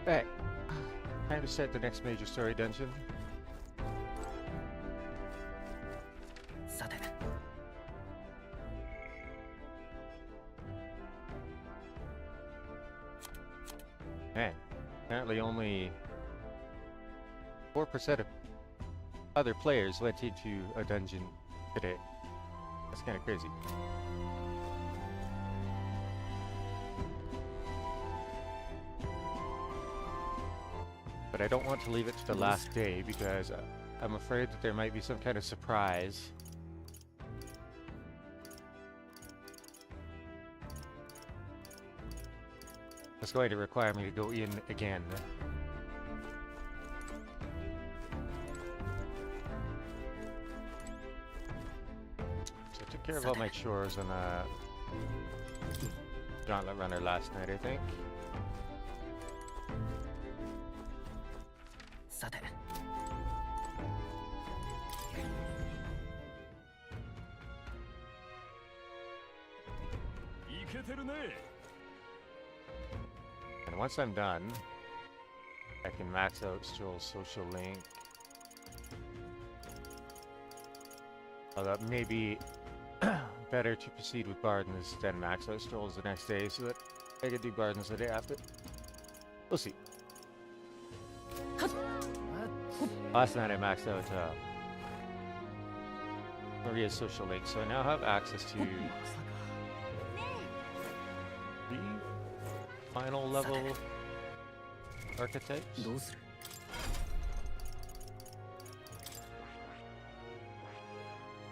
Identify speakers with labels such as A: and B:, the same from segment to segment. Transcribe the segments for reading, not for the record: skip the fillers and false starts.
A: Right. Time to start the next major story dungeon.
B: さて
A: Man, apparently only 4% of other players went into a dungeon today. That's kind of crazy. But I don't want to leave it to the last day because I'm afraid that there might be some kind of surprise. It's going to require me to go in again. So I took care of all my chores on Gauntlet Runner last night, I think.
B: さて
C: いけてるね
A: And once I'm done, I can max out Stroll's social link. Although it may be better to proceed with Bardens than max out Stroll's the next day so that I can do Bardens the day after. We'll see. Last night I maxed out Maria's social link, so I now have access to the final level archetypes.
B: どうする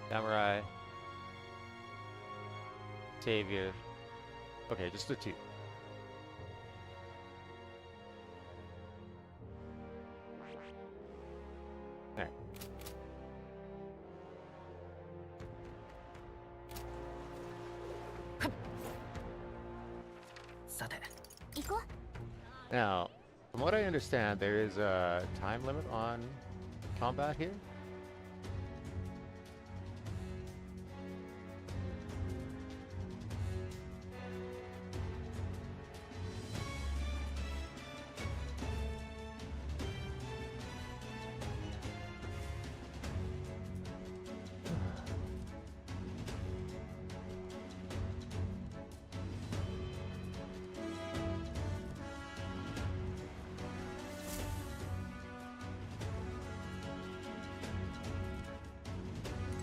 A: Samurai, Savior. Okay, just the two. Alright. Now, from what I understand, there is a time limit on combat here.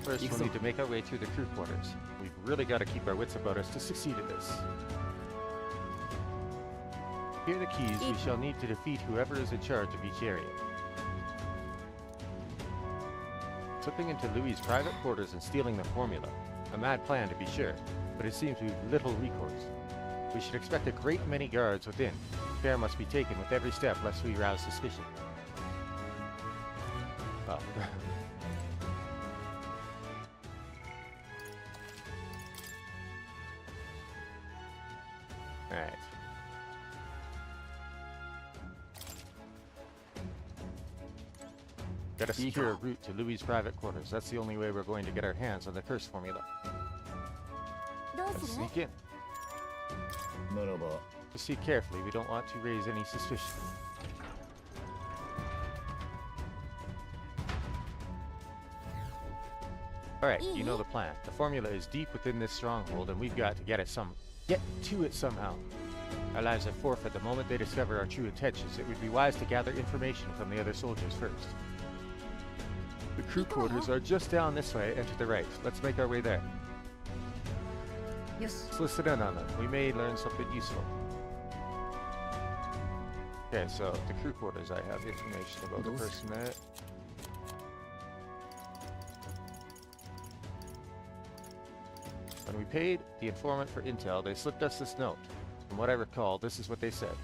A: First, we'll need to make our way through the crew quarters. We've really got to keep our wits about us to succeed at this. Here are the keys we shall need to defeat whoever is in charge of each area. Slipping into Louis' private quarters and stealing the formula. A mad plan to be sure, but it seems we've little recourse. We should expect a great many guards within. Care must be taken with every step lest we rouse suspicion. Well... Alright. Gotta secure a route to Louis' private quarters. That's the only way we're going to get our hands on the curse formula. Let's sneak in. Proceed carefully, we don't want to raise any suspicion. Alright, you know the plan. The formula is deep within this stronghold and we've got to get to it somehow. Our lives are forfeit the moment they discover our true intentions. It would be wise to gather information from the other soldiers first. The crew quarters are just down this way and to the right. Let's make our way there.
B: Yes.
A: Let's listen in on them. We may learn something useful. Okay, so the crew quarters, I have information about the person there. When we paid the informant for intel, they slipped us this note. From what I recall, this is what they said.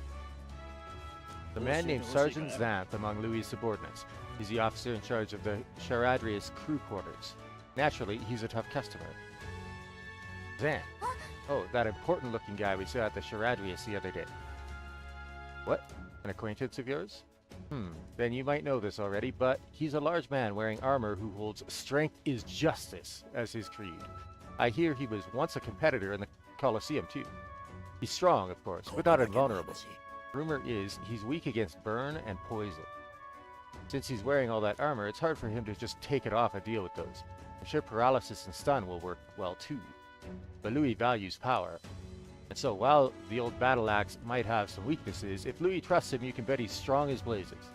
A: The man named Sergeant Xanth among Louis' subordinates. He's the officer in charge of the Charadrius crew quarters. Naturally, he's a tough customer. Xanth. Oh, that important-looking guy we saw at the Charadrius the other day. What? An acquaintance of yours? Then you might know this already, but he's a large man wearing armor who holds "Strength is Justice" as his creed. I hear he was once a competitor in the Colosseum, too. He's strong, of course, but not invulnerable. Rumor is he's weak against burn and poison. Since he's wearing all that armor, it's hard for him to just take it off and deal with those. I'm sure paralysis and stun will work well too. But Louis values power. And so while the old battle axe might have some weaknesses, if Louis trusts him, you can bet he's strong as blazes.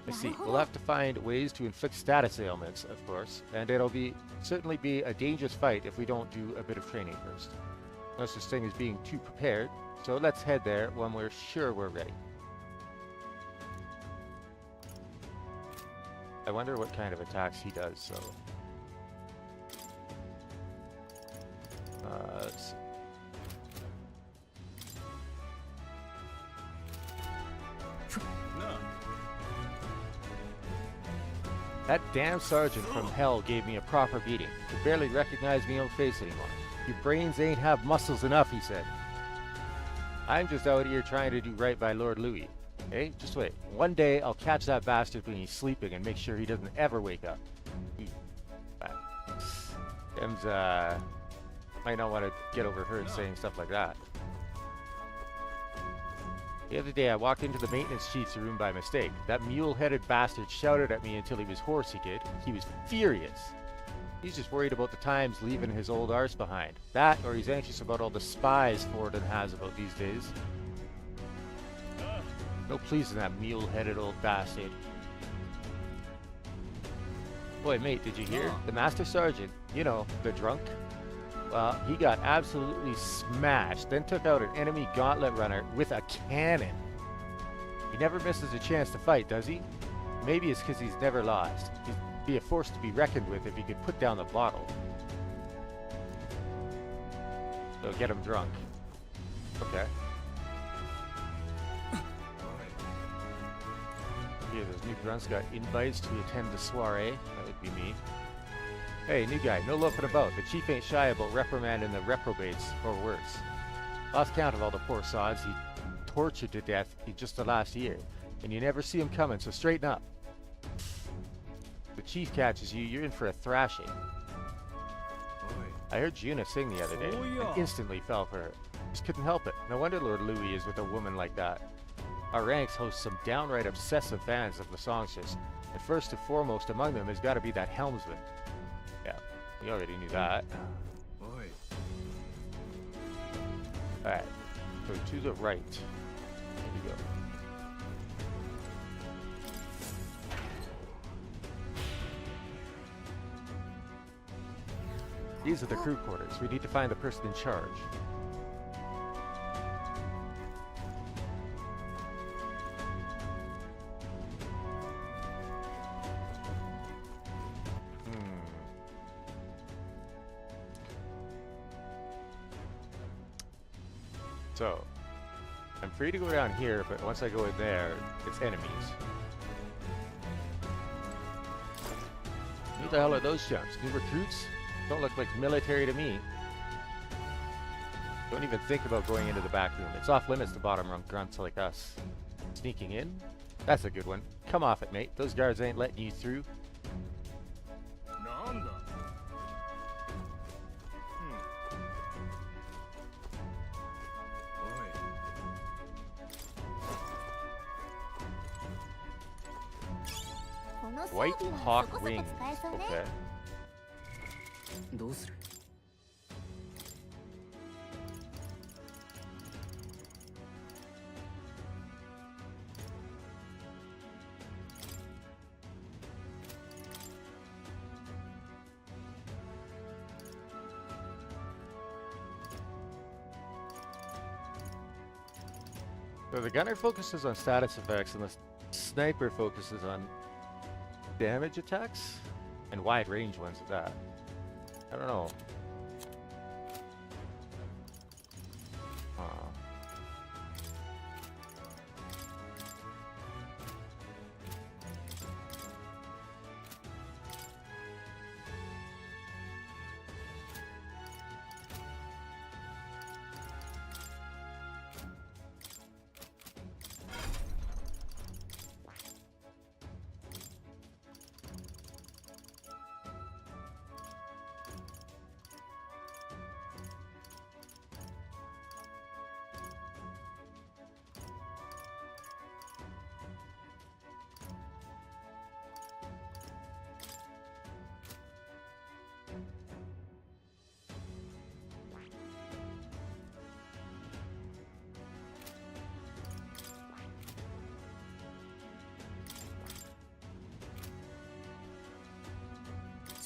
A: Let's see, we'll have to find ways to inflict status ailments, of course, and it'll certainly be a dangerous fight if we don't do a bit of training first. No such thing as being too prepared, so let's head there when we're sure we're ready. I wonder what kind of attacks he does, so... let's see. That damn sergeant from hell gave me a proper beating. Could barely recognize my own face anymore. Your brains ain't have muscles enough, he said. I'm just out here trying to do right by Lord Louis. Okay, just wait. One day I'll catch that bastard when he's sleeping and make sure he doesn't ever wake up. Tim's, might not want to get overheard saying stuff like that. The other day I walked into the maintenance chief's room by mistake. That mule-headed bastard shouted at me until he was hoarse, he did. He was furious. He's just worried about the times leaving his old arse behind. That, or he's anxious about all the spies Forden has about these days. No pleasing that mule-headed old bastard. Boy, mate, did you hear? The Master Sergeant, you know, the drunk. Well, he got absolutely smashed, then took out an enemy gauntlet runner with a cannon. He never misses a chance to fight, does he? Maybe it's because he's never lost. He'd be a force to be reckoned with if he could put down the bottle. So get him drunk. Okay. Here, those new grunts got invites to attend the soiree. That would be me. Hey, new guy, no loafing about. The chief ain't shy about reprimanding the reprobates, or worse. Lost count of all the poor sods he tortured to death just the last year. And you never see him coming, so straighten up. If the chief catches you, you're in for a thrashing. I heard Juna sing the other day, and instantly fell for her. Just couldn't help it. No wonder Lord Louis is with a woman like that. Our ranks host some downright obsessive fans of the songstress, and first and foremost among them has got to be that helmsman. Yeah, we already knew that. Alright, so to the right. Here we go. These are the crew quarters. We need to find the person in charge. So, I'm free to go down here, but once I go in there, it's enemies. Who the hell are those chumps? New recruits? Don't look like military to me. Don't even think about going into the back room. It's off limits to bottom rung grunts like us. Sneaking in? That's a good one. Come off it, mate. Those guards ain't letting you through. White Hawk Wings. Okay.
B: どうする?
A: So the gunner focuses on status effects and the sniper focuses on damage attacks and wide range ones at that. I don't know.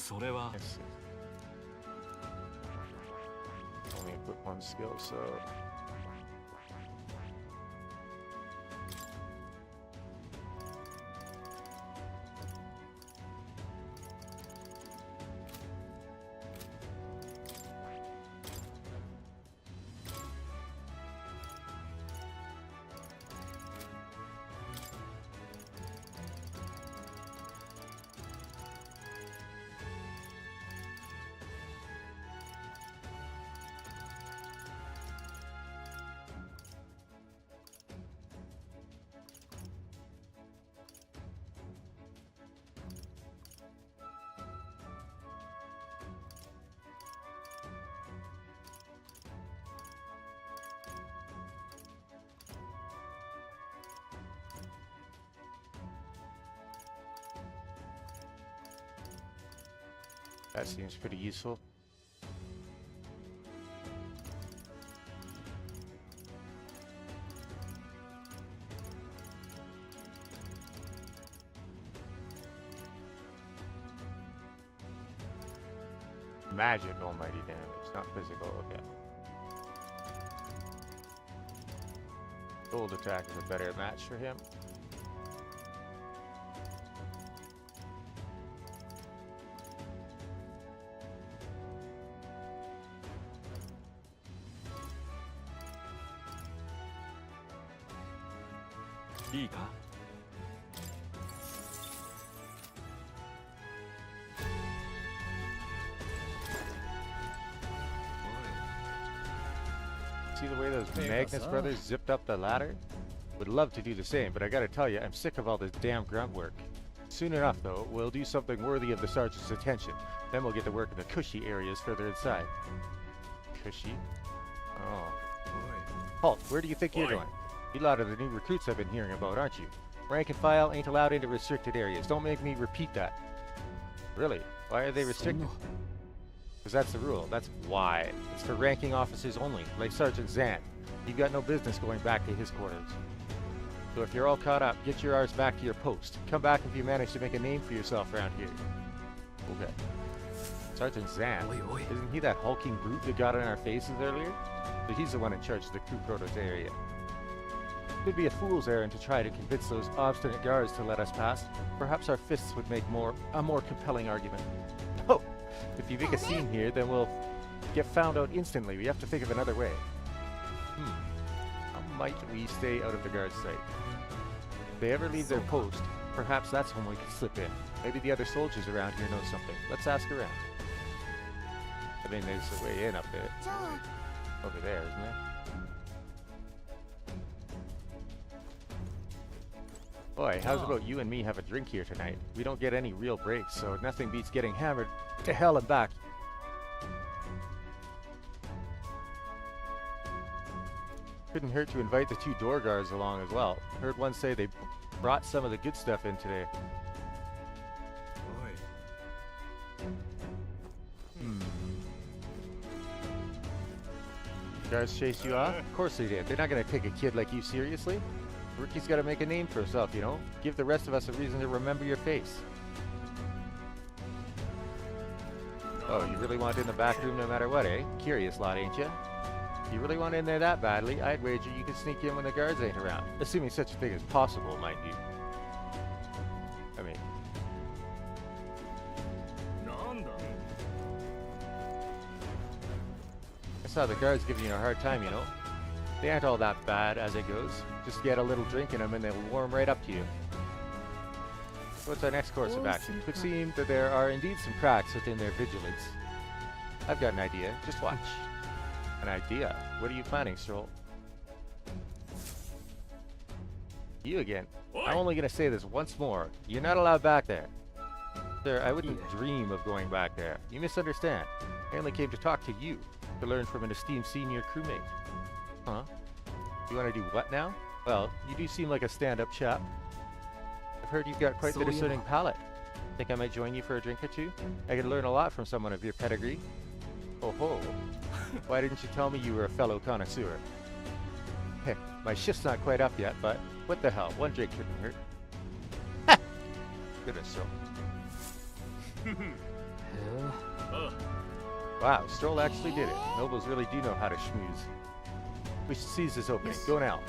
C: それは
A: Let's see. Only equip one skill, so that seems pretty useful. Magic almighty damage, not physical, okay. Gold attack is a better match for him.
C: いいか
A: See the way those Magnus brothers zipped up the ladder? Would love to do the same, but I gotta tell you, I'm sick of all this damn grunt work. Soon enough, though, we'll do something worthy of the sergeant's attention. Then we'll get to work in the cushy areas further inside. Cushy? Oh. Halt, where do you think you're going? You lot are the new recruits I've been hearing about, aren't you? Rank and file ain't allowed into restricted areas. Don't make me repeat that. Really? Why are they restricted? Because that's the rule. That's why. It's for ranking officers only, like Sergeant Zan. You've got no business going back to his quarters. So if you're all caught up, get your arse back to your post. Come back if you manage to make a name for yourself around here. Okay. Sergeant Zan? Isn't he that hulking brute that got in our faces earlier? So he's the one in charge of the crew protos area. It would be a fool's errand to try to convince those obstinate guards to let us pass. Perhaps our fists would make a more compelling argument. Oh, if you make a scene here, then we'll get found out instantly. We have to think of another way. How might we stay out of the guard's sight? If they ever leave their post, perhaps that's when we can slip in. Maybe the other soldiers around here know something. Let's ask around. I mean, there's a way in up there. Over there, isn't there? Boy, how's about you and me have a drink here tonight? We don't get any real breaks, so nothing beats getting hammered to hell and back. Couldn't hurt to invite the two door guards along as well. Heard one say they brought some of the good stuff in today. Guards chase you off? Of course they did. They're not gonna take a kid like you seriously. Rookie's gotta make a name for herself, you know? Give the rest of us a reason to remember your face. Oh, you really want in the back room no matter what, eh? Curious lot, ain't ya? If you really want in there that badly, I'd wager you could sneak in when the guards ain't around. Assuming such a thing is possible, mind you. I mean... I saw the guards giving you a hard time, you know? They aren't all that bad as it goes. Just get a little drink in them and they'll warm right up to you. What's our next course of action? It would seem that there are indeed some cracks within their vigilance. I've got an idea. Just watch. An idea? What are you planning, Stroll? You again. I'm only going to say this once more. You're not allowed back there. Sir, I wouldn't dream of going back there. You misunderstand. I only came to talk to you, to learn from an esteemed senior crewmate. Huh? You want to do what now? Well, you do seem like a stand-up chap. I've heard you've got quite the discerning palate. Think I might join you for a drink or two? I could learn a lot from someone of your pedigree. Oh ho! Why didn't you tell me you were a fellow connoisseur? Heck, my shift's not quite up yet, but what the hell? One drink couldn't hurt. Ha! Goodness so. Wow, Stroll actually did it. Nobles really do know how to schmooze. We should seize this opening.
B: Yes.
A: Go now.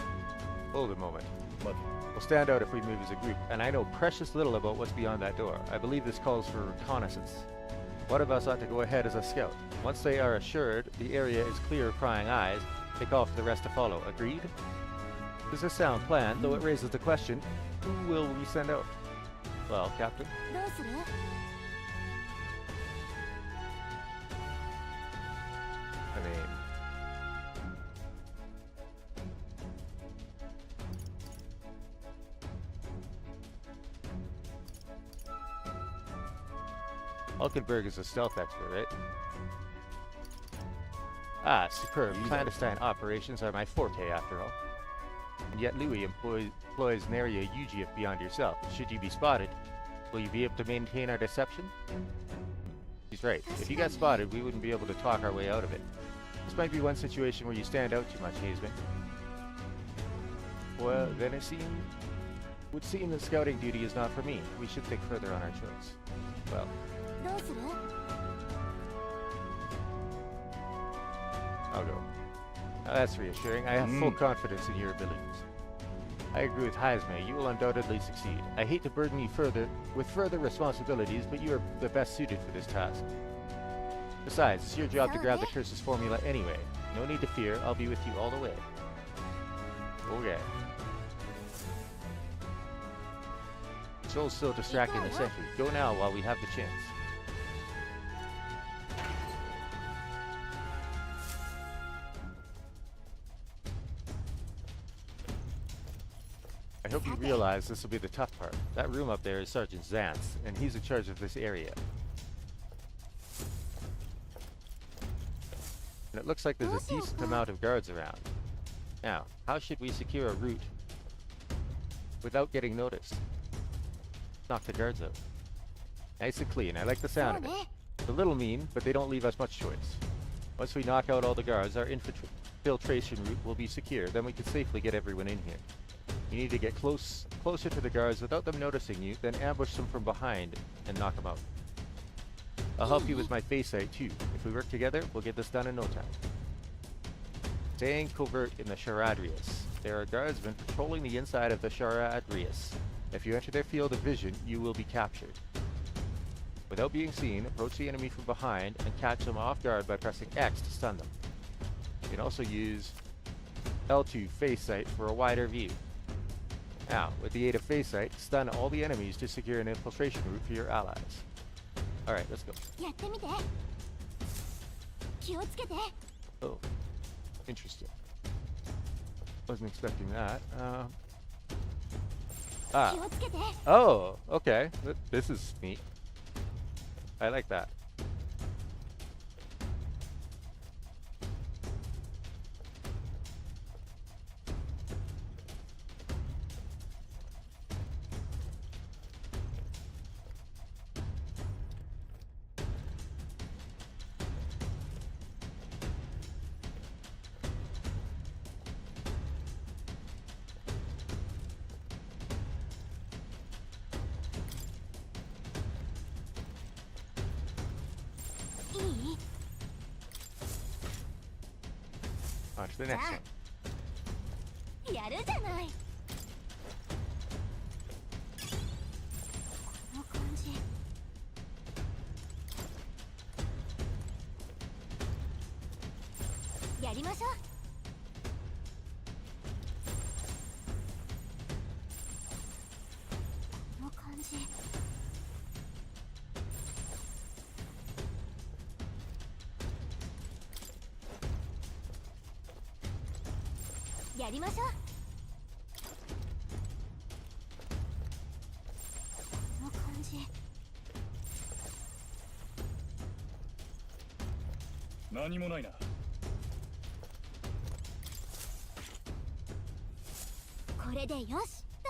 A: Hold a moment. We'll stand out if we move as a group, and I know precious little about what's beyond that door. I believe this calls for reconnaissance. One of us ought to go ahead as a scout. Once they are assured the area is clear of prying eyes, they call for the rest to follow. Agreed? This is a sound plan, though it raises the question, who will we send out? Well, Captain,
C: どうする？
A: I mean... Hulkenberg is a stealth expert, right? Ah, superb. Clandestine operations are my forte, after all. And yet Louis employs nary a UGF beyond yourself. Should you be spotted, will you be able to maintain our deception? He's right. If you got spotted, we wouldn't be able to talk our way out of it. This might be one situation where you stand out too much, Hazeman. Well, then it would seem that scouting duty is not for me. We should think further on our choice. Well,
C: どうする？
A: I'll go. Now that's reassuring. I have full confidence in your abilities. I agree with Hazme. You will undoubtedly succeed. I hate to burden you with further responsibilities, but you are the best suited for this task. Besides, it's your job to grab the curse's formula anyway. No need to fear. I'll be with you all the way. Okay. Joel's still distracting the sentry. Go now while we have the chance. I hope you realize this will be the tough part. That room up there is Sergeant Zantz, and he's in charge of this area. And it looks like there's a decent amount of guards around. Now, how should we secure a route without getting noticed? Knock the guards out. Nice and clean. I like the sound of it. It's a little mean, but they don't leave us much choice. Once we knock out all the guards, our infiltration route will be secure. Then we can safely get everyone in here. You need to get closer to the guards without them noticing you, then ambush them from behind and knock them out. I'll help you with my face sight too. If we work together, we'll get this done in no time. Staying covert in the Charadrius. There are guardsmen patrolling the inside of the Charadrius. If you enter their field of vision, you will be captured. Without being seen, approach the enemy from behind and catch them off guard by pressing X to stun them. You can also use L2 face sight for a wider view. Now, with the aid of face sight, stun all the enemies to secure an infiltration route for your allies. Alright, let's go.
C: やってみて。気をつけて。
A: Oh, interesting. Wasn't expecting that.
C: 気をつけて。
A: Oh, okay. This is neat. I like that. On to the next one.
C: やるじゃない。この感じ。やりましょう。この感じ。やりましょう。この感じ。
D: 何もないな。
C: これでよしと。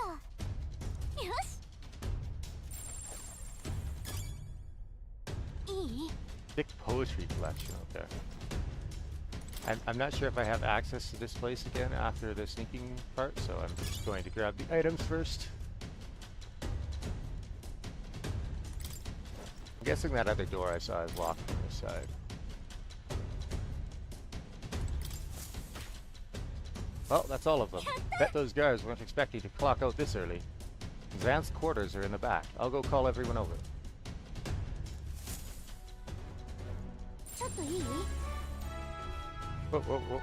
C: よし。いい？
A: Thick poetry collection out there. I'm not sure if I have access to this place again after the sneaking part, so I'm just going to grab the items first. I'm guessing that other door I saw is locked from this side. Well, that's all of them. Bet those guards weren't expecting to clock out this early. Xanth's quarters are in the back. I'll go call everyone over.
C: ちょっといい？
A: Whoa, whoa, whoa.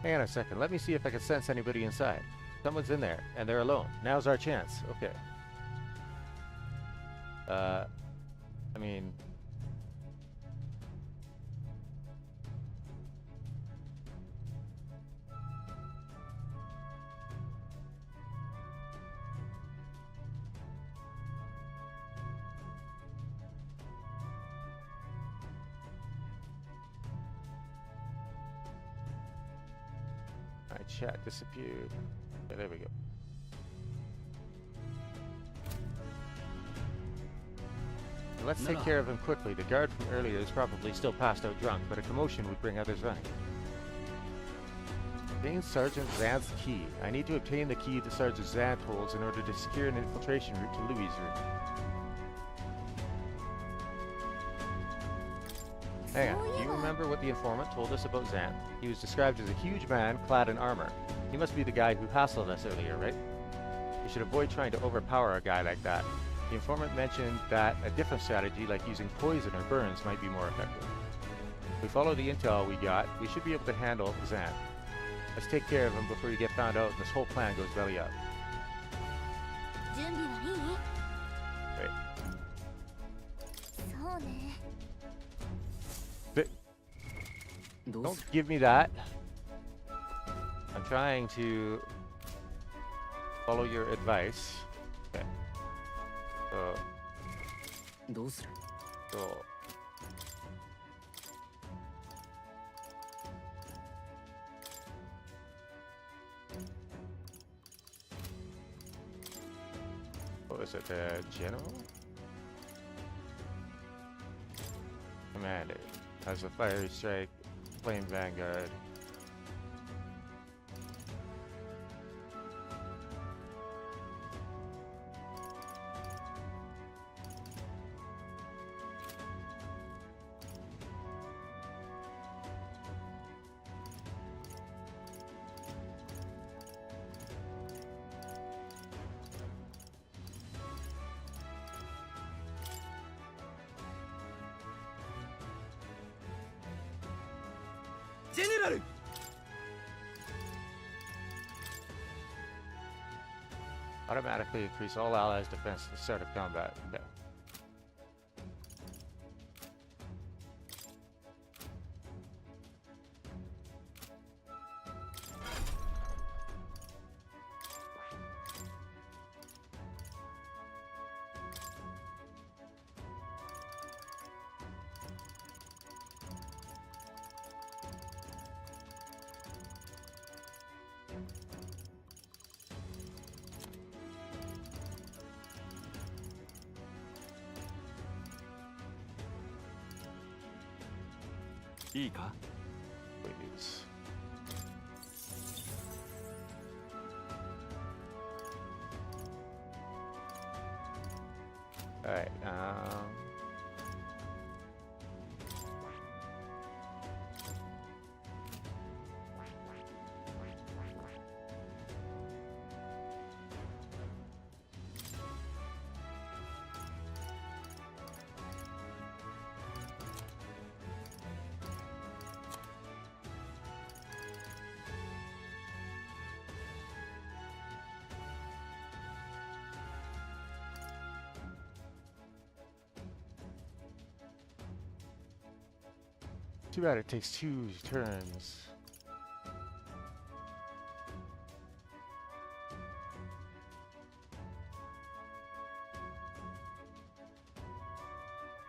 A: Hang on a second. Let me see if I can sense anybody inside. Someone's in there, and they're alone. Now's our chance. Okay. I mean... My chat disappeared. Okay, there we go. Let's take care of him quickly. The guard from earlier is probably still passed out drunk, but a commotion would bring others running. Obtain Sergeant Xanth's key. I need to obtain the key that Sergeant Xanth holds in order to secure an infiltration route to Louis' room. Hang on, do you remember what the informant told us about Xanth? He was described as a huge man clad in armor. He must be the guy who hassled us earlier, right? We should avoid trying to overpower a guy like that. The informant mentioned that a different strategy, like using poison or burns, might be more effective. If we follow the intel we got, we should be able to handle Xanth. Let's take care of him before you get found out and this whole plan goes belly up.
C: 準備はいい？
A: Great.
C: そうね。
A: Don't give me that. I'm trying to follow your advice. Okay. So...
B: どうする？
A: So... What was it? The general? Commander has a fiery strike, flame vanguard.
B: General!
A: Automatically increase all allies' defense at the start of combat. Okay. Please. Alright, too bad it takes 2 turns.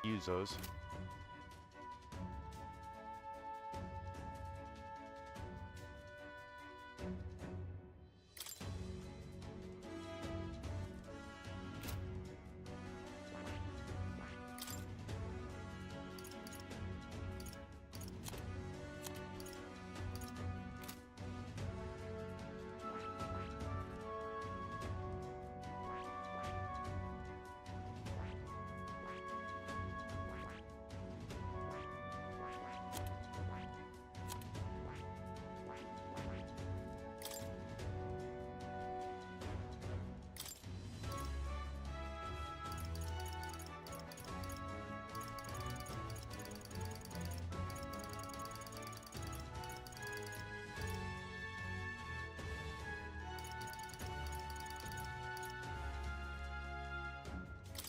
A: Use those.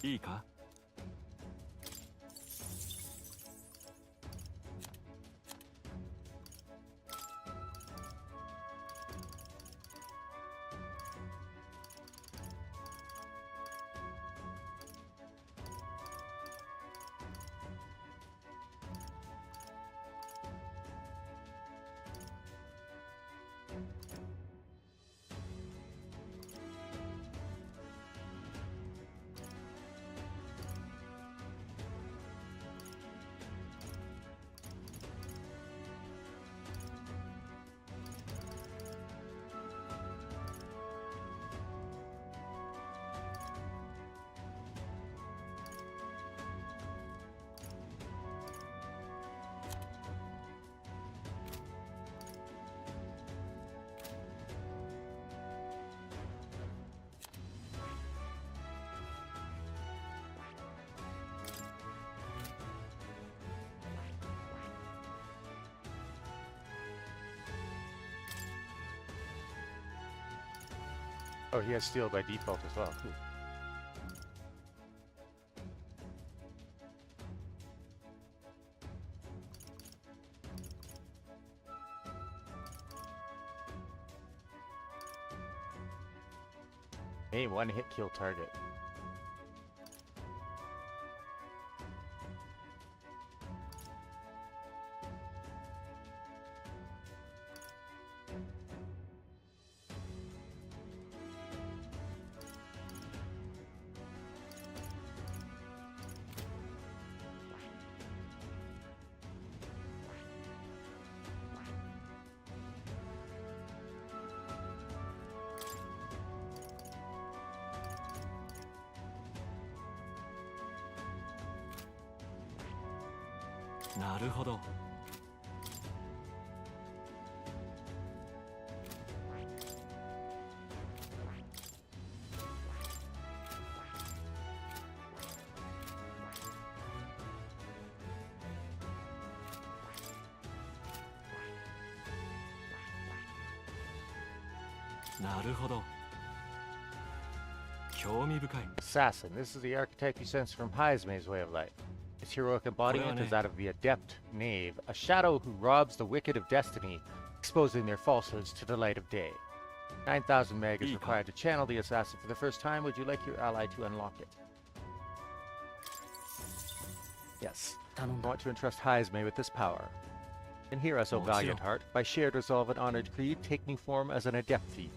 B: いいか
A: Oh, he has steel by default as well. Cool. Hey, one hit kill target.
B: なるほど なるほど 興味深い
A: Assassin. This is the archetype you sense from Heisme's way of life. Its heroic embodiment is that of the adept knave, a shadow who robs the wicked of destiny, exposing their falsehoods to the light of day. 9,000 meg is required to channel the assassin for the first time. Would you like your ally to unlock it? Yes. I want to entrust Heisme with this power. And hear us, O valiant heart. By shared resolve and honored creed, take new form as an adept thief.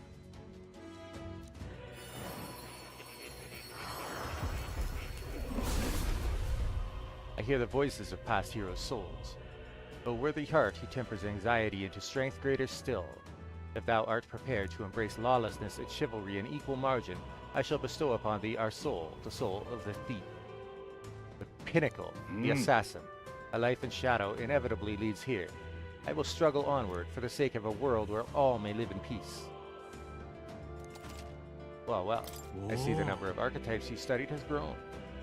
A: I hear the voices of past heroes' souls. O worthy heart, who tempers anxiety into strength greater still. If thou art prepared to embrace lawlessness and chivalry in equal margin, I shall bestow upon thee our soul, the soul of the thief. The pinnacle, the assassin. A life in shadow inevitably leads here. I will struggle onward for the sake of a world where all may live in peace. Well, well, I see the number of archetypes you studied has grown.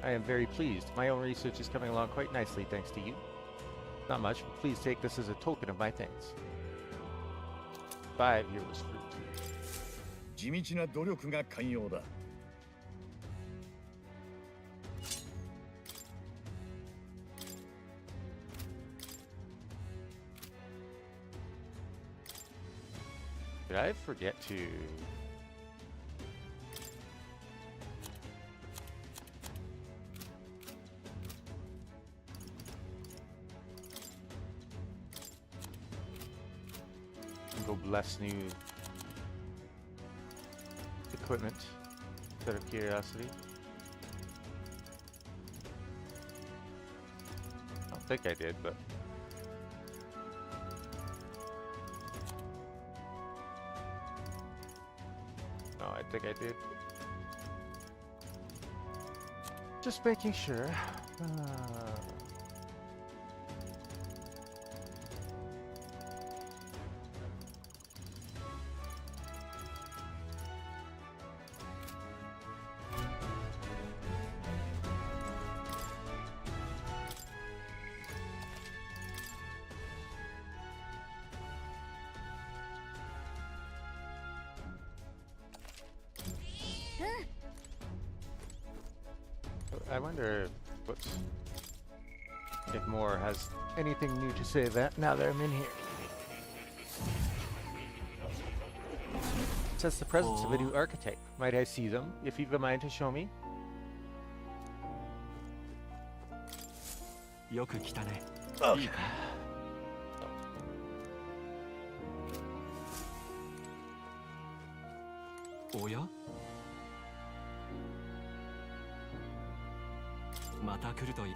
A: I am very pleased. My own research is coming along quite nicely thanks to you. Not much, but please take this as a token of my thanks. 5 heroes fruit.
D: 地道な努力が寛容だ。
A: Did I forget to... go bless new equipment out of curiosity? I don't think I did, but... No, I think I did. Just making sure. I wonder whoops, if Moore has anything new to say that now that I'm in here. It says the presence of a new architect. Might I see them, if you've a mind to show me?
B: よく来たね。いいか。おや？また来るといい。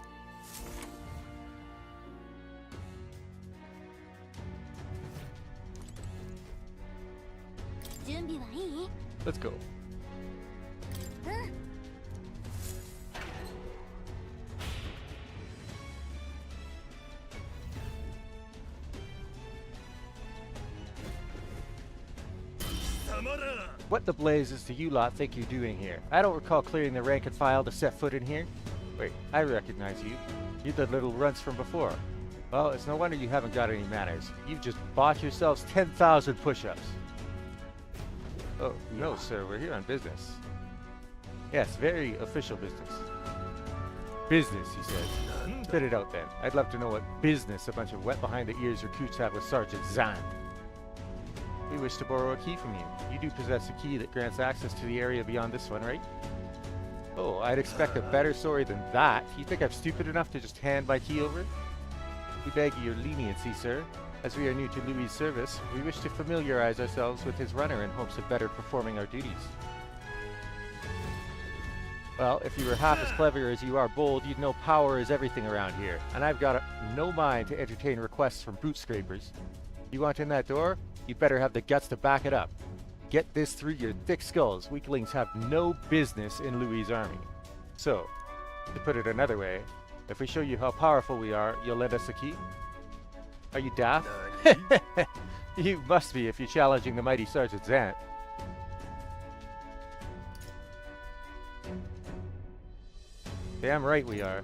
C: 準備はいい？
A: Let's go.
C: うん。
A: What the blazes do you lot think you're doing here? I don't recall clearing the rank and file to set foot in here. Wait, I recognize you. You're the little runts from before. Well, it's no wonder you haven't got any manners. You've just bought yourselves 10,000 push-ups. Oh, no, sir, we're here on business. Yes, very official business. Business, he said. Spit it out then. I'd love to know what business a bunch of wet behind the ears recruits have with Sergeant Zan. We wish to borrow a key from you. You do possess a key that grants access to the area beyond this one, right? Oh, I'd expect a better story than that. You think I'm stupid enough to just hand my key over? We beg your leniency, sir. As we are new to Louis' service, we wish to familiarize ourselves with his runner in hopes of better performing our duties. Well, if you were half as clever as you are bold, you'd know power is everything around here. And I've got no mind to entertain requests from boot scrapers. You want in that door? You'd better have the guts to back it up. Get this through your thick skulls. Weaklings have no business in Louis' army. So, to put it another way, if we show you how powerful we are, you'll lend us a key? Are you daft? You must be if you're challenging the mighty Sergeant Zant. Damn right we are.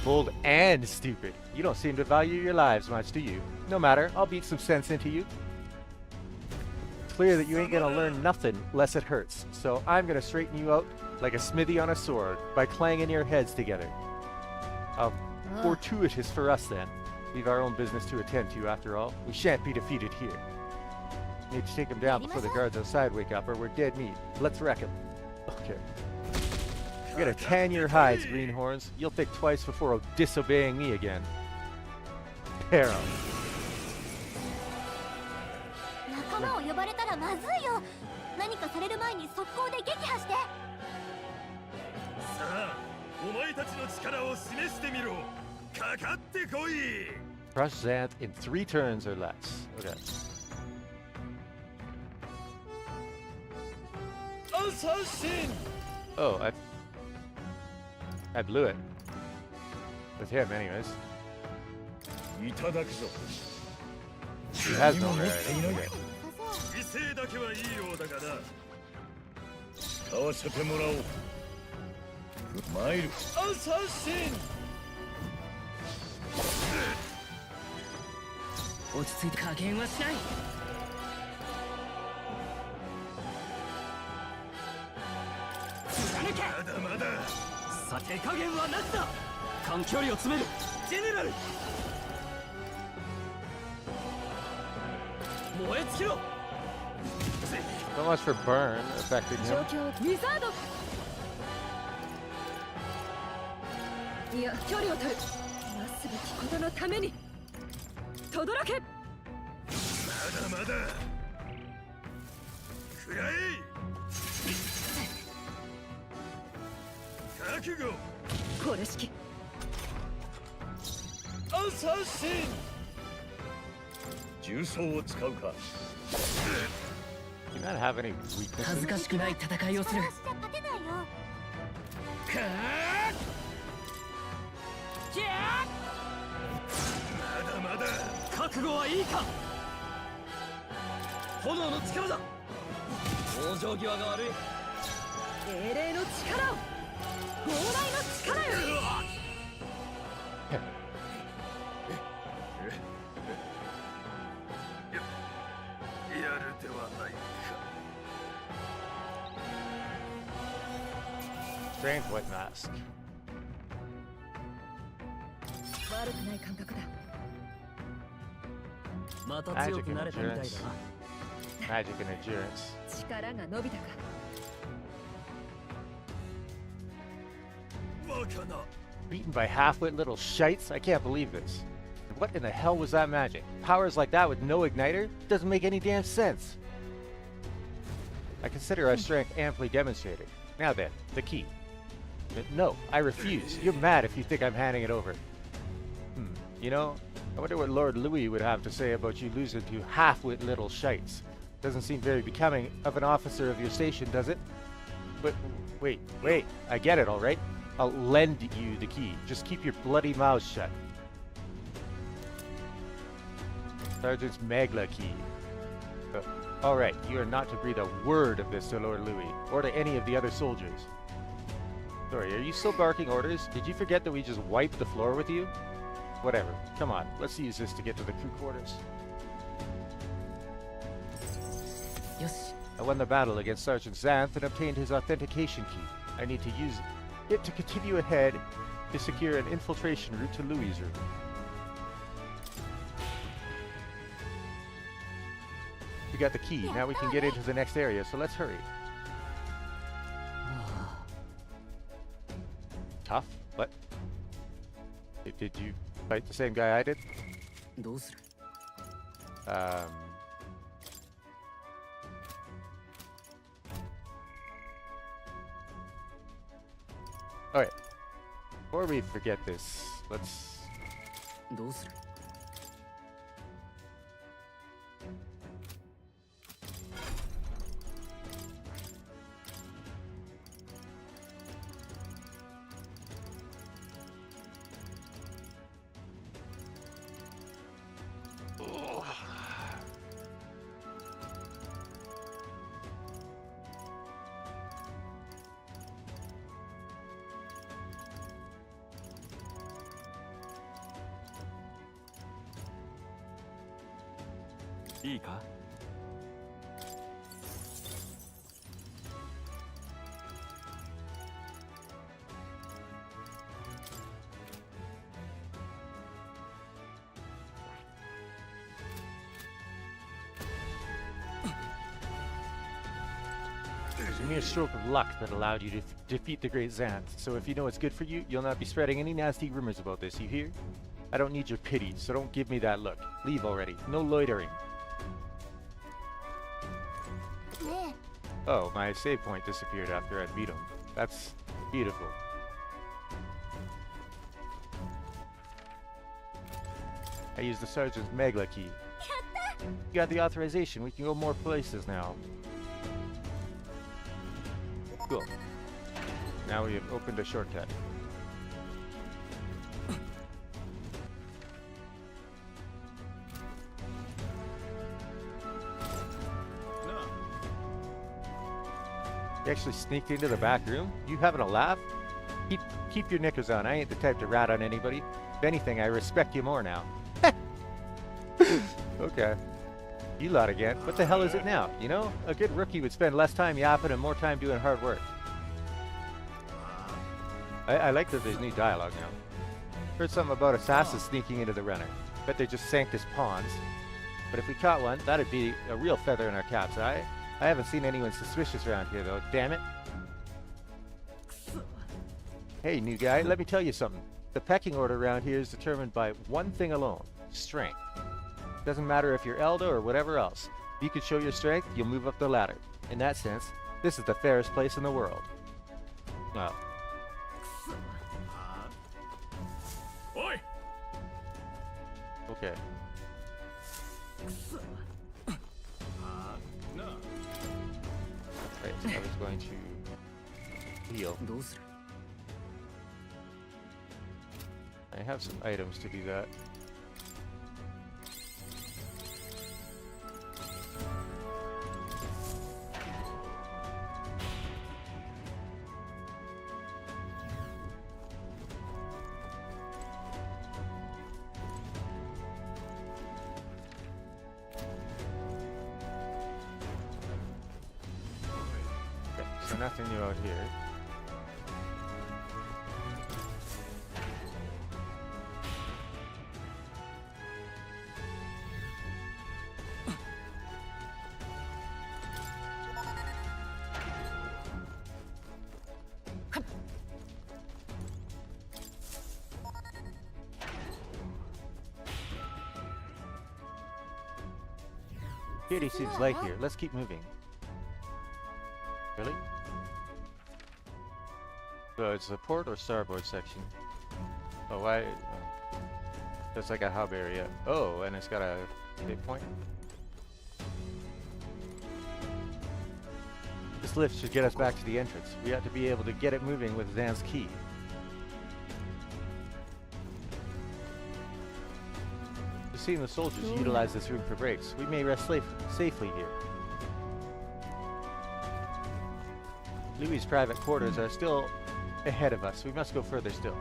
A: Bold and stupid. You don't seem to value your lives much, do you? No matter, I'll beat some sense into you. It's clear that you ain't gonna learn nothing less it hurts, so I'm gonna straighten you out like a smithy on a sword by clanging your heads together. Fortuitous for us then. We've our own business to attend to after all. We shan't be defeated here. Need to take him down before the guards outside wake up or we're dead meat. Let's wreck him. Okay. You're gonna tan your hides, greenhorns. You'll think twice before disobeying me again. Arrow.
C: 仲間を呼ばれたらまずいよ。何かされる前に速攻で撃破して。
D: さあ、お前たちの力を示してみろ。かかってこい。
A: Crush Zant in 3 turns or less. Okay.
D: Assassin!
A: Oh, I blew it. With him, anyways.
D: いただくぞ。
A: He has no merit. Okay.
D: 威勢だけはいいようだがな。使わせてもらおう。マイル。アサシン。
E: 落ち着いて加減はしない。
D: まだまだ。
B: さて加減はなしだ。間距離を詰める。ジェネラル。燃え尽きろ。
A: So much for burn affecting
E: 状
A: him.
E: 況ウィザード。いや距離を取る。なすべきことのために。とどろけ。
D: まだまだ。くらえ。覚悟。
E: これ式。
D: アサシン。重装を使うか。
A: Do you not have any
E: 恥ず
A: weaknesses?
E: かしくない戦いをする。
C: しちゃ勝てないよ。
E: かー。じゃ
D: まだまだ。
B: 覚悟はいいか。炎の力だ。往生際が悪い。
E: 英霊の力を。膨大の力よ。
D: やるではないか。
A: Strength, white mask.
E: 悪くない感覚だ。
B: また強くなれたみたいだな。
A: Magic and endurance.
E: 力が伸びたか。
A: Beaten by half-wit little shites? I can't believe this. What in the hell was that magic? Powers like that with no igniter? Doesn't make any damn sense. I consider our strength amply demonstrated. Now then, the key. No, I refuse. You're mad if you think I'm handing it over. You know, I wonder what Lord Louis would have to say about you losing to half-wit little shites. Doesn't seem very becoming of an officer of your station, does it? But wait, I get it, all right? I'll lend you the key. Just keep your bloody mouth shut. Sergeant's Magla key. All right, you are not to breathe a word of this to Lord Louis, or to any of the other soldiers. Sorry, are you still barking orders? Did you forget that we just wiped the floor with you? Whatever. Come on, let's use this to get to the crew quarters.
B: Yes.
A: I won the battle against Sergeant Xanth and obtained his authentication key. I need to use it to continue ahead to secure an infiltration route to Louis' room. We got the key. Now we can get into the next area, so let's hurry. Tough? What? Did you fight the same guy I did?
B: どうする?
A: Alright. Before we forget this, let's...
B: どうする?
F: いいか?
A: It's a mere stroke of luck that allowed you to defeat the great Xanth, so if you know what's good for you, you'll not be spreading any nasty rumors about this, you hear? I don't need your pity, so don't give me that look. Leave already. No loitering. Oh, my save point disappeared after I beat him. That's beautiful. I used the Sergeant's Magla key. You got the authorization. We can go more places now. Cool. Now we have opened a shortcut. You actually sneaked into the back room? You having a laugh? Keep your knickers on. I ain't the type to rat on anybody. If anything, I respect you more now. Okay. You lot again. What the hell is it now? You know, a good rookie would spend less time yapping and more time doing hard work. I like that there's new dialogue now. Heard something about assassins sneaking into the runner. Bet they just sank his pawns. But if we caught one, that'd be a real feather in our caps, I haven't seen anyone suspicious around here, though. Damn it. Hey, new guy, let me tell you something. The pecking order around here is determined by one thing alone. Strength. Doesn't matter if you're Elda or whatever else. If you can show your strength, you'll move up the ladder. In that sense, this is the fairest place in the world. Oh.
D: Oi!
A: Okay. Right, so I was going to heal.
B: どうする?
A: I have some items to do that. Okay, so nothing new out here. Katie seems light here. Let's keep moving. Really? So it's the port or starboard section. Oh, why? Oh. That's like a hub area. Oh, and it's got a save point. This lift should get us back to the entrance. We have to be able to get it moving with Zan's key. We've seen the soldiers utilize this room for breaks. We may rest safely here. Louis' private quarters are still ahead of us. We must go further still.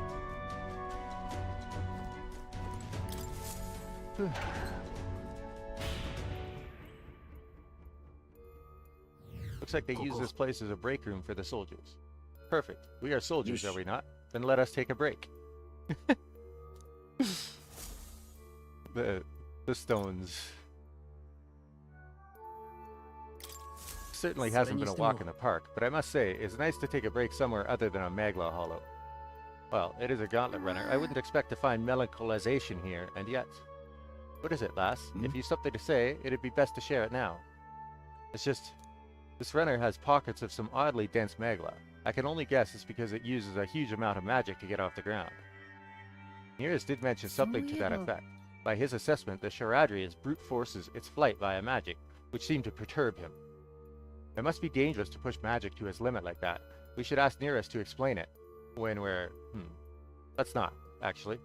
A: Looks like they use this place as a break room for the soldiers. Perfect. We are soldiers, are we not? Then let us take a break. The stones. Certainly hasn't been a walk in the park, but I must say, it's nice to take a break somewhere other than on Magla Hollow. Well, it is a gauntlet runner. I wouldn't expect to find melancholisation here, and yet... What is it, lass? If you've something to say, it'd be best to share it now. It's just... This runner has pockets of some oddly dense magla. I can only guess it's because it uses a huge amount of magic to get off the ground. Nearest did mention something to that effect. By his assessment, the Charadrius brute forces its flight via magic, which seemed to perturb him. It must be dangerous to push magic to its limit like that. We should ask Nearest to explain it. When we're... Let's not, actually.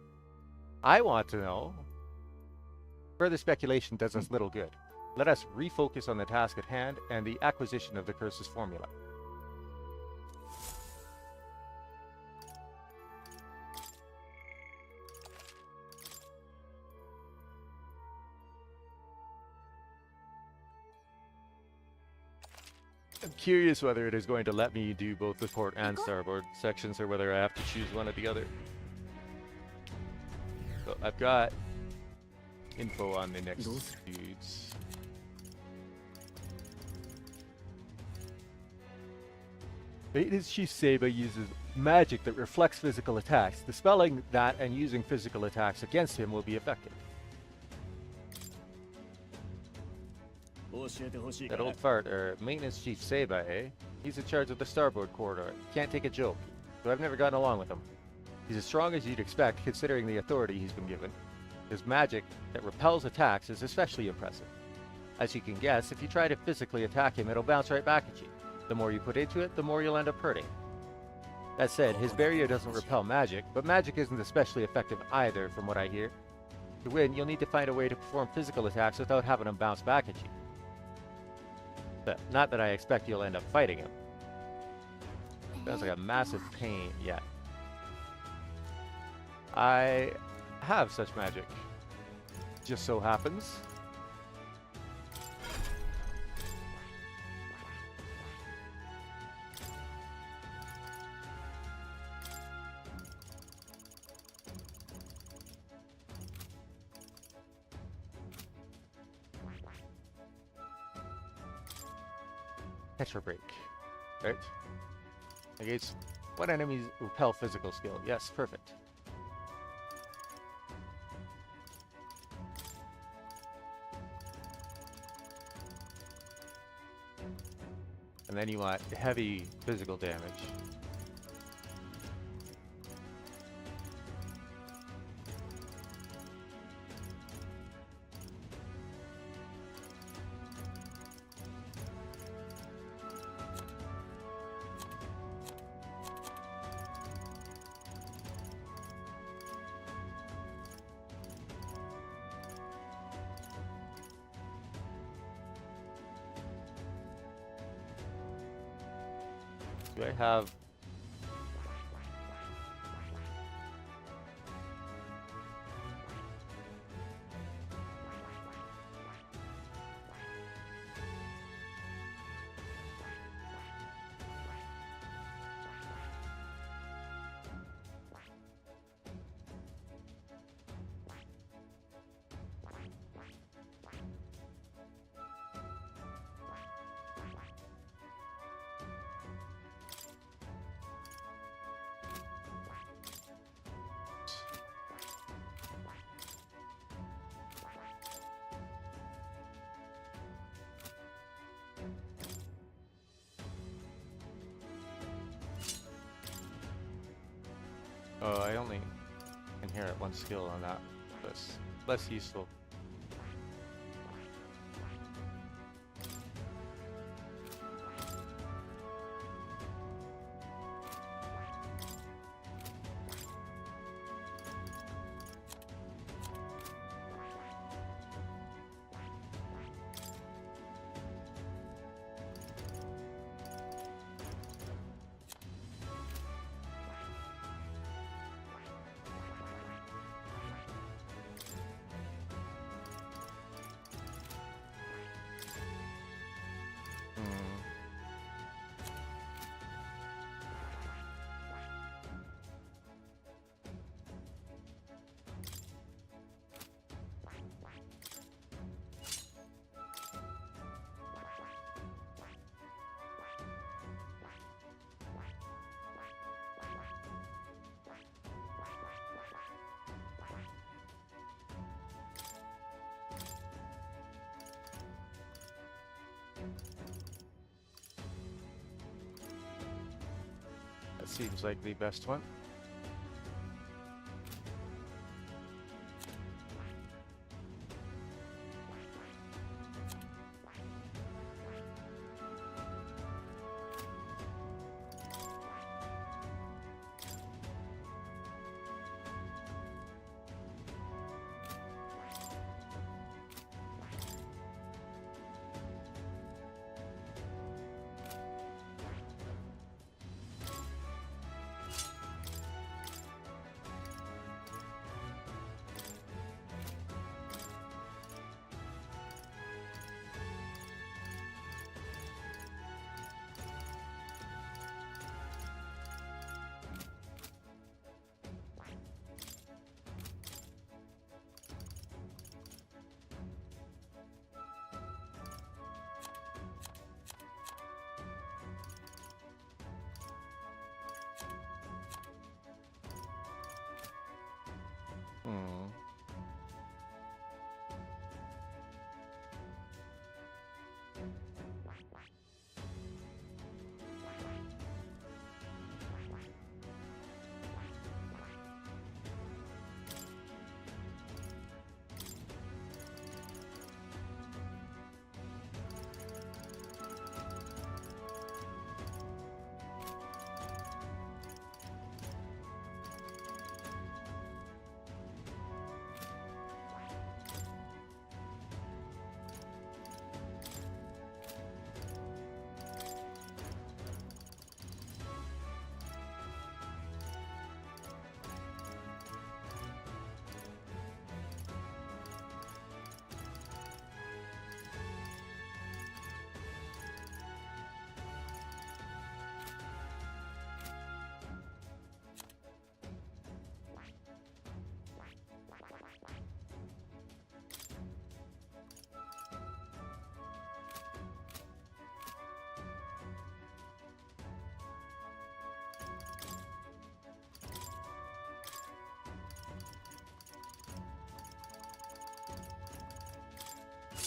A: I want to know. Further speculation does us little good. Let us refocus on the task at hand and the acquisition of the curse's formula. I'm curious whether it is going to let me do both the port and starboard sections or whether I have to choose one or the other. So I've got info on the next dudes. Maintenance Chief SEGA uses magic that reflects physical attacks. Dispelling that and using physical attacks against him will be effective. That old fart, Maintenance Chief SEGA, eh? He's in charge of the starboard corridor. Can't take a joke, so I've never gotten along with him. He's as strong as you'd expect considering the authority he's been given. His magic that repels attacks is especially impressive. As you can guess, if you try to physically attack him, it'll bounce right back at you. The more you put into it, the more you'll end up hurting. That said, his barrier doesn't repel magic, but magic isn't especially effective either, from what I hear. To win, you'll need to find a way to perform physical attacks without having them bounce back at you. But not that I expect you'll end up fighting him. Sounds like a massive pain, yeah. I have such magic. Just so happens. Tetra break, right? Negates what enemies repel physical skill. Yes, perfect. And then you want heavy physical damage. Do I have... Oh, I only inherit one skill on that. That's less useful. That seems like the best one.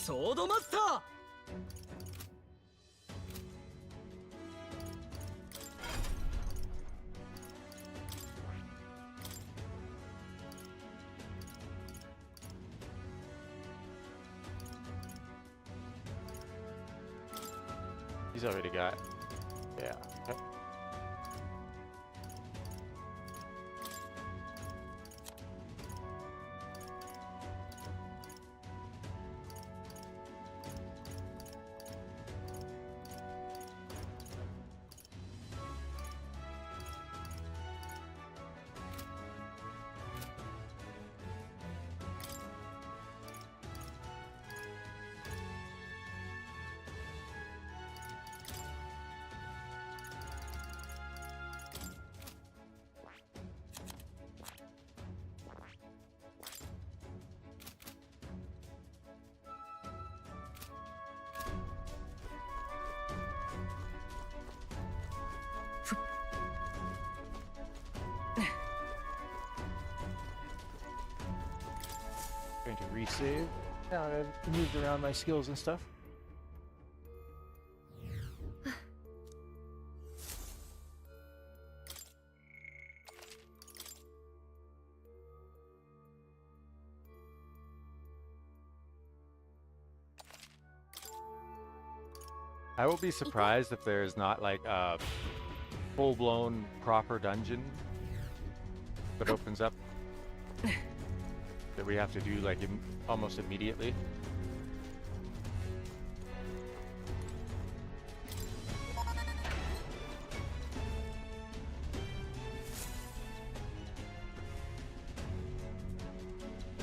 B: ソードマスター。
A: He's already got. Yeah. Okay. Going to resave. Now I've moved around my skills and stuff. I will be surprised if there's not like a full-blown proper dungeon that opens up that we have to do like almost immediately.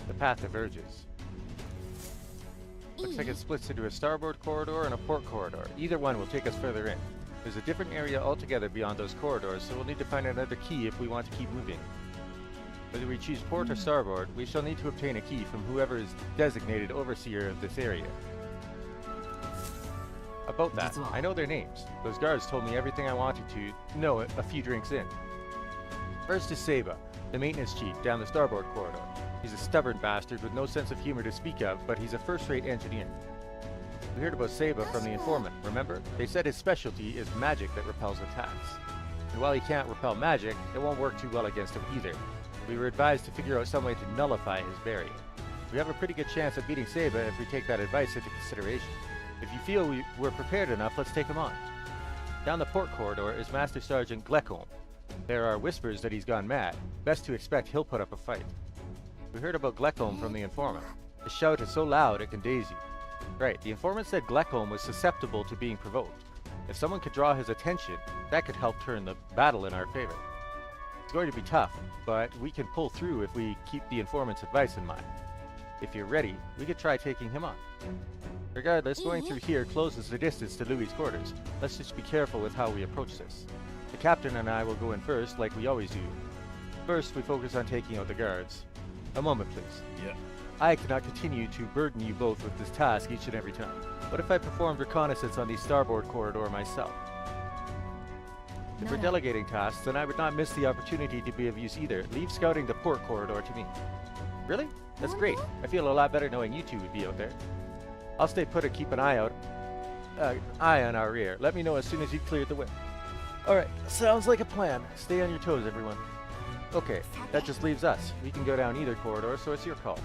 A: The path diverges. Looks like it splits into a starboard corridor and a port corridor. Either one will take us further in. There's a different area altogether beyond those corridors, so we'll need to find another key if we want to keep moving. Whether we choose port or starboard, we shall need to obtain a key from whoever is designated overseer of this area. About that, I know their names. Those guards told me everything I wanted to know a few drinks in. First is SEGA, the maintenance chief down the starboard corridor. He's a stubborn bastard with no sense of humor to speak of, but he's a first-rate engineer. We heard about SEGA from the informant, remember? They said his specialty is magic that repels attacks. And while he can't repel magic, it won't work too well against him either. We were advised to figure out some way to nullify his barrier. We have a pretty good chance of beating SEGA if we take that advice into consideration. If you feel we're prepared enough, let's take him on. Down the port corridor is Master Sergeant Glecholm. There are whispers that he's gone mad. Best to expect he'll put up a fight. We heard about Glecholm from the informant. His shout is so loud it can daze you. Right, the informant said Glecholm was susceptible to being provoked. If someone could draw his attention, that could help turn the battle in our favor. It's going to be tough, but we can pull through if we keep the informant's advice in mind. If you're ready, we could try taking him on. Regardless, going through here closes the distance to Louis' quarters. Let's just be careful with how we approach this. The captain and I will go in first, like we always do. First, we focus on taking out the guards. A moment, please.
D: Yeah.
A: I cannot continue to burden you both with this task each and every time. What if I performed reconnaissance on the starboard corridor myself? If we're delegating tasks, then I would not miss the opportunity to be of use either. Leave scouting the port corridor to me. Really? That's great. I feel a lot better knowing you two would be out there. I'll stay put and keep an eye on our rear. Let me know as soon as you've cleared the way. Alright, sounds like a plan. Stay on your toes, everyone. Okay, that just leaves us. We can go down either corridor, so it's your call.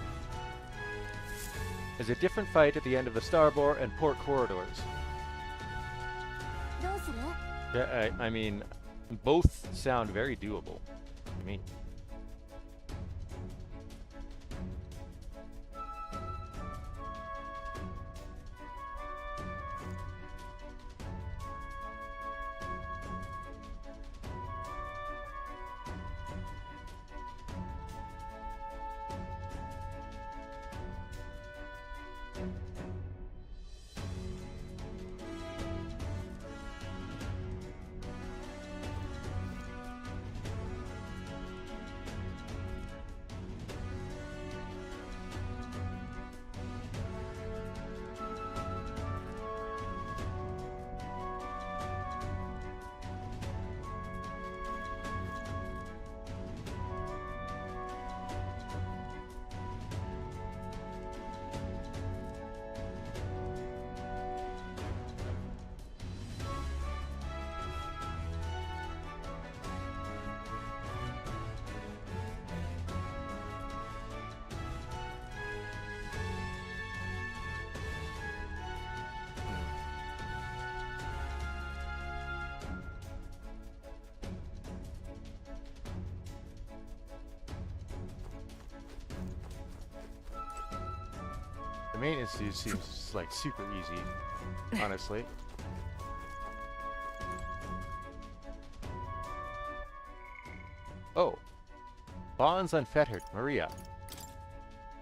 A: There's a different fight at the end of the starboard and port corridors. Yeah, I mean, both sound very doable to me. The maintenance dude seems like super easy, honestly. Oh. Bonds unfettered, Maria.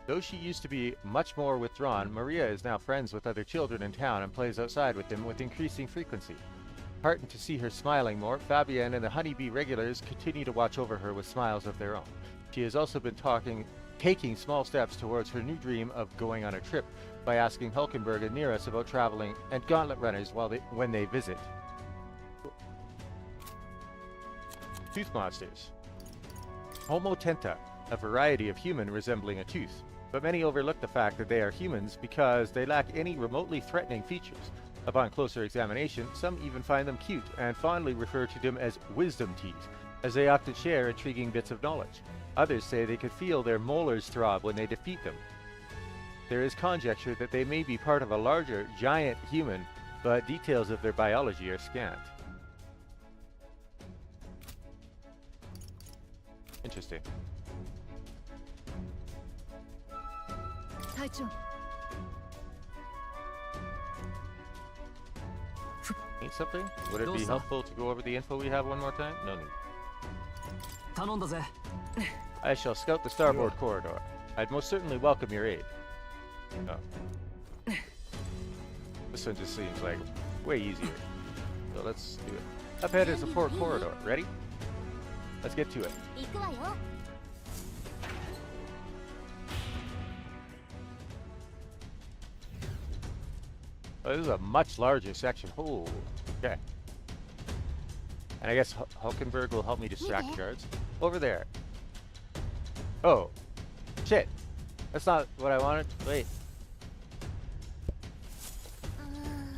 A: Though she used to be much more withdrawn, Maria is now friends with other children in town and plays outside with them with increasing frequency. Heartened to see her smiling more, Fabienne and the honeybee regulars continue to watch over her with smiles of their own. She has also been taking small steps towards her new dream of going on a trip by asking Hulkenberg and Nearus about traveling and gauntlet runners when they visit. Tooth monsters. Homo tenta, a variety of human resembling a tooth, but many overlook the fact that they are humans because they lack any remotely threatening features. Upon closer examination, some even find them cute and fondly refer to them as wisdom teeth, as they often share intriguing bits of knowledge. Others say they could feel their molars throb when they defeat them. There is conjecture that they may be part of a larger, giant human but details of their biology are scant. Interesting.
E: 隊長
A: Need something? Would it be
B: Dosa.
A: helpful to go over the info we have one more time? No need.
B: 頼んだぜ
A: I shall scout the starboard corridor. I'd most certainly welcome your aid. Oh. This one just seems like way easier. So let's do it. Up ahead is the port corridor. Ready? Let's get to it.
C: 行くわよ。
A: Oh, this is a much larger section. Oh, okay. And I guess Hulkenberg will help me distract the guards. Over there. Oh. Shit. That's not what I wanted. Wait.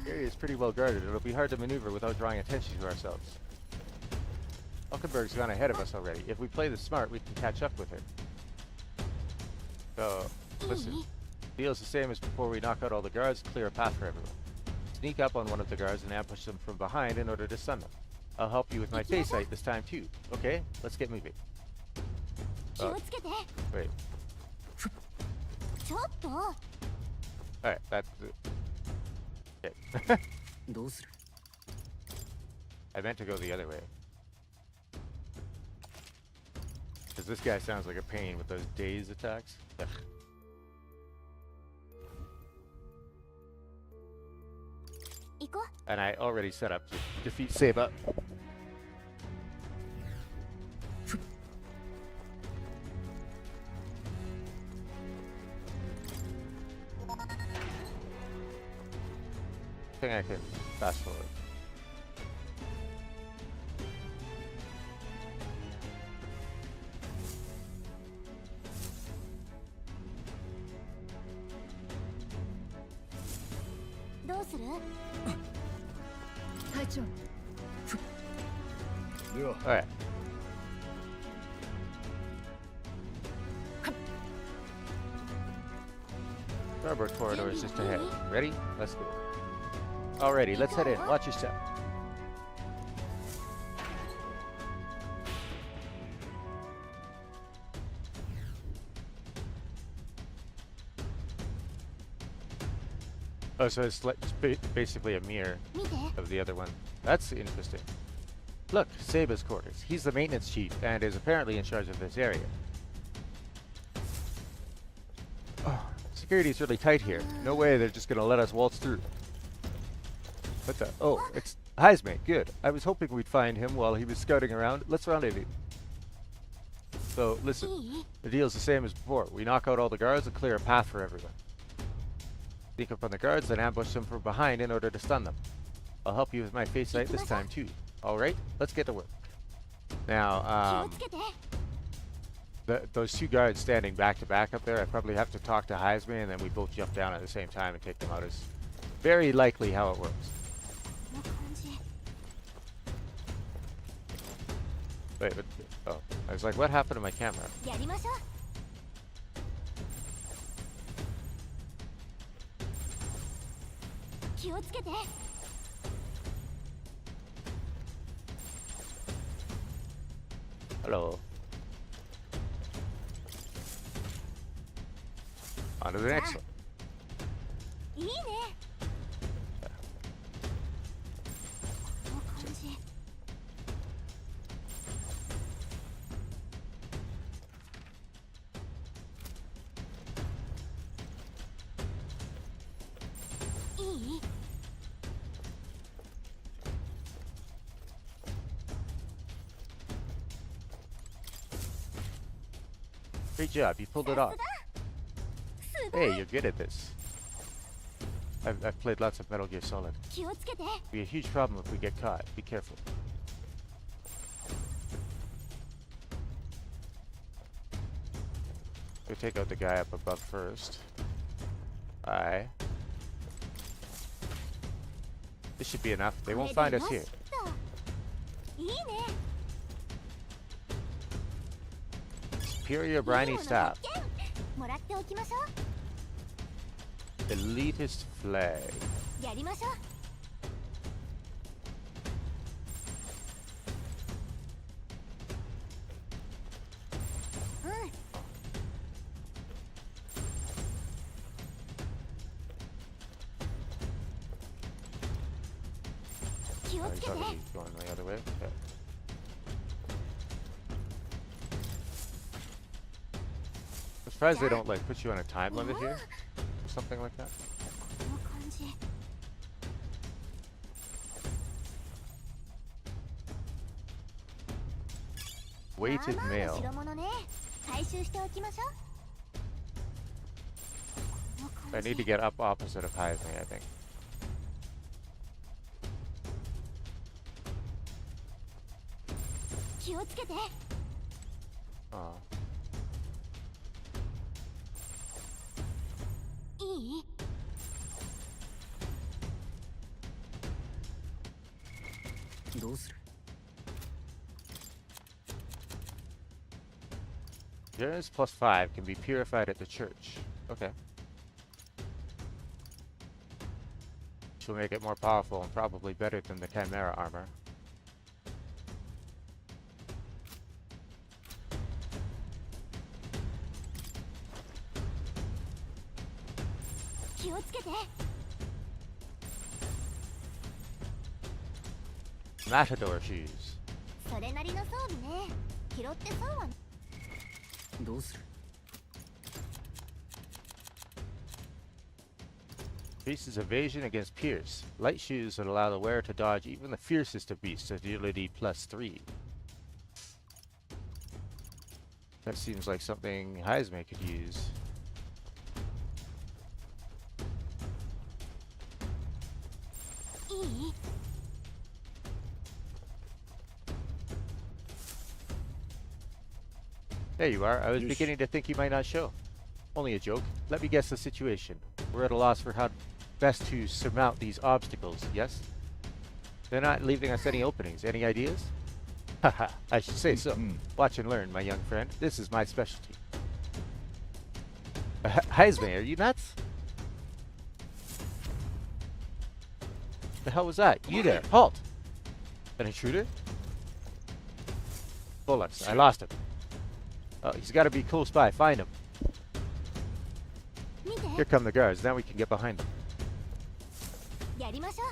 A: The area is pretty well guarded. It'll be hard to maneuver without drawing attention to ourselves. Hulkenberg's gone ahead of us already. If we play this smart, we can catch up with her. So, listen. Deal's the same as before. We knock out all the guards, clear a path for everyone. Sneak up on one of the guards and ambush them from behind in order to stun them. I'll help you with my face sight this time too. Okay, let's get moving.
C: 気をつけて。
A: Wait.
C: ちょっと。
A: Alright, that's it. Okay.
B: どうする
A: I meant to go the other way. Because this guy sounds like a pain with those daze attacks. Ugh. And I already set up to defeat SEGA. I think I can fast forward. Alright. Starboard corridor is just ahead. Ready? Let's go. Alrighty, let's head in. Watch your step. Oh, so it's basically a mirror of the other one. That's interesting. Look, SEGA's quarters. He's the maintenance chief and is apparently in charge of this area. Oh, security's really tight here. No way they're just gonna let us waltz through. What the? Oh, it's Heisman. Good. I was hoping we'd find him while he was scouting around. Let's rendezvous. So, listen. The deal's the same as before. We knock out all the guards and clear a path for everyone. Sneak up on the guards and ambush them from behind in order to stun them. I'll help you with my face sight this time too. Alright, let's get to work. Now, those two guards standing back to back up there, I probably have to talk to Heisman and then we both jump down at the same time and take them out. Is very likely how it works. Wait, but, oh, I was like, what happened to my camera? Hello. On to the next one. Great job, you pulled it off. Hey, you're good at this. I've played lots of Metal Gear Solid. It'll be a huge problem if we get caught. Be careful. We'll take out the guy up above first. Aye. This should be enough. They won't find us here. Superior briny staff. Elitist flag.
C: 気を
A: Oh,
C: つ
A: he's
C: けて
A: already going the other way. Okay. I'm surprised they don't like put you on a time limit here, or something like that.
C: この感じ
A: Weighted
C: まあまあの
A: mail.
C: 代物ね回収しておきましょうこの
A: I
C: 感じ
A: need to get up opposite of Heisme, I think.
C: 気をつけて
A: Oh.
C: いい
B: どうする
A: Endurance plus 5 can be purified at the church. Okay. Which will make it more powerful and probably better than the Chimera armor.
C: 気をつけて
A: Matador shoes.
C: それなりの装備ね拾って損は
B: どうする
A: Increases evasion against Pierce. Light shoes that allow the wearer to dodge even the fiercest of beasts. Agility plus 3. That seems like something Heisme could use.
C: いい
A: There you are. I was
D: Yes.
A: beginning to think you might not show. Only a joke. Let me guess the situation. We're at a loss for how best to surmount these obstacles, yes? They're not leaving us any openings. Any ideas? Haha, I should say so. Watch and learn, my young friend. This is my specialty. Heisme, are you nuts? The hell was that? You there. Halt! An intruder? Bullets. I lost him. Oh, he's got to be close by. Find him.
C: 見て
A: Here come the guards. Now we can get behind them.
C: やりましょ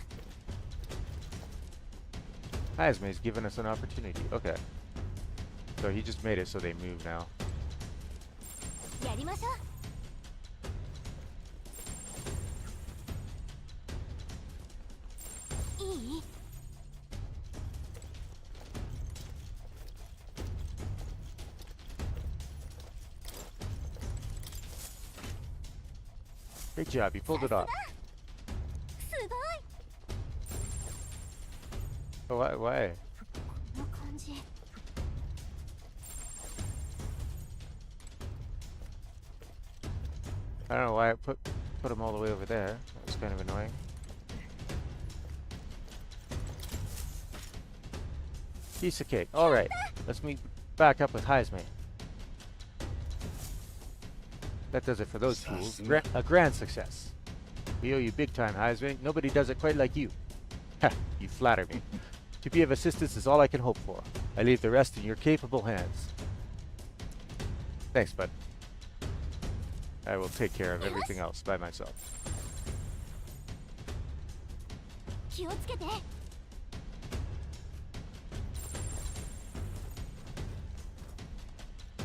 A: Heisme's given us an opportunity. Okay. So he just made it so they move now.
C: うやりましょういい
A: Great job. You pulled it off.
C: すごい
A: Oh, why?
C: この感じ
A: I don't know why I put him all the way over there. That was kind of annoying. Piece of cake. All right. Let's meet back up with Heisme. That does it for those fools. A grand success. We owe you big time, Heisme. Nobody does it quite like you. Ha! You flatter me. To be of assistance is all I can hope for. I leave the rest in your capable hands. Thanks, bud. I will take care of everything else by myself.
C: 気をつけて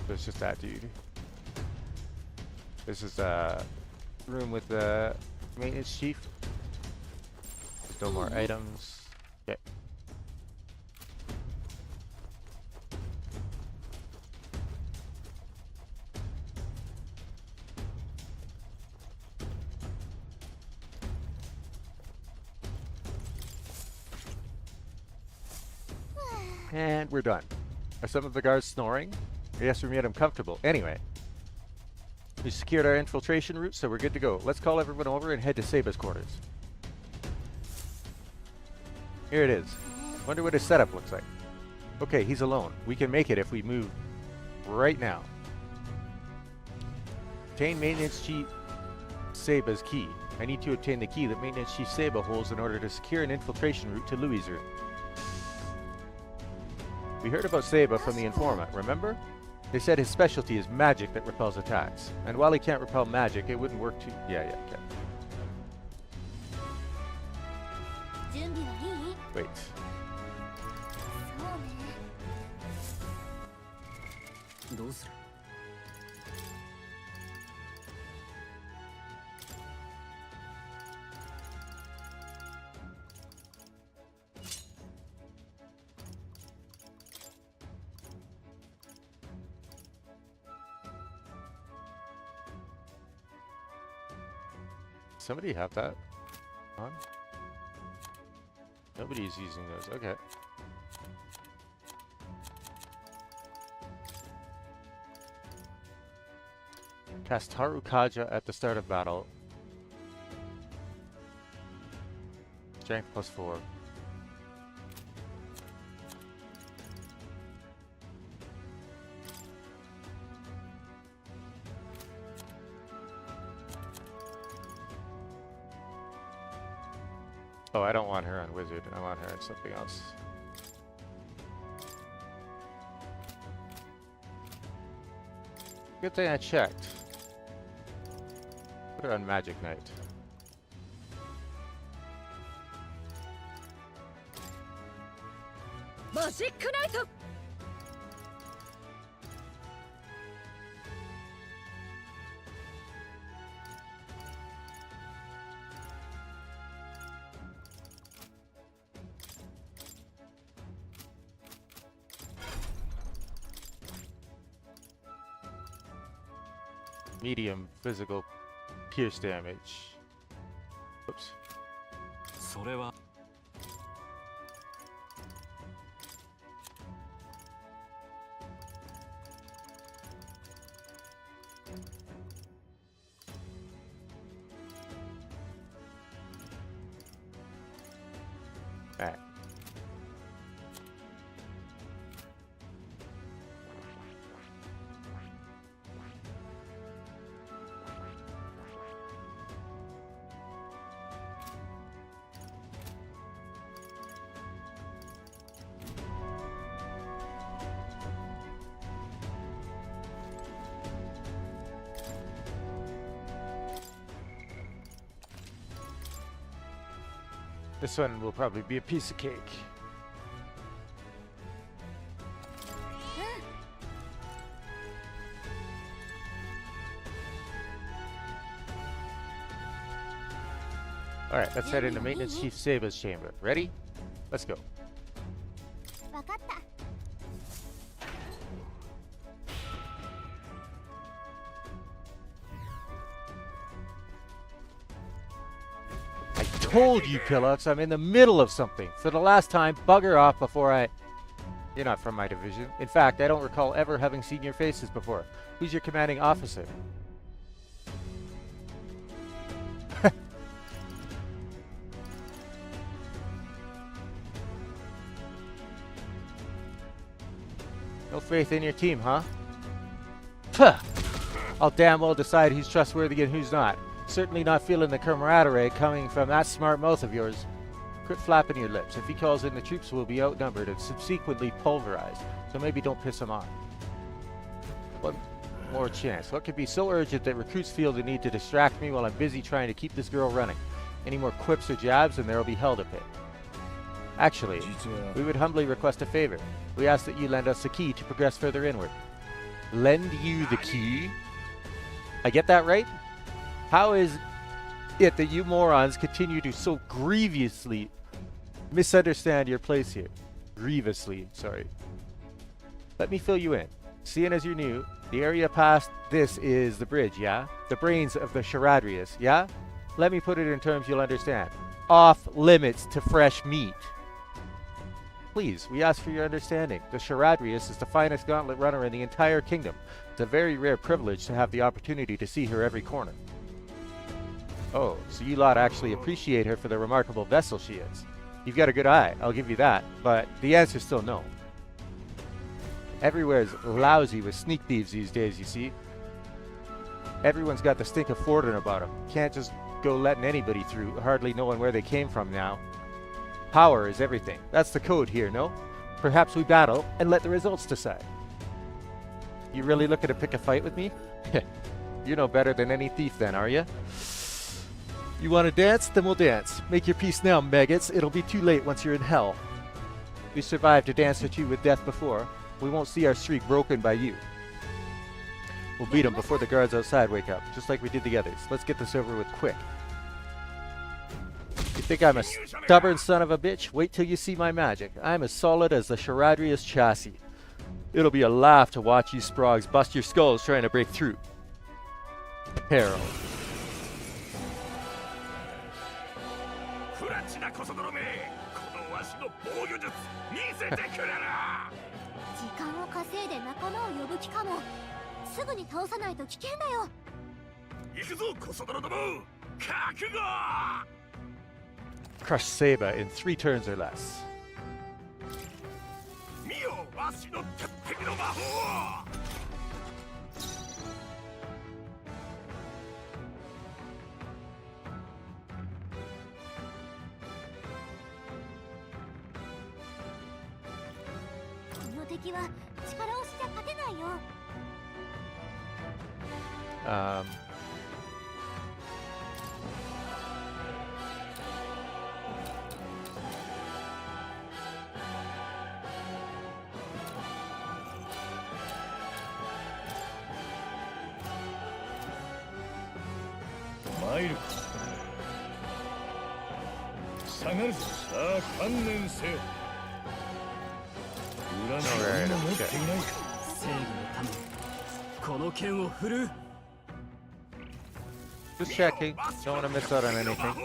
A: So it's just that dude. This is a room with the maintenance chief. There's no more items. Okay. And we're done. Are some of the guards snoring? Yes, we made them comfortable. Anyway, we secured our infiltration route, so we're good to go. Let's call everyone over and head to Seba's quarters. Here it is. Wonder what his setup looks like. Okay, he's alone. We can make it if we move right now. Obtain Maintenance Chief Seba's key. I need to obtain the key that Maintenance Chief Seba holds in order to secure an infiltration route to Louis' room. We heard about Seba from the informant, remember? They said his specialty is magic that repels attacks. And while he can't repel magic, it wouldn't work too... Yeah, okay.
C: 準備はいい？
A: Wait.
C: そうね。
B: どうする？
A: Somebody have that on? Nobody's using those. Okay. Cast Harukaja at the start of battle. Strength +4. Oh, I don't want her on Wizard. I want her on something else. Good thing I checked. Put her on Magic Knight.
E: Magic Knight!
A: Medium physical pierce damage. Oops.
F: それは
A: Alright. This one will probably be a piece of cake. Alright, let's head into Maintenance Chief Seba's chamber. Ready? Let's go.
C: わかった。
A: I told you, Pillux, I'm in the middle of something. For the last time, bugger off before I... You're not from my division. In fact, I don't recall ever having seen your faces before. Who's your commanding officer? No faith in your team, huh? Puh! I'll damn well decide who's trustworthy and who's not. Certainly not feeling the camaraderie coming from that smart mouth of yours. Quit flapping your lips. If he calls in, the troops will be outnumbered and subsequently pulverized, so maybe don't piss him off. One more chance. What could be so urgent that recruits feel the need to distract me while I'm busy trying to keep this girl running? Any more quips or jabs and there'll be hell to pay. Actually, we would humbly request a favor. We ask that you lend us the key to progress further inward. Lend you the key? I get that right? How is it that you morons continue to so grievously misunderstand your place here? Grievously, sorry. Let me fill you in. Seeing as you're new, the area past this is the bridge, yeah? The brains of the Charadrius, yeah? Let me put it in terms you'll understand. Off limits to fresh meat. Please, we ask for your understanding. The Charadrius is the finest gauntlet runner in the entire kingdom. It's a very rare privilege to have the opportunity to see her every corner. Oh, so you lot actually appreciate her for the remarkable vessel she is. You've got a good eye, I'll give you that, but the answer's still no. Everywhere's lousy with sneak thieves these days, you see. Everyone's got the stink of Fortin about them. Can't just go letting anybody through, hardly knowing where they came from now. Power is everything. That's the code here, no? Perhaps we battle and let the results decide. You really looking to pick a fight with me? You're no better than any thief then, are you? You want to dance? Then we'll dance. Make your peace now, maggots. It'll be too late once you're in hell. We survived a dance or two with death before. We won't see our streak broken by you. We'll beat them before the guards outside wake up, just like we did the others. Let's get this over with quick. You think I'm a stubborn son of a bitch? Wait till you see my magic. I'm as solid as the Charadrius chassis. It'll be a laugh to watch you sprogs bust your skulls trying to break through. Peril.
D: フラチなコソ泥め、このわしの防御術見せてくれな。
C: 時間を稼いで仲間を呼ぶ気かも。すぐに倒さないと危険だよ。
D: 行くぞコソ泥ども、覚悟。
A: Crush SEGA in 3 turns or less.
D: 見よわしの鉄壁の魔法を。
C: この敵は力押しじゃ勝てないよ。
D: 参る。下がるぞ。さあ観念せよ。裏に何も持っていないか。
B: 正義のためにこの剣を振るう。
A: Just checking. Don't want to miss out on anything.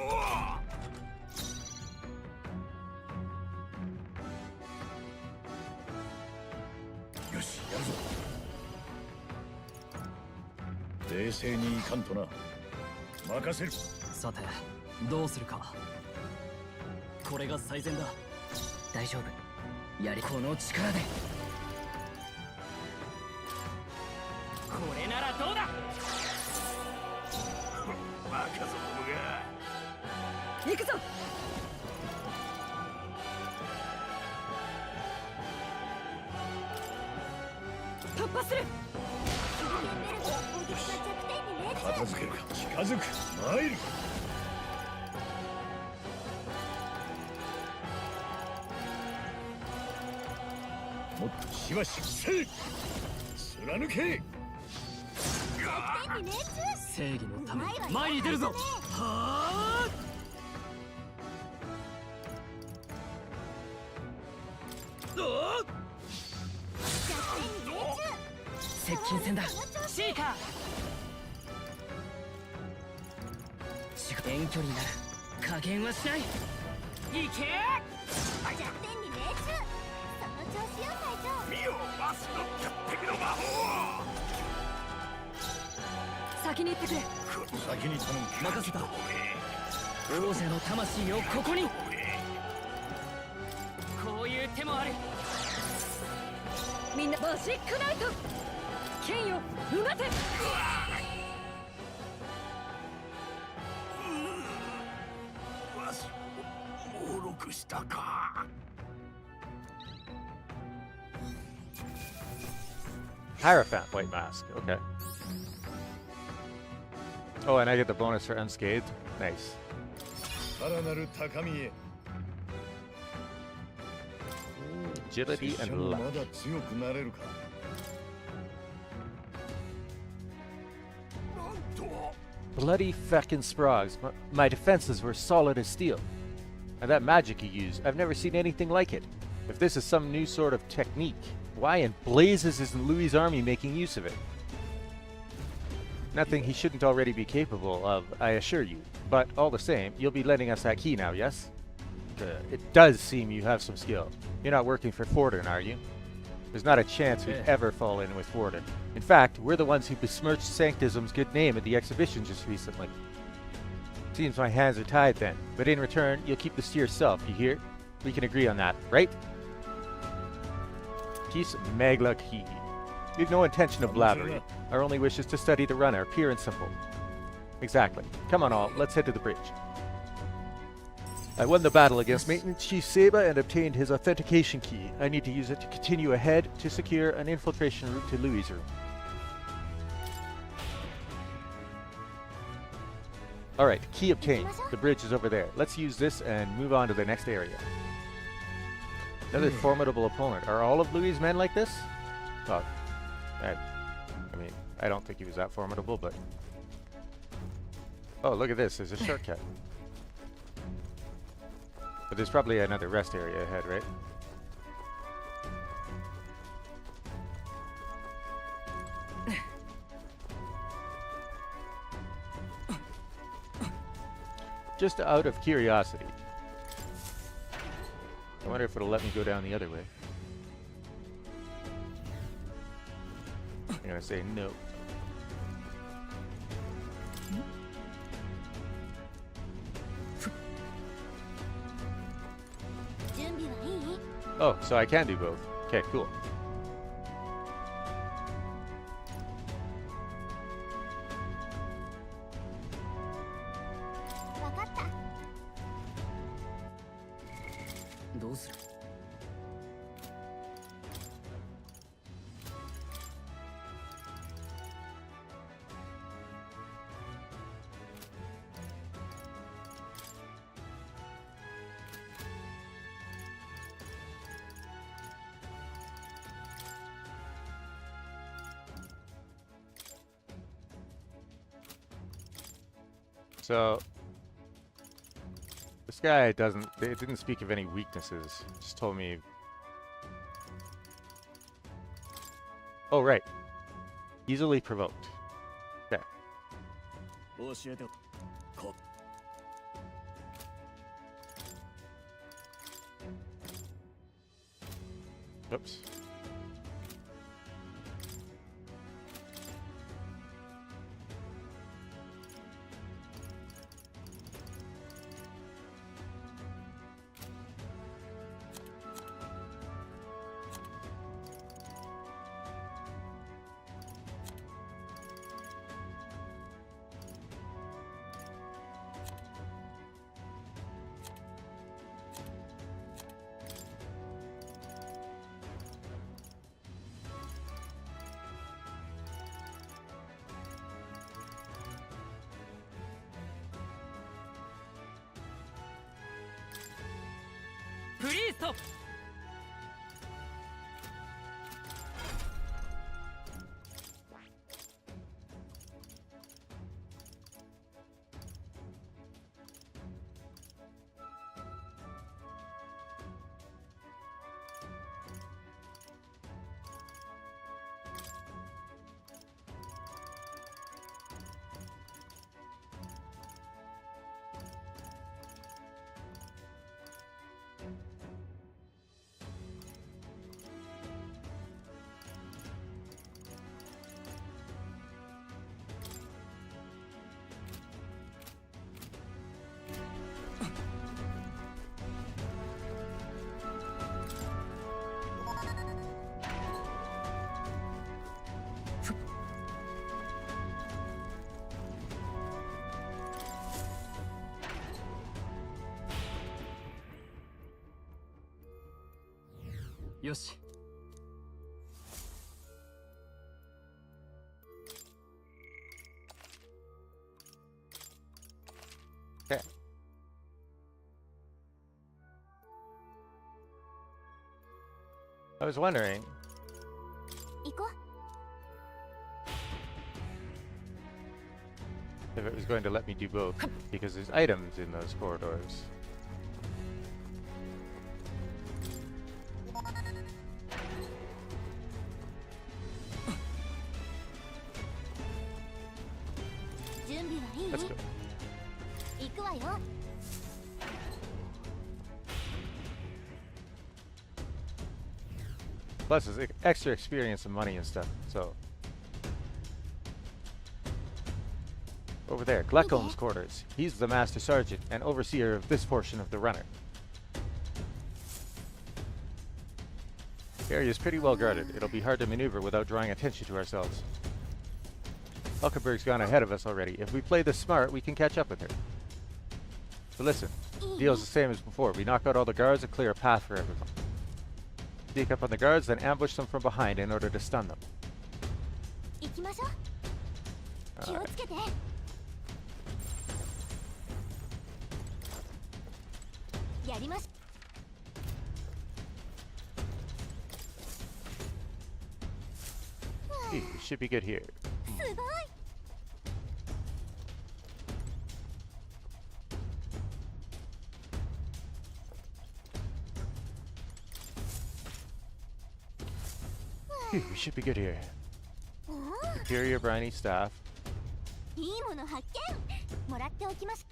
D: よし、やるぞ。冷静にいかんとな。任せる。
B: さてどうするか。これが最善だ。大丈夫。やりこの力で。これならどうだ。
D: バカぞどもが。
E: 行くぞ。突破する。
D: 片付けるか。近づく。参る。もっとしばしせい。貫け。
B: 正義のために前に出るぞ。はあ。接近戦だ。シーカー。遠距離なら加減はしない。いけ。
C: 弱点に命中。その調子よ隊長。
D: 見よわしの鉄壁の魔法を。
E: 先に行ってくれ。
D: 先に頼む。
B: 任せた。王者の魂をここに。こういう手もある。
E: みんなバシックナイト。剣ようがて。
D: わしを猛録したか。
A: Hierophant white mask. Okay. Oh, and I get the bonus for unscathed. Nice.
D: さらなる高みへ。
A: Agility and luck.
D: まだ強くなれるか。なんと。
A: Bloody feckin' sprogs. My defenses were solid as steel. And that magic you use, I've never seen anything like it. If this is some new sort of technique, why in blazes isn't Louis' army making use of it? Nothing he shouldn't already be capable of, I assure you. But all the same, you'll be lending us that key now, yes? It does seem you have some skill. You're not working for Forden, are you? There's not a chance we'd ever fall in with Forden. In fact, we're the ones who besmirched Sanctism's good name at the exhibition just recently. Seems my hands are tied then, but in return, you'll keep this to yourself, you hear? We can agree on that, right? Peace Magla Key. We've no intention of blabbering. Our only wish is to study the runner, pure and simple. Exactly. Come on all, let's head to the bridge. I won the battle against Maintenance Chief SEGA and obtained his authentication key. I need to use it to continue ahead to secure an infiltration route to Louis' room. Alright, key obtained. The bridge is over there. Let's use this and move on to the next area. Another formidable opponent. Are all of Louis' men like this? Well, I mean, I don't think he was that formidable, but... Oh, look at this. There's a shortcut. But there's probably another rest area ahead, right? Just out of curiosity. I wonder if it'll let me go down the other way. I'm gonna say no. Oh, so I can do both. Okay, cool. So this guy it didn't speak of any weaknesses. Just told me. Oh right. Easily provoked. Okay. Oops.
B: Yoshi.
A: Okay. I was wondering. If it was going to let me do both, because there's items in those corridors. Let's go. Plus, it's extra experience and money and stuff, so. Over there, Glecom's quarters. He's the Master Sergeant and overseer of this portion of the runner. The area is pretty well guarded. It'll be hard to maneuver without drawing attention to ourselves. Hulkenberg's gone ahead of us already. If we play this smart, we can catch up with her. So listen, the deal's the same as before. We knock out all the guards and clear a path for everyone. Sneak up on the guards, then ambush them from behind in order to stun them.
C: やりまし
A: Hey, we should be good here.
C: すごい
A: Phew, we should be good here.
C: おお
A: Superior briny staff.
C: いいもの発見もらっておきまし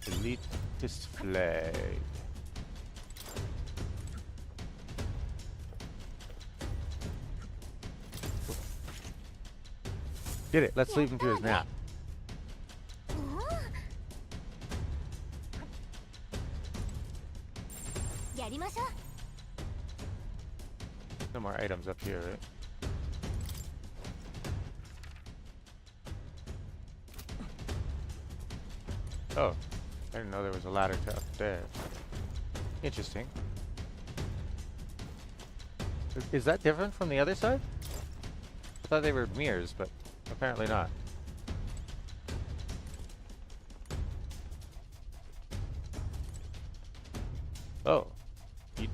A: Elitist flag. Get it. Let's leave him to his nap.
C: おおやりましょう
A: No more items up here, right? Oh, I didn't know there was a ladder to up there. Interesting. Is that different from the other side? I thought they were mirrors, but apparently not. Oh. You-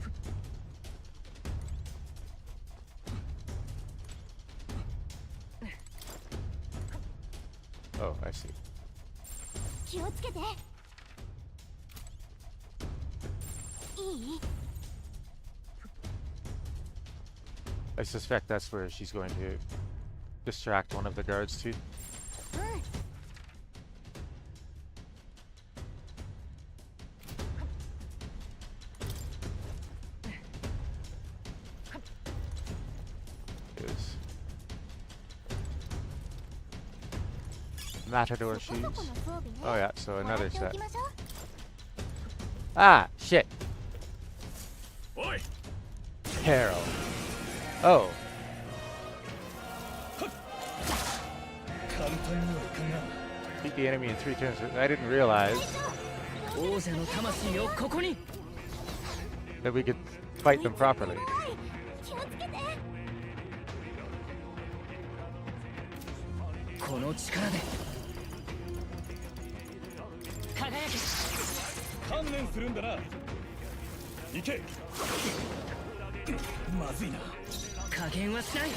A: Oh, I see.
C: 気をつけていい
A: I suspect that's where she's going to distract one of the guards too.
C: うん
A: Is Matador
C: そこそ
A: shoes.
C: この装備ね
A: Oh yeah, so
C: もらっ
A: another
C: てお
A: set.
C: きましょう
A: Ah, shit.
D: おい
A: Carol. Oh,
D: 簡単にはいかんが
A: beat the enemy in 3 turns. I didn't realize
B: 王者の魂をここに
A: that we could fight them properly.
C: 気をつけて
B: この力で輝け
D: 観念するんだな行けまずいな
B: 加減はしない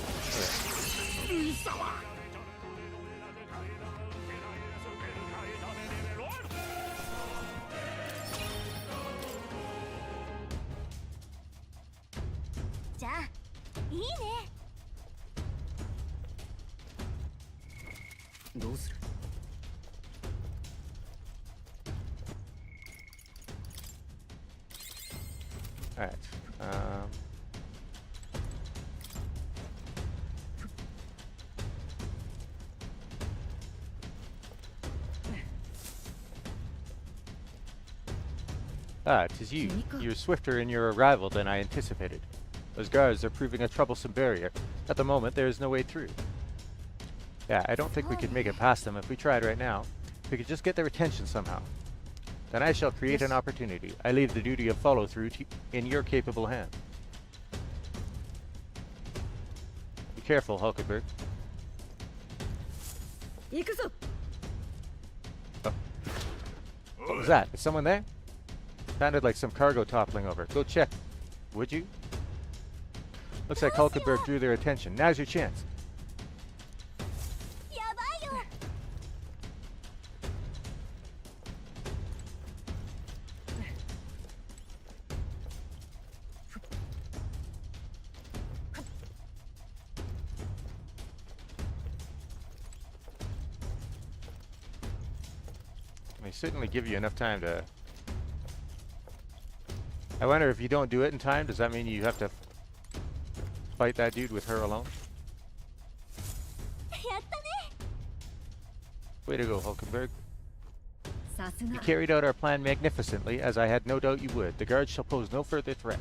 C: じゃあいいね
B: どうする
A: Alright. Ah, 'tis you. You're swifter in your arrival than I anticipated. Those guards are proving a troublesome barrier. At the moment, there is no way through. Yeah, I don't think we could make it past them if we tried right now. If we could just get their attention somehow. Then I shall create an opportunity. I leave the duty of follow-through in your capable hands. Be careful, Hulkenberg.
E: 行くぞ
A: What was that? Is someone there? Sounded like some cargo toppling over. Go check, would you? Looks like Hulkenberg drew their attention. Now's your chance.
C: やばいよ
A: They certainly give you enough time to... I wonder if you don't do it in time, does that mean you have to fight that dude with her alone?
C: やったね
A: Way to go, Hulkenberg.
E: さす
A: You
E: が
A: carried out our plan magnificently, as I had no doubt you would. The guards shall pose no further threat.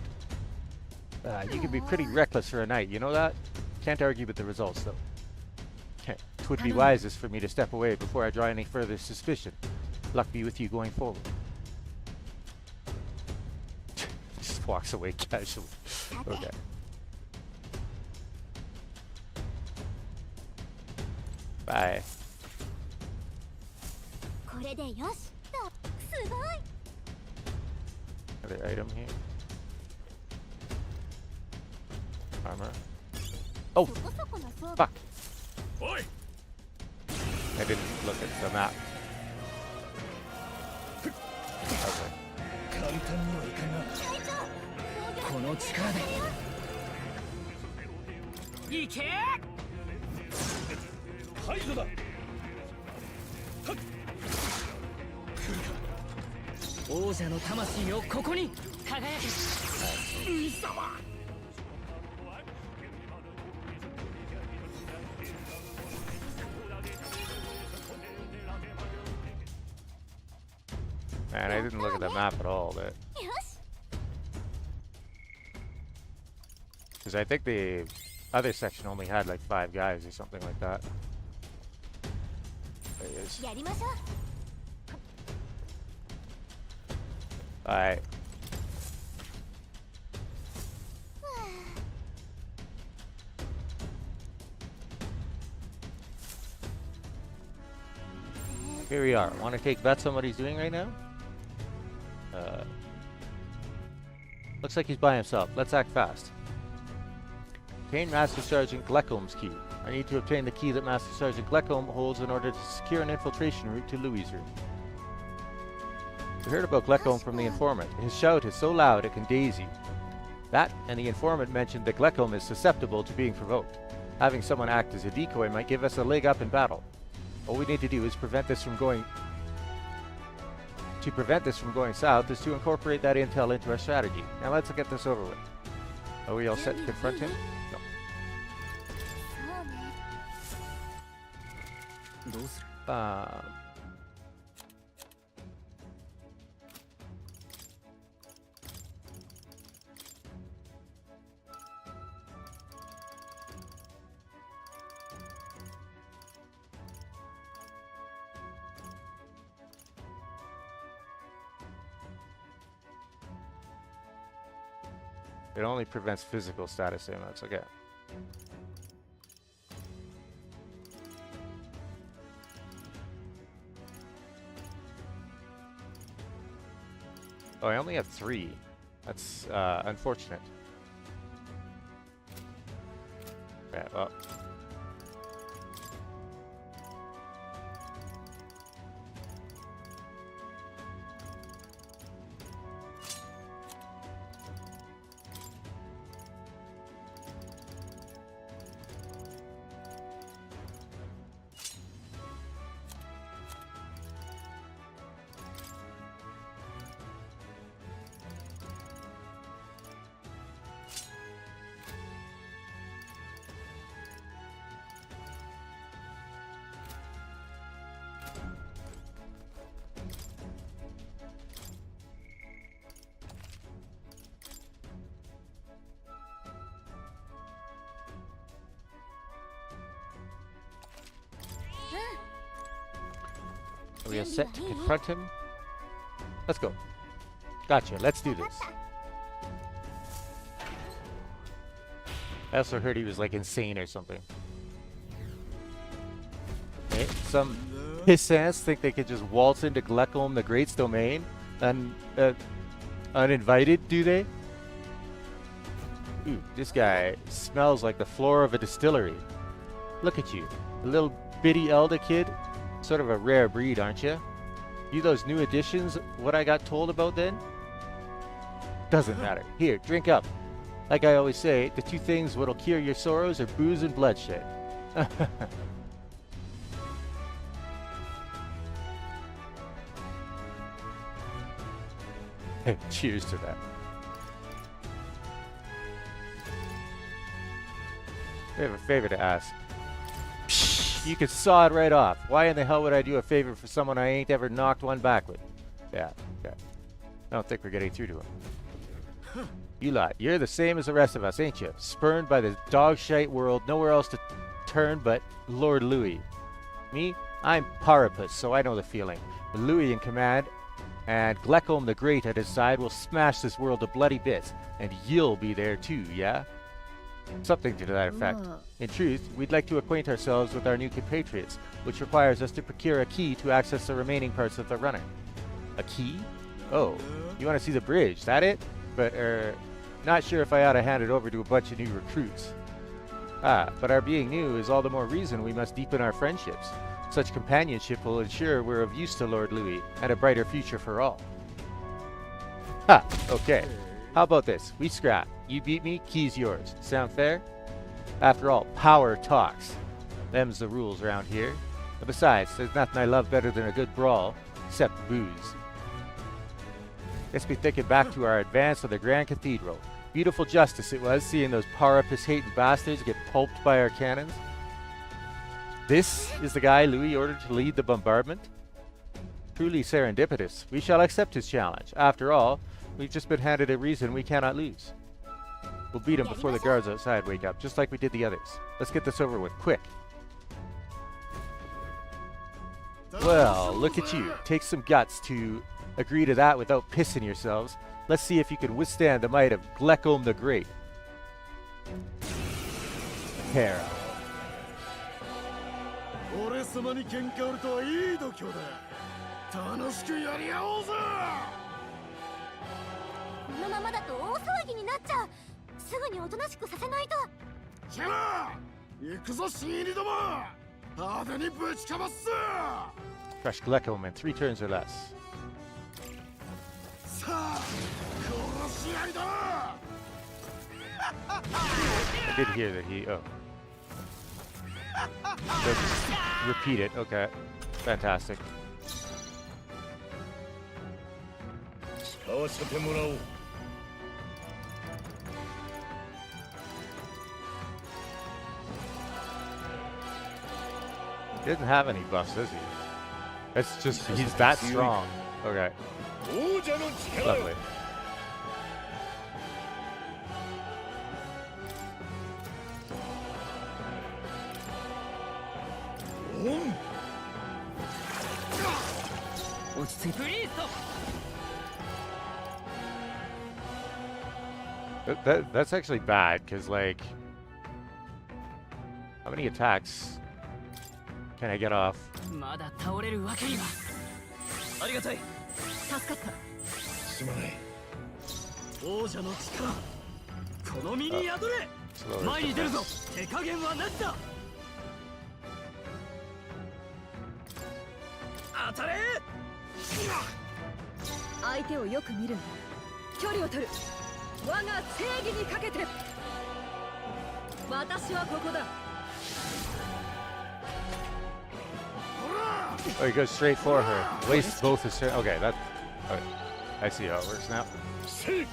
A: You can be pretty reckless for a night, you know that? Can't argue with the results, though. 'Twould be wisest for me to step away before I draw any further suspicion. Luck be with you going forward. Just walks away casually. Okay. Bye.
C: これでよしと。すごい。
A: Another item here. Armor. Oh,
C: そこそこの装備。
A: fuck.
D: おい
A: I didn't look at the map. Okay.
D: 簡単にはいかんな
C: 隊長。
B: この力でいけ
D: 排除だ
B: 王者の魂をここに輝け
A: Man, I didn't look at the map at all, but
C: よし。
A: because I think the other section only had like 5 guys or something like that. There he is.
C: やりましょう。
A: Alright. Here we are. Want to take bets on what he's doing right now? Looks like he's by himself. Let's act fast. Obtain Master Sergeant Glecombe's key. I need to obtain the key that Master Sergeant Glecombe holds in order to secure an infiltration route to Louis' room. We heard about Glecombe from the informant. His shout is so loud it can daze you. That, and the informant mentioned that Glecombe is susceptible to being provoked. Having someone act as a decoy might give us a leg up in battle. All we need to do is prevent this from going... To prevent this from going south is to incorporate that intel into our strategy. Now let's get this over with. Are we all set to confront him? No.
B: どうする
A: It only prevents physical status ailments. Okay. Oh, I only have 3. That's unfortunate. Yeah, well. Are we all set to confront him? Let's go. Gotcha, let's do this. I also heard he was like insane or something. Okay, some piss-ass think they could just waltz into Glecombe the Great's domain uninvited, do they? Ooh, this guy smells like the floor of a distillery. Look at you, a little bitty elder kid. Sort of a rare breed, aren't you? You those new additions, what I got told about then? Doesn't matter. Here, drink up. Like I always say, the 2 things what'll cure your sorrows are booze and bloodshed. Cheers to that. I have a favor to ask. You could saw it right off. Why in the hell would I do a favor for someone I ain't ever knocked one back with? Yeah, okay. I don't think we're getting through to him. You lot, you're the same as the rest of us, ain't you? Spurned by this dog-shite world, nowhere else to turn but Lord Louis. Me? I'm Parapus, so I know the feeling. With Louis in command, and Glecombe the Great at his side will smash this world to bloody bits. And you'll be there too, yeah? Something to that effect. In truth, we'd like to acquaint ourselves with our new compatriots, which requires us to procure a key to access the remaining parts of the runner. A key? Oh, you want to see the bridge, that it? But, not sure if I ought to hand it over to a bunch of new recruits. Ah, but our being new is all the more reason we must deepen our friendships. Such companionship will ensure we're of use to Lord Louis, and a brighter future for all. Ha! Okay. How about this? We scrap. You beat me, key's yours. Sound fair? After all, power talks. Them's the rules around here. And besides, there's nothing I love better than a good brawl, except booze. Let's be thinking back to our advance on the Grand Cathedral. Beautiful justice it was, seeing those Parapus-hating bastards get pulped by our cannons. This is the guy Louis ordered to lead the bombardment? Truly serendipitous. We shall accept his challenge. After all, we've just been handed a reason we cannot lose. We'll beat him before the guards outside wake up, just like we did the others. Let's get this over with, quick. Well, look at you. Take some guts to agree to that without pissing yourselves. Let's see if you can withstand the might of Glecom the Great. Hera.
D: 俺様に喧嘩売るとはいい度胸だ。楽しくやり合おうぜ。
C: このままだと大騒ぎになっちゃう。すぐにおとなしくさせないと。
D: シェラー、行くぞ新入りども。派手にぶちかます。
A: Crush Glecom in 3 turns or less.
D: さあ、殺し合いだ。
A: I did hear that he... Oh. So just repeat it. Okay. Fantastic.
D: 使わせてもらおう。
A: He doesn't have any buffs, does he? It's just, he's that strong. Okay.
D: 王者の力。
A: Lovely. That's actually bad, because, like... How many attacks can I get off?
B: まだ倒れるわけには。ありがたい。
E: 助かった。
D: すまない。
B: 王者の力、この身に宿れ。前に出るぞ。手加減はなしだ。当たれ。
E: 相手をよく見るんだ。距離を取る。我が正義にかけて。私はここだ。
A: Oh, he goes straight for her. Wastes both his turns. Okay, that... Okay. I see how it works now.
D: せ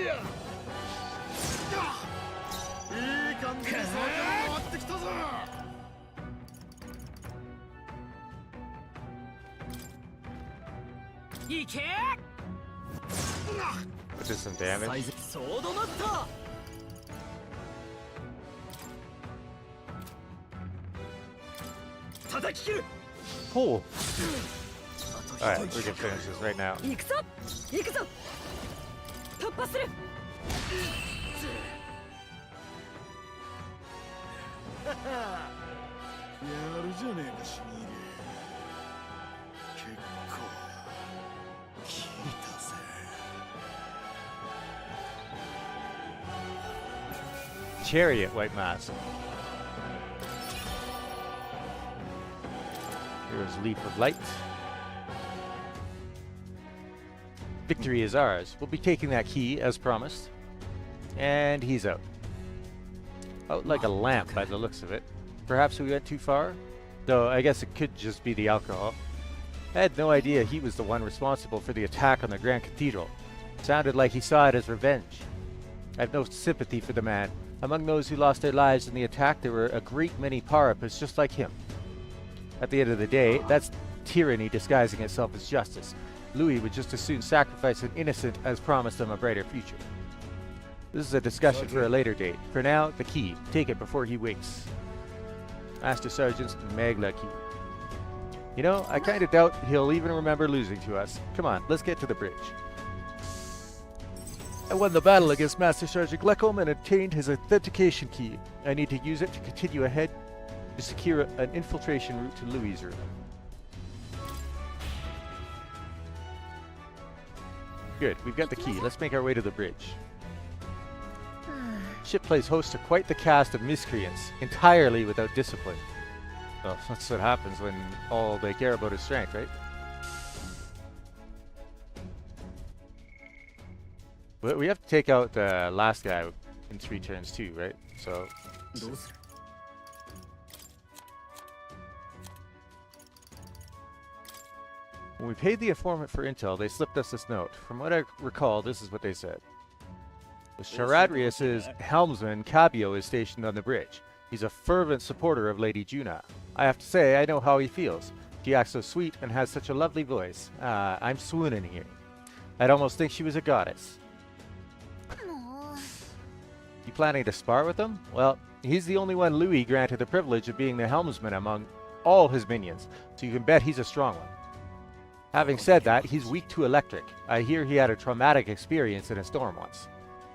D: いや。いい感じに酒が回ってきたぞ。
B: いけ。
A: Which is some damage.
B: ソードマスター。
A: Oh! Alright, we can finish this right now.
E: 行くぞ。行くぞ。突破する。
D: やるじゃねえかシニール。結構効いたぜ。
A: Chariot, White Mask. Here's Leap of Light. Victory is ours. We'll be taking that key, as promised. And he's out. Out like a lamp by the looks of it. Perhaps we went too far? Though I guess it could just be the alcohol. I had no idea he was the one responsible for the attack on the Grand Cathedral. Sounded like he saw it as revenge. I have no sympathy for the man. Among those who lost their lives in the attack, there were a great many Parapus just like him. At the end of the day, that's tyranny disguising itself as justice. Louis would just as soon sacrifice an innocent as promise them a brighter future. This is a discussion for a later date. For now, the key. Take it before he wakes. Master Sergeant's Magla key. You know, I kind of doubt he'll even remember losing to us. Come on, let's get to the bridge. I won the battle against Master Sergeant Glecholm and obtained his authentication key. I need to use it to continue ahead to secure an infiltration route to Louis' room. Good, we've got the key. Let's make our way to the bridge. Ship plays host to quite the cast of miscreants, entirely without discipline. Well, that's what happens when all they care about is strength, right? But we have to take out the last guy in 3 turns too, right? So... When we paid the informant for intel, they slipped us this note. From what I recall, this is what they said. The Charadrius' helmsman, Cabio, is stationed on the bridge. He's a fervent supporter of Lady Juna. I have to say, I know how he feels. She acts so sweet and has such a lovely voice. I'm swooning here. I'd almost think she was a goddess. You planning to spar with him? Well, he's the only one Louis granted the privilege of being the helmsman among all his minions, so you can bet he's a strong one. Having said that, he's weak to electric. I hear he had a traumatic experience in a storm once.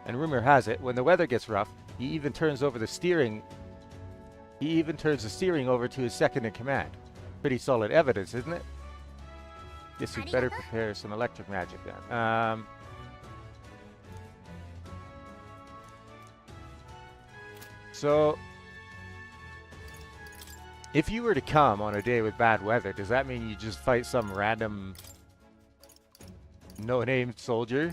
A: And rumor has it, when the weather gets rough, he even turns the steering over to his second in command. Pretty solid evidence, isn't it? Guess we'd better prepare some electric magic then. So, if you were to come on a day with bad weather, does that mean you just fight some random no-name soldier?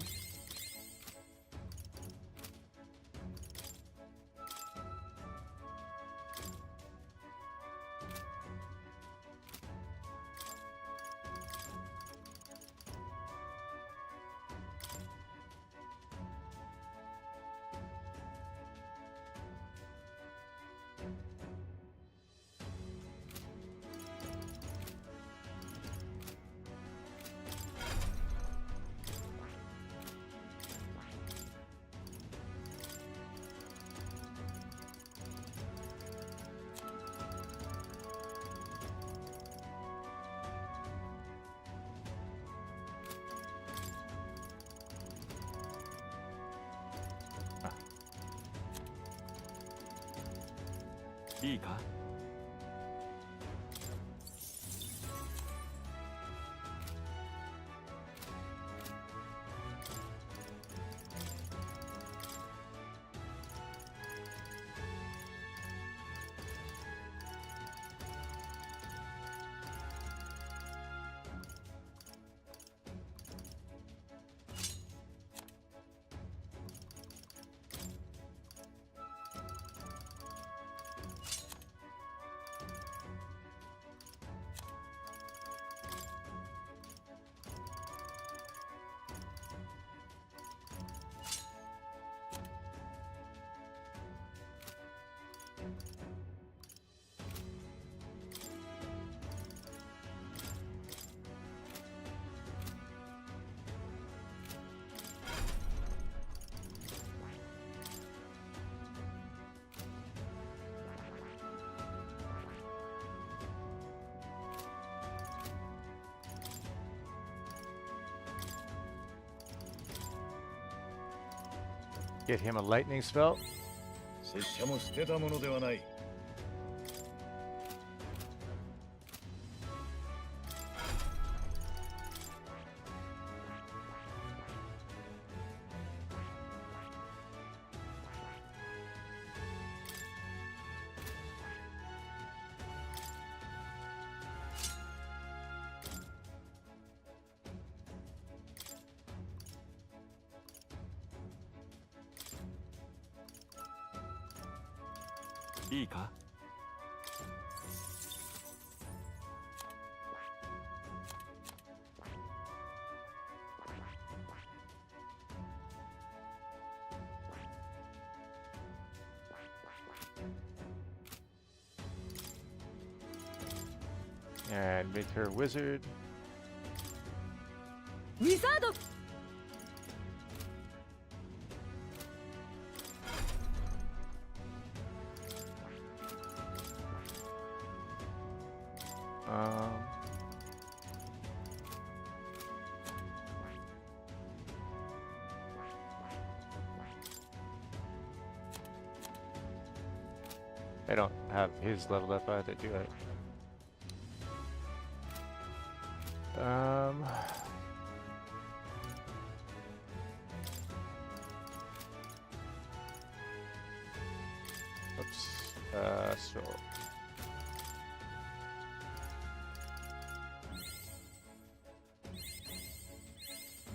F: いいか？Get
A: him a lightning spell.
D: 拙者も捨てたものではない。
F: いいか？And
A: make her a wizard.
E: ウィザード
A: I don't have his leveled up either, do I? Oops. So.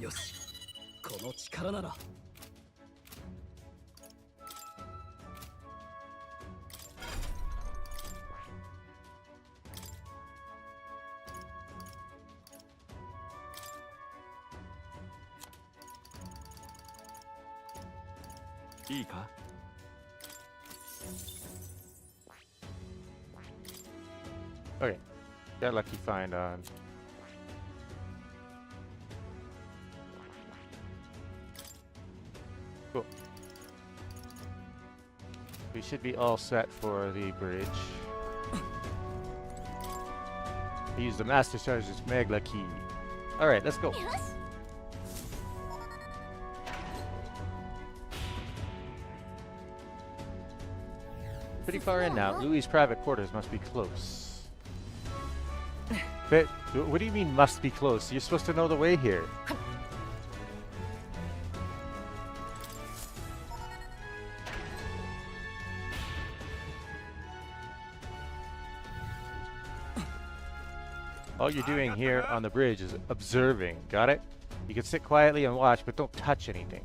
B: よし、この力なら。
F: いいか？
A: Okay. Got a lucky find on. Cool. We should be all set for the bridge. Use the Master Sergeant's Megla key. Alright, let's go.
C: よし
A: Pretty far in now. Louis' private quarters must be close. But what do you mean must be close? You're supposed to know the way here. All you're doing here on the bridge is observing. Got it? You can sit quietly and watch, but don't touch anything.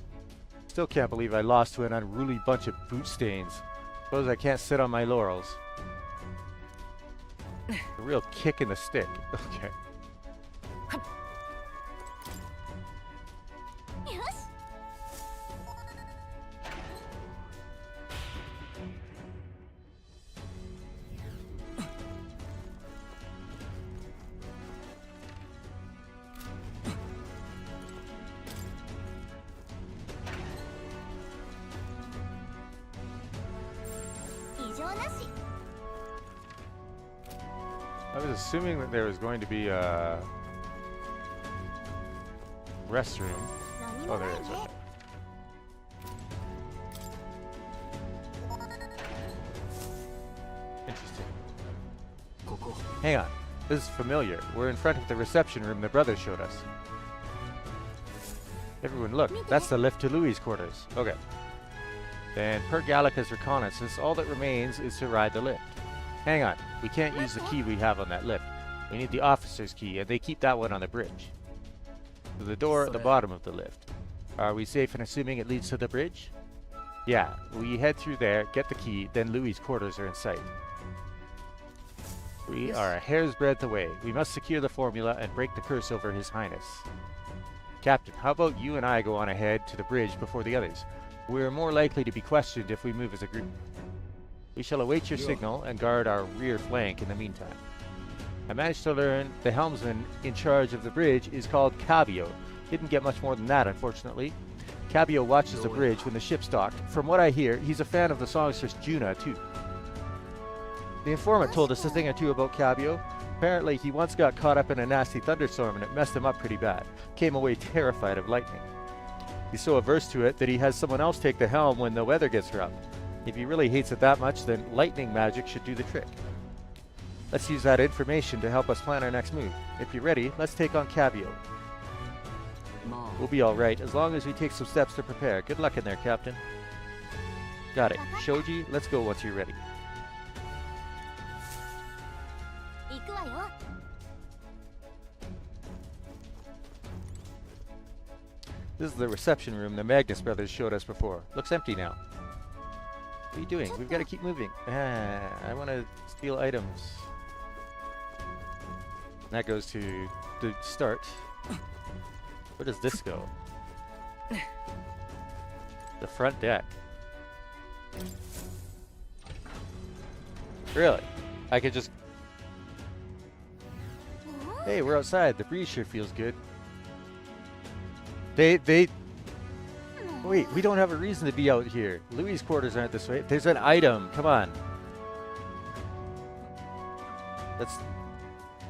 A: Still can't believe I lost to an unruly bunch of boot stains. Suppose I can't sit on my laurels. A real kick in the stick. Okay.
C: よし 異常なし
A: I was assuming that there was going to be a restroom.
C: 何
A: Oh,
C: も
A: there
C: ない
A: is.
C: ね
A: Okay. Interesting.
B: ここ。
A: Hang on. This is familiar. We're in front of the reception room the brother showed us. Everyone look. That's the lift to Louis' quarters. Okay. Then, per Gallica's reconnaissance, all that remains is to ride the lift. Hang on. We can't use the key we have on that lift. We need the officer's key, and they keep that one on the bridge. To the door at the bottom of the lift. Are we safe in assuming it leads to the bridge? Yeah. We head through there, get the key, then Louis' quarters are in sight. We are a hair's breadth away. We must secure the formula and break the curse over His Highness. Captain, how about you and I go on ahead to the bridge before the others? We're more likely to be questioned if we move as a group. We shall await your signal and guard our rear flank in the meantime. I managed to learn the helmsman in charge of the bridge is called Cabio. Didn't get much more than that, unfortunately. Cabio watches the bridge when the ship's docked. From what I hear, he's a fan of the songstress Juna, too. The informant told us a thing or two about Cabio. Apparently, he once got caught up in a nasty thunderstorm and it messed him up pretty bad. Came away terrified of lightning. He's so averse to it that he has someone else take the helm when the weather gets rough. If he really hates it that much, then lightning magic should do the trick. Let's use that information to help us plan our next move. If you're ready, let's take on Cabio.
B: まあ。
A: We'll be alright, as long as we take some steps to prepare. Good luck in there, Captain. Got it. Shoji, let's go once you're ready.
C: 行くわよ
A: This is the reception room the Magnus brothers showed us before. Looks empty now. What are you doing? We've got to keep moving. I want to steal items. That goes to the start. Where does this go? The front deck. Really? I could just... Hey, we're outside. The breeze sure feels good. Wait, we don't have a reason to be out here. Louis' quarters aren't this way. There's an item. Come on. That's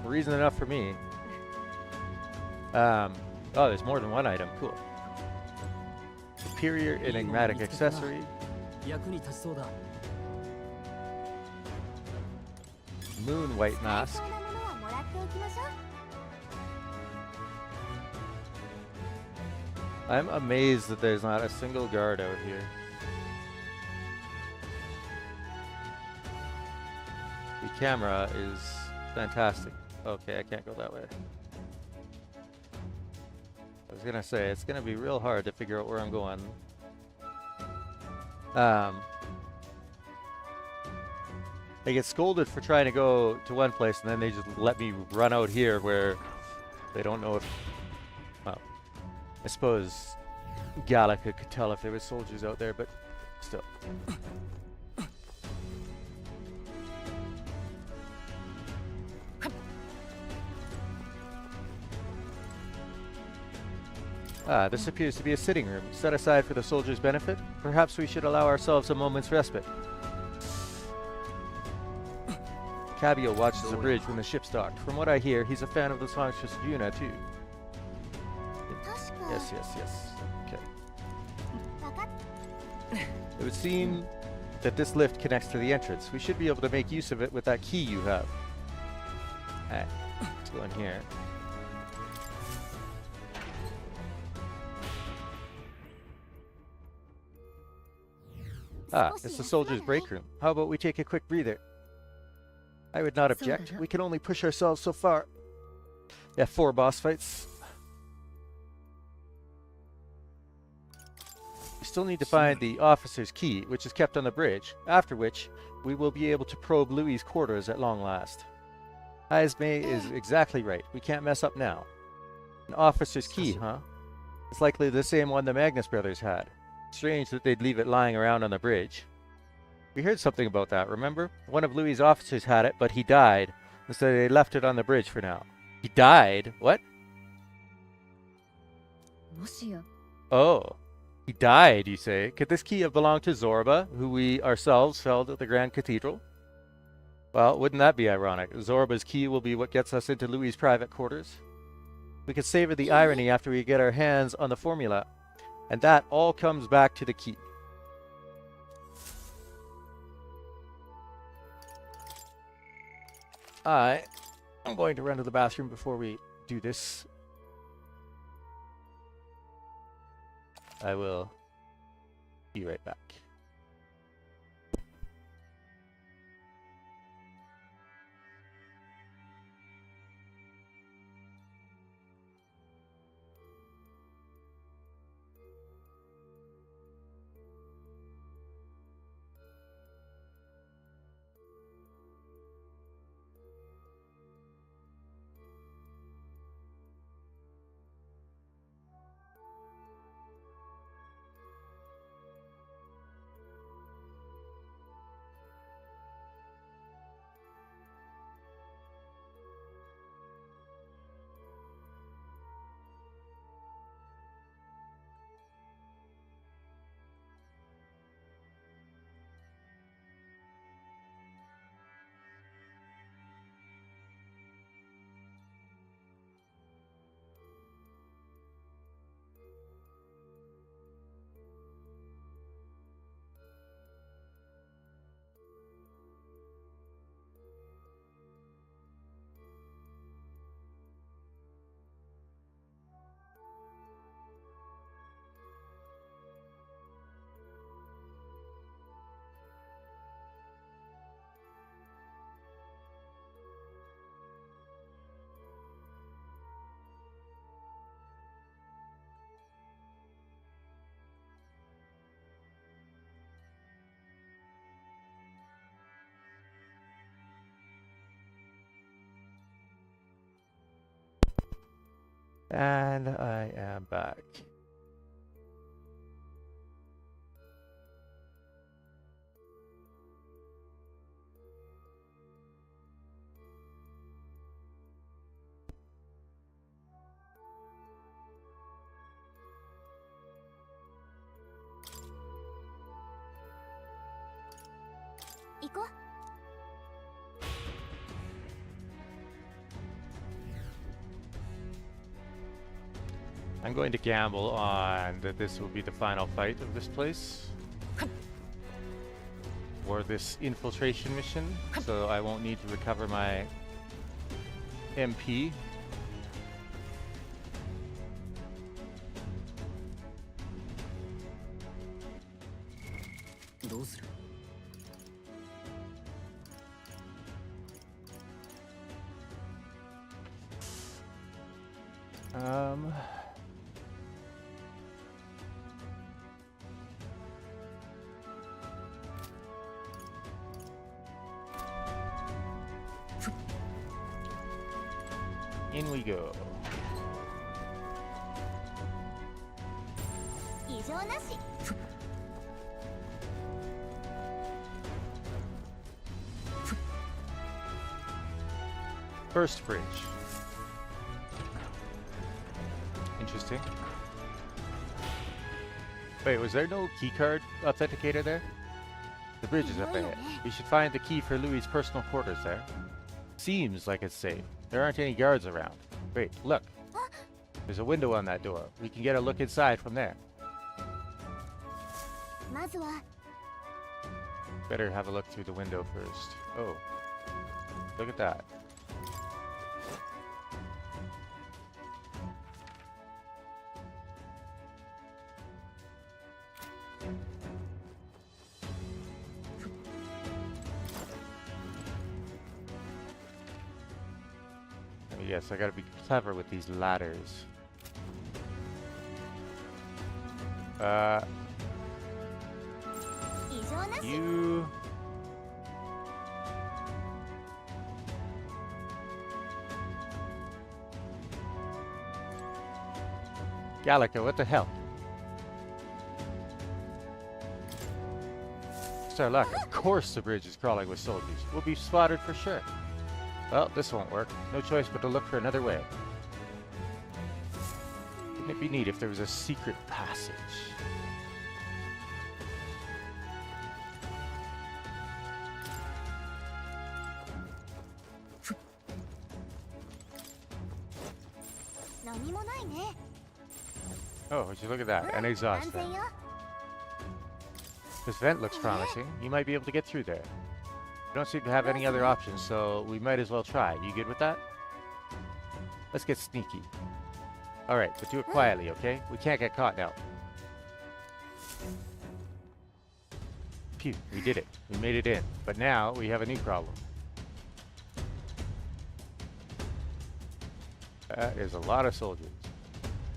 A: reason enough for me. Oh, there's more than one item. Cool. Superior enigmatic accessory.
B: 役に立ちそうだ。
A: moon white
C: 使え
A: mask.
C: そうなものはもらっておきましょう。
A: I'm amazed that there's not a single guard out here. The camera is fantastic. Okay, I can't go that way. I was gonna say, it's gonna be real hard to figure out where I'm going. I get scolded for trying to go to one place and then they just let me run out here where they don't know if... Well, I suppose Gallica could tell if there were soldiers out there, but still. This appears to be a sitting room, set aside for the soldiers' benefit. Perhaps we should allow ourselves a moment's respite. Cabio watches the bridge when the ship's docked. From what I hear, he's a fan of the songstress Yuna, too.
C: 確か
A: Yes, yes, yes. Okay.
C: 分かっ
A: It would seem that this lift connects to the entrance. We should be able to make use of it with that key you have. Alright, let's go in here. It's the soldiers' break room. How about we take a quick breather? I would not object. We can only push ourselves so far. Yeah, 4 boss fights. We still need to find the officer's key, which is kept on the bridge, after which we will be able to probe Louis' quarters at long last. Esme is exactly right. We can't mess up now. An officer's key, huh? It's likely the same one the Magnus brothers had. Strange that they'd leave it lying around on the bridge. We heard something about that, remember? One of Louis' officers had it, but he died, and so they left it on the bridge for now. He died? What?
E: もしや
A: Oh. He died, you say? Could this key have belonged to Zorba, who we ourselves felled at the Grand Cathedral? Well, wouldn't that be ironic? Zorba's key will be what gets us into Louis' private quarters. We could savor the irony after we get our hands on the formula. And that all comes back to the key. I'm going to run to the bathroom before we do this. I will be right back. And I am back.
C: Iko?
A: I'm going to gamble on that this will be the final fight of this place. for this infiltration mission, so I won't need to recover my MP. In we go.
C: 異常なし。
A: First bridge. Interesting. Wait, was there no keycard authenticator there? The bridge is up ahead. We should find the key for Louis' personal quarters there. Seems like it's safe. There aren't any guards around. Wait, look. There's a window on that door. We can get a look inside from there.
C: まずは
A: Better have a look through the window first. Oh. Look at that. Yes, I gotta be clever with these ladders. You... Gallica, what the hell? Just our luck. Of course the bridge is crawling with soldiers. We'll be spotted for sure. Well, this won't work. No choice but to look for another way. Wouldn't it be neat if there was a secret passage? Oh, would you look at that? An exhaust vent. This vent looks promising. You might be able to get through there. We don't seem to have any other options, so we might as well try. You good with that? Let's get sneaky. Alright, but do it quietly, okay? We can't get caught now. Phew, we did it. We made it in. But now, we have a new problem. That is a lot of soldiers.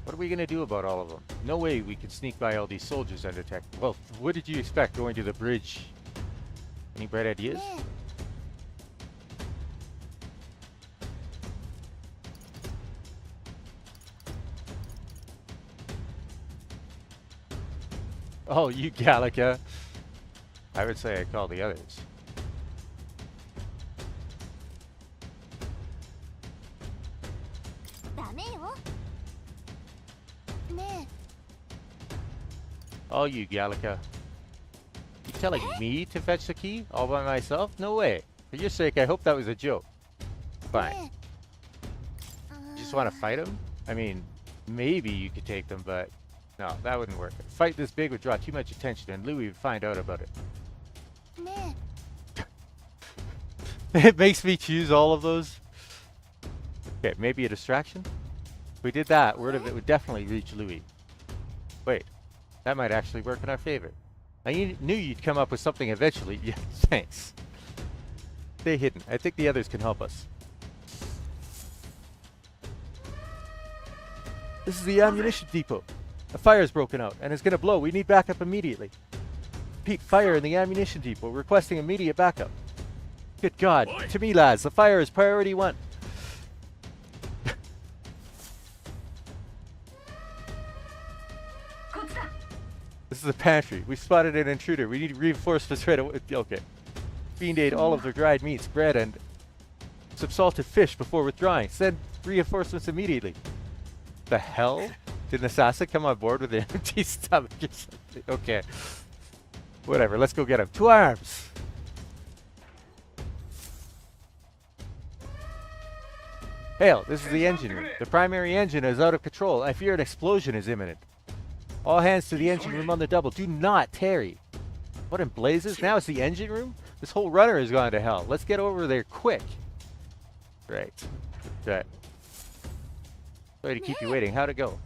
A: What are we gonna do about all of them? No way we can sneak by all these soldiers undetected. Well, what did you expect going to the bridge? Any bright ideas? Oh, you Gallica. I would say I call the others. Oh, you Gallica. You telling me to fetch the key all by myself? No way. For your sake, I hope that was a joke. Fine. You just want to fight him? I mean, maybe you could take them, but no, that wouldn't work. A fight this big would draw too much attention, and Louis would find out about it. It makes me choose all of those. Okay, maybe a distraction? If we did that, word of it would definitely reach Louis. Wait, that might actually work in our favor. I knew you'd come up with something eventually. Yeah, thanks. Stay hidden. I think the others can help us. This is the ammunition depot. A fire's broken out, and it's gonna blow. We need backup immediately. Pete, fire in the ammunition depot. Requesting immediate backup. Good God. To me, lads, the fire is priority 1. This is the pantry. We spotted an intruder. We need reinforcements right away. Okay. Fiend ate all of their dried meats, bread, and some salted fish before withdrawing. Send reinforcements immediately. The hell? Did an assassin come on board with an empty stomach or something? Okay. Whatever. Let's go get him. To arms! Hail, this is the engine room. The primary engine is out of control. I fear an explosion is imminent. All hands to the engine room on the double. Do not tarry. What in blazes? Now it's the engine room? This whole runner has gone to hell. Let's get over there quick. Right. Okay. Sorry to keep you waiting. How'd it go?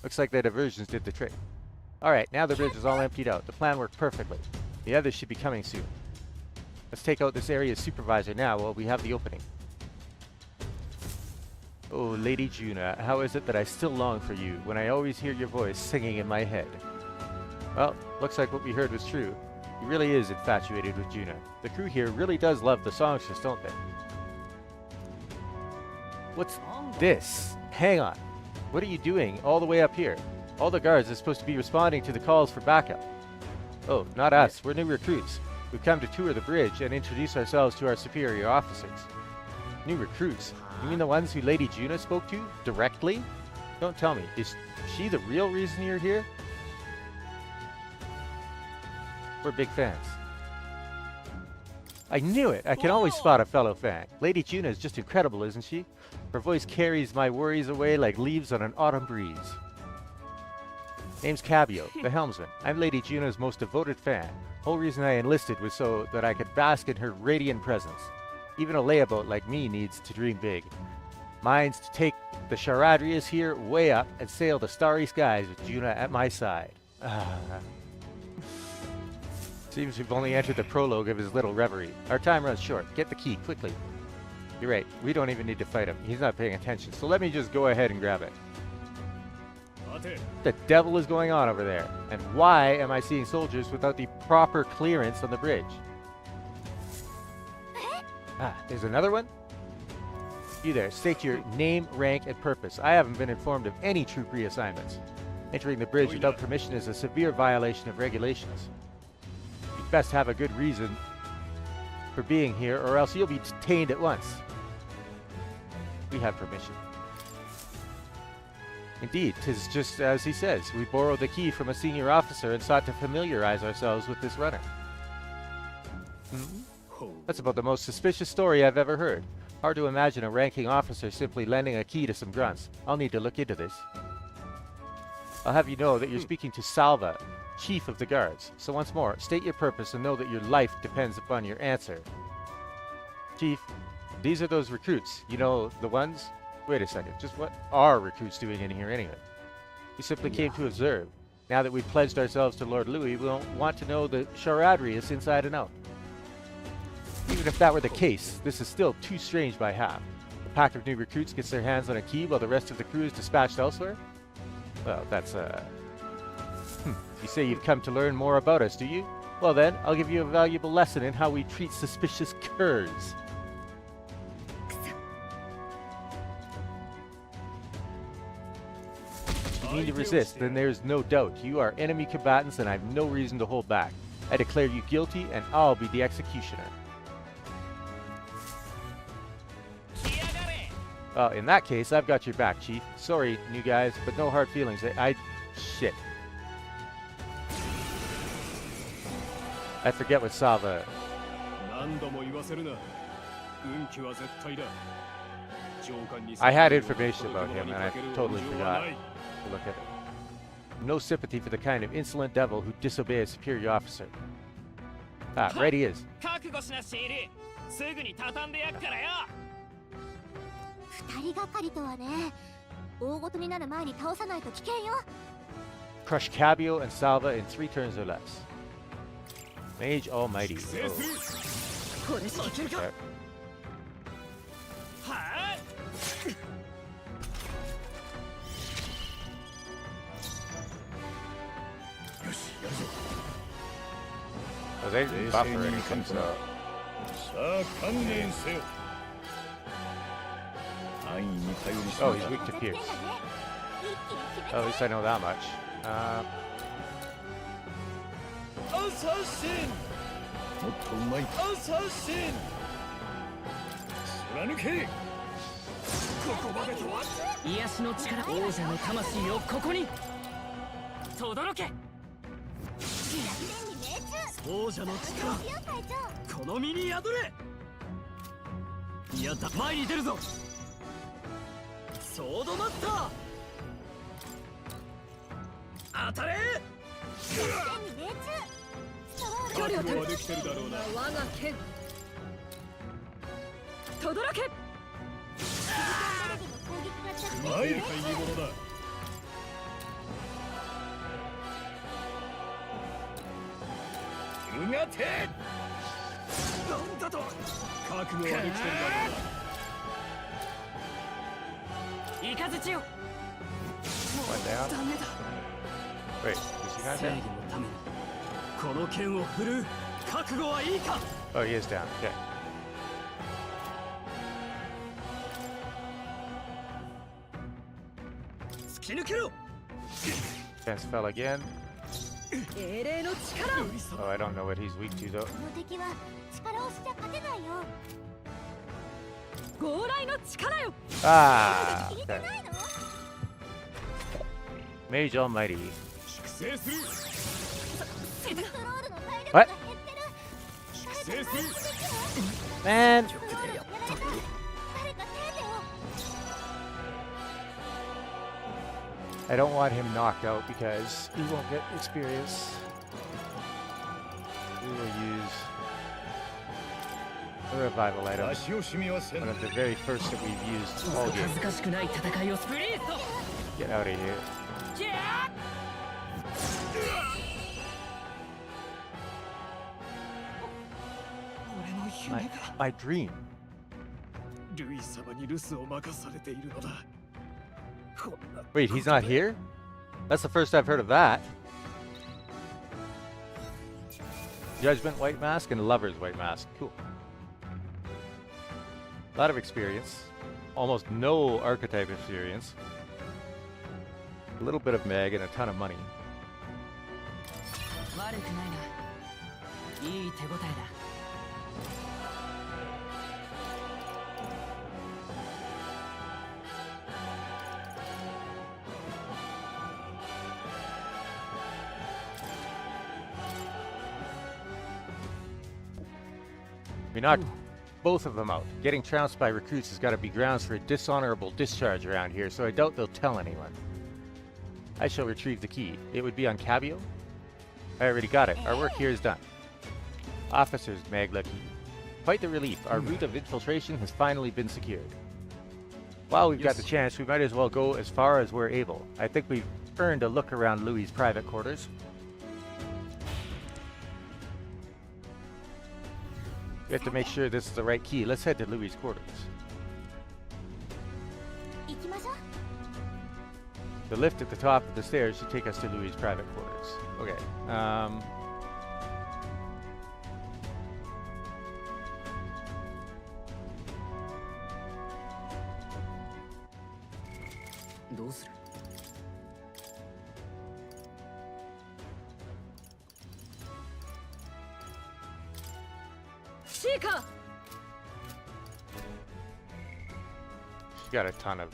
A: Looks like the diversions did the trick. Alright, now the bridge is all emptied out. The plan worked perfectly. The others should be coming soon. Let's take out this area's supervisor now while we have the opening. Oh, Lady Juna, how is it that I still long for you when I always hear your voice singing in my head? Well, looks like what we heard was true. He really is infatuated with Juna. The crew here really does love the songstress, don't they? What's this? Hang on. What are you doing all the way up here? All the guards are supposed to be responding to the calls for backup. Oh, not us. We're new recruits. We've come to tour the bridge and introduce ourselves to our superior officers. New recruits? You mean the ones who Lady Juna spoke to? Directly? Don't tell me. Is she the real reason you're here? We're big fans. I knew it! I can always spot a fellow fan. Lady Juna is just incredible, isn't she? Her voice carries my worries away like leaves on an autumn breeze. Name's Cabio, the helmsman. I'm Lady Juna's most devoted fan. Whole reason I enlisted was so that I could bask in her radiant presence. Even a layabout like me needs to dream big. Mine's to take the Charadrius here way up and sail the starry skies with Juna at my side. Seems we've only entered the prologue of his little reverie. Our time runs short. Get the key, quickly. You're right. We don't even need to fight him. He's not paying attention. So let me just go ahead and grab it. What the devil is going on over there? And why am I seeing soldiers without the proper clearance on the bridge? Ah, there's another one? You there, state your name, rank, and purpose. I haven't been informed of any troop reassignments. Entering the bridge without permission is a severe violation of regulations. You'd best have a good reason for being here, or else you'll be detained at once. We have permission. Indeed, 'tis just as he says. We borrowed the key from a senior officer and sought to familiarize ourselves with this runner. That's about the most suspicious story I've ever heard. Hard to imagine a ranking officer simply lending a key to some grunts. I'll need to look into this. I'll have you know that you're speaking to Salva, Chief of the Guards. So once more, state your purpose and know that your life depends upon your answer. Chief, these are those recruits. You know, the ones? Wait a second, just what are recruits doing in here anyway? We simply came to observe. Now that we've pledged ourselves to Lord Louis, we'll want to know the Charadrius inside and out. Even if that were the case, this is still too strange by half. A pack of new recruits gets their hands on a key while the rest of the crew is dispatched elsewhere? Well, that's, You say you've come to learn more about us, do you? Well then, I'll give you a valuable lesson in how we treat suspicious curs. If you need to resist, then there's no doubt. You are enemy combatants and I have no reason to hold back. I declare you guilty and I'll be the executioner. Well, in that case, I've got your back, Chief. Sorry, new guys, but no hard feelings. Shit. I forget what Salva... I had information about him, and I totally forgot to look at it. No sympathy for the kind of insolent devil who disobey a superior officer. Ah, right he is.
C: 二人がかりとはね。大ごとになる前に倒さないと危険よ。
A: Crush Cabio and Salva in 3 turns or less. Mage Almighty. Oh. Okay. Oh, they buff or anything, so... Oh, he's weak to Pierce. Oh, at least I know that much.
D: Assassin! Assassin! 貫け!
B: 癒しの力、王者の魂をここに轟け。王者の力、この身に宿れ。いやだ、前に出るぞ。ソードマスター、当たれ。
C: に命中ストロール
E: 距離を取る
D: 覚悟はできてるだろうな。
E: 我が剣とどろけ。
C: ベルギの攻撃が着
D: 参る
C: 地
D: かいいものだ。うがてなんだと覚悟はできてるだろうな。
B: 雷よ
A: One down.
E: ダメだ。
A: Wait, is he not
B: 正
A: down?
B: 義のためにこの剣を振るう覚悟はいいか。
A: Oh, he is down. Okay.
B: 突き抜けろ。
A: Fence fell again.
E: 英霊の力を。
A: Oh, I don't know what he's weak to though.
C: この敵は力押しじゃ勝てないよ
E: 強雷の力よ。
A: Ah!
C: 聞いて
A: Okay.
C: ないの
A: Mage Almighty.
D: 粛清する。
C: ストロールの体力が
A: What?
C: 減ってる
D: 粛清する。
A: Man!
C: やられた誰か手当てを
A: I don't want him knocked out because he won't get experience. We will use a revival item.
D: 足を染みはせん。
A: One of the very first that we've used all
B: 恥
A: game.
B: ずかしくない戦いをスプリート。
A: Get out of here.
B: キャー
A: My dream.
D: ルイ様に留守を任されているのだ。こんな
A: Wait, he's not here? That's the first I've heard of that. Judgment White Mask and Lover's White Mask. Cool. A lot of experience. Almost no archetype experience. A little bit of Meg and a ton of money.
B: 悪くないな。いい手応えだ。
A: We knocked both of them out. Getting trounced by recruits has got to be grounds for a dishonorable discharge around here, so I doubt they'll tell anyone. I shall retrieve the key. It would be on Cabio? I already got it. Our work here is done. Officers, Magla key. Quite the relief. Our route of infiltration has finally been secured. While we've got the chance, we might as well go as far as we're able. I think we've earned a look around Louis' private quarters. We have to make sure this is the right key. Let's head to Louis' quarters.
C: 行きましょう
A: The lift at the top of the stairs should take us to Louis' private quarters. Okay. Um,
B: どうする。
E: シーカー。
A: she's got a ton of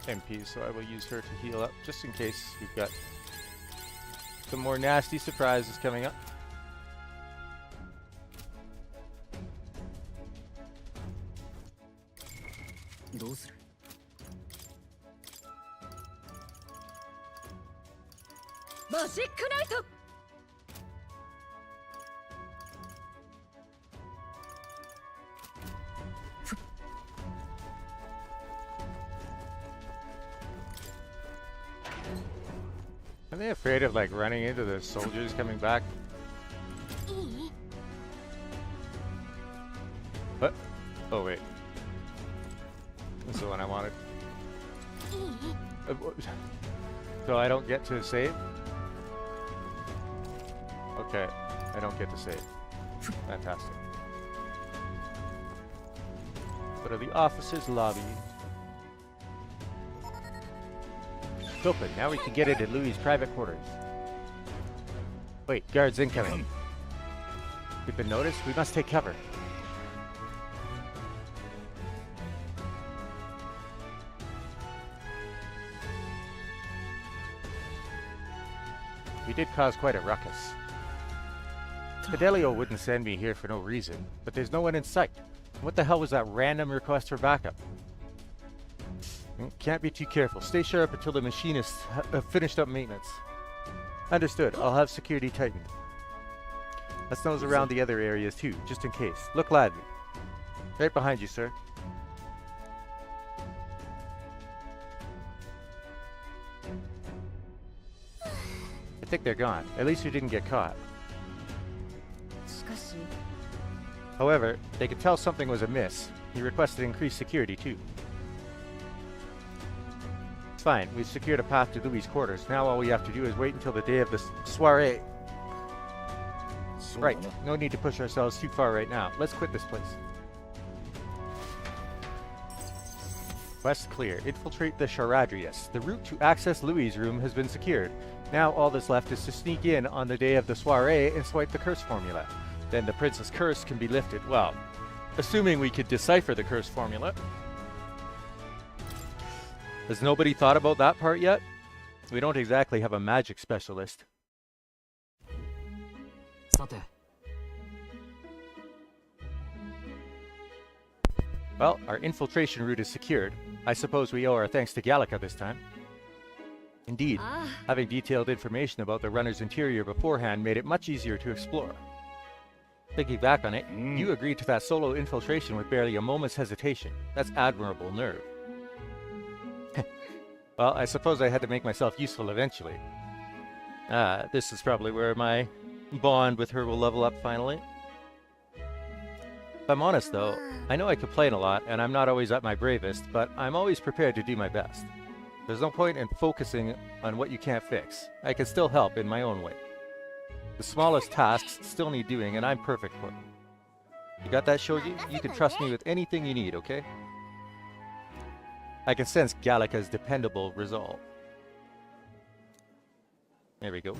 A: MPs, so I will use her to heal up just in case we've got some more nasty surprises coming up.
B: どうする。
E: マジックナイト。
A: Are they afraid of like running into the soldiers coming back?
C: いい
A: What? Oh wait. That's the one I wanted.
C: いい
A: So I don't get to save? Okay, I don't get to save. Fantastic. Go to the officers' lobby. It's open. Now we can get into Louis' private quarters. Wait, guards incoming. We've been noticed. We must take cover. We did cause quite a ruckus. Fidelio wouldn't send me here for no reason, but there's no one in sight. What the hell was that random request for backup? Can't be too careful. Stay sharp until the machinists have finished up maintenance. Understood. I'll have security tightened. Let's nose around the other areas too, just in case. Look lively. Right behind you, sir. I think they're gone. At least we didn't get caught.
E: しかし
A: However, they could tell something was amiss. He requested increased security too. It's fine. We've secured a path to Louis' quarters. Now all we have to do is wait until the day of the soiree. Right. No need to push ourselves too far right now. Let's quit this place. Quest clear. Infiltrate the Charadrius. The route to access Louis' room has been secured. Now all that's left is to sneak in on the day of the soiree and swipe the curse formula. Then the prince's curse can be lifted. Well, assuming we could decipher the curse formula. Has nobody thought about that part yet? We don't exactly have a magic specialist.
B: さて
A: Well, our infiltration route is secured. I suppose we owe our thanks to Gallica this time. Indeed, having detailed information about the runner's interior beforehand made it much easier to explore. Thinking back on it, you agreed to that solo infiltration with barely a moment's hesitation. That's admirable nerve. Well, I suppose I had to make myself useful eventually. This is probably where my bond with her will level up finally. If I'm honest though, I know I complain a lot and I'm not always at my bravest, but I'm always prepared to do my best. There's no point in focusing on what you can't fix. I can still help in my own way. The smallest tasks still need doing and I'm perfect for them. You got that, Shoji? You can trust me with anything you need, okay? I can sense Gallica's dependable resolve. There we go.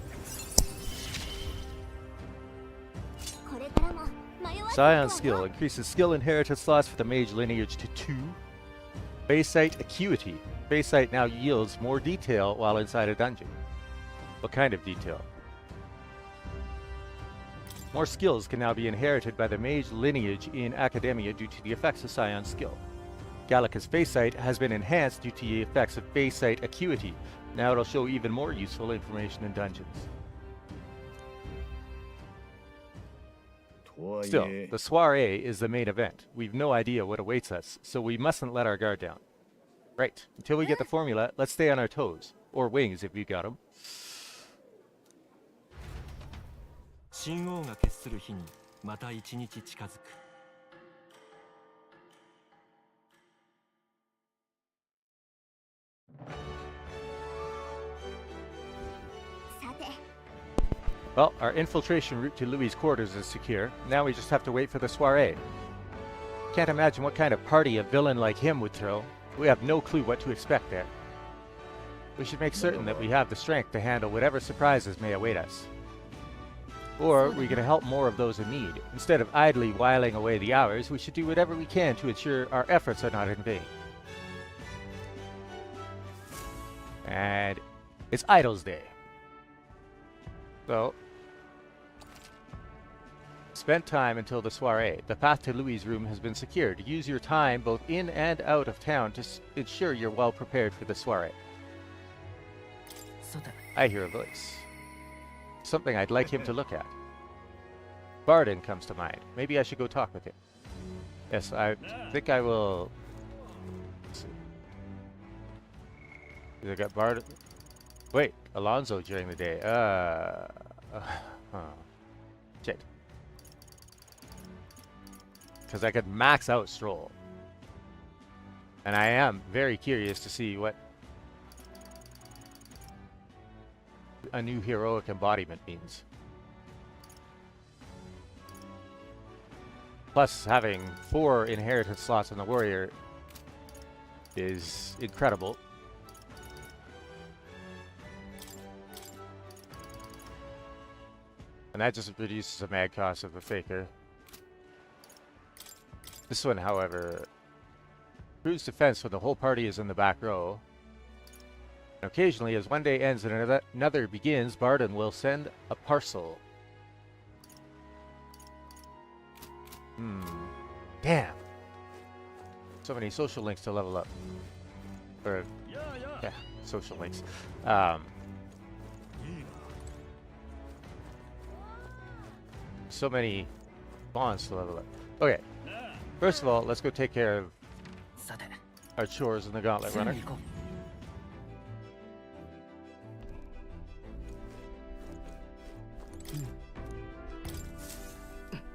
C: これからも迷わず
A: Scion skill increases skill inheritance slots for the mage lineage to 2. Baysight acuity. Baysight now yields more detail while inside a dungeon. What kind of detail? More skills can now be inherited by the mage lineage in Academia due to the effects of Scion skill. Gallica's Baysight has been enhanced due to the effects of Baysight acuity. Now it'll show even more useful information in dungeons. Still, the soiree is the main event. We've no idea what awaits us, so we mustn't let our guard down. Right, until we get the formula, let's stay on our toes. Or wings if you got them.
F: 神王が決する日にまた一日近づく
C: さて
A: Well, our infiltration route to Louis' quarters is secure. Now we just have to wait for the soiree. Can't imagine what kind of party a villain like him would throw. We have no clue what to expect there. We should make certain that we have the strength to handle whatever surprises may await us. Or we can help more of those in need. Instead of idly whiling away the hours, we should do whatever we can to ensure our efforts are not in vain. And it's Idol's Day. So, spend time until the soiree. The path to Louis' room has been secured. Use your time both in and out of town to ensure you're well prepared for the soiree.
B: さて
A: I hear a voice. Something I'd like him to look at. Barden comes to mind. Maybe I should go talk with him. Yes, I think I will. Let's see. I got Barden. Wait, Alonso during the day. Shit. Because I could max out Stroll. And I am very curious to see what a new heroic embodiment means. Plus, having 4 inheritance slots on the warrior is incredible. And that just reduces the mag cost of the faker. This one, however, proves defense when the whole party is in the back row. And occasionally, as one day ends and another begins, Barden will send a parcel. Damn. So many social links to level up. Or, yeah, social links. so many bonds to level up. Okay, first of all, let's go take care of
B: さて
A: our chores in the Gauntlet
B: すぐ
A: Runner.
B: に行こ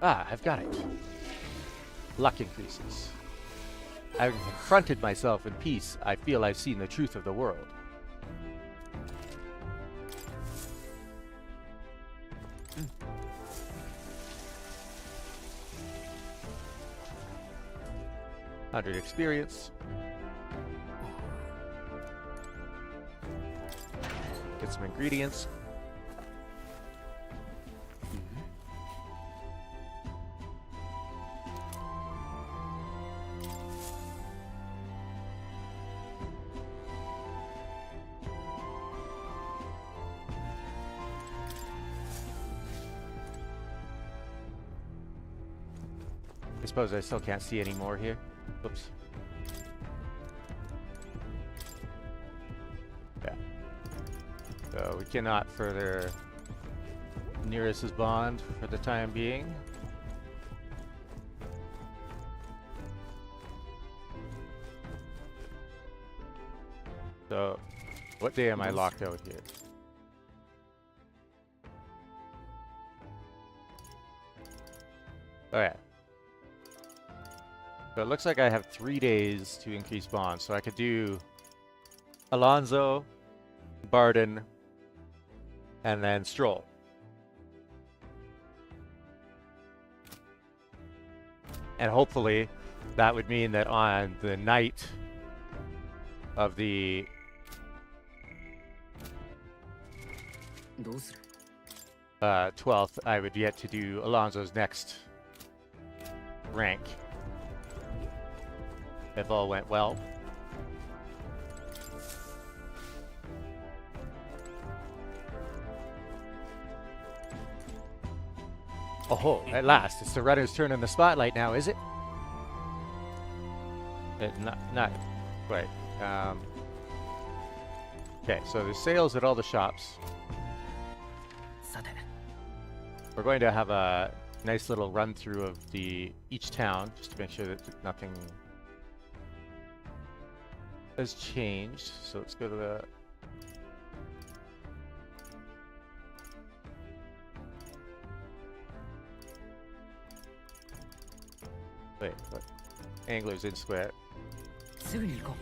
A: Ah, I've got it. Luck increases. Having confronted myself in peace, I feel I've seen the truth of the world. Hmm. $100 experience. Get some ingredients. I suppose I still can't see any more here. Oops. Yeah. So we cannot further Nearest's bond for the time being. So, what day am I locked out here? Oh yeah. So it looks like I have 3 days to increase bonds, so I could do Alonso, Barden, and then Stroll. And hopefully that would mean that on the night of the
B: どうする
A: 12th, I would get to do Alonso's next rank. If all went well. Oh, at last. It's the runner's turn in the spotlight now, is it? Not quite. Okay, so there's sales at all the shops.
B: さて
A: We're going to have a nice little run through of each town, just to make sure that nothing has changed. So let's go to the what? Anglers in Square.
B: すぐに行こ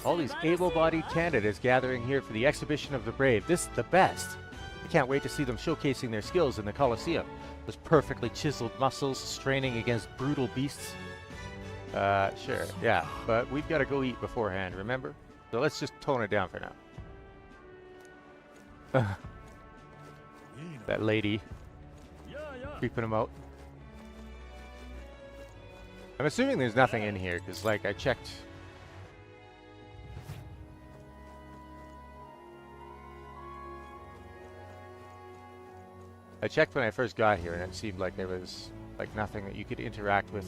A: All these able-bodied candidates gathering here for the exhibition of the brave. This is the best. I can't wait to see them showcasing their skills in the Colosseum. Those perfectly chiseled muscles straining against brutal beasts. Sure, yeah, but we've got to go eat beforehand, remember? So let's just tone it down for now. That lady creeping him out. I'm assuming there's nothing in here, because, like, I checked... I checked when I first got here, and it seemed like there was, like, nothing that you could interact with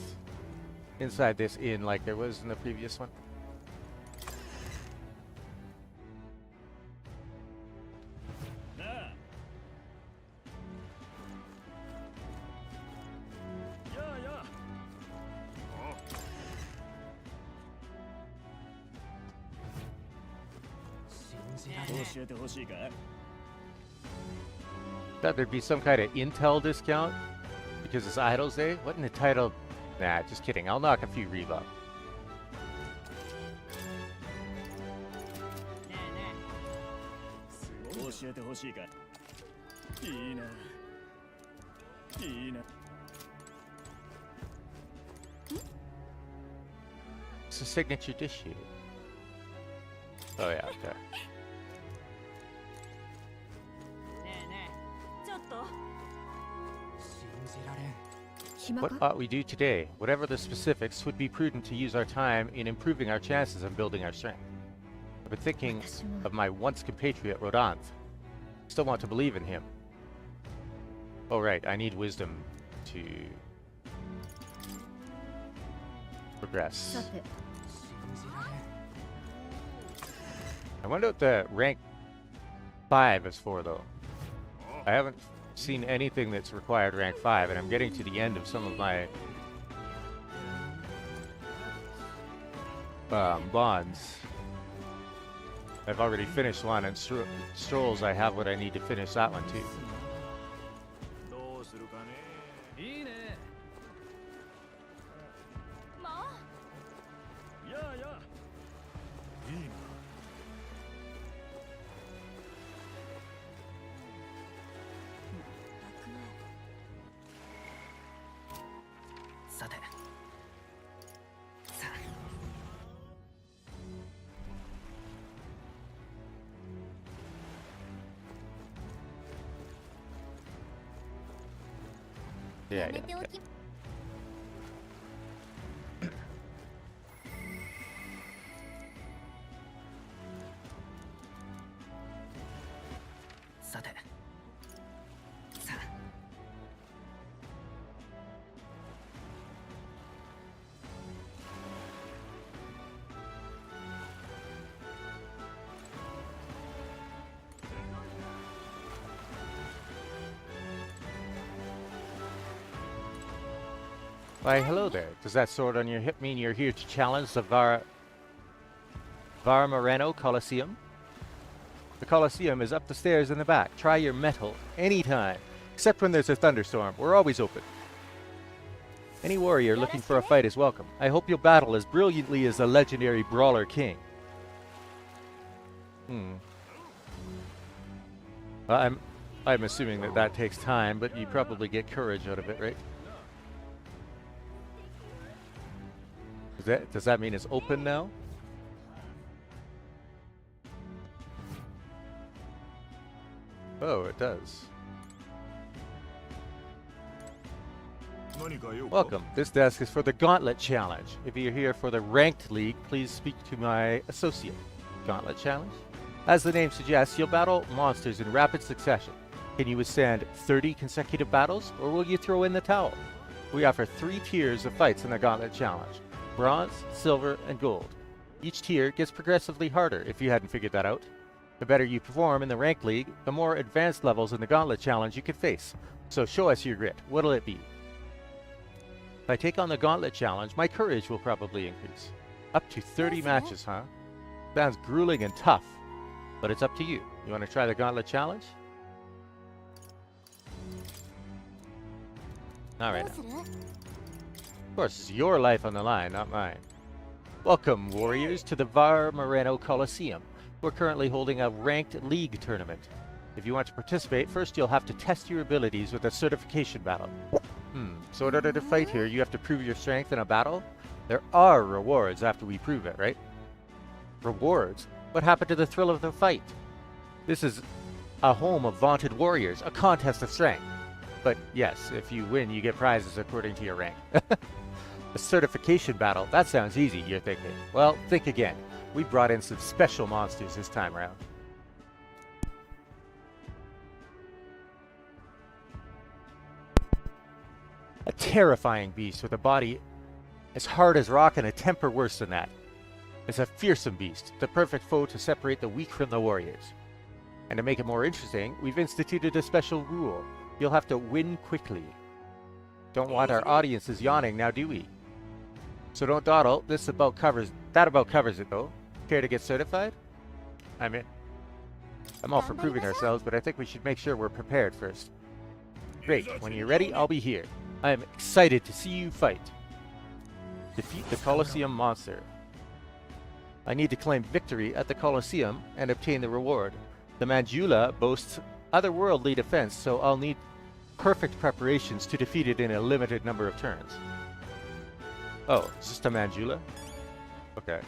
A: inside this inn like there was in the previous one. Thought there'd be some kind of intel discount because it's Idols Day. What an entitled... Nah, just kidding. I'll knock a few rebuff. It's a signature dish here. Oh yeah, okay. What ought we do today? Whatever the specifics, would be prudent to use our time in improving our chances and building our strength. I've been thinking of my once compatriot Rodanthe. Still want to believe in him. Oh, right. I need wisdom to progress.
E: さて
A: I wonder what the rank 5 is for, though. I haven't seen anything that's required rank 5, and I'm getting to the end of some of my bonds. I've already finished one, and Strolls, I have what I need to finish that one, too.
D: どうするかね。
B: いいね。
C: もう
D: やあやあ。いいな。
B: さて。さあ。
A: Yeah,
C: や
A: yeah,
C: めてお
A: yeah.
C: き
B: さて。さあ。
A: Why, hello there. Does that sword on your hip mean you're here to challenge the Moreno Coliseum? The Coliseum is up the stairs in the back. Try your metal anytime, except when there's a thunderstorm. We're always open. Any warrior looking for a fight is welcome. I hope you'll battle as brilliantly as the legendary Brawler King. Well, I'm assuming that takes time, but you probably get courage out of it, right? Does that mean it's open now? Oh, it does.
D: 何か用か。
A: Welcome. This desk is for the Gauntlet Challenge. If you're here for the Ranked League, please speak to my associate. Gauntlet Challenge? As the name suggests, you'll battle monsters in rapid succession. Can you withstand 30 consecutive battles, or will you throw in the towel? We offer 3 tiers of fights in the Gauntlet Challenge: Bronze, Silver, and Gold. Each tier gets progressively harder, if you hadn't figured that out. The better you perform in the Ranked League, the more advanced levels in the Gauntlet Challenge you can face. So show us your grit. What'll it be? If I take on the Gauntlet Challenge, my courage will probably increase. Up to 30 matches, huh? Sounds grueling and tough, but it's up to you. You want to try the Gauntlet Challenge? Alright
C: どう
A: now.
C: する
A: Of course, it's your life on the line, not mine. Welcome, warriors, to the Moreno Coliseum. We're currently holding a ranked league tournament. If you want to participate, first you'll have to test your abilities with a certification battle. So in order to fight here, you have to prove your strength in a battle? There are rewards after we prove it, right? Rewards? What happened to the thrill of the fight? This is a home of vaunted warriors, a contest of strength. But yes, if you win, you get prizes according to your rank. A certification battle, that sounds easy, you're thinking. Well, think again. We brought in some special monsters this time around. A terrifying beast with a body as hard as rock and a temper worse than that. It's a fearsome beast, the perfect foe to separate the weak from the warriors. And to make it more interesting, we've instituted a special rule. You'll have to win quickly. Don't want our audiences yawning now, do we? So don't dawdle. That about covers it, though. Care to get certified? I'm in. I'm all for proving ourselves, but I think we should make sure we're prepared first. Great. When you're ready, I'll be here. I am excited to see you fight. Defeat the Colosseum monster. I need to claim victory at the Colosseum and obtain the reward. The Mandula boasts otherworldly defense, so I'll need perfect preparations to defeat it in a limited number of turns. Oh, it's just a Mandula? Okay.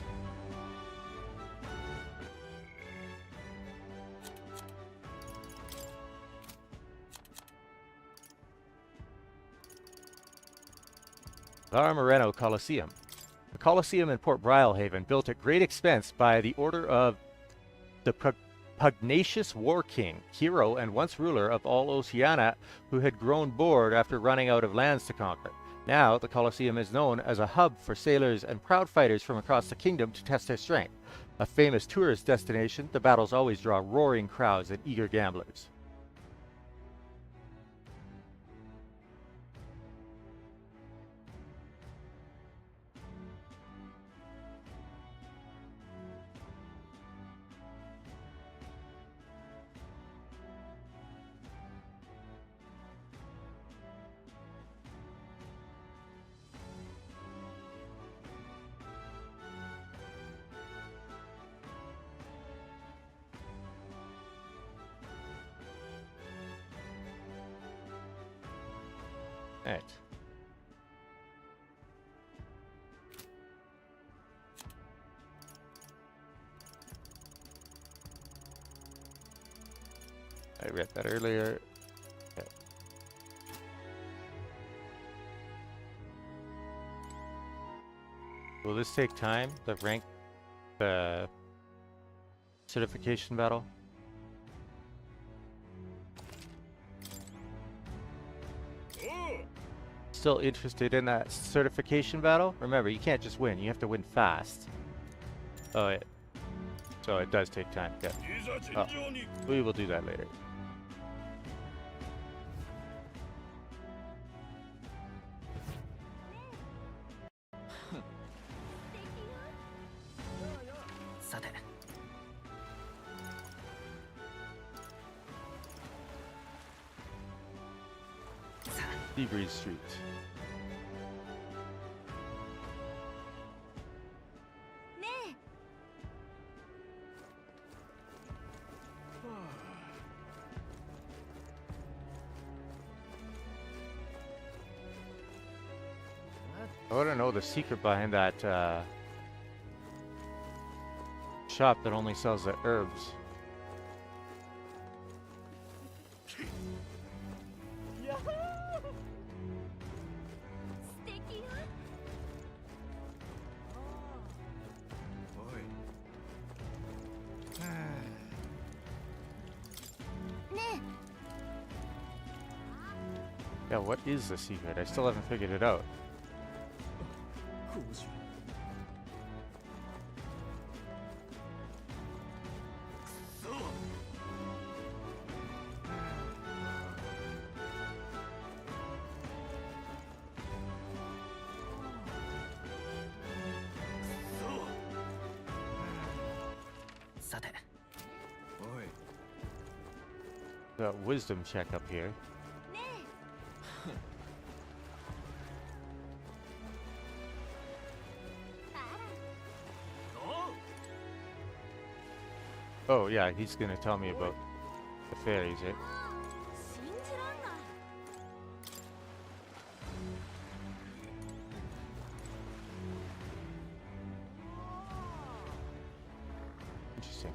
A: Moreno Coliseum. The Coliseum in Port Brilehaven, built at great expense by the order of the pugnacious war king, hero, and once ruler of all Oceania, who had grown bored after running out of lands to conquer. Now, the Colosseum is known as a hub for sailors and proud fighters from across the kingdom to test their strength. A famous tourist destination, the battles always draw roaring crowds and eager gamblers. Right. I read that earlier. Okay. Will this take time? The certification battle? Still interested in that certification battle? Remember, you can't just win. You have to win fast. Oh, yeah. So it does take time. Yeah. Oh, we will do that later. Seabreeze Street. I want to know the secret behind that shop that only sells the herbs. Yeah, what is the secret? I still haven't figured it out. The wisdom check up here. Oh yeah, he's gonna tell me about the fairies, eh? Interesting.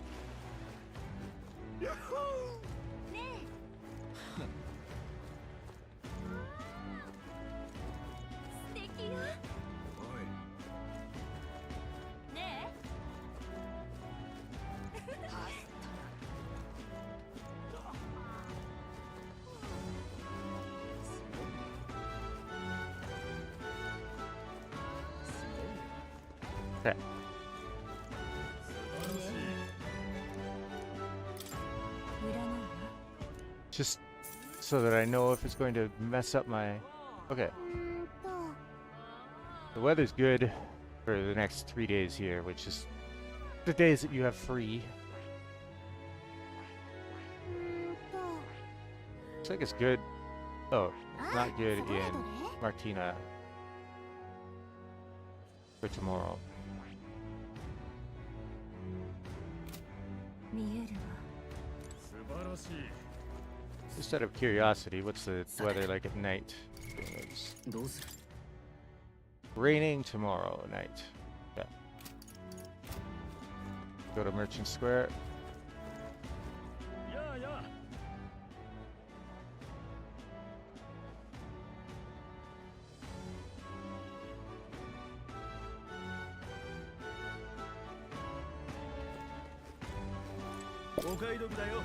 A: Okay. Just so that I know if it's going to mess up my... Okay. The weather's good for the next 3 days here, which is the days that you have free. Looks like it's good. Oh, it's not good in Martina for tomorrow. Just out of curiosity, what's the weather like at night? Raining tomorrow night. Yeah. Go to Merchant Square.
D: お買い得だよ。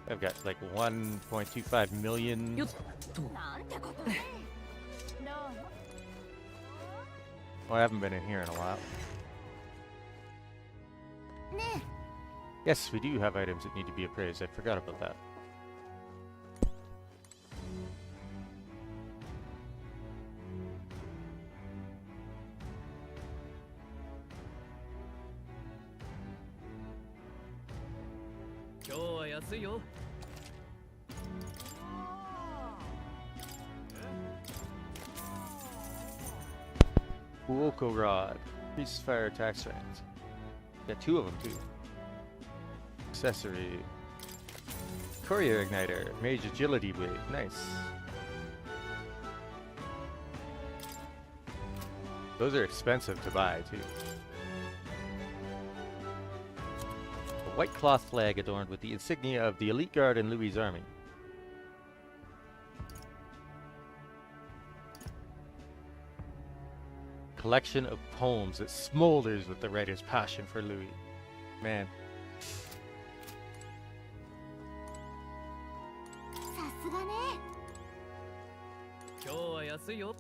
A: I've got like 1.25 million.
B: よっと。
C: なんてことね。どうも。
A: Well, I haven't been in here in a while.
C: ね
A: Yes, we do have items that need to be appraised. I forgot about that. Uoko Rod. Increases fire attack strength. Got 2 of them too. Accessory. Courier Igniter. Mage Agility Blade. Nice. Those are expensive to buy too. A white cloth flag adorned with the insignia of the Elite Guard and Louis' army. Collection of poems that smolders with the writer's passion for Louis. Man.
C: さすがね。
B: 今日は安いよ。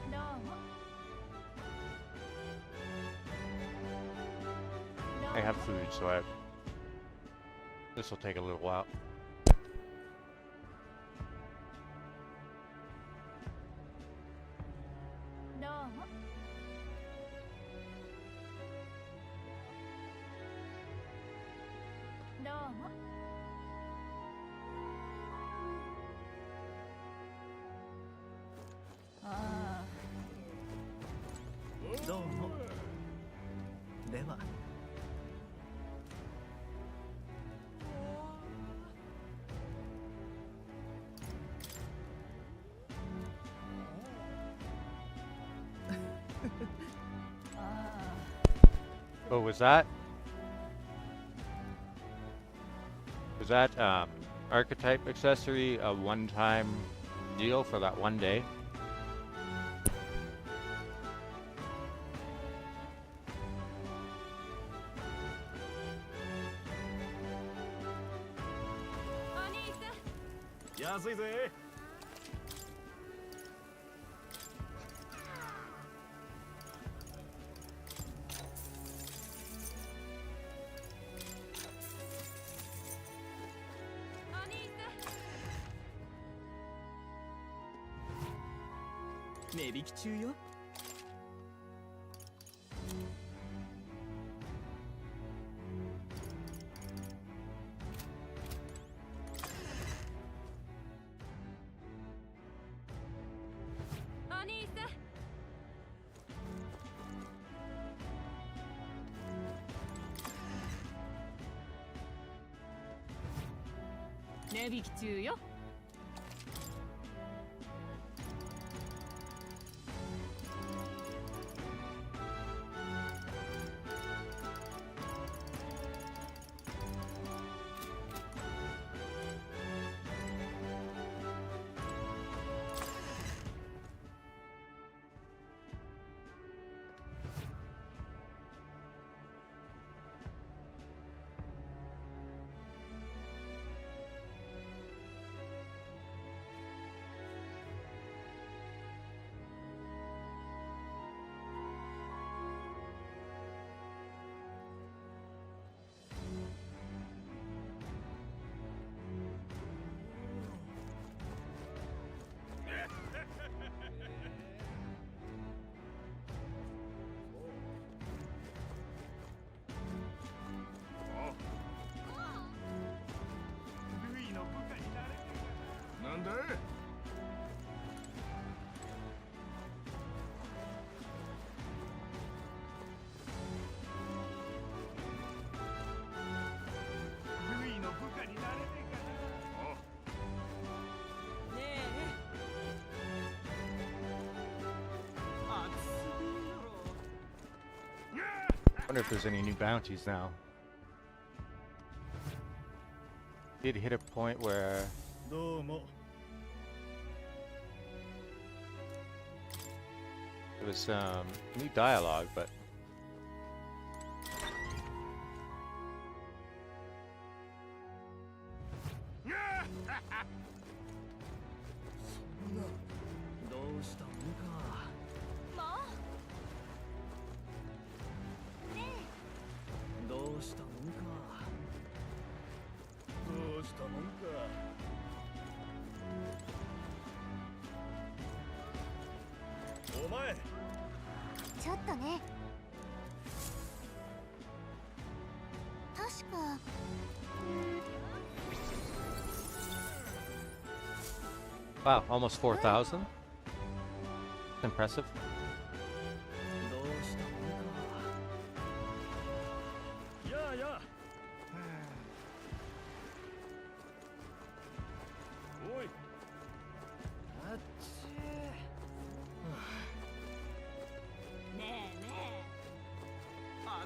C: どうも。
A: I have food, so this will take a little while.
C: どうも。どうも。あ
B: どうも。では。
A: Oh, was that archetype accessory a one-time deal for that one day?
C: あ。お兄さん。
D: 安いぜ。
C: お兄さん。
B: 値引き中よ。
C: お兄さん。値引き中よ。
A: Wonder if there's any new bounties now. Did hit a point where
D: どうも
A: there was some new dialogue, but
C: ちょっとね。確か
A: wow, almost 4,000. Impressive.
B: どうしたもんか。
D: やあやあおい
B: あっち
E: ねえねえ熱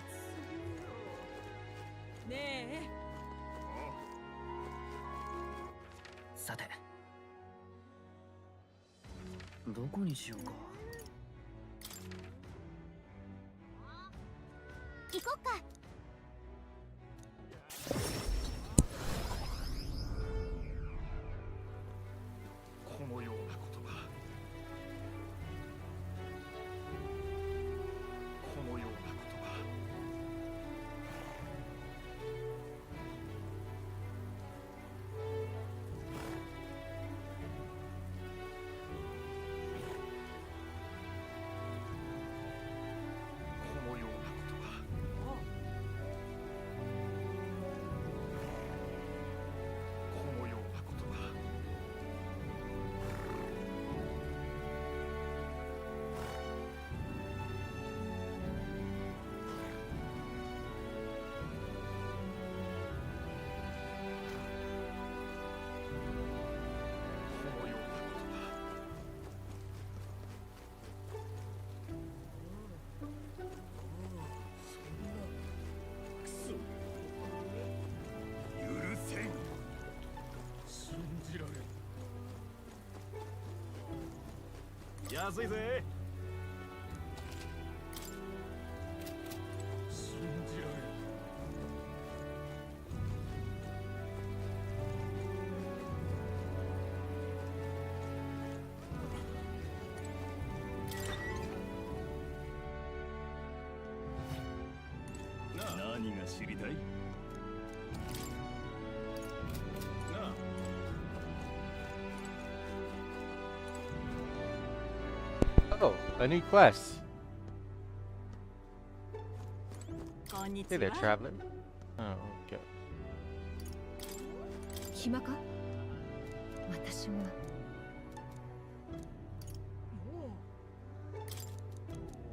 E: いよねえ
B: さてどこにしようか。
C: 行こっか。
D: このようなことがこのようなことがこのようなことがこのようなことがこのようなことが許せん信じられん安いぜ信じられん何が知りたいなあ
A: Oh, a new quest.
E: こんに
A: Hey
E: ち
A: there,
E: は。
A: traveler. Oh, okay.
E: 暇か？私も。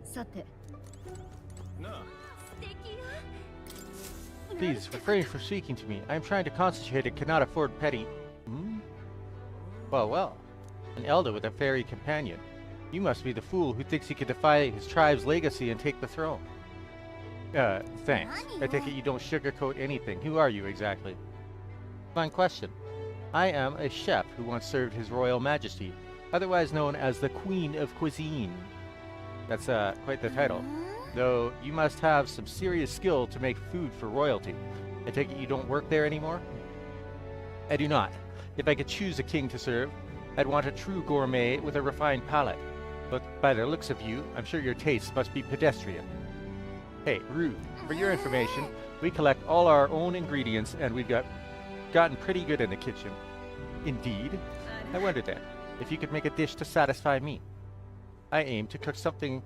E: さて。
D: なあ
C: 素敵よ。
A: Please refrain from speaking to me. I am trying to concentrate and cannot afford petty. Hmm? Well, well. An elder with a fairy companion. You must be the fool who thinks he can defy his tribe's legacy and take the throne. Thanks. I take it you don't sugarcoat anything. Who are you exactly? Fine question. I am a chef who once served His Royal Majesty, otherwise known as the Queen of Cuisine. That's quite the title. Though you must have some serious skill to make food for royalty. I take it you don't work there anymore? I do not. If I could choose a king to serve, I'd want a true gourmet with a refined palate. But by the looks of you, I'm sure your tastes must be pedestrian. Hey, rude. For your information, we collect all our own ingredients and we've gotten pretty good in the kitchen. Indeed. I wonder then, if you could make a dish to satisfy me. I aim to cook something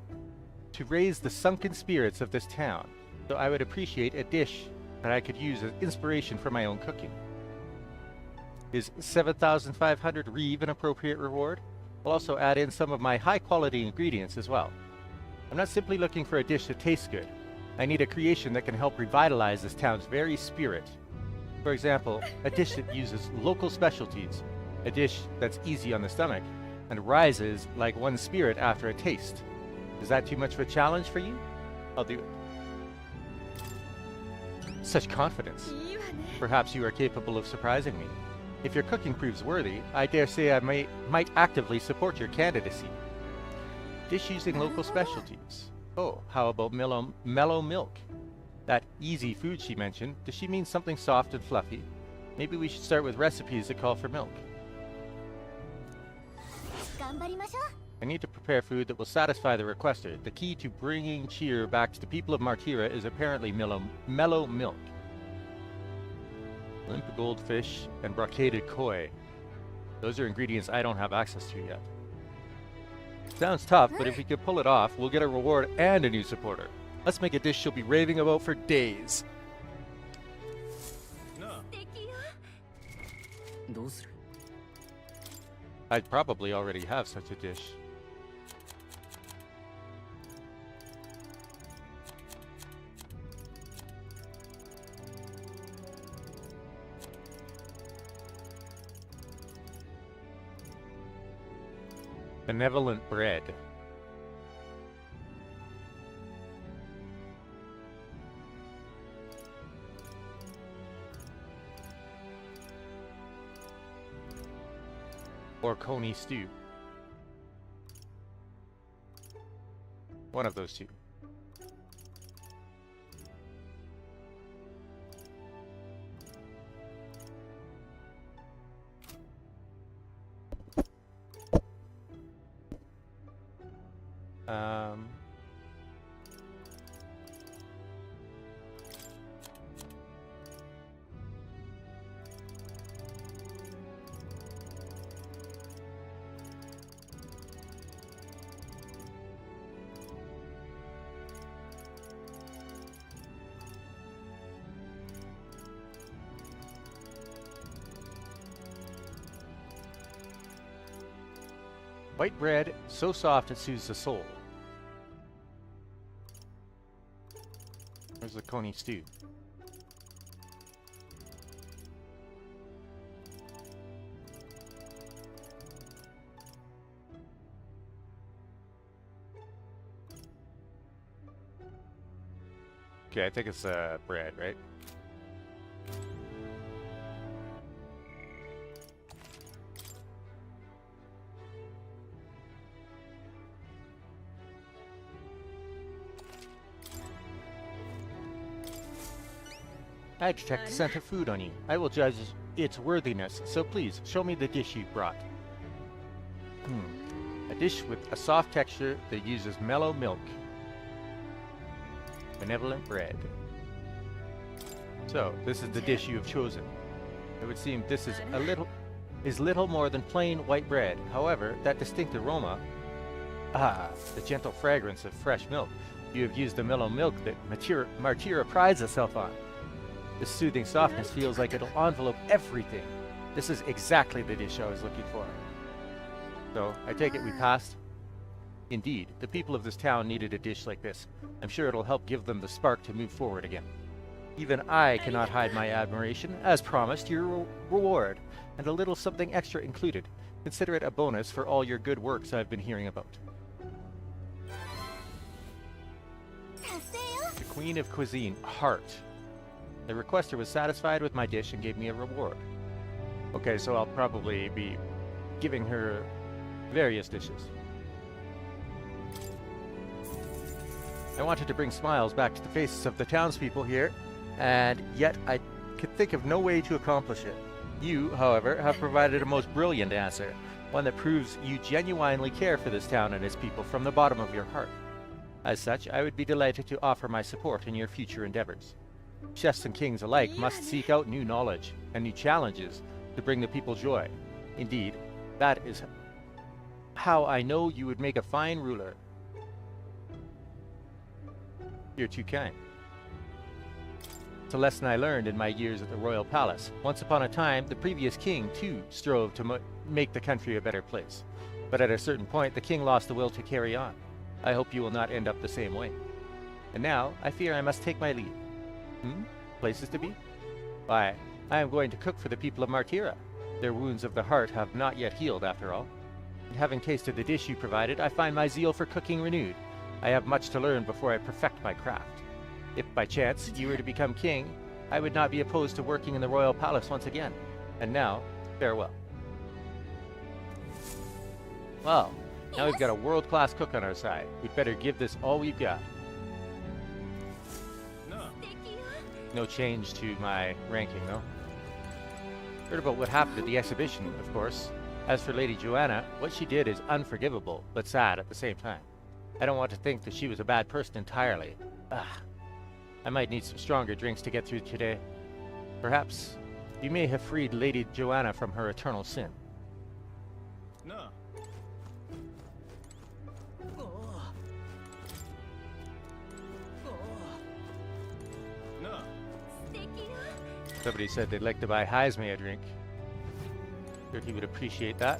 A: to raise the sunken spirits of this town, so I would appreciate a dish that I could use as inspiration for my own cooking. Is 7,500 reeve an appropriate reward? I'll also add in some of my high-quality ingredients as well. I'm not simply looking for a dish that tastes good. I need a creation that can help revitalize this town's very spirit. For example, a dish that uses local specialties, a dish that's easy on the stomach, and rises like one's spirit after a taste. Is that too much of a challenge for you? I'll do it. Such confidence.
E: いいわね。
A: Perhaps you are capable of surprising me. If your cooking proves worthy, I dare say I might actively support your candidacy. Dish using local specialties. Oh, how about mellow milk? That easy food she mentioned, does she mean something soft and fluffy? Maybe we should start with recipes that call for milk.
C: 頑張りましょう。
A: I need to prepare food that will satisfy the requester. The key to bringing cheer back to the people of Martira is apparently mellow milk. Limp goldfish and brocaded koi. Those are ingredients I don't have access to yet. Sounds tough, but if we could pull it off, we'll get a reward and a new supporter. Let's make a dish she'll be raving about for days.
D: なあ、
C: 素敵よ。
B: どうする？
A: I'd probably already have such a dish. Benevolent bread. Or coney stew. One of those two. White bread, so soft it soothes the soul. There's the coney stew. Okay, I think it's bread, right? I detect the scent of food on you. I will judge its worthiness, so please, show me the dish you brought. A dish with a soft texture that uses mellow milk. Benevolent bread. So, this is the dish you have chosen. It would seem this is little more than plain white bread. However, that distinct aroma... Ah, the gentle fragrance of fresh milk. You have used the mellow milk that Martira prides itself on. This soothing softness feels like it'll envelope everything. This is exactly the dish I was looking for. So, I take it we passed? Indeed, the people of this town needed a dish like this. I'm sure it'll help give them the spark to move forward again. Even I cannot hide my admiration. As promised, your reward, and a little something extra included. Consider it a bonus for all your good works I've been hearing about. The Queen of Cuisine, Heart. The requester was satisfied with my dish and gave me a reward. Okay, so I'll probably be giving her various dishes. I wanted to bring smiles back to the faces of the townspeople here, and yet I could think of no way to accomplish it. You, however, have provided a most brilliant answer, one that proves you genuinely care for this town and its people from the bottom of your heart. As such, I would be delighted to offer my support in your future endeavors. Chefs and kings alike must seek out new knowledge and new challenges to bring the people joy. Indeed, that is how I know you would make a fine ruler. You're too kind. It's a lesson I learned in my years at the royal palace. Once upon a time, the previous king, too, strove to make the country a better place. But at a certain point, the king lost the will to carry on. I hope you will not end up the same way. And now, I fear I must take my leave. Places to be? Why, I am going to cook for the people of Martira. Their wounds of the heart have not yet healed, after all. And having tasted the dish you provided, I find my zeal for cooking renewed. I have much to learn before I perfect my craft. If by chance you were to become king, I would not be opposed to working in the royal palace once again. And now, farewell. Well, now we've got a world-class cook on our side. We'd better give this all we've got. No change to my ranking, though. Heard about what happened at the exhibition, of course. As for Lady Joanna, what she did is unforgivable, but sad at the same time. I don't want to think that she was a bad person entirely. I might need some stronger drinks to get through today. Perhaps you may have freed Lady Joanna from her eternal sin.
F: No. No.
A: Somebody said they'd like to buy Heisme a drink. Sure he would appreciate that.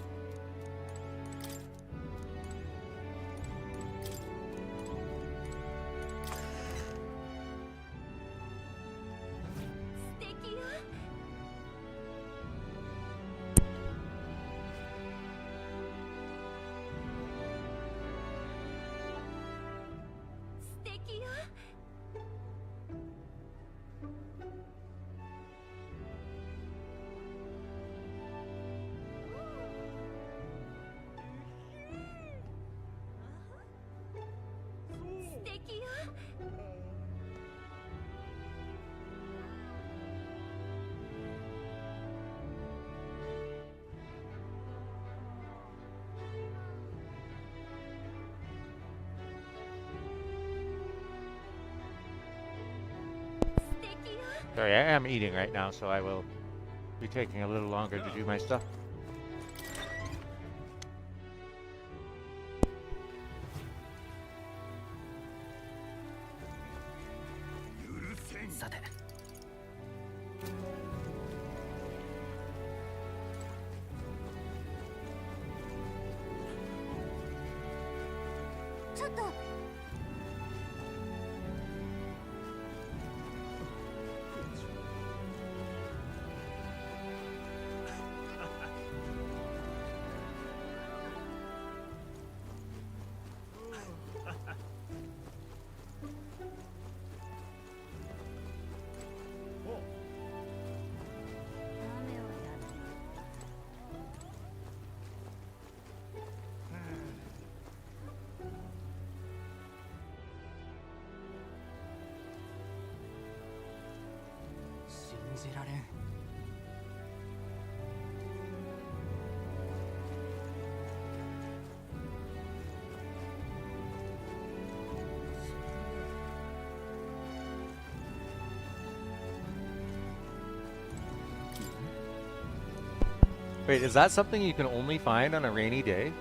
A: Sorry, I am eating right now, so I will be taking a little longer to do my stuff. Wait, is that something you can only find on a rainy day?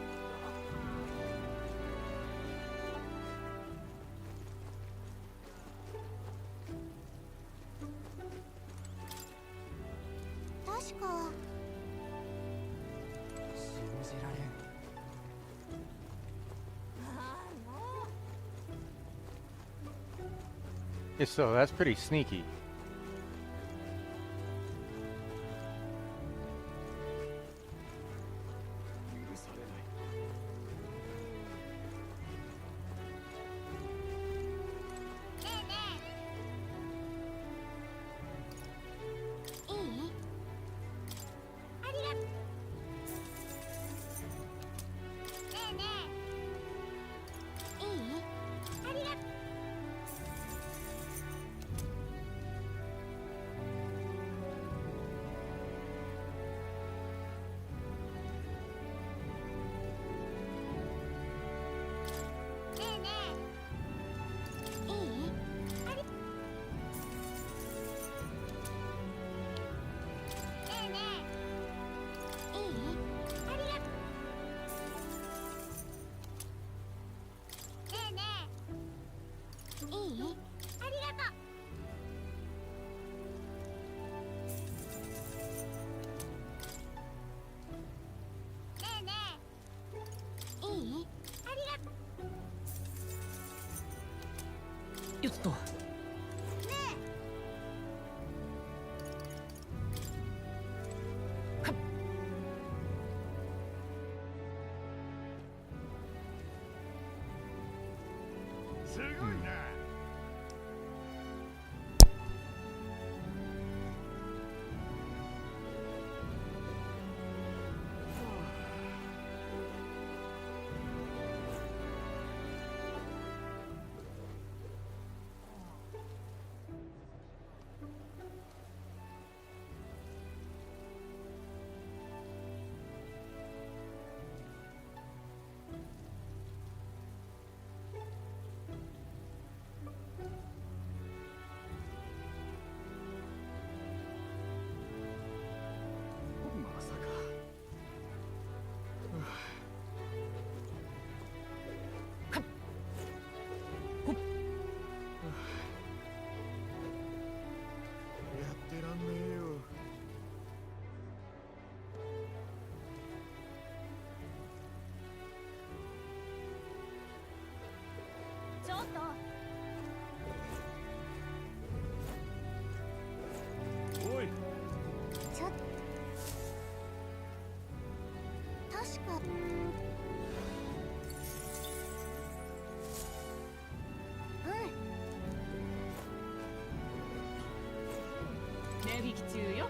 A: If so, that's pretty sneaky.
D: らんねえよ。
C: ちょっと
D: おい、
C: ちょっと確か
E: 値引き中よ。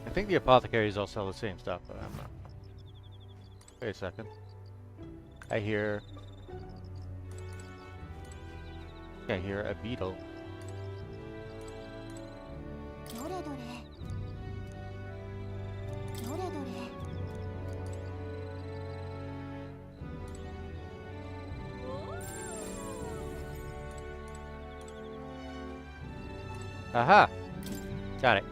A: I think the apothecaries all sell the same stuff, but I'm not. Wait a second. I hear a beetle.
C: どれどれどれどれ
A: Aha! Got it.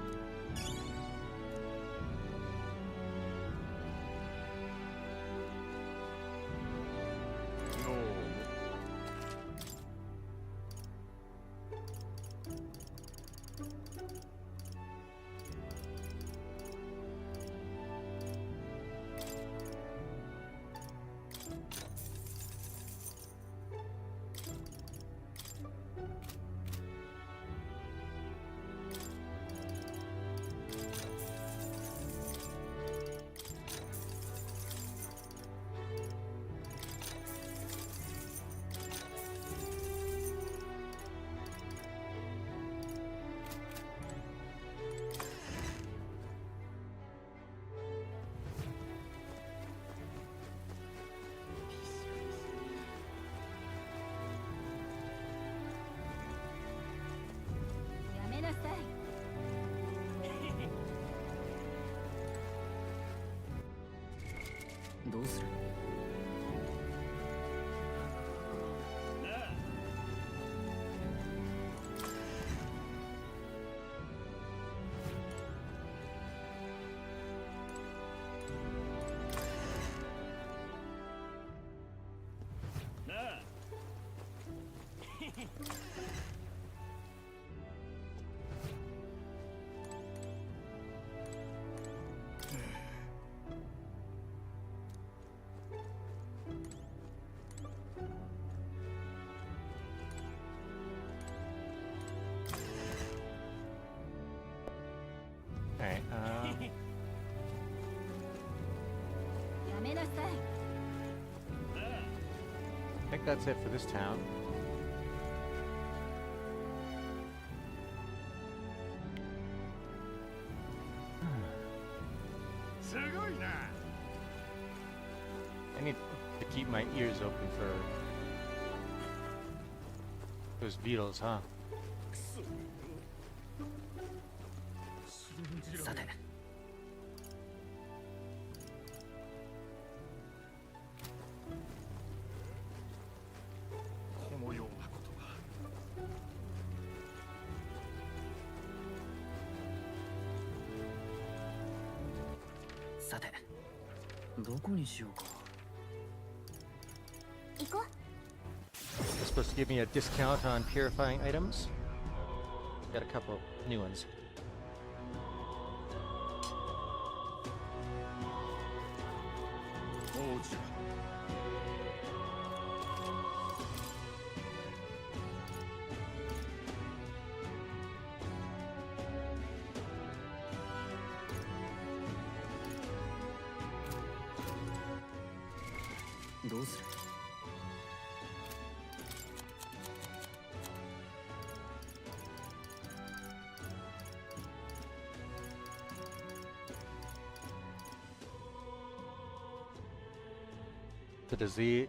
B: どうする？
D: なあ。
A: Alright,
C: やめなさい
A: I think that's it for this town. I need to keep my ears open for those beetles, huh?
B: さて、
D: このようなことが。
B: さて、どこにしようか。
C: 行こう
A: They're supposed to give me a discount on purifying items. Got a couple new ones.
D: 王子。
B: どうする？
A: So does the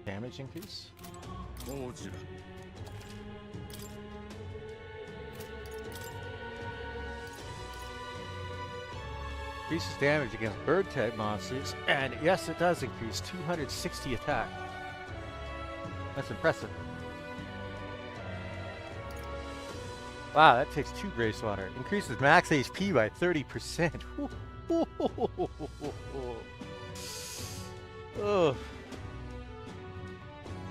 A: damage increase?
D: 王子。
A: Increases damage against bird type monsters, and yes, it does increase 260 attack. That's impressive. Wow, that takes 2 grace water. Increases max HP by 30%. Oh,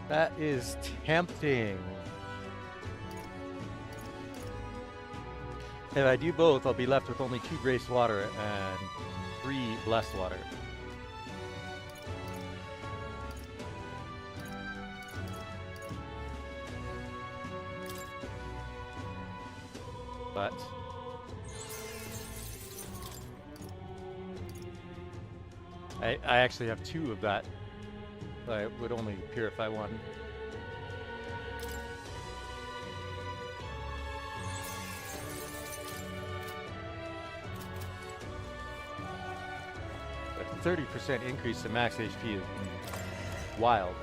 A: that is tempting. If I do both, I'll be left with only 2 grace water and 3 blessed water. But I actually have 2 of that. I would only purify 1. But 30% increase in max HP is wild.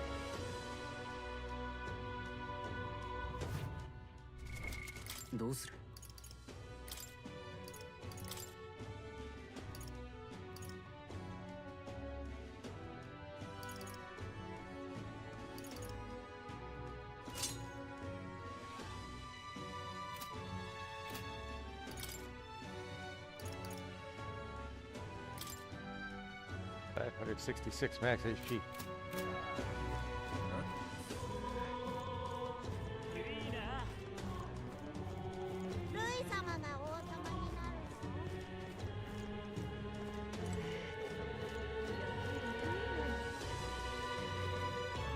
A: $566 max HP.
C: ルイ様が王様になるの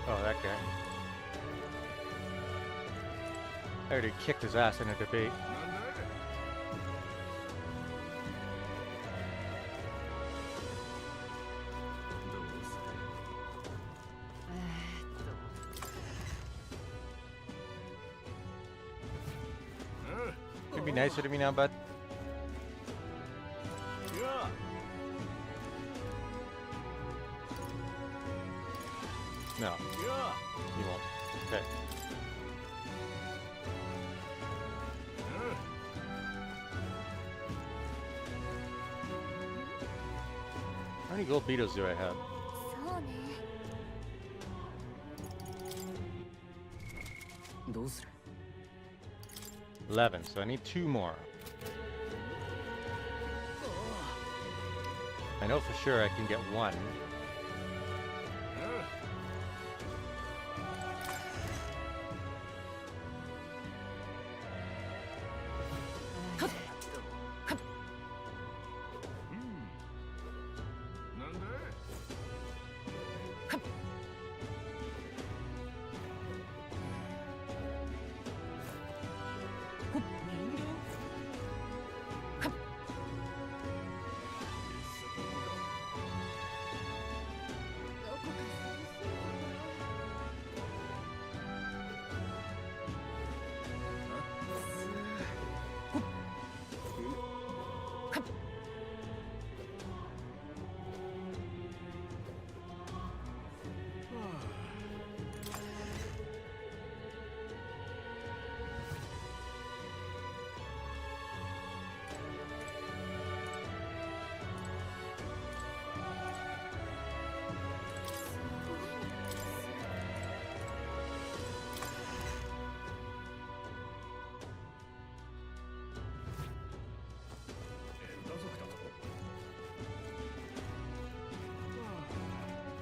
A: Oh, that guy. I already kicked his ass in a debate. Could be nicer to me now, bud. No. You won't. Okay. How many gold beetles do I have?
C: そうね
A: 11, so I need 2 more. I know for sure I can get 1.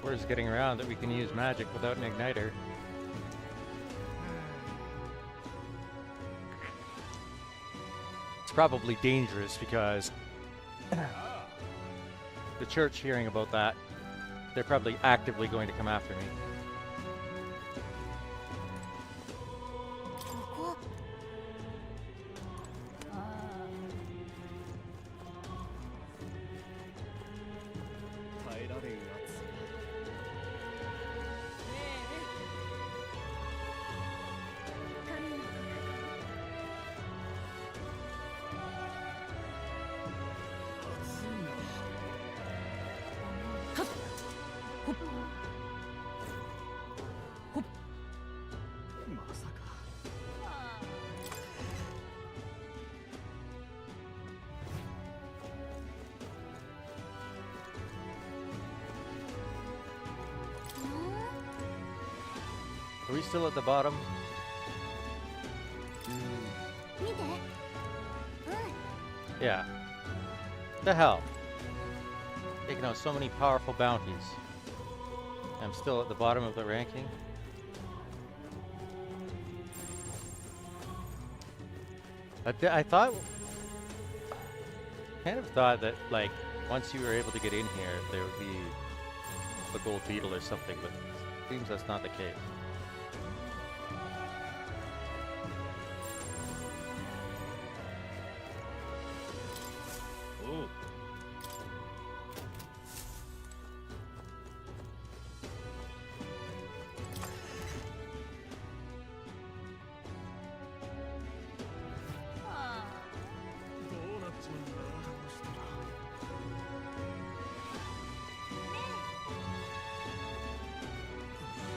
A: Where's getting around that we can use magic without an igniter? It's probably dangerous because the church hearing about that, they're probably actively going to come after me.
C: ここ
A: Are we still at the bottom?
C: 見て
A: Yeah. The hell? Taking out so many powerful bounties. I'm still at the bottom of the ranking. I thought, kind of thought that like once you were able to get in here, there would be a gold beetle or something, but it seems that's not the case.
D: Oh.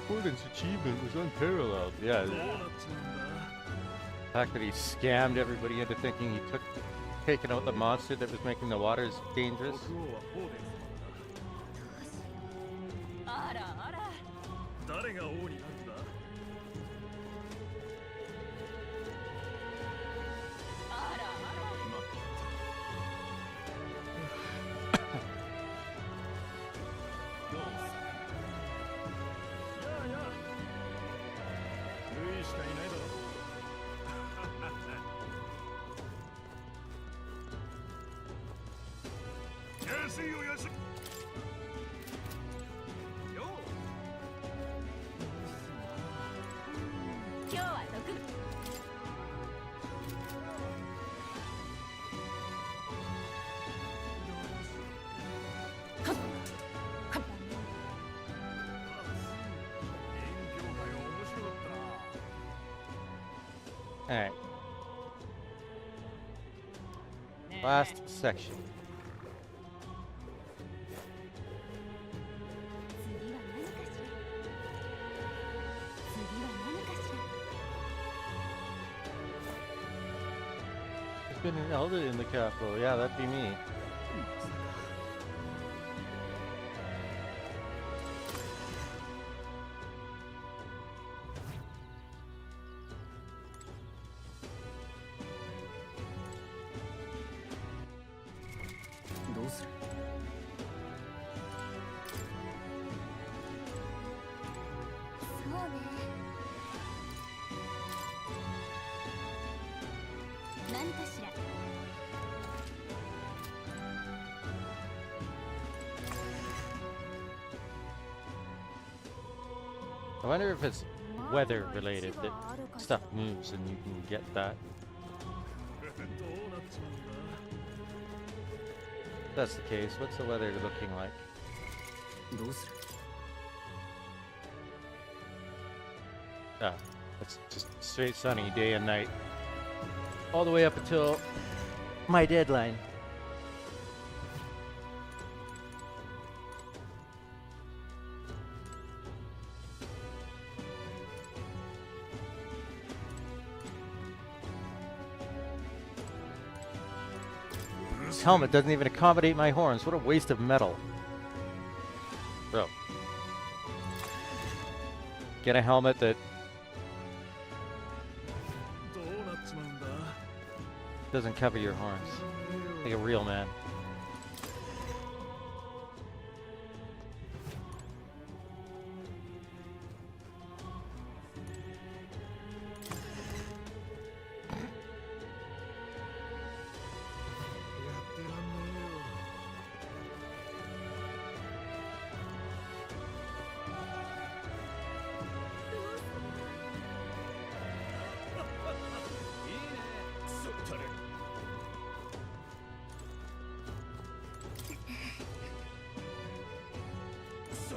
A: Gordon's achievement was unparalleled. Yeah. The fact that he scammed everybody into thinking he taken out the monster that was making the waters dangerous.
E: あらあら。
D: 誰が王になるんだ。
E: あらあら。
D: ルイしかいないだろ。安いよ安い。
E: 今日は特別。
A: Alright. Last section.
C: 次は何かしら。次は何かしら。
A: There's been an elder in the capital. Yeah, that'd be me. I wonder if it's weather related, that stuff moves and you can get that. If that's the case, what's the weather looking like?
B: どうする
A: Ah, it's just straight sunny day and night. All the way up until my deadline. This helmet doesn't even accommodate my horns. What a waste of metal. Bro. Get a helmet that doesn't cover your horns. Like a real man.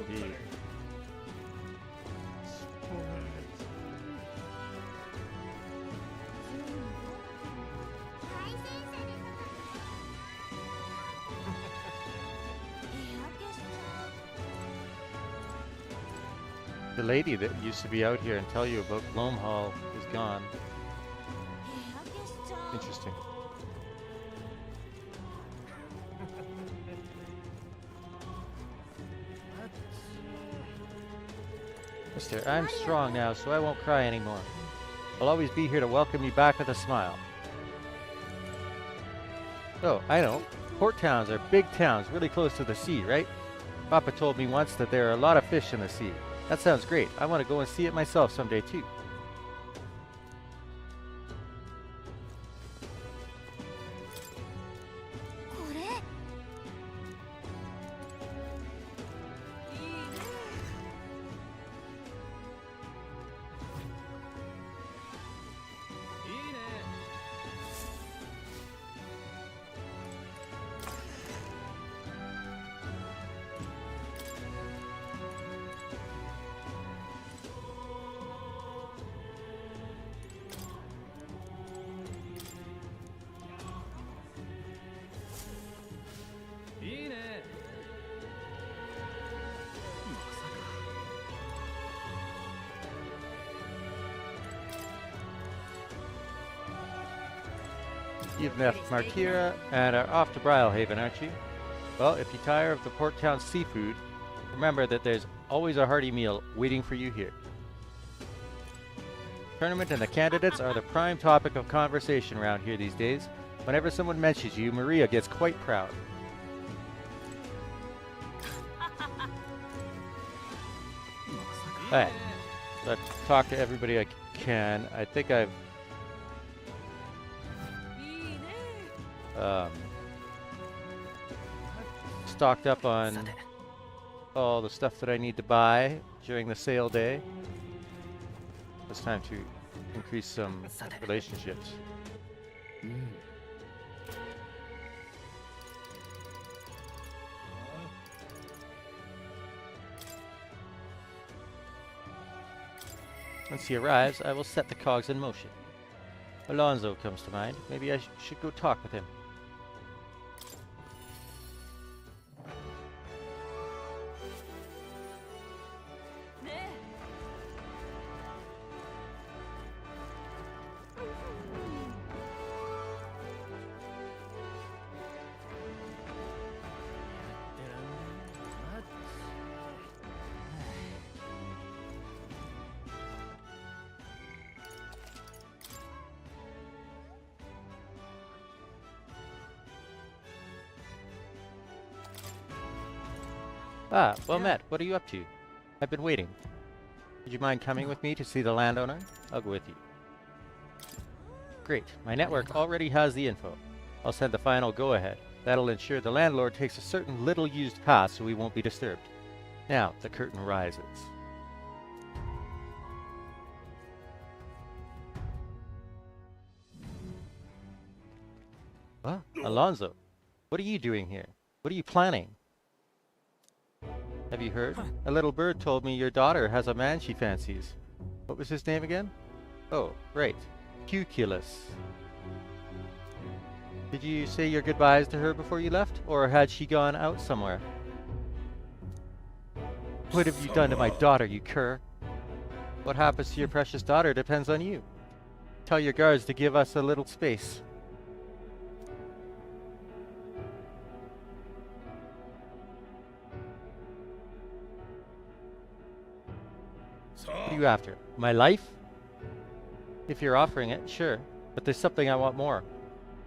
A: Indeed. The lady that used to be out here and tell you about Gloam Hall is gone. Interesting. Mister, I'm strong now, so I won't cry anymore. I'll always be here to welcome you back with a smile. Oh, I know. Port towns are big towns really close to the sea, right? Papa told me once that there are a lot of fish in the sea. That sounds great. I want to go and see it myself someday too. You've left Markira and are off to Brilehaven, aren't you? Well, if you tire of the port town seafood, remember that there's always a hearty meal waiting for you here. Tournament and the candidates are the prime topic of conversation around here these days. Whenever someone mentions you, Maria gets quite proud. Alright, let's talk to everybody I can. I think I've stocked up on all the stuff that I need to buy during the sale day. It's time to increase some relationships. Once he arrives, I will set the cogs in motion. Alonso comes to mind. Maybe I should go talk with him. Ah, well met. What are you up to? I've been waiting. Would you mind coming with me to see the landowner? I'll go with you. Great. My network already has the info. I'll send the final go-ahead. That'll ensure the landlord takes a certain little-used path so we won't be disturbed. Now, the curtain rises. What? Alonso, what are you doing here? What are you planning? Have you heard? A little bird told me your daughter has a man she fancies. What was his name again? Oh, right. Cuculus. Did you say your goodbyes to her before you left? Or had she gone out somewhere? What have you done to my daughter, you cur? What happens to your precious daughter depends on you. Tell your guards to give us a little space. What are you after? My life? If you're offering it, sure. But there's something I want more.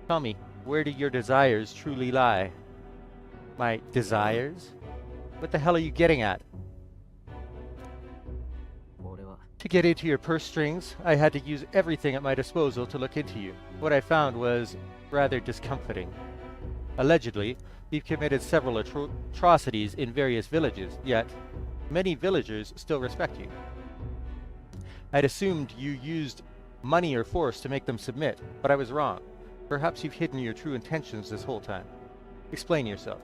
A: Tell me, where do your desires truly lie? My desires? What the hell are you getting at? To get into your purse strings, I had to use everything at my disposal to look into you. What I found was rather discomforting. Allegedly, you've committed several atrocities in various villages, yet many villagers still respect you. I'd assumed you used money or force to make them submit, but I was wrong. Perhaps you've hidden your true intentions this whole time. Explain yourself.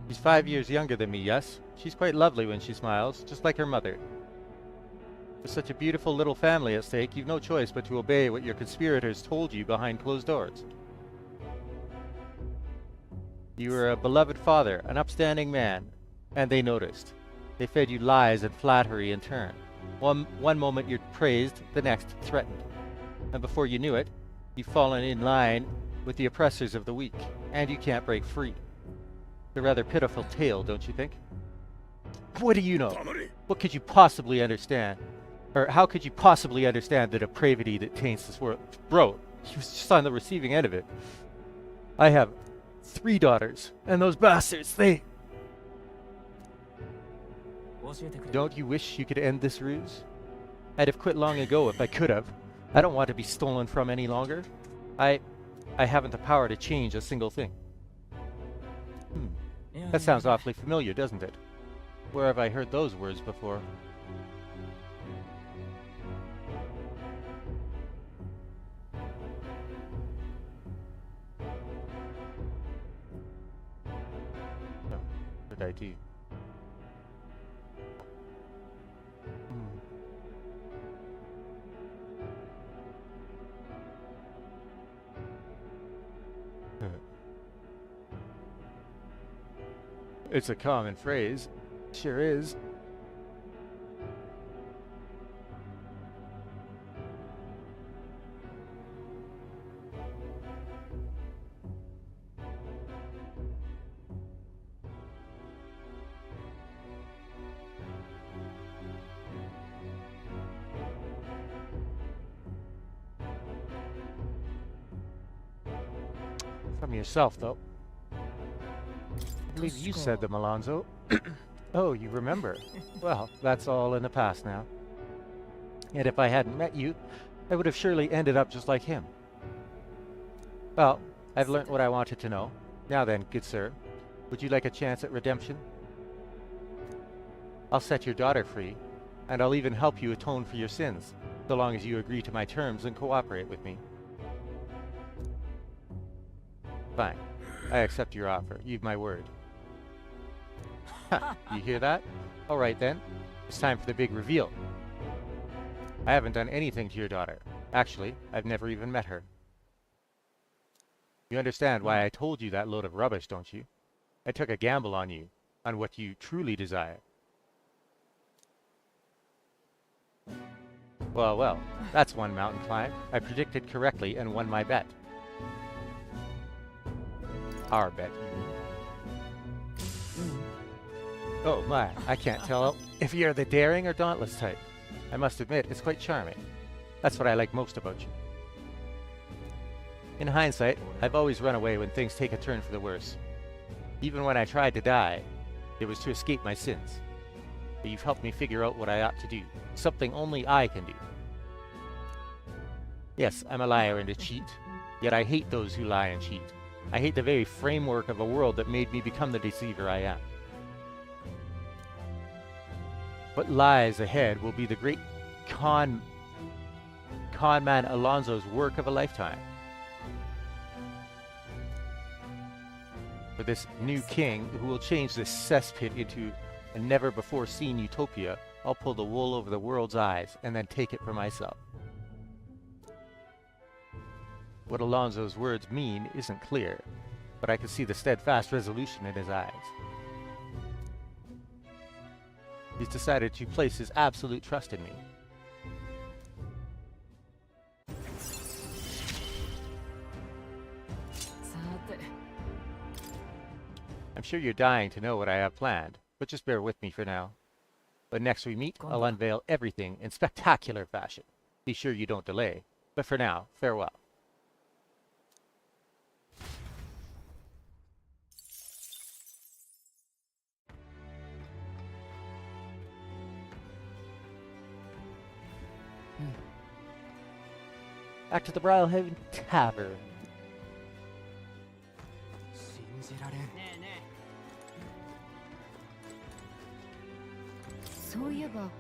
A: She's 5 years younger than me, yes? She's quite lovely when she smiles, just like her mother. With such a beautiful little family at stake, you've no choice but to obey what your conspirators told you behind closed doors. You were a beloved father, an upstanding man, and they noticed. They fed you lies and flattery in turn. One moment you're praised, the next threatened. And before you knew it, you've fallen in line with the oppressors of the weak, and you can't break free. It's a rather pitiful tale, don't you think? What do you know? What could you possibly understand? Or how could you possibly understand the depravity that taints this world? Bro, he was just on the receiving end of it. I have 3 daughters, and those bastards, they... Don't you wish you could end this ruse? I'd have quit long ago if I could have. I don't want to be stolen from any longer. I haven't the power to change a single thing. That sounds awfully familiar, doesn't it? Where have I heard those words before? Oh, what did I do? It's a common phrase. Sure is. From yourself, though. I believe you said them, Alonzo. Oh, you remember. Well, that's all in the past now. And if I hadn't met you, I would have surely ended up just like him. Well, I've learnt what I wanted to know. Now then, good sir, would you like a chance at redemption? I'll set your daughter free, and I'll even help you atone for your sins, so long as you agree to my terms and cooperate with me. Fine. I accept your offer. You've my word. You hear that? All right then. It's time for the big reveal. I haven't done anything to your daughter. Actually, I've never even met her. You understand why I told you that load of rubbish, don't you? I took a gamble on you, on what you truly desire. Well, well, that's one mountain climb. I predicted correctly and won my bet. Our bet, you mean. Oh my, I can't tell if you're the daring or dauntless type. I must admit, it's quite charming. That's what I like most about you. In hindsight, I've always run away when things take a turn for the worse. Even when I tried to die, it was to escape my sins. But you've helped me figure out what I ought to do, something only I can do. Yes, I'm a liar and a cheat, yet I hate those who lie and cheat. I hate the very framework of a world that made me become the deceiver I am. What lies ahead will be the great con man Alonzo's work of a lifetime. For this new king, who will change this cesspit into a never-before-seen utopia, I'll pull the wool over the world's eyes and then take it for myself. What Alonzo's words mean isn't clear, but I can see the steadfast resolution in his eyes. He's decided to place his absolute trust in me. I'm sure you're dying to know what I have planned, but just bear with me for now. When next we meet, I'll unveil everything in spectacular fashion. Be sure you don't delay, but for now, farewell. Back to the Brilehaven Tavern.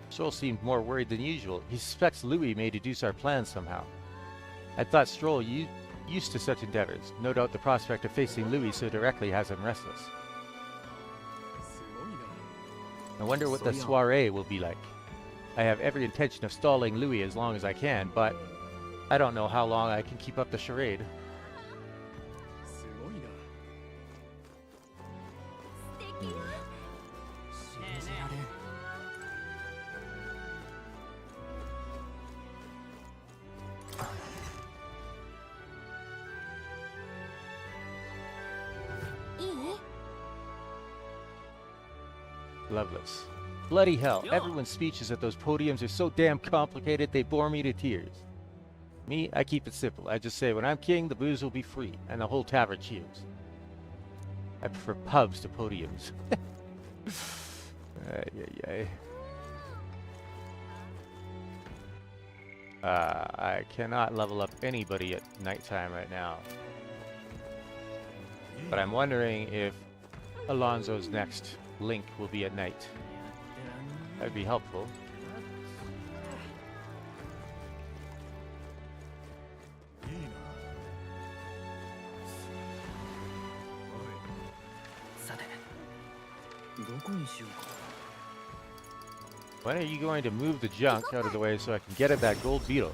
A: Stroll seemed more worried than usual. He suspects Louis may deduce our plans somehow. I thought Stroll used to such endeavors. No doubt the prospect of facing Louis so directly has him restless. I wonder what the soiree will be like. I have every intention of stalling Louis as long as I can, but I don't know how long I can keep up the charade. Loveless. Bloody hell, everyone's speeches at those podiums are so damn complicated they bore me to tears. Me, I keep it simple. I just say, when I'm king, the booze will be free, and the whole tavern cheers. I prefer pubs to podiums. I cannot level up anybody at nighttime right now. But I'm wondering if Alonso's next link will be at night. That'd be helpful. When are you going to move the junk out of the way so I can get at that gold beetle?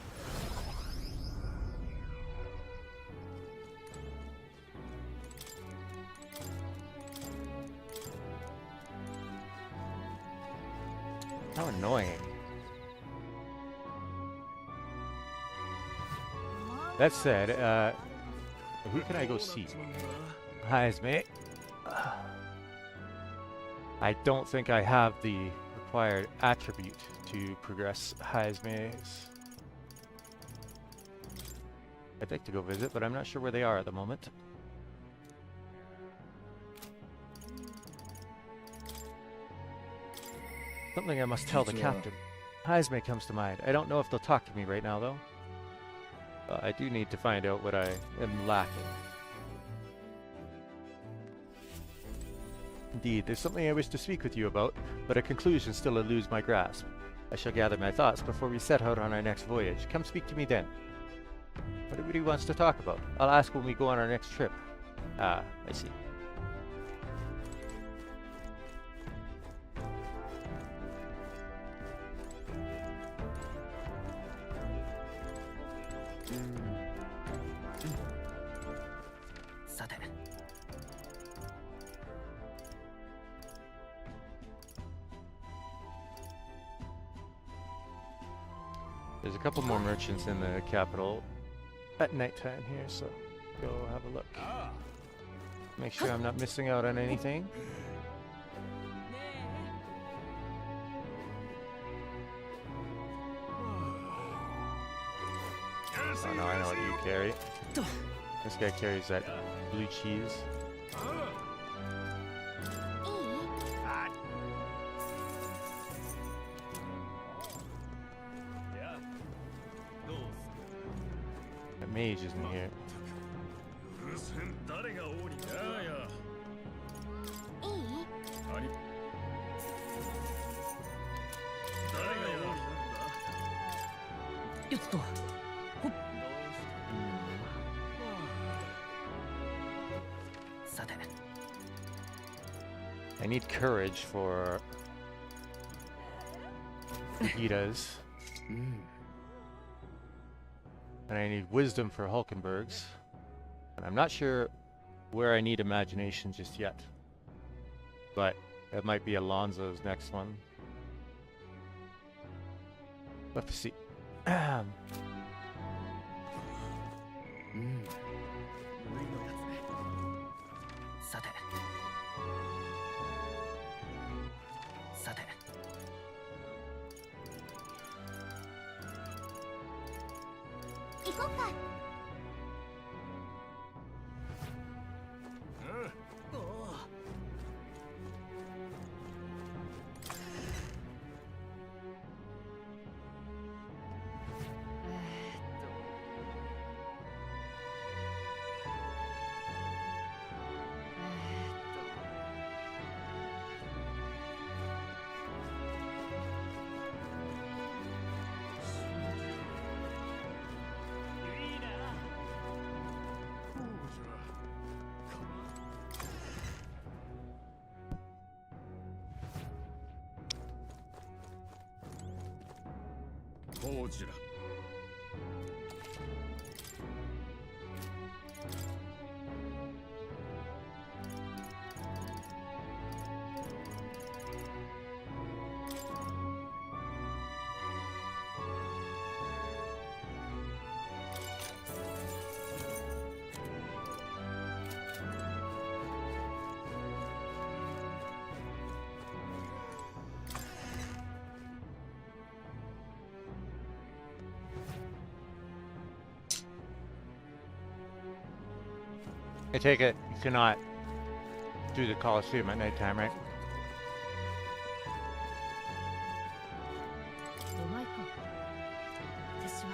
A: How annoying. That said, who can I go see? Hi, mate. I don't think I have the required attribute to progress Heisma's. I'd like to go visit, but I'm not sure where they are at the moment. Something I must tell the captain. Heisme comes to mind. I don't know if they'll talk to me right now, though. I do need to find out what I am lacking. Indeed, there's something I wish to speak with you about, but a conclusion still eludes my grasp. I shall gather my thoughts before we set out on our next voyage. Come speak to me then. What he wants to talk about? I'll ask when we go on our next trip. Ah, I see. There's a couple more merchants in the capital at nighttime here, so go have a look. Make sure I'm not missing out on anything. Oh no, I know what you carry. This guy carries that blue cheese. That mage isn't here. I need courage for Vegetas. And I need wisdom for Hulkenbergs. And I'm not sure where I need imagination just yet. But it might be Alonso's next one. We'll have to see. I take it you cannot do the Colosseum at nighttime, right?
E: お前か。私は。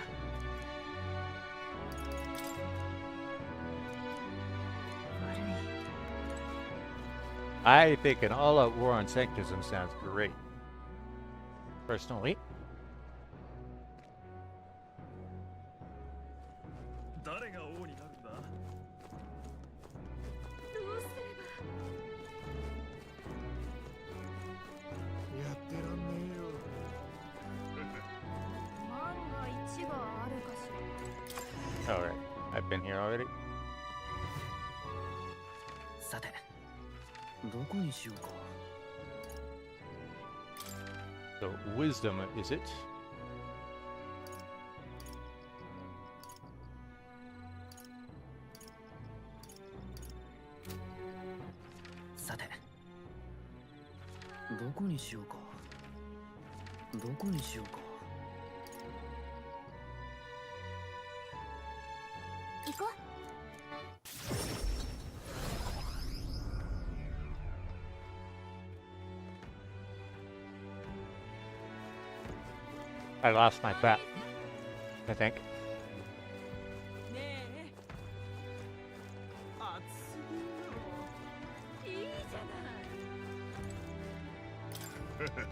E: 悪い。
A: I think an all-out war on Sanctism sounds great. Personally.
D: 誰が王になるんだ。
E: どうすれば。
D: やってらんねえよ。
C: 万が一があるかしら。
A: Alright, I've been here already.
B: さてどこにしようか。
A: So, wisdom, is it?
B: さてどこにしようか。どこにしようか。
C: 行こう。
A: I lost my bet, I think.
E: ねえ。熱すぎるよ。いいじゃない。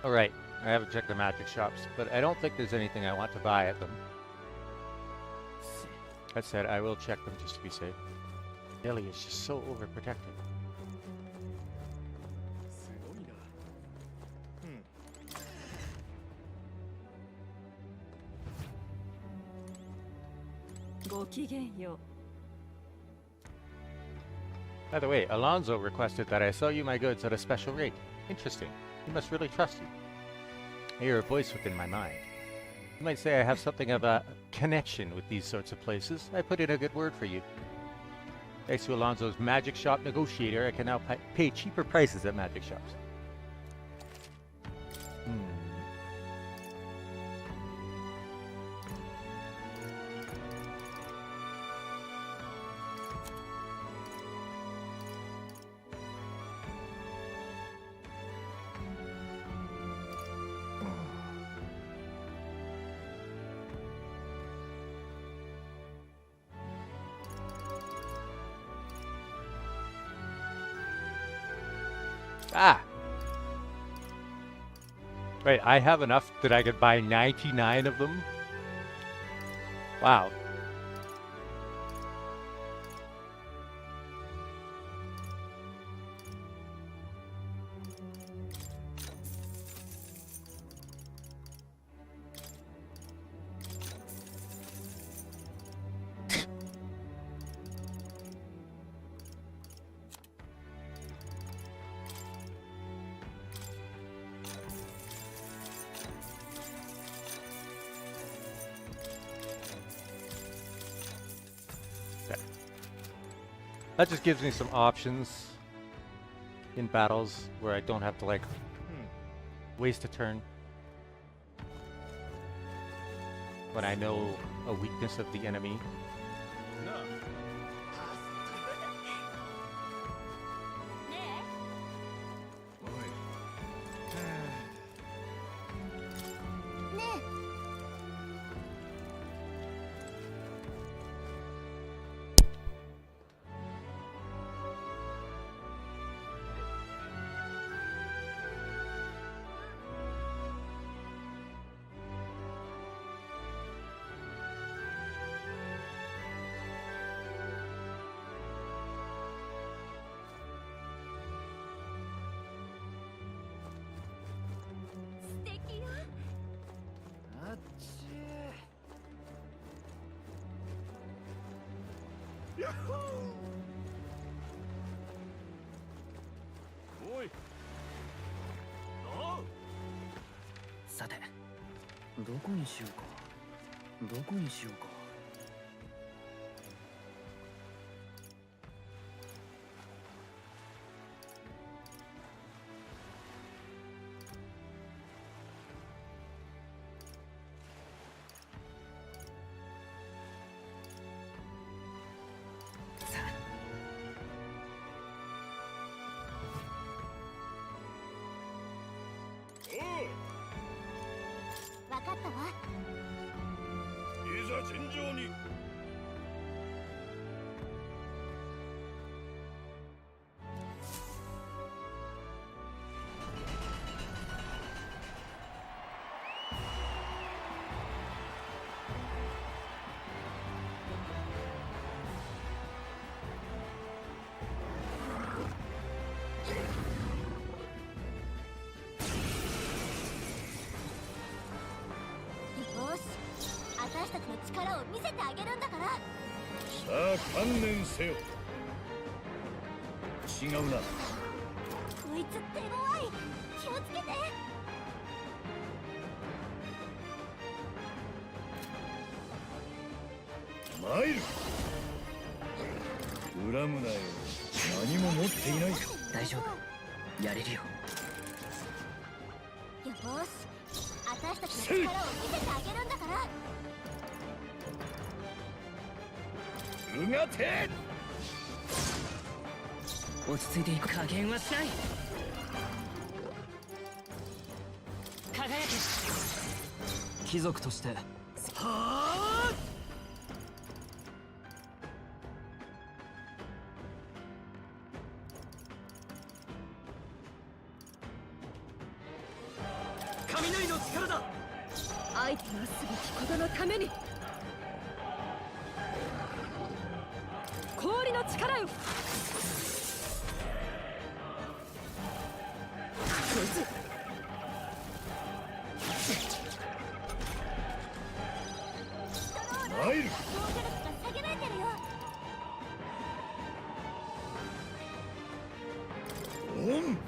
A: Alright, I haven't checked the magic shops, but I don't think there's anything I want to buy at them. That said, I will check them just to be safe. Delhi is just so overprotected.
D: すごいな。
E: ごきげんよう。
A: By the way, Alonso requested that I sell you my goods at a special rate. Interesting. He must really trust you. I hear a voice within my mind. You might say I have something of a connection with these sorts of places. I put in a good word for you. Thanks to Alonso's magic shop negotiator, I can now pay cheaper prices at magic shops. Ah! Wait, I have enough that I could buy 99 of them? Wow. That just gives me some options in battles where I don't have to like waste a turn when I know a weakness of the enemy.
D: なあ。
C: ね
D: おい。
C: え。ねえ。
A: I
D: おい。
B: さてどこにしようかどこにしようか。
C: わかったわ。
D: いざ尋常に。
C: よし、私たちの力を見せてあげるんだから。
D: さあ観念せよ。違うな。
C: こいつ手強い。気をつけて。
D: 参る。恨むなよ。何も持っていない。
B: 大丈夫やれるよ。
C: よし、私たちの力を見せてあげるんだから。
D: うがて。
B: 落ち着いていく加減はしない。輝け貴族としてはあ雷の力だ。
E: 愛となすべきことのために氷の力よ。こいつ
D: 参る。
C: 防御力が下げられてるよ。
D: オン。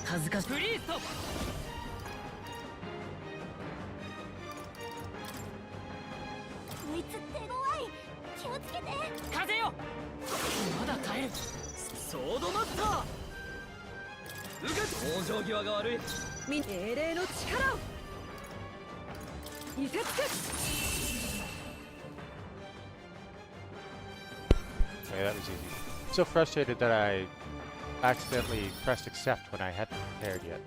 B: 恥ずかしい。フリースト。
C: こいつ手強い。気をつけて。
B: 風よまだ耐える。ソードマスターうが往生際が悪い。
E: 英霊の力を見せつけ。
A: Okay, that was easy. So frustrated that I accidentally pressed accept when I hadn't prepared yet.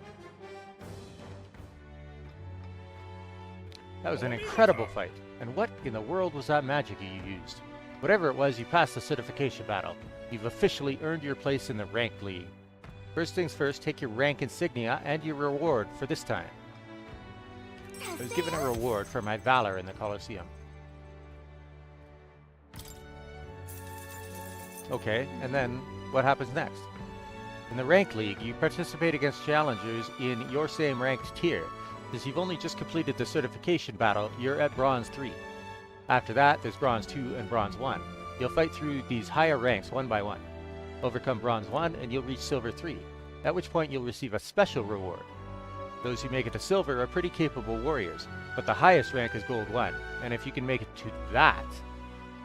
A: That was an incredible fight. And what in the world was that magic you used? Whatever it was, you passed the certification battle. You've officially earned your place in the ranked league. First things first, take your rank insignia and your reward for this time. I was given a reward for my valor in the Colosseum. Okay, and then what happens next? In the Rank League, you participate against challengers in your same ranked tier. Since you've only just completed the certification battle, you're at Bronze 3. After that, there's Bronze 2 and Bronze 1. You'll fight through these higher ranks one by one. Overcome Bronze 1 and you'll reach Silver 3, at which point you'll receive a special reward. Those who make it to Silver are pretty capable warriors, but the highest rank is Gold 1, and if you can make it to that,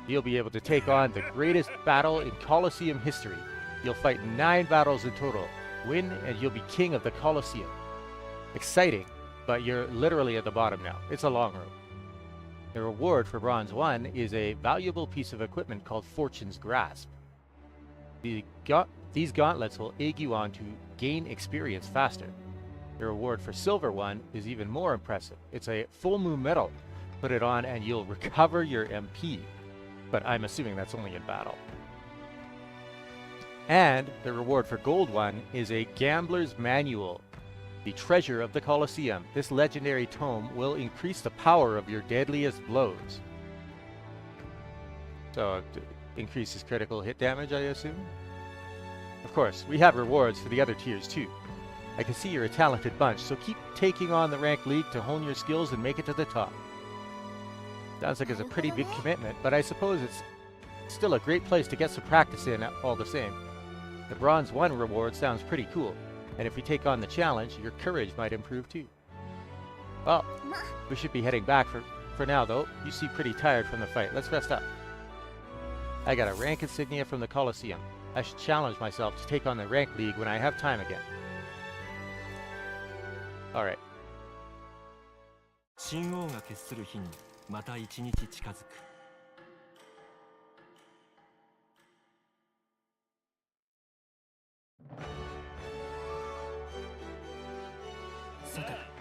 A: you'll be able to take on the greatest battle in Colosseum history. You'll fight 9 battles in total, win, and you'll be king of the Colosseum. Exciting, but you're literally at the bottom now. It's a long road. The reward for Bronze 1 is a valuable piece of equipment called Fortune's Grasp. These gauntlets will egg you on to gain experience faster. The reward for Silver 1 is even more impressive. It's a full moon medal. Put it on and you'll recover your MP. But I'm assuming that's only in battle. And the reward for Gold 1 is a Gambler's Manual, the treasure of the Colosseum. This legendary tome will increase the power of your deadliest blows. So it increases critical hit damage, I assume? Of course, we have rewards for the other tiers too. I can see you're a talented bunch, so keep taking on the Rank League to hone your skills and make it to the top. Sounds like it's a pretty big commitment, but I suppose it's still a great place to get some practice in all the same. The Bronze 1 reward sounds pretty cool, and if we take on the challenge, your courage might improve too. Well, we should be heading back for now though. You seem pretty tired from the fight. Let's rest up. I got a rank insignia from the Colosseum. I should challenge myself to take on the rank league when I have time again. Alright.
F: 神王が決する日にまた一日近づく。さて。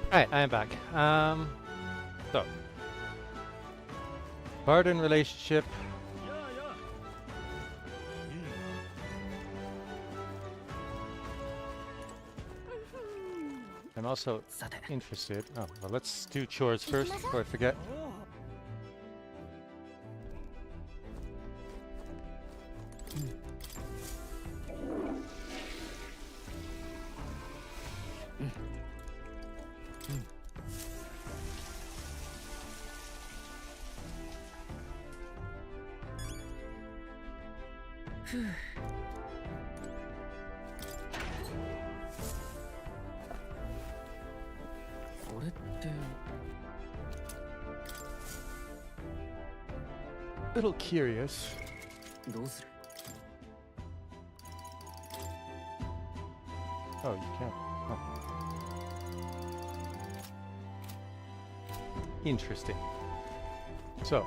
A: Alright, I am back. So. Barden relationship. I'm also interested. Oh, well, let's do chores first before I forget. Little curious.
B: どうする
A: Oh, you can't. Oh. Interesting. So.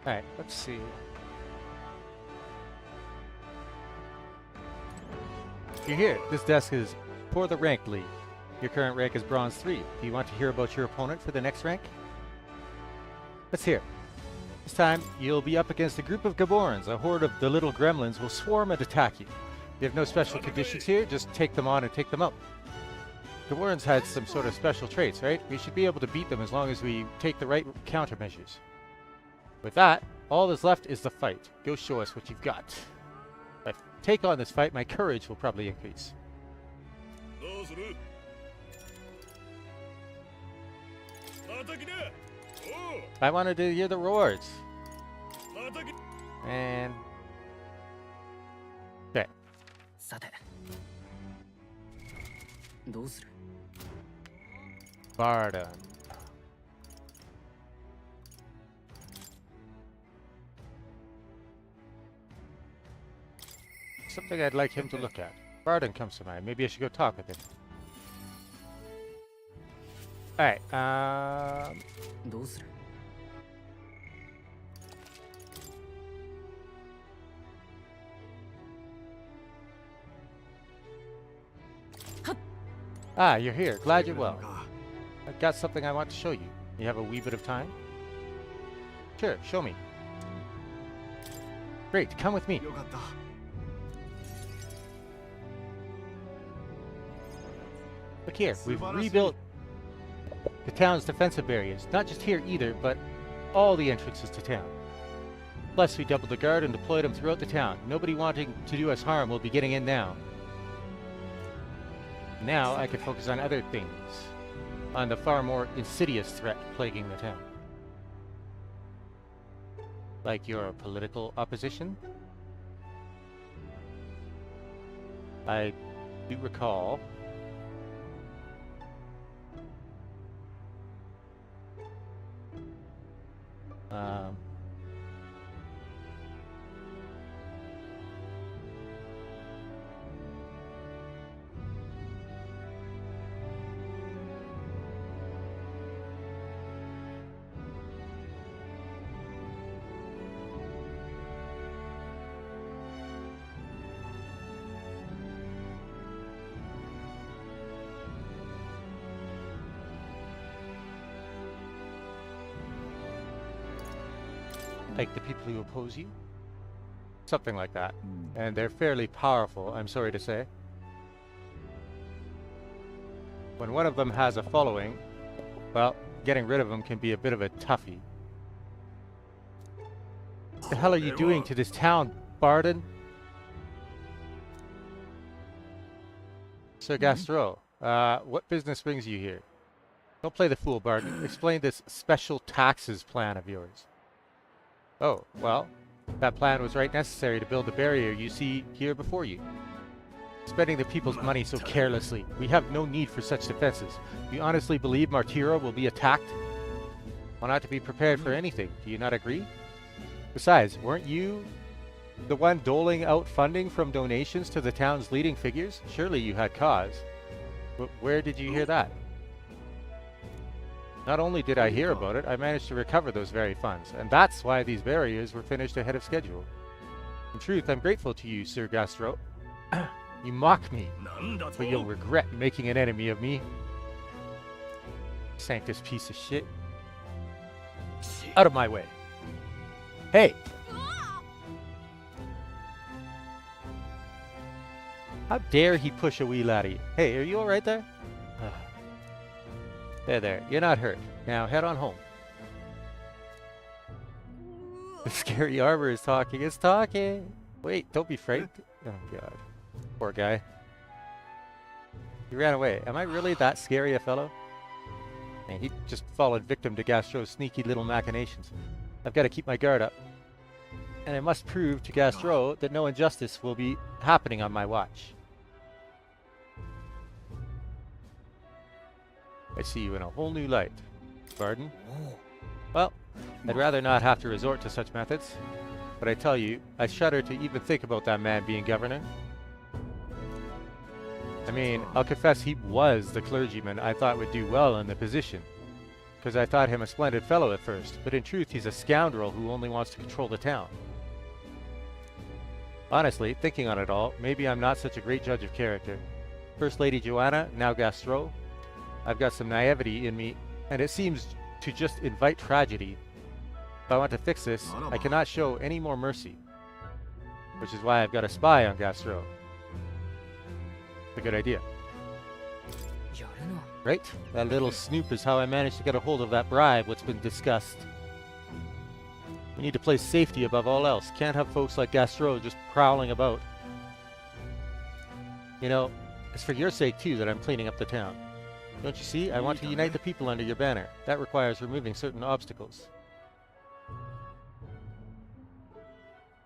A: Alright, let's see. You're here. This desk is for the ranked league. Your current rank is Bronze 3. Do you want to hear about your opponent for the next rank? Let's hear. This time, you'll be up against a group of Gaborans. A horde of the little gremlins will swarm and attack you. You have no special conditions here, just take them on and take them out. Gaborans had some sort of special traits, right? We should be able to beat them as long as we take the right countermeasures. With that, all that's left is the fight. Go show us what you've got. If I take on this fight, my courage will probably increase. I wanted to hear the roars. And... okay.
B: さてどうする
A: Barda. Something I'd like him to look at. Barden comes to mind. Maybe I should go talk with him. Alright,
B: どうする
A: Ah, you're here. Glad you're well. I've got something I want to show you. You have a wee bit of time? Sure, show me. Great, come with me. Look here, we've rebuilt the town's defensive barriers. Not just here either, but all the entrances to town. Plus, we doubled the guard and deployed them throughout the town. Nobody wanting to do us harm will be getting in now. Now I can focus on other things. On the far more insidious threat plaguing the town. Like your political opposition? I do recall... like the people who oppose you? Something like that. And they're fairly powerful, I'm sorry to say. When one of them has a following, well, getting rid of them can be a bit of a toughie. What the hell are you doing to this town, Barden? Sir Gastro, what business brings you here? Don't play the fool, Barden. Explain this special taxes plan of yours. Oh, well, that plan was right necessary to build the barrier you see here before you. spending the people's money so carelessly. We have no need for such defenses. You honestly believe Martiro will be attacked? Well, not to be prepared for anything. Do you not agree? Besides, weren't you the one doling out funding from donations to the town's leading figures? Surely you had cause. But where did you hear that? Not only did I hear about it, I managed to recover those very funds, and that's why these barriers were finished ahead of schedule. In truth, I'm grateful to you, Sir Gastro. You mock me, but you'll regret making an enemy of me. Sanctus piece of shit. Out of my way. Hey! How dare he push a wee laddie? Hey, are you alright there? There. You're not hurt. Now head on home. The scary arbor is talking. It's talking. Wait, don't be frightened. Oh god. Poor guy. He ran away. Am I really that scary a fellow? Man, he just fallen victim to Gastro's sneaky little machinations. I've got to keep my guard up. And I must prove to Gastro that no injustice will be happening on my watch. I see you in a whole new light. Pardon? Well, I'd rather not have to resort to such methods. But I tell you, I shudder to even think about that man being governor. I mean, I'll confess he was the clergyman I thought would do well in the position. Because I thought him a splendid fellow at first, but in truth he's a scoundrel who only wants to control the town. Honestly, thinking on it all, maybe I'm not such a great judge of character. First Lady Joanna, now Gastro. I've got some naivety in me, and it seems to just invite tragedy. If I want to fix this, I cannot show any more mercy. Which is why I've got a spy on Gastro. It's a good idea. Right? That little snoop is how I managed to get a hold of that bribe, what's been discussed. We need to place safety above all else. Can't have folks like Gastro just prowling about. You know, it's for your sake too that I'm cleaning up the town. Don't you see? I want to unite the people under your banner. That requires removing certain obstacles.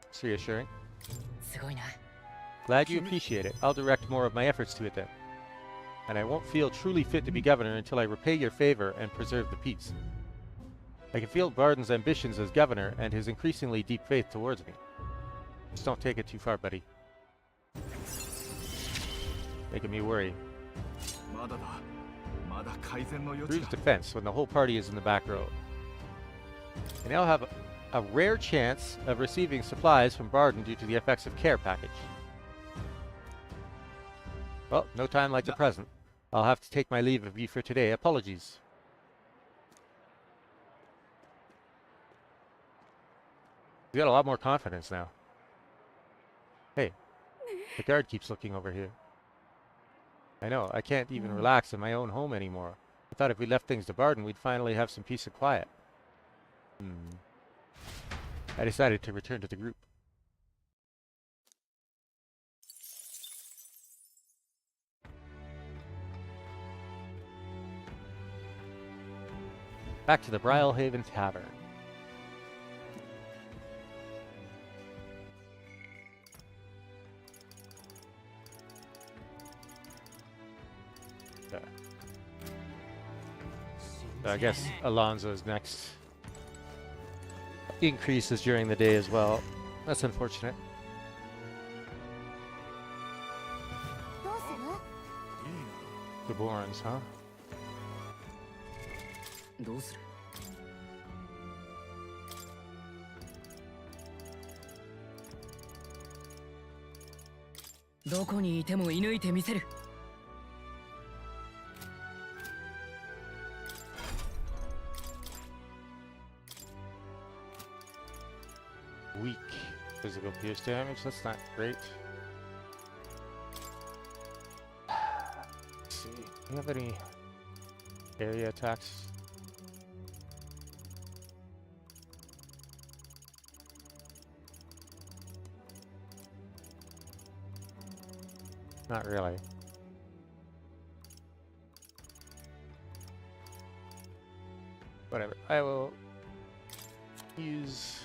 A: It's reassuring. Glad you appreciate it. I'll direct more of my efforts to it then. And I won't feel truly fit to be governor until I repay your favor and preserve the peace. I can feel Barden's ambitions as governor and his increasingly deep faith towards me. Just don't take it too far, buddy. Making me worry. Bruce's defense when the whole party is in the back row. I now have a rare chance of receiving supplies from Barden due to the effects of care package. Well, no time like the present. I'll have to take my leave of you for today. Apologies. We got a lot more confidence now. Hey, the guard keeps looking over here. I know, I can't even relax in my own home anymore. I thought if we left things to Barden, we'd finally have some peace and quiet. I decided to return to the group. Back to the Brilehaven Tavern. I guess Alonso's next increases during the day as well. That's unfortunate. The Borns, huh? Weak physical pierce damage, that's not great. Let's see, do you have any area attacks? Not really. Whatever, I will use...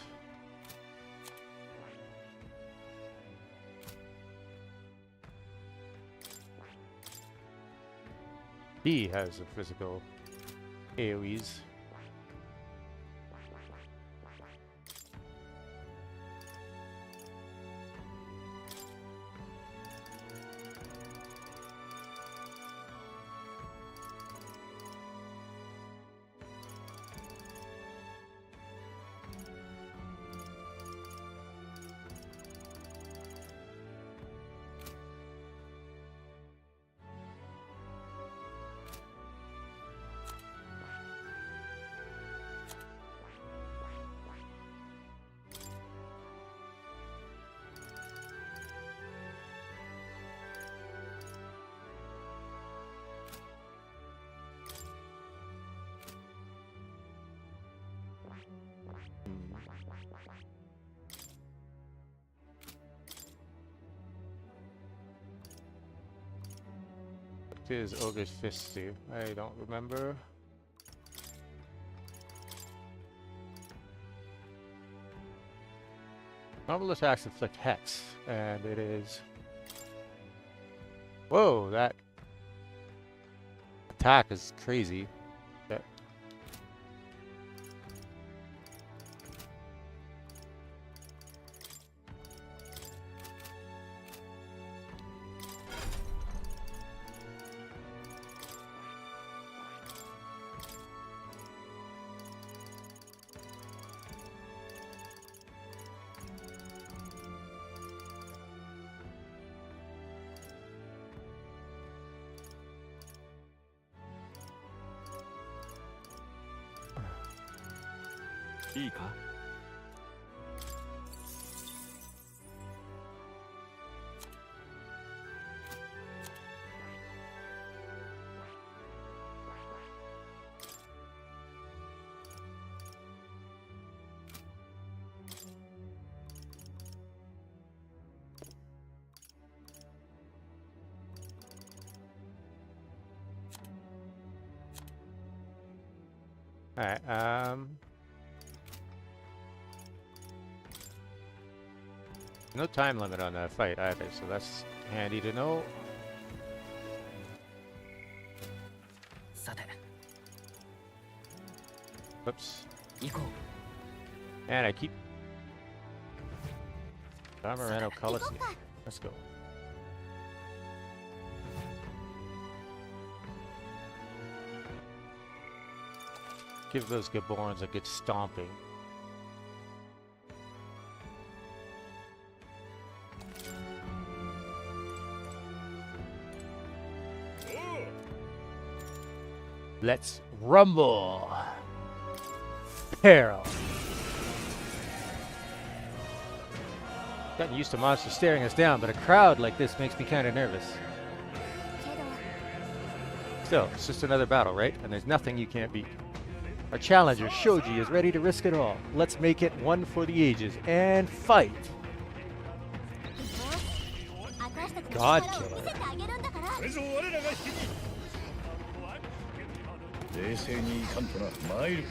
A: B has a physical AoEs. What is Ogre's Fist do? I don't remember. Normal attacks inflict Hex, and it is... Whoa, that attack is crazy. That...
F: いいか。
A: Alright, no time limit on that fight either, so that's handy to know.
B: さて
A: Whoops.
B: 行こ
A: And I keep... Damarano Coliseum. Let's go. Give those Gaborans a good stomping. Let's rumble! Peril! Gotten used to monsters staring us down, but a crowd like this makes me kind of nervous. Still, it's just another battle, right? And there's nothing you can't beat. Our challenger, Shoji, is ready to risk it all. Let's make it one for the ages and fight! God killer.
D: 冷静にいかんとな、マイル。
C: こ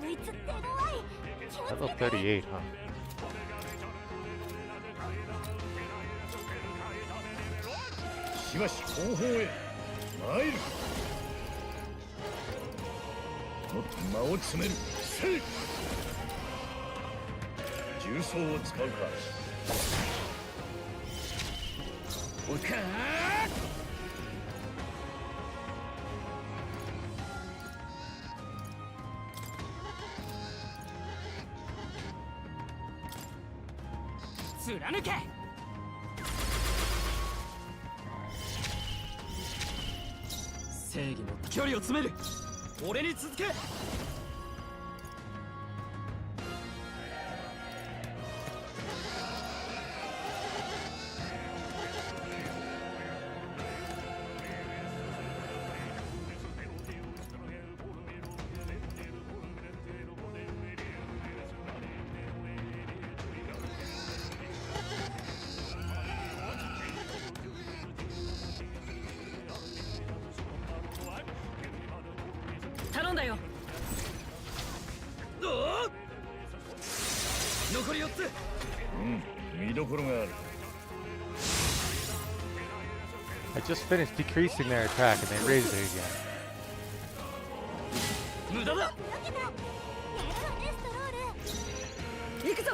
C: いつって弱い。気をつ
A: Level
C: けて。
A: 38, huh?
D: しばし後方へ、マイル。もっと間を詰める。せい。重装を使うか。おかー。
B: 貫け。正義の距離を詰める。俺に続け。頼んだよ。残り4つ。
D: 見どころがある。
A: I just finished decreasing their attack and they raised it again.
B: 無駄だ。
C: よけた。やるわねストロール。
E: 行くぞ。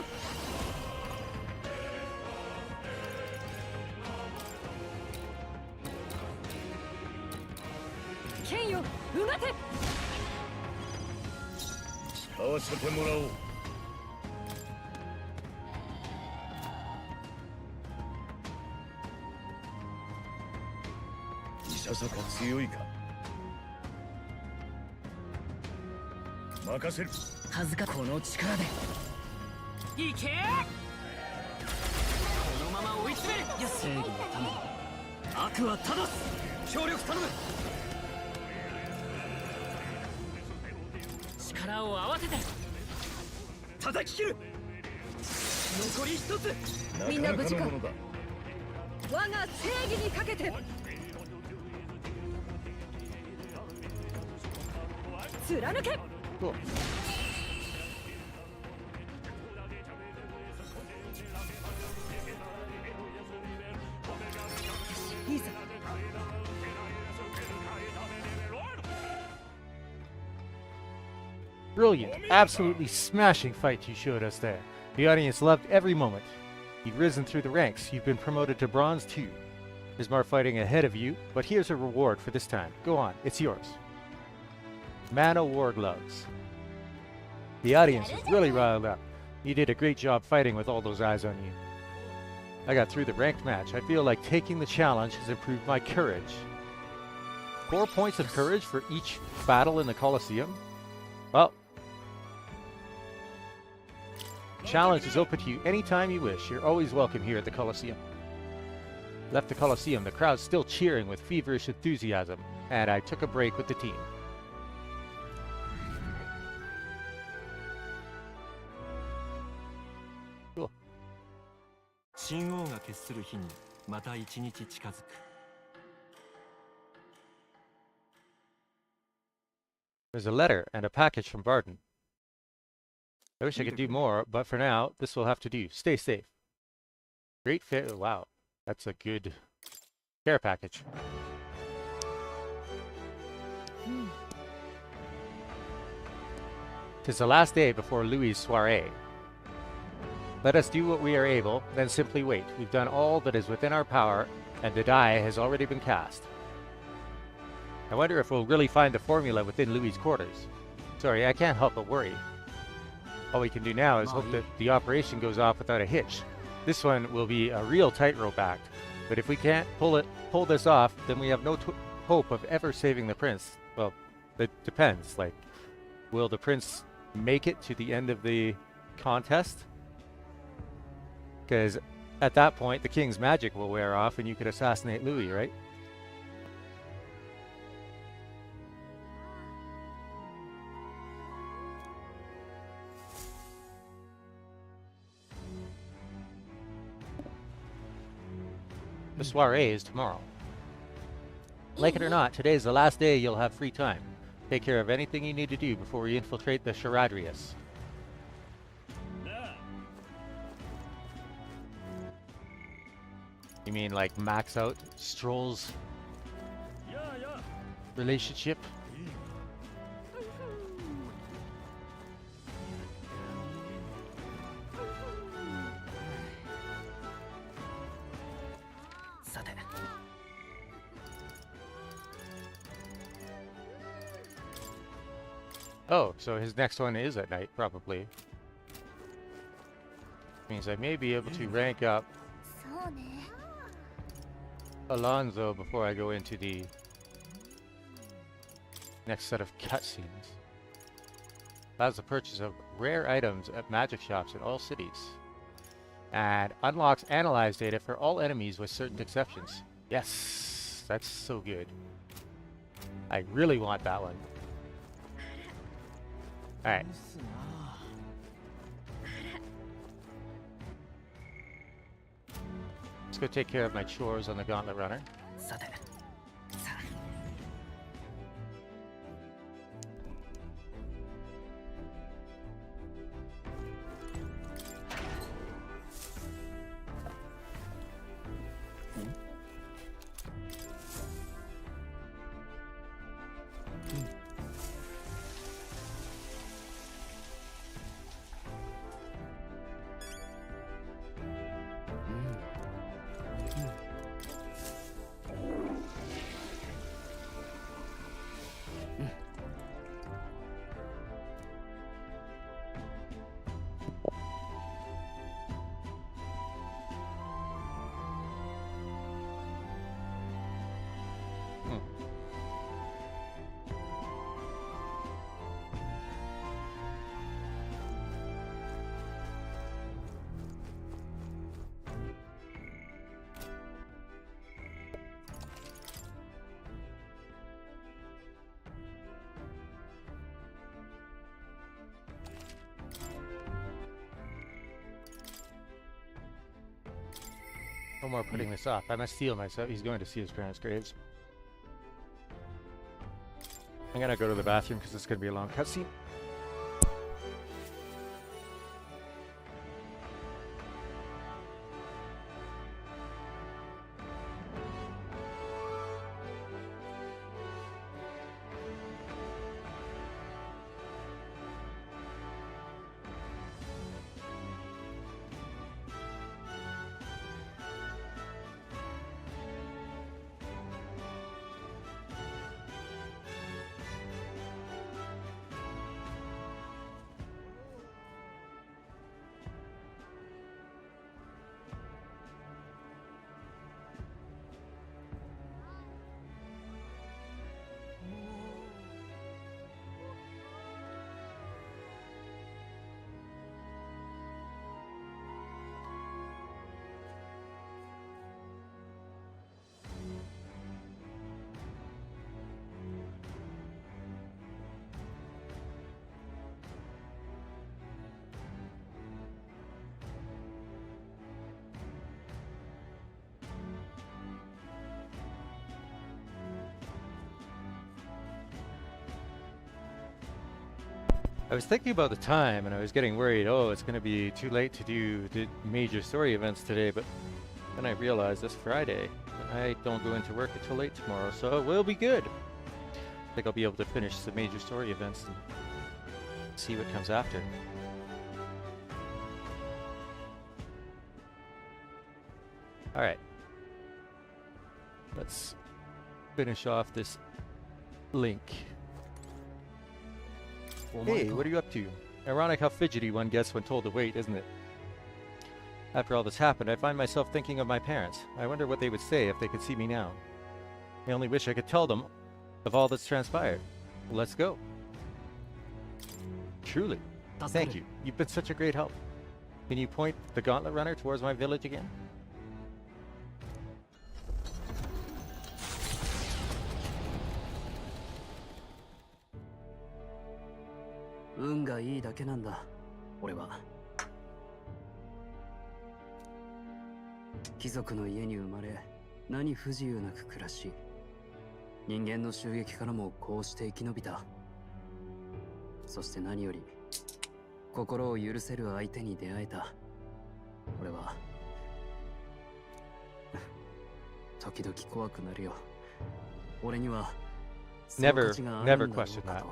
E: 剣よ、うがて。
D: 使わせてもらおう。いささか強いか。任せる。
B: 恥ずかこの力で。いけ。このまま追い詰める。正義のために悪は正す。協力頼む。力を合わせて叩き切る。残り一つ。
E: みんな無事か。
D: なかなかのものだ。
E: 我が正義にかけて。貫け。
A: Cool.
E: いいぞ。
A: Brilliant, absolutely smashing fight you showed us there. The audience loved every moment. You've risen through the ranks. You've been promoted to Bronze 2. There's more fighting ahead of you, but here's a reward for this time. Go on, it's yours. Mana War Gloves. The audience is really riled up. You did a great job fighting with all those eyes on you. I got through the ranked match. I feel like taking the challenge has improved my courage. 4 points of courage for each battle in the Colosseum? Well, challenge is open to you anytime you wish. You're always welcome here at the Colosseum. Left the Colosseum, the crowd's still cheering with feverish enthusiasm, and I took a break with the team. Cool.
F: 神王が決する日にまた一日近づく。
A: There's a letter and a package from Barton. I wish I could do more, but for now, this will have to do. Stay safe. Great fit. Wow, that's a good care package. Tis the last day before Louis' soiree. Let us do what we are able, then simply wait. We've done all that is within our power, and the die has already been cast. I wonder if we'll really find the formula within Louis' quarters. Sorry, I can't help but worry. All we can do now is hope that the operation goes off without a hitch. This one will be a real tightrope act, but if we can't pull this off, then we have no hope of ever saving the prince. Well, it depends. Like, will the prince make it to the end of the contest? Because at that point, the king's magic will wear off and you could assassinate Louis, right? The soiree is tomorrow. Like it or not, today is the last day you'll have free time. Take care of anything you need to do before we infiltrate the Charadrius. You mean like max out Stroll's relationship? Oh, so his next one is at night, probably. Means I may be able to rank up Alonso before I go into the next set of cutscenes. Allows the purchase of rare items at magic shops in all cities. And unlocks analyze data for all enemies with certain exceptions. Yes, that's so good. I really want that one. Alright. Let's go take care of my chores on the Gauntlet Runner. No more putting this off. I must steel myself. He's going to see his parents' graves. I'm gonna go to the bathroom because it's gonna be a long cutscene. I was thinking about the time, and I was getting worried, oh, it's going to be too late to do the major story events today, but then I realized it's Friday. I don't go into work until late tomorrow, so we'll be good. I think I'll be able to finish the major story events and see what comes after. Alright. Let's finish off this link. Hey, what are you up to? Ironic how fidgety one gets when told to wait, isn't it? After all this happened, I find myself thinking of my parents. I wonder what they would say if they could see me now. I only wish I could tell them of all that's transpired. Let's go. Truly. Thank you. You've been such a great help. Can you point the gauntlet runner towards my village again?
B: 貴族の家に生まれ、何不自由なく暮らし、人間の襲撃からもこうして生き延びた。そして何より、心を許せる相手に出会えた。俺は、時々怖くなるよ。俺には、
A: Never question that.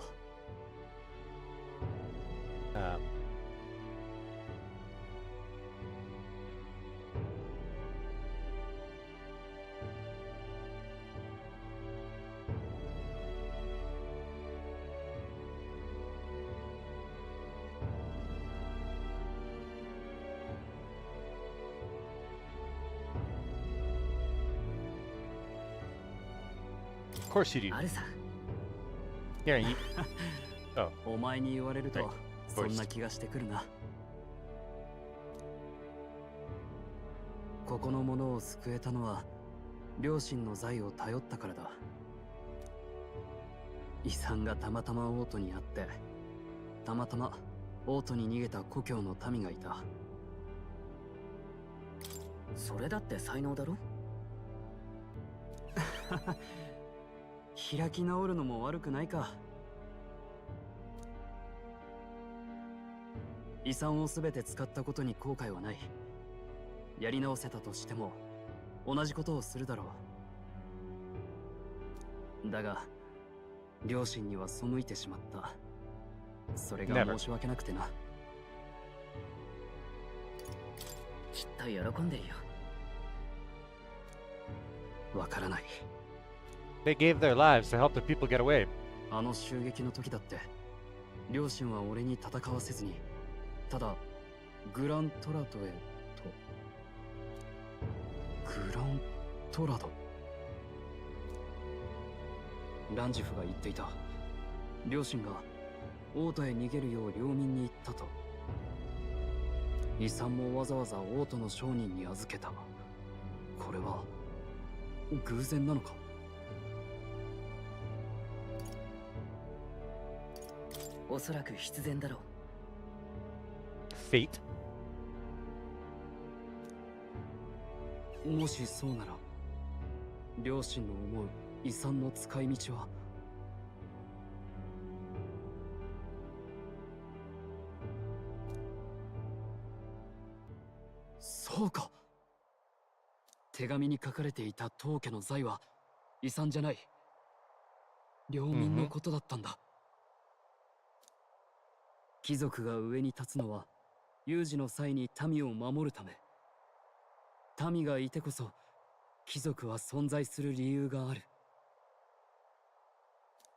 A: Of course you do. Here, you... Oh.
B: お前に言われると、そんな気がしてくるな。ここの者を救えたのは、両親の財を頼ったからだ。遺産がたまたま王都にあって、たまたま王都に逃げた故郷の民がいた。それだって才能だろ？開き直るのも悪くないか。遺産をすべて使ったことに後悔はない。やり直せたとしても同じことをするだろう。だが両親には背いてしまった。それが申し訳なくてな。きっと喜んでるよ。わからない。
A: They gave their lives to help the people get away.
B: あの襲撃の時だって両親は俺に戦わせずにただグラントラドへと。グラントラド。ランジフが言っていた。両親が王都へ逃げるよう領民に言ったと。遺産もわざわざ王都の商人に預けた。これは偶然なのか。おそらく必然だろう。
A: Fate?
B: もしそうなら両親の思う遺産の使い道は。そうか。手紙に書かれていた当家の財は遺産じゃない、領民のことだったんだ。貴族が上に立つのは有事の際に民を守るため。民がいてこそ貴族は存在する理由がある。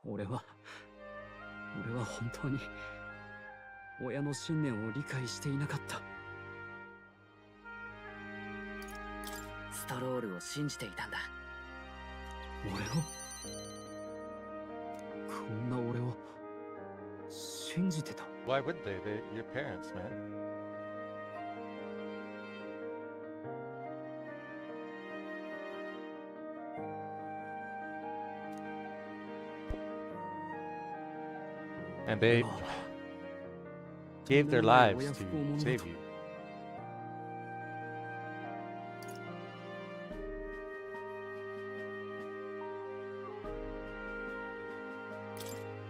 B: 俺は本当に親の信念を理解していなかった。
G: ストロールを信じていたんだ。
B: 俺を、こんな俺を信じてた。
A: Why would they? They're your parents, man. And they gave their lives to save you.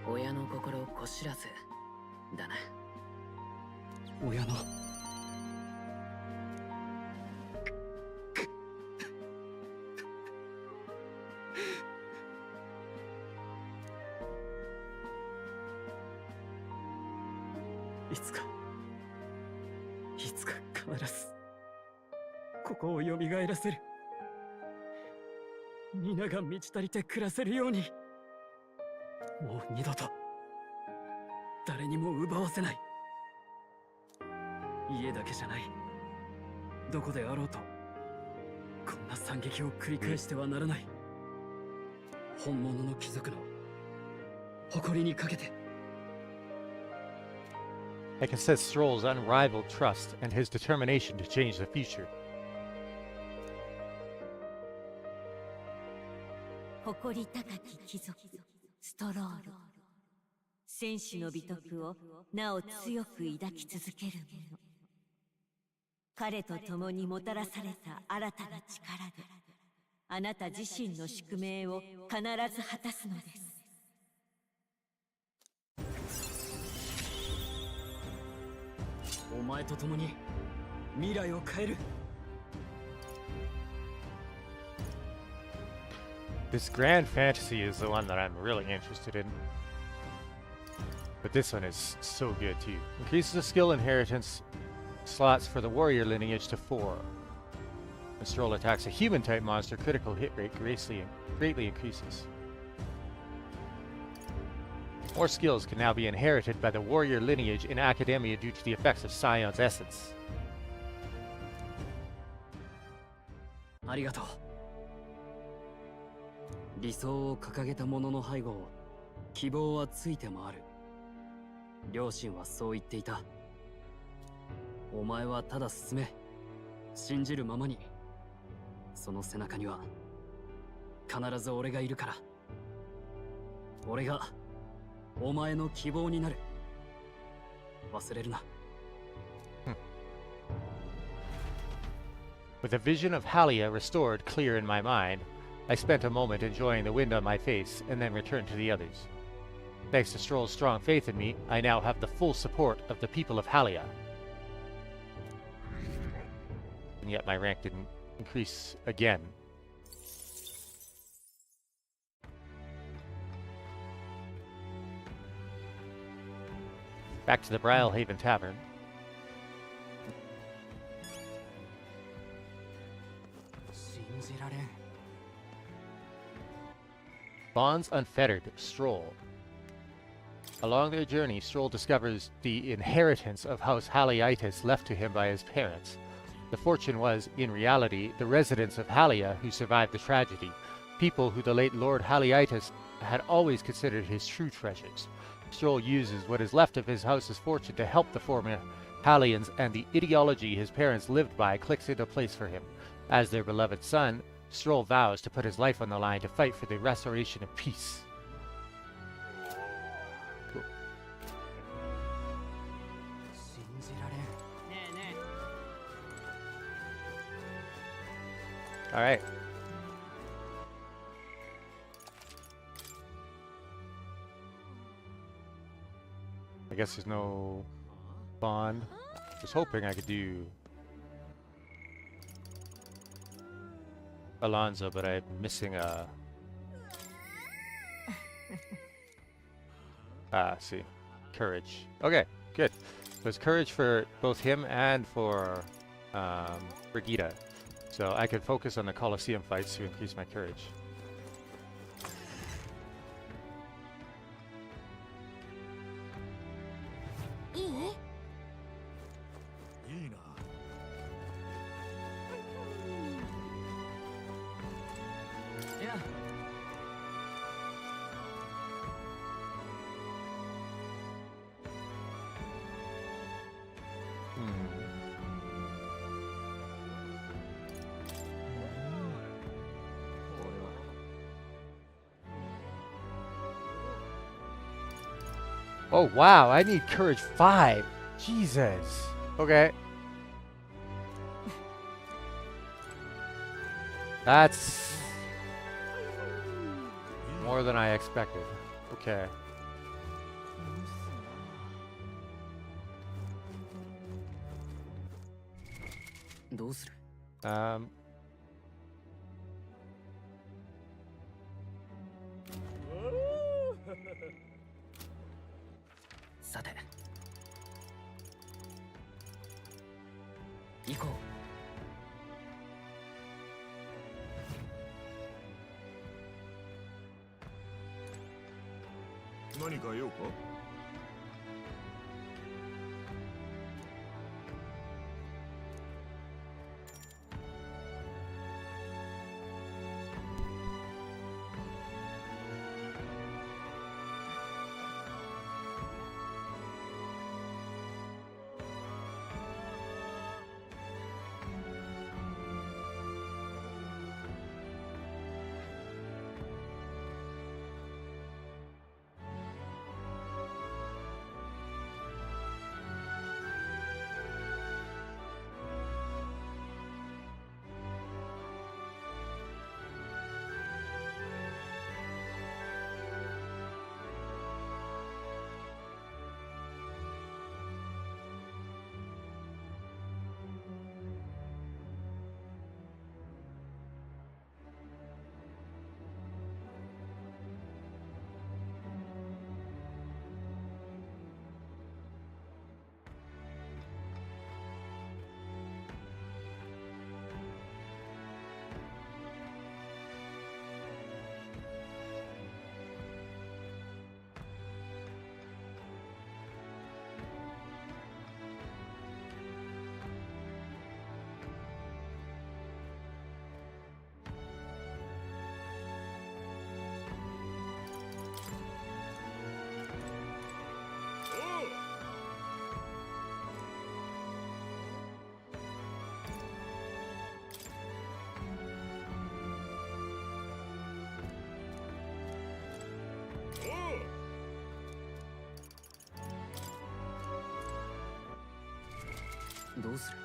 G: 親の心をこしらずだな。
B: 親のいつか必ずここを蘇らせる。皆が満ち足りて暮らせるように。もう二度と誰にも奪わせない。家だけじゃない、どこであろうとこんな惨劇を繰り返してはならない。本物の貴族の誇りにかけて。
A: I can sense Stroll's unrivaled trust and his determination to change the future.
H: 誇り高き貴族ストロール、戦士の美徳をなお強く抱き続ける者。彼と共にもたらされた新たな力であなた自身の宿命を必ず果たすのです。
B: お前と共に未来を変える。
A: This grand fantasy is the one that I'm really interested in. But this one is so good too. Increases the skill inheritance slots for the warrior lineage to 4. When Stroll attacks a human type monster, critical hit rate greatly increases. More skills can now be inherited by the warrior lineage in Academia due to the effects of Scion's essence.
B: ありがとう。理想を掲げた者の背後を希望はついて回る。両親はそう言っていた。お前はただ進め、信じるままに。その背中には必ず俺がいるから。俺がお前の希望になる。忘れるな。
A: With a vision of Halia restored clear in my mind, I spent a moment enjoying the wind on my face and then returned to the others. Thanks to Stroll's strong faith in me, I now have the full support of the people of Halia. And yet my rank didn't increase again. Back to the Brilehaven Tavern. Bonds unfettered, Stroll. Along their journey, Stroll discovers the inheritance of House Haliaitis left to him by his parents. The fortune was, in reality, the residents of Halia who survived the tragedy, people who the late Lord Haliaitis had always considered his true treasures. Stroll uses what is left of his house's fortune to help the former Halians, and the ideology his parents lived by clicks into place for him. As their beloved son, Stroll vows to put his life on the line to fight for the restoration of peace. Cool.
G: ねえね
A: All right. I guess there's no bond. Was hoping I could do Alonzo, but I'm missing a. See, courage. Okay, good. There's courage for both him and for Brigitte, so I can focus on the Colosseum fights to increase my courage. Oh wow, I need courage 5. Jesus. Okay. That's more than I expected. Okay. Um
G: さて行こ
D: う。何か用か？
B: どうする？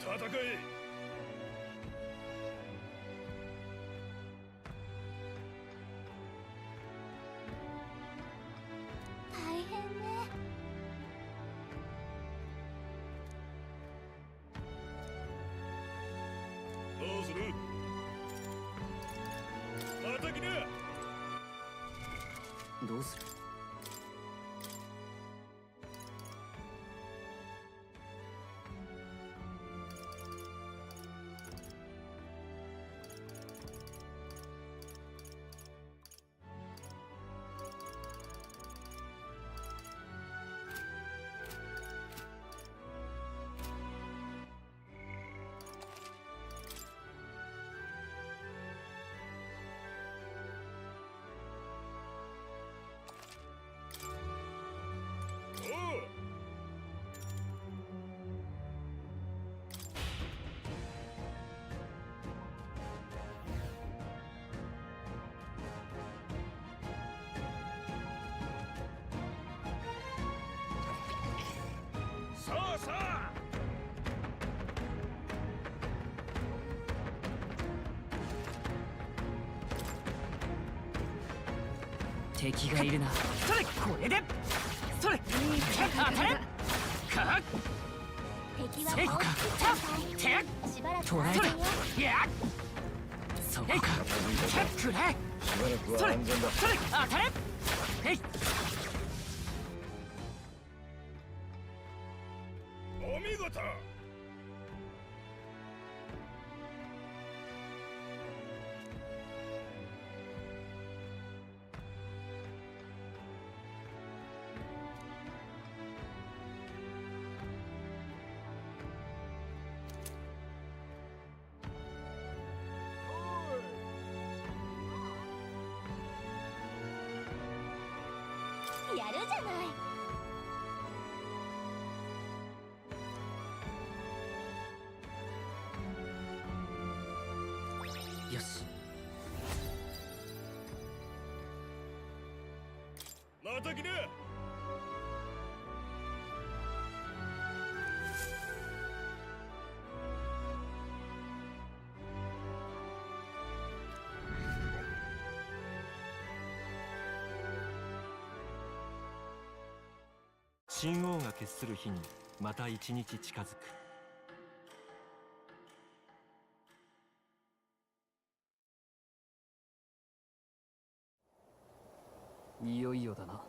D: 戦え。
C: 大変ね。
D: どうする？また来な。
B: どうする？敵がいるな。
G: それこれでそれ当たれか
C: 敵はもう少ししばらく
G: 捉え
C: 安全よ。
G: たやそうかくれ
D: しばらく
G: それ
D: は安全だ。
G: それ当たれへい
D: お見事。
C: やるじゃない。
B: よし。
D: また来な。
F: 神王が決する日にまた一日近づく。
B: いよいよだな。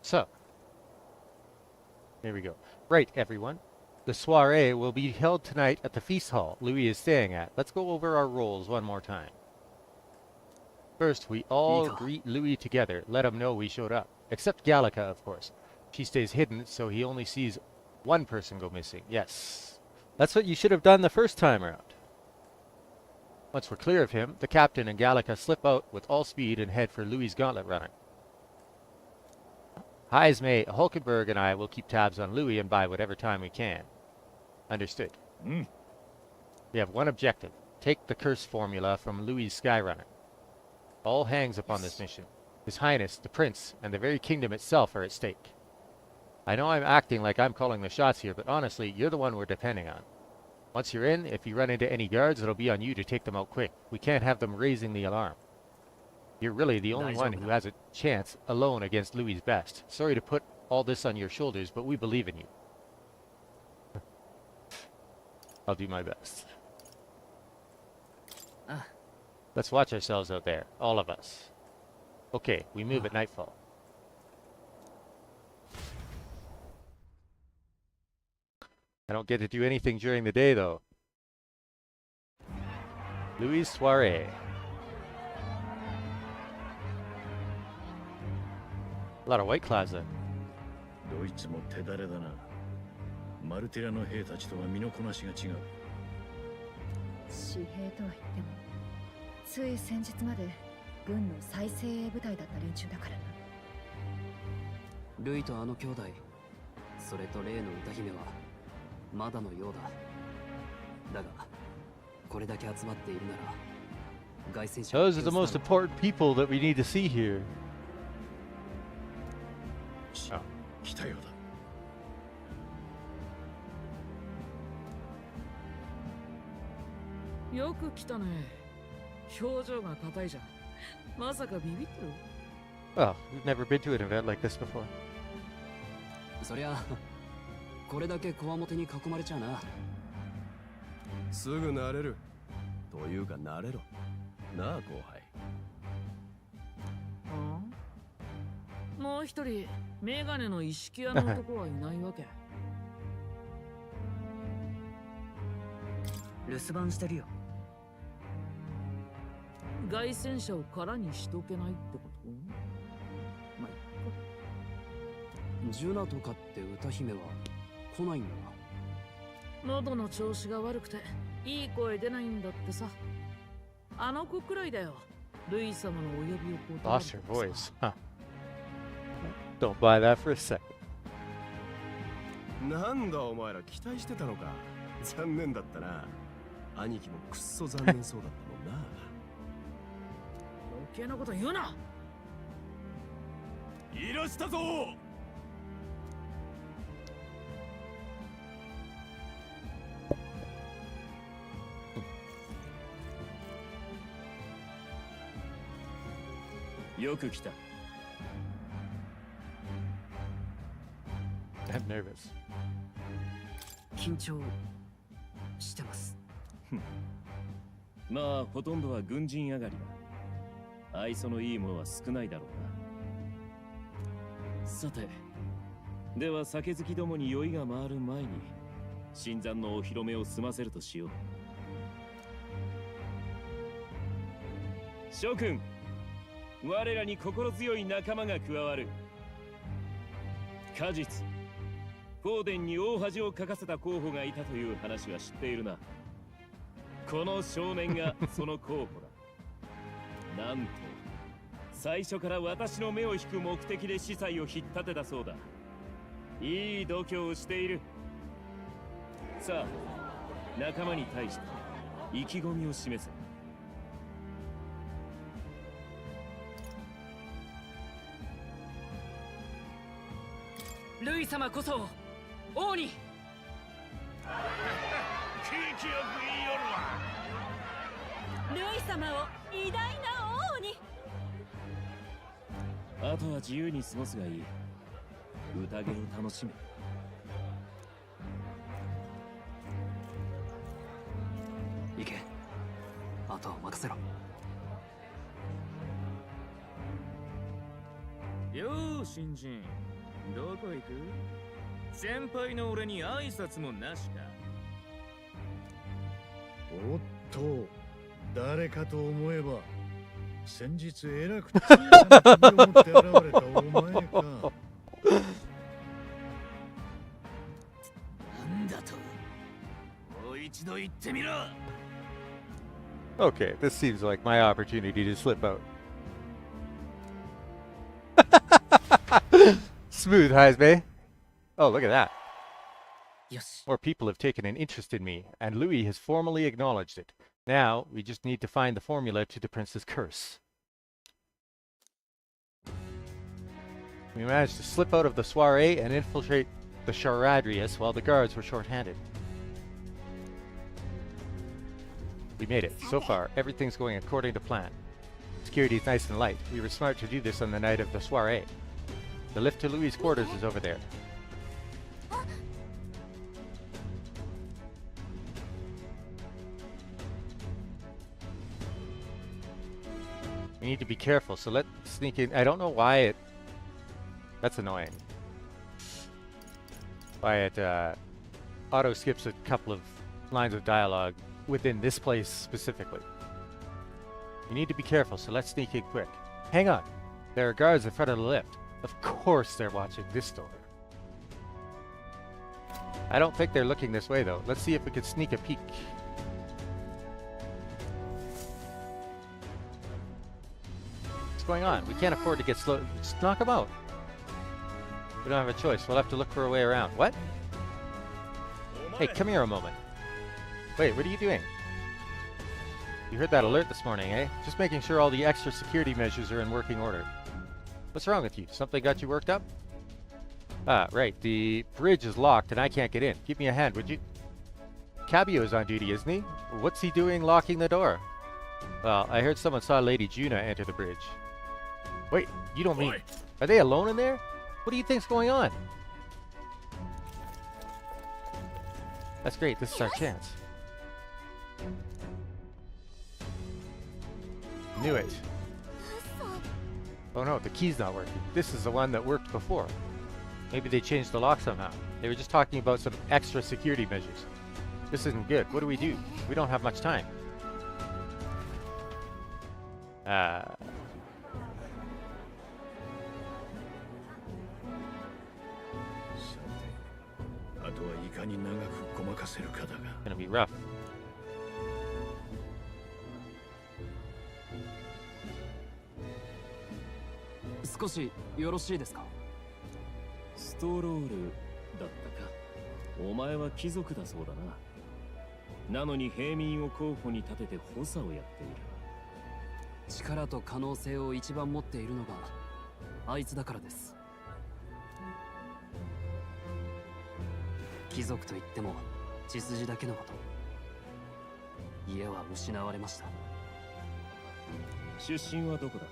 A: So, here we go. Right, everyone. The soiree will be held tonight at the feast hall Louis is staying at. Let's go over our roles one more time. First, we all greet Louis together, let him know we showed up. Except Gallica, of course. She stays hidden, so he only sees one person go missing. Yes. That's what you should have done the first time around. Once we're clear of him, the captain and Gallica slip out with all speed and head for Louis' gauntlet running. Heismay, Hulkenberg, and I will keep tabs on Louis and buy whatever time we can. Understood. We have one objective. Take the curse formula from Louis' Skyrunner. All hangs upon this mission. His Highness, the Prince, and the very kingdom itself are at stake. I know I'm acting like I'm calling the shots here, but honestly, you're the one we're depending on. Once you're in, if you run into any guards, it'll be on you to take them out quick. We can't have them raising the alarm. You're really the only one who has a chance alone against Louis' best. Sorry to put all this on your shoulders, but we believe in you. I'll do my best. Let's watch ourselves out there, all of us. Okay, we move at nightfall. I don't get to do anything during the day, though. Louis' soiree. A lot of white clouds then.
D: ドイツも手だれだな。マルティラの兵たちとは身のこなしが違う。
E: 私兵とは言っても、つい先日まで軍の最精鋭部隊だった連中だからな。
B: ルイとあの兄弟、それと例の歌姫はまだのようだ。だが、これだけ集まっているなら、凱旋者
A: Those are the most important people that we need to see here. Oh.
D: 来たようだ。
G: よく来たね。表情が硬いじゃん。まさかビビってる？
A: Well, we've never been to an event like this before.
B: そりゃこれだけこわもてに囲まれちゃうな。
I: すぐ慣れる。というか慣れろ。なあ後輩。
G: もう一人メガネの意識屋の男はいないわけ？
B: 留守番してるよ。
G: 凱旋者を空にしとけないってこと？まあ、
B: ジュナとかって歌姫は来ないんだな。
G: 喉の調子が悪くていい声出ないんだってさ。あの子くらいだよ。ルイ様のお呼びを断る。
A: Lost her voice. Huh. Don't buy that for a second.
I: なんだお前ら期待してたのか。残念だったな。兄貴もくっそ残念そうだったもんな。
G: 余計なこと言うな。
I: いらしたぞ。
D: よく来た。
A: I'm nervous.
B: 緊張してます。
D: まあほとんどは軍人上がりだ。愛想のいい者は少ないだろうな。さて、では酒好きどもに酔いが回る前に新参のお披露目を済ませるとしよう。諸君、我らに心強い仲間が加わる。果実、フォーデンに大恥をかかせた候補がいたという話は知っているな。この少年がその候補だ。なんと最初から私の目を引く目的で司祭を引っ立てたそうだ。いい度胸をしている。さあ、仲間に対して意気込みを示せ。
G: ルイ様こそ王に。
H: ルイ様を偉大な王に。
D: あとは自由に過ごすがいい。宴を楽しめ。
B: 行け。あとは任せろ。
J: よー新人、どこ行く？先輩の俺に挨拶もなしか。
D: おっと、誰かと思えば先日えらく小さな首を持って現れたお前か。
J: なんだと？もう一度言ってみろ。
A: Okay, this seems like my opportunity to slip out. Smooth, Heisme. Oh, look at that.
B: よし。
A: More people have taken an interest in me, and Louis has formally acknowledged it. Now, we just need to find the formula to the prince's curse. We managed to slip out of the soiree and infiltrate the Charadrius while the guards were short-handed. We made it. So far, everything's going according to plan. Security's nice and light. We were smart to do this on the night of the soiree. The lift to Louis' quarters is over there. We need to be careful, so let's sneak in. I don't know why it... That's annoying. Why it auto-skips a couple of lines of dialogue within this place specifically. We need to be careful, so let's sneak in quick. Hang on. There are guards in front of the lift. Of course they're watching this door. I don't think they're looking this way, though. Let's see if we can sneak a peek. What's going on? We can't afford to get slow. Just knock them out. We don't have a choice. We'll have to look for a way around. What? Hey, come here a moment. Wait, what are you doing? You heard that alert this morning, eh? Just making sure all the extra security measures are in working order. What's wrong with you? Something got you worked up? Ah, right. The bridge is locked and I can't get in. Give me a hand, would you? Cabio's on duty, isn't he? What's he doing locking the door? Well, I heard someone saw Lady Juna enter the bridge. Wait, you don't mean... Are they alone in there? What do you think's going on? That's great. This is our chance. Knew it. Oh no, the key's not working. This is the one that worked before. Maybe they changed the lock somehow. They were just talking about some extra security measures. This isn't good. What do? We don't have much time.
I: あとはいかに長くごまかせるかだが。
A: Gonna be rough.
B: 少しよろしいですか？
D: ストロールだったか。お前は貴族だそうだな。なのに平民を候補に立てて補佐をやっている。
B: 力と可能性を一番持っているのがあいつだからです。貴族といっても血筋だけのこと。家は失われました。
D: 出身はどこだ？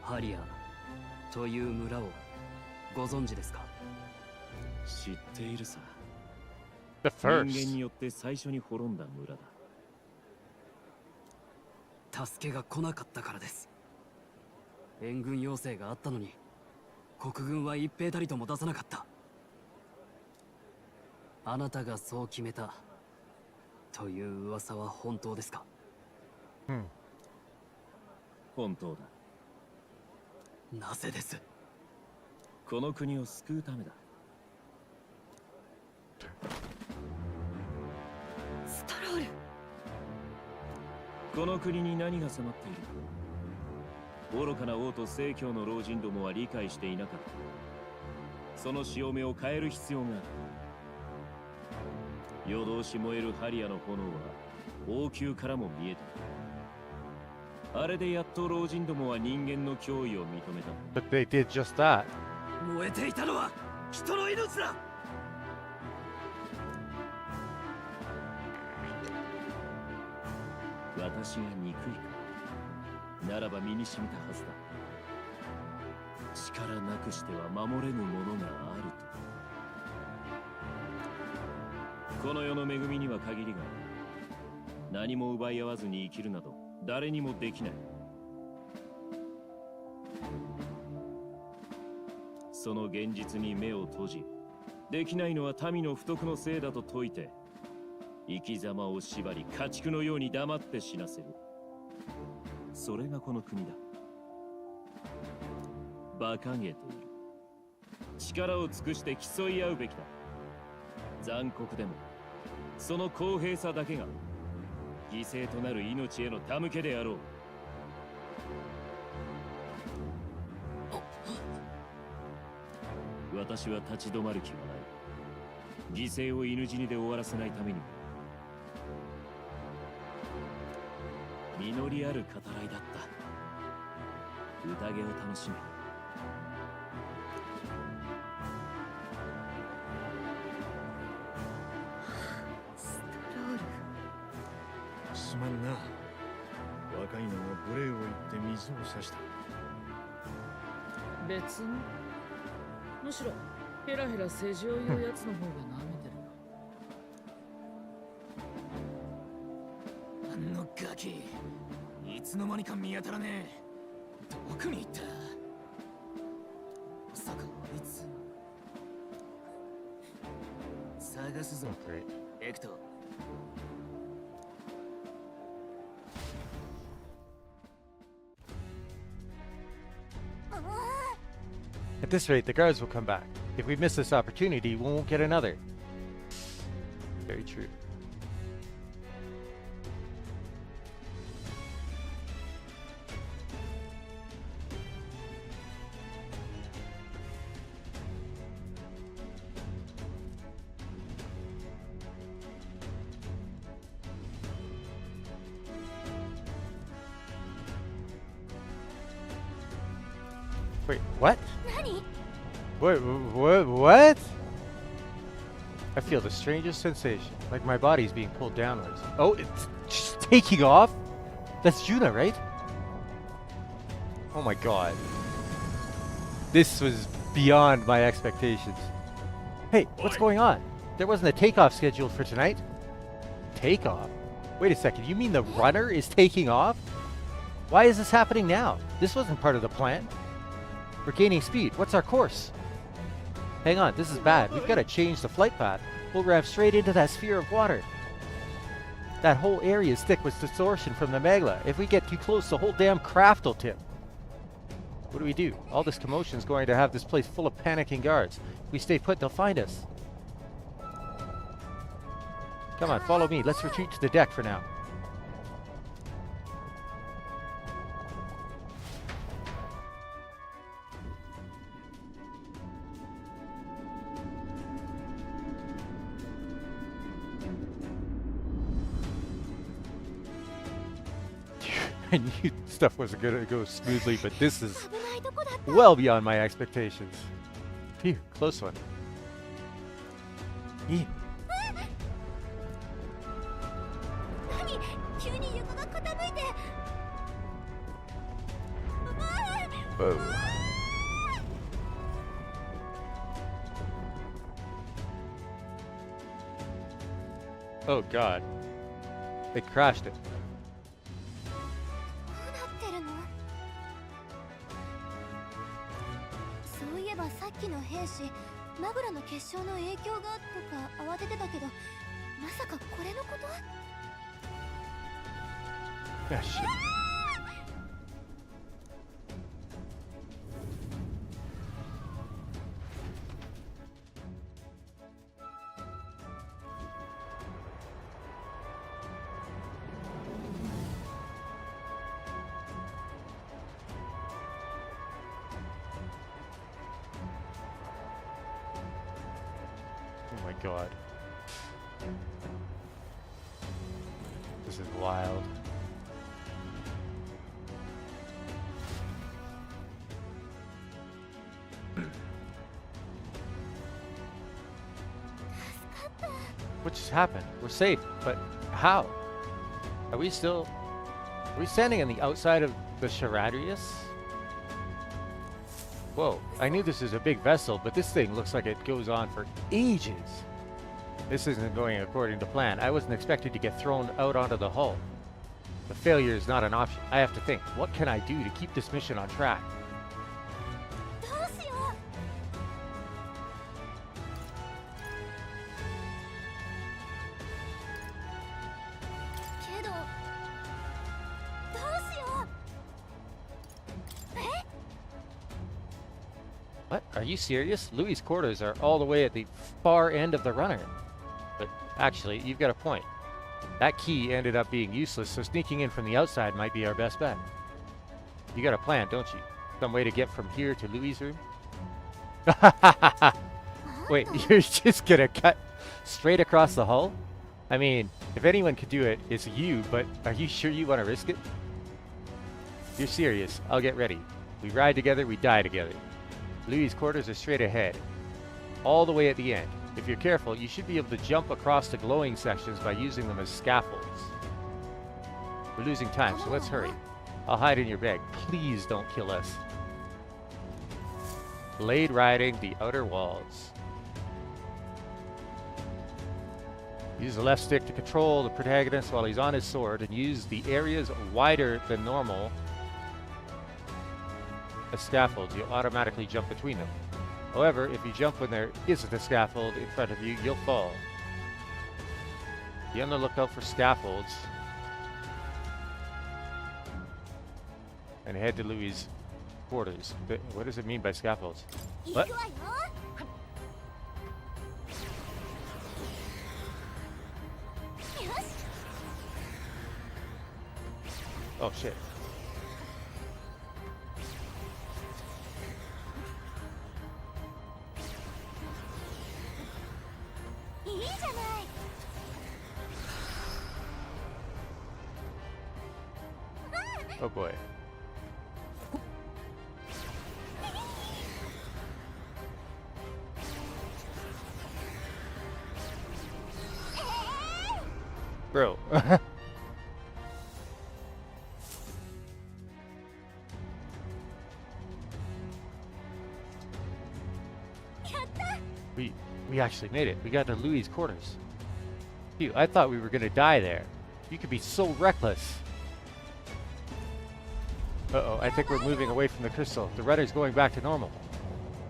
B: ハリアという村をご存知ですか？
D: 知っているさ。
A: The
D: 人
A: first.
D: 間によって最初に滅んだ村だ。
B: 助けが来なかったからです。援軍要請があったのに国軍は一兵たりとも出さなかった。あなたがそう決めたという噂は本当ですか？
D: 本当だ。
B: なぜです？
D: この国を救うためだ。
E: ストロール。
D: この国に何が迫っている？愚かな王と正教の老人どもは理解していなかった。その潮目を変える必要がある。夜通し燃えるハリアの炎は王宮からも見えた。あれでやっと老人どもは人間の脅威を認めた。
A: But they did just that.
B: 燃えていたのは人の命だ。
D: 私が憎いか？ならば身に染みたはずだ。力なくしては守れぬものがあると。この世の恵みには限りがある。何も奪い合わずに生きるなど誰にもできない。その現実に目を閉じ、できないのは民の不徳のせいだと説いて、生き様を縛り家畜のように黙って死なせる。それがこの国だ。馬鹿げている。力を尽くして競い合うべきだ。残酷でもその公平さだけが犠牲となる命への手向けであろう。私は立ち止まる気はない。犠牲を犬死にで終わらせないためにも。実りある語らいだった。宴を楽しめ。
E: ストロール。
I: すまんな。若いのが無礼を言って水を差した。
G: 別に。むしろヘラヘラ世辞を言うやつの方が舐めてる。
J: あのガキ、いつの間にか見当たらねえ。どこに行った？まさかあいつ。探すぞ。エクト。
A: At this rate, the guards will come back. If we miss this opportunity, we won't get another. Very true. Wait, what?
C: 何？
A: What? I feel the strangest sensation, like my body's being pulled downwards. Oh, it's just taking off? That's Juna, right? Oh my god. This was beyond my expectations. Hey, what's going on? There wasn't a takeoff scheduled for tonight. Takeoff? Wait a second, you mean the runner is taking off? Why is this happening now? This wasn't part of the plan. We're gaining speed. What's our course? Hang on, this is bad. We've got to change the flight path. We'll rev straight into that sphere of water. That whole area is thick with distortion from the magma. If we get too close, the whole damn craft will tip. What do we do? All this commotion is going to have this place full of panicking guards. If we stay put, they'll find us. Come on, follow me. Let's retreat to the deck for now. I knew stuff wasn't going to go smoothly, but this is
C: 危ないとこだった。
A: well beyond my expectations. Phew, close one. Eek.
C: 何？急に床が傾いて。
A: Whoa. Oh god. They crashed it.
C: どうなってるの？そういえばさっきの兵士、マグラの結晶の影響がとか慌ててたけど、まさかこれのこと？
A: Ah, shit. Oh my god. This is wild. What just happened? We're safe, but how? Are we standing on the outside of the Charadrius? Whoa, I knew this is a big vessel, but this thing looks like it goes on for ages. This isn't going according to plan. I wasn't expected to get thrown out onto the hull. The failure is not an option. I have to think, what can I do to keep this mission on track?
C: どうしよう。けど、どうしよう。え？
A: What? Are you serious? Louis' quarters are all the way at the far end of the runner. But actually, you've got a point. That key ended up being useless, so sneaking in from the outside might be our best bet. You got a plan, don't you? Some way to get from here to Louis' room? Wait, you're just gonna cut straight across the hull? I mean, if anyone could do it, it's you, but are you sure you want to risk it? You're serious. I'll get ready. We ride together, we die together. Louis' quarters are straight ahead, all the way at the end. If you're careful, you should be able to jump across the glowing sections by using them as scaffolds. We're losing time, so let's hurry. I'll hide in your bag. Please don't kill us. Blade riding the outer walls. Use the left stick to control the protagonist while he's on his sword, and use the areas wider than normal as scaffolds. You'll automatically jump between them. However, if you jump when there isn't a scaffold in front of you, you'll fall. Be on the lookout for scaffolds. And head to Louis' quarters. What does it mean by scaffolds? What?
C: 行くわよ。よし。
A: Oh shit.
C: いいじゃない。
A: Oh boy. Bro. We actually made it. We got to Louis' quarters. Phew, I thought we were gonna die there. You could be so reckless. Uh-oh, I think we're moving away from the crystal. The rudder's going back to normal.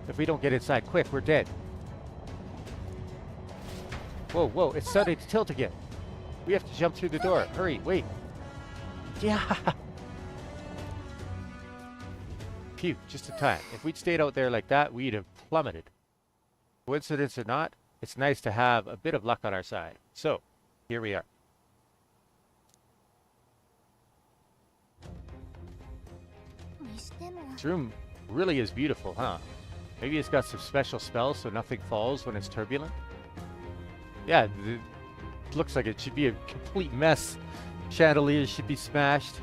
A: If we don't get inside quick, we're dead. Whoa, whoa, it's starting to tilt again. We have to jump through the door. Hurry, wait. Yeah. Phew, just in time. If we'd stayed out there like that, we'd have plummeted. Coincidence or not, it's nice to have a bit of luck on our side. So, here we are. This room really is beautiful, huh? Maybe it's got some special spells so nothing falls when it's turbulent? Yeah, it looks like it should be a complete mess. Chandeliers should be smashed.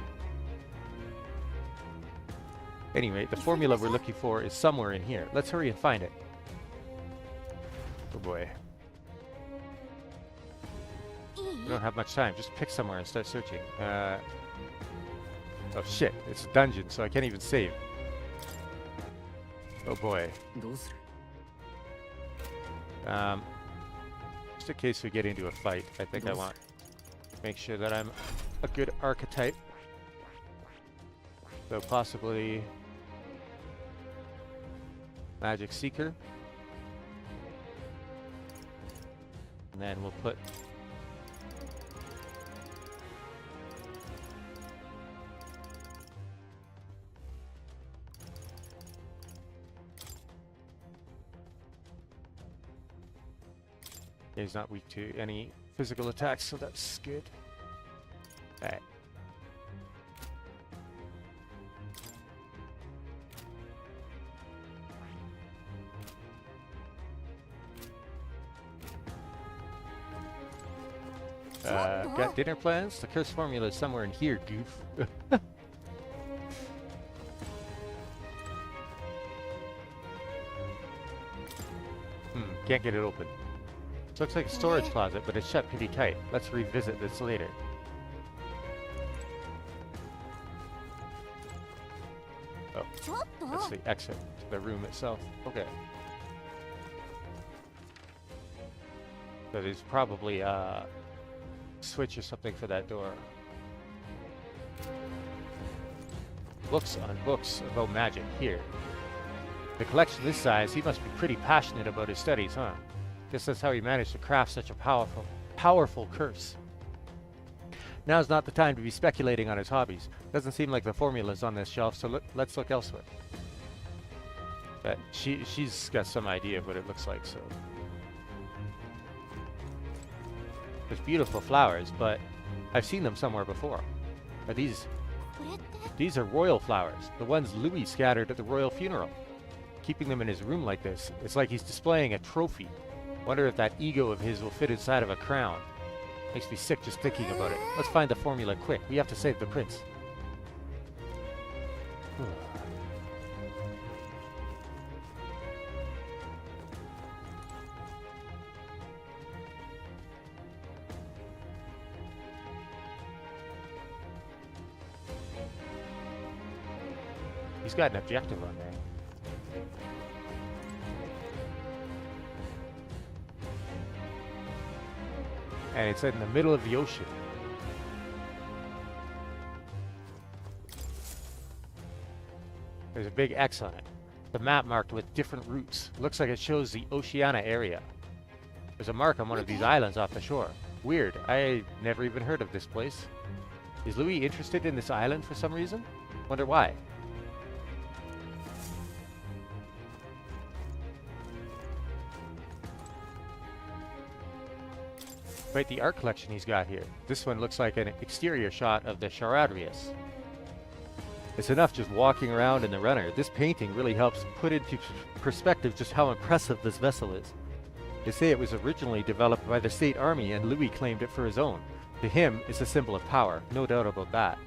A: Anyway, the formula we're looking for is somewhere in here. Let's hurry and find it. Oh boy. We don't have much time. Just pick somewhere and start searching. Oh shit, it's a dungeon, so I can't even save. Oh boy. Just in case we get into a fight, I think I want to make sure that I'm a good archetype. So possibly Magic Seeker. And then we'll put he's not weak to any physical attacks, so that's good. Alright. Got dinner plans? The curse formula is somewhere in here, goof. Can't get it open. This looks like a storage closet, but it's shut pretty tight. Let's revisit this later. Oh, that's the exit to the room itself. Okay. So there's probably a switch or something for that door. Books on books about magic here. The collection this size, he must be pretty passionate about his studies, huh? Guess that's how he managed to craft such a powerful curse. Now's not the time to be speculating on his hobbies. Doesn't seem like the formula's on this shelf, so let's look elsewhere. But she's got some idea of what it looks like, so. There's beautiful flowers, but I've seen them somewhere before. Are these are royal flowers, the ones Louis scattered at the royal funeral. Keeping them in his room like this, it's like he's displaying a trophy. Wonder if that ego of his will fit inside of a crown. Makes me sick just thinking about it. Let's find the formula quick. We have to save the prince. He's got an objective on there. And it's in the middle of the ocean. There's a big X on it. The map marked with different routes. Looks like it shows the Oceania area. There's a mark on one of these islands off the shore. Weird. I never even heard of this place. Is Louis interested in this island for some reason? Wonder why. Quite the art collection he's got here. This one looks like an exterior shot of the Charadrius. It's enough just walking around in the runner. This painting really helps put into perspective just how impressive this vessel is. They say it was originally developed by the state army and Louis claimed it for his own. To him, it's a symbol of power, no doubt about that.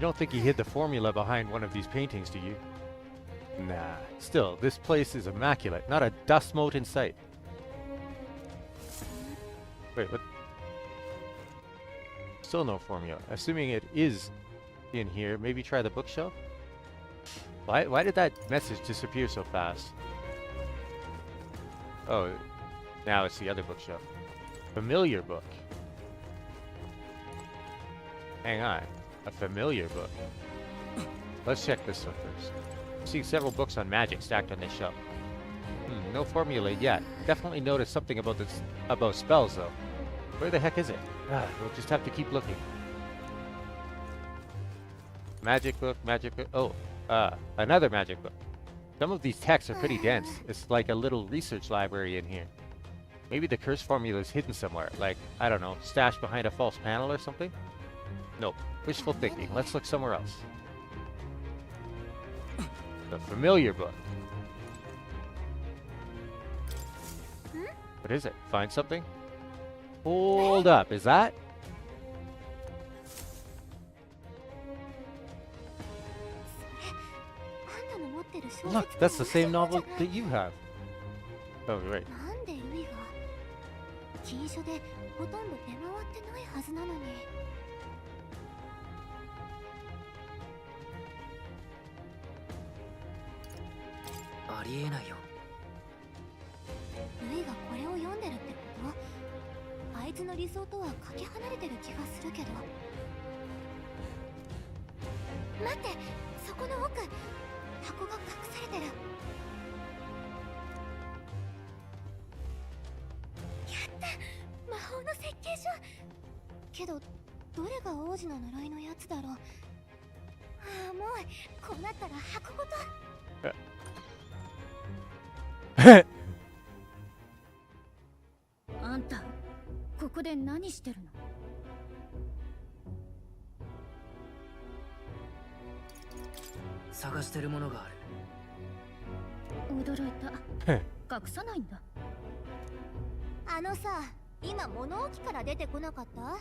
A: don't think he hid the formula behind one of these paintings, do you? Nah. Still, this place is immaculate. Not a dust mote in sight. Wait, what? Still no formula. Assuming it is in here, maybe try the bookshelf? Why did that message disappear so fast? Oh, now it's the other bookshelf. Familiar book. Hang on. A familiar book. Let's check this one first. I'm seeing several books on magic stacked on this shelf. No formula yet. Definitely noticed something about this about spells though. Where the heck is it? We'll just have to keep looking. Magic book, magic book. Oh, another magic book. Some of these texts are pretty dense. It's like a little research library in here. Maybe the curse formula is hidden somewhere, like, I don't know, stashed behind a false panel or something? Nope. Wishful thinking. Let's look somewhere else. The familiar book. What is it? Find something? Hold up. Is that? Look, that's the same novel that you have. Oh, right.
C: なんでルイが禁書でほとんど出回ってないはずなのに。
B: ありえないよ。
C: ルイがこれを読んでるってこと？あいつの理想とはかけ離れてる気がするけど。待って、そこの奥、箱が隠されてる。やった、魔法の設計書。けどどれが王子の呪いのやつだろう。ああ、もうこうなったら箱ごと。
E: あんたここで何してるの？
B: 探してるものがある。
E: 驚いた。隠さないんだ。
C: あのさ、今物置から出てこなかった？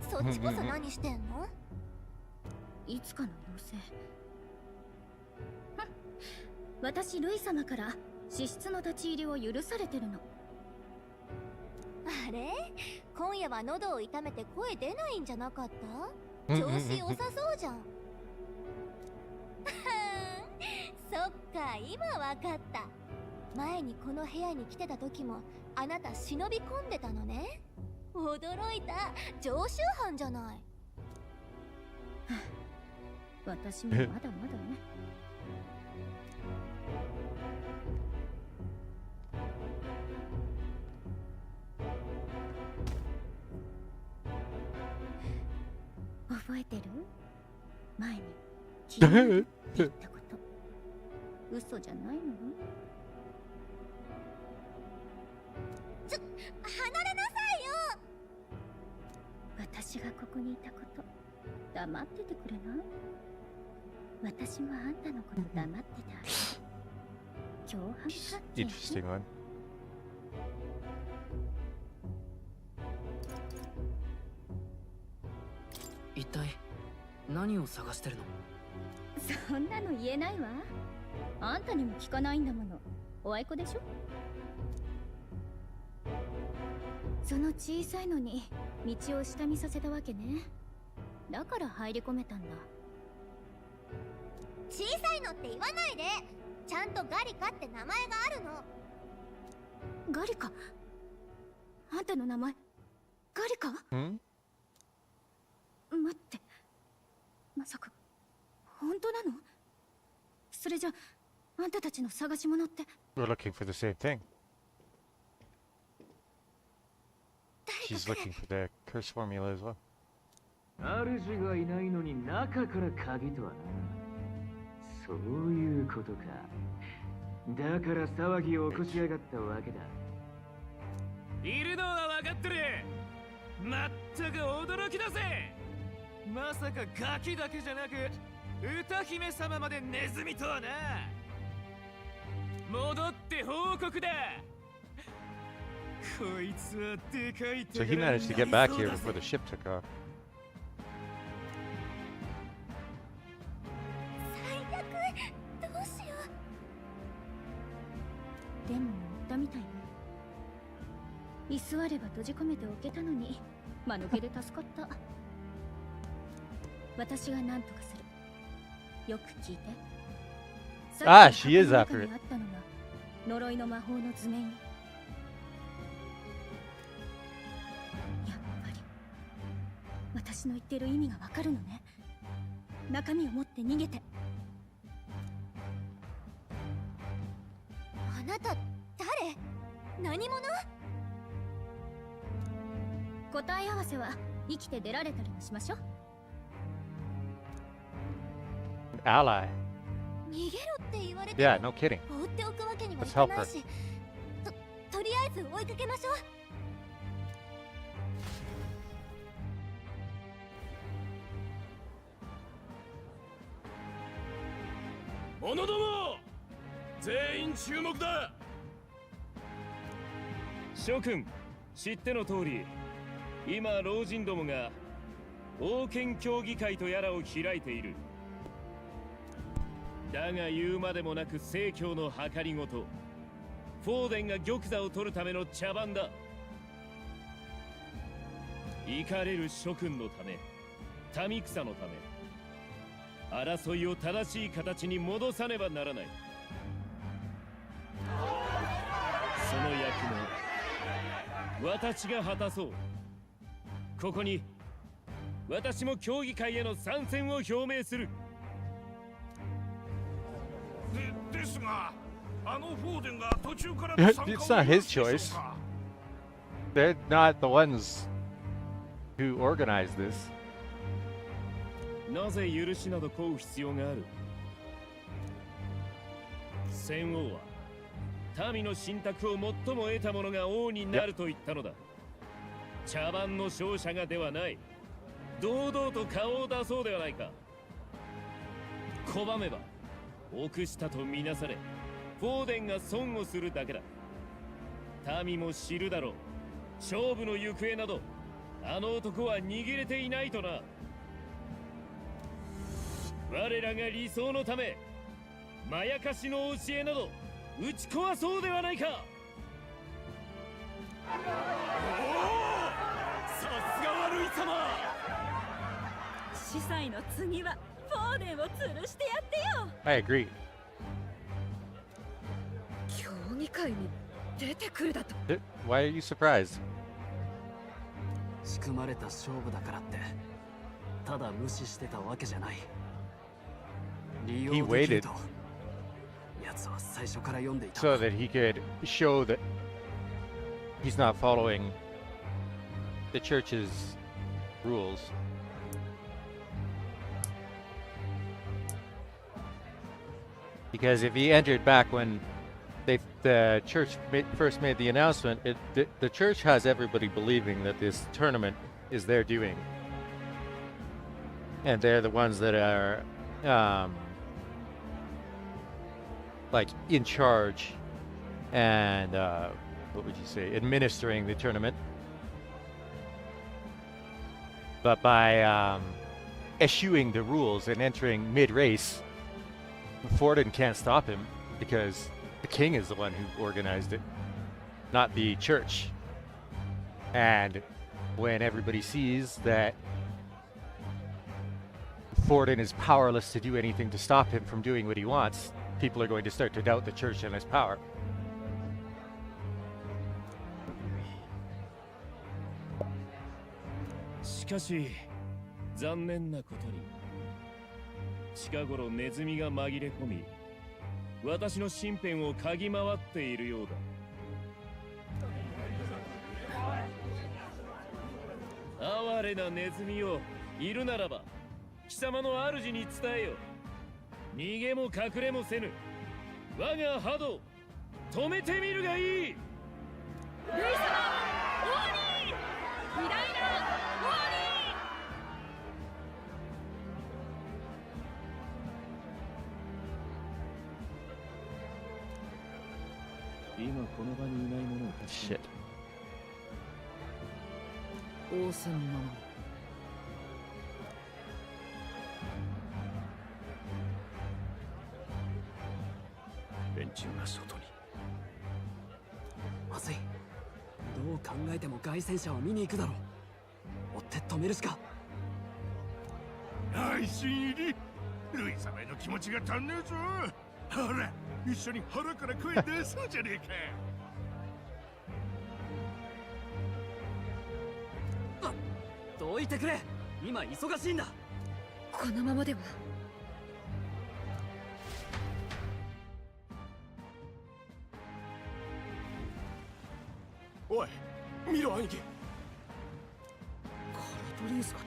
C: そっちこそ何してんの？
E: いつかの妖精。私ルイ様から資質の立ち入りを許されてるの。
C: あれ？今夜は喉を痛めて声出ないんじゃなかった？調子良さそうじゃん。そっか、今わかった。前にこの部屋に来てた時もあなた忍び込んでたのね。驚いた。常習犯じゃない。
E: 私もまだまだね。覚えてる？前に聞いたって言ったこと。嘘じゃないの？
C: 離れなさいよ。
E: 私がここにいたこと、黙っててくれない？私もあんたのこと黙っててあげる。共犯関係。
A: Interesting one.
B: 一体何を探してるの？
E: そんなの言えないわ。あんたにも聞かないんだもの。おあいこでしょ？その小さいのに道を下見させたわけね。だから入り込めたんだ。
C: 小さいのって言わないで。ちゃんとガリカって名前があるの。
E: ガリカ？あんたの名前ガリカ？待って、まさか本当なの？それじゃあんたたちの探し物って。
A: We're looking for the same thing. She's looking for the curse formula as well.
J: 主がいないのに中から鍵とはな。そういうことか。だから騒ぎを起こしやがったわけだ。いるのは分かってる。まったく驚きだぜ。まさかガキだけじゃなく歌姫様までネズミとはな。戻って報告だ。こいつはでかい。
A: So he managed to get back here before the ship took off.
E: デーモンを追ったみたいね。居座れば閉じ込めておけたのに間抜けで助かった。私が何とかする。よく聞いて。
A: Ah, she is after it.
E: あったのが呪いの魔法の図面よ。やっぱり私の言ってる意味がわかるのね。中身を持って逃げて。
C: あなた誰？何者？
E: 答え合わせは生きて出られたりもしましょう。
A: Ally.
C: 逃げろって言われて
A: Yeah, no kidding.
C: 放っておくわけにはい
A: Let's
C: か
A: help
C: な
A: her.
C: いし、とりあえず追いかけましょう。
I: 者ども、全員注目だ。
D: 諸君、知っての通り、今老人どもが王権協議会とやらを開いている。だが言うまでもなく正教の計りごと、フォーデンが玉座を取るための茶番だ。怒れる諸君のため、民草のため、争いを正しい形に戻さねばならない。その役目、私が果たそう。ここに私も協議会への参戦を表明する。
I: ですが、あのフォーデンが途中から
A: It's not his choice. They're not the ones who organized this.
D: なぜ許しなど請う必要がある？戦王は民の信託を最も得た者が王になると言ったのだ。茶番の勝者がではない。堂々と顔を出そうではないか。拒めば臆したとみなされ、フォーデンが損をするだけだ。民も知るだろう。勝負の行方などあの男は握れていないとな。我らが理想のため、まやかしの教えなど打ち壊そうではないか。
I: さすがはルイ様。
H: 司祭の次はフォーデンを吊るしてやってよ。
A: I agree.
G: 競技会に出てくるだと。
A: Why are you surprised?
B: 仕組まれた勝負だからってただ無視してたわけじゃない。利用できると奴は最初から読んでいた。
A: So that he could show that he's not following the church's rules. Because if he entered back when the church first made the announcement, the church has everybody believing that this tournament is their doing. And they're the ones that are like in charge and what would you say, administering the tournament. But by eschewing the rules and entering mid-race, Forden can't stop him because the king is the one who organized it, not the church. And when everybody sees that Forden is powerless to do anything to stop him from doing what he wants, people are going to start to doubt the church and its power.
D: しかし残念なことに近頃ネズミが紛れ込み、私の身辺を嗅ぎ回っているようだ。哀れなネズミよ、いるならば貴様の主に伝えよ。逃げも隠れもせぬ我が波動止めてみるがいい。
G: ルイ様、オーニー、偉大なオーニ
D: 今この場にいない者を助け
A: Shit.
G: ー。王様なのに。
I: 連中が外に。
B: まずい。どう考えても凱旋者を見に行くだろう。追って止めるしか。
I: はい新入り、ルイ様への気持ちが足んねえぞ。ほら一緒に腹から声出そうじゃねえか。
B: どいてくれ、今忙しいんだ。
E: このままでは。
I: おい見ろ兄貴、
G: カラトリウスが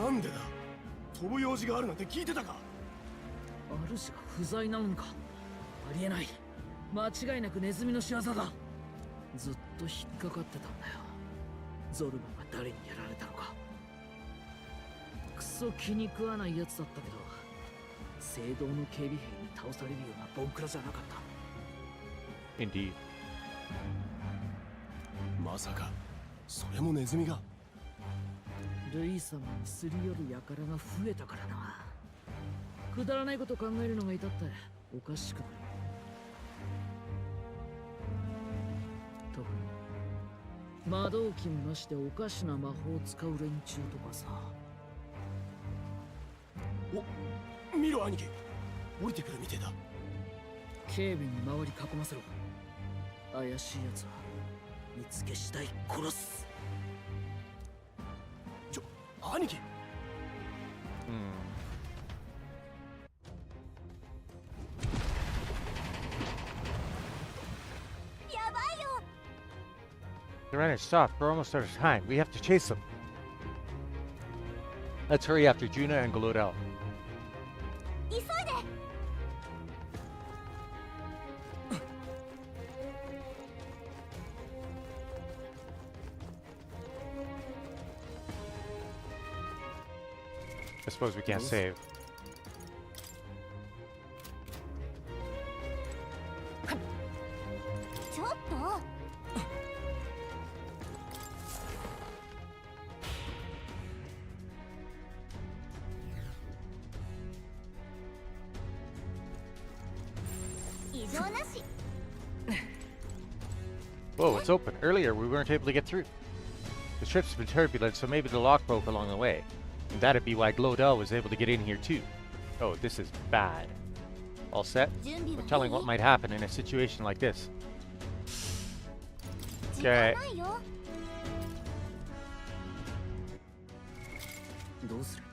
I: なんでだ。飛ぶ用事があるなんて聞いてたか。
G: 主が不在なのか。ありえない。間違いなくネズミの仕業だ。ずっと引っかかってたんだよ。ゾルマが誰にやられたのか。クソ気に食わないやつだったけど、聖堂の警備兵に倒されるようなボンクラじゃなかった。
A: Indeed.
I: まさかそれもネズミが。
G: ルイ様にすり寄る輩が増えたからな。くだらないこと考えるのがいたっておかしくない。特に魔導機もなしでおかしな魔法を使う連中とかさ。
I: お、見ろ兄貴、降りてくるみてえだ。
G: 警備に周り囲ませろ。怪しいやつは見つけ次第殺す。
I: 兄貴。
C: やばいよ。
A: The runners, stop. We're almost out of time. We have to chase them. Let's hurry after Juna and Golodel.
C: 急いで。
A: I suppose we can't save.
C: ちょっと。異常なし。
A: Whoa, it's open. Earlier, we weren't able to get through. The trip's been turbulent, so maybe the lock broke along the way. And that'd be why Glodell was able to get in here too. Oh, this is bad. All set? We're telling what might happen in a situation like this.
C: 時間
A: Okay.
C: ないよ。
B: どうする？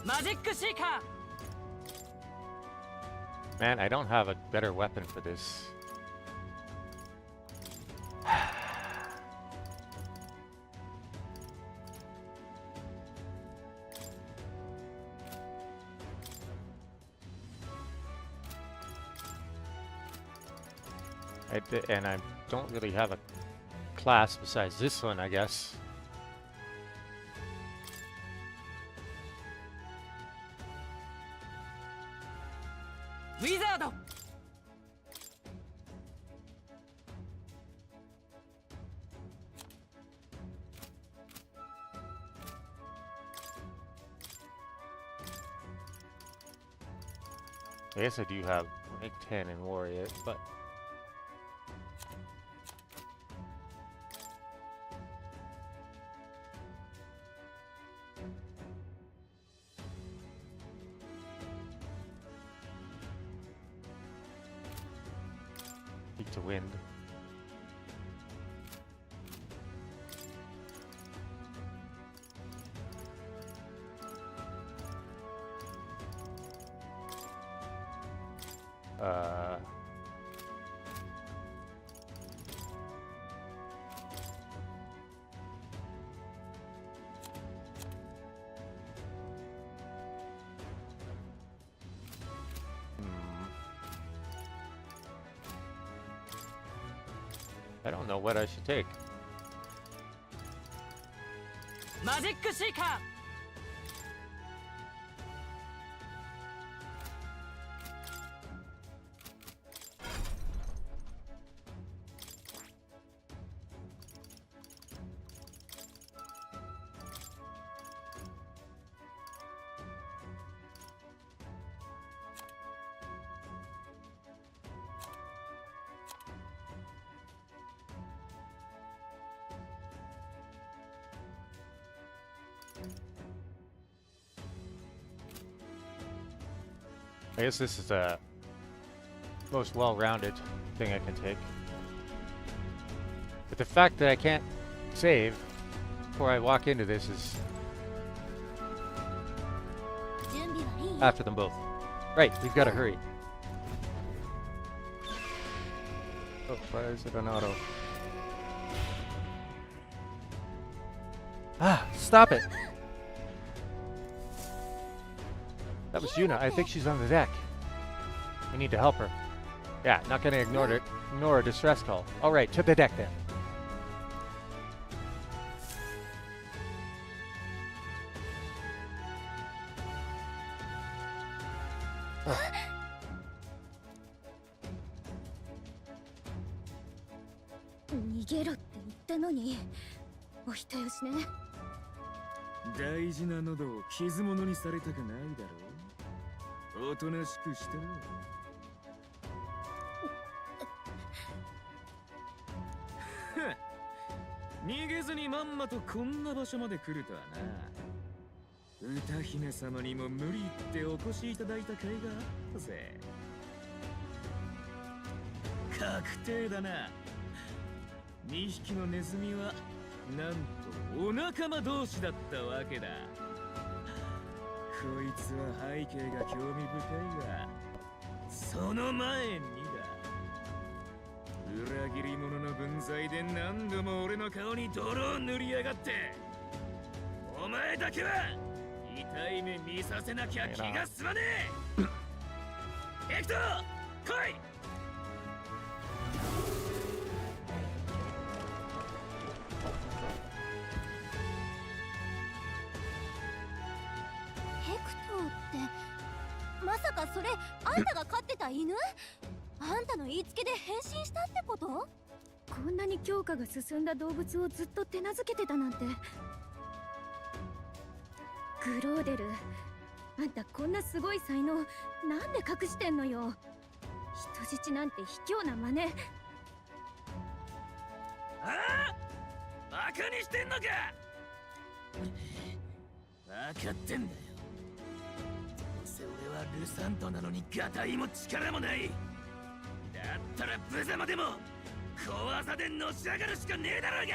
G: マジックシーカー。
A: Man, I don't have a better weapon for this. And I don't really have a class besides this one, I guess.
G: Wizard!
A: I guess I do have rank 10 in Warrior, but... Need to wind. I don't know what I should take.
G: Magic Seeker!
A: I guess this is the most well-rounded thing I can take. But the fact that I can't save before I walk into this is
C: 準備はいい？
A: after them both. Right, we've got to hurry. Oh, why is it an auto? Ah, stop it! That was Yuna. I think she's on the deck. We need to help her. Yeah, not gonna ignore a distress call. Alright, to the deck then. Oh.
E: 逃げろって言ったのに、お人よしね。
J: 大事な喉を傷物にされたくないだろう。おとなしくしてろ。逃げずにまんまとこんな場所まで来るとはな。歌姫様にも無理ってお越しいただいた甲斐があったぜ。確定だな。2匹のネズミはなんとお仲間同士だったわけだ。こいつは背景が興味深いが、その前にだ、裏切り者の分際で何度も俺の顔に泥を塗りやがって、お前だけは痛い目見させなきゃ気が済まねえ。エクト、来い。
C: ヘクトーってまさかそれあんたが飼ってた犬？あんたの言いつけで変身したってこと？
E: こんなに強化が進んだ動物をずっと手なずけてたなんて。グローデル、あんたこんなすごい才能なんで隠してんのよ。人質なんて卑怯な真似。
J: ああ、バカにしてんのか。分かってんだよ。どうせ俺はルサントなのにガタイも力もない。だったら無様でも小技でのし上がるしかねえだろうが。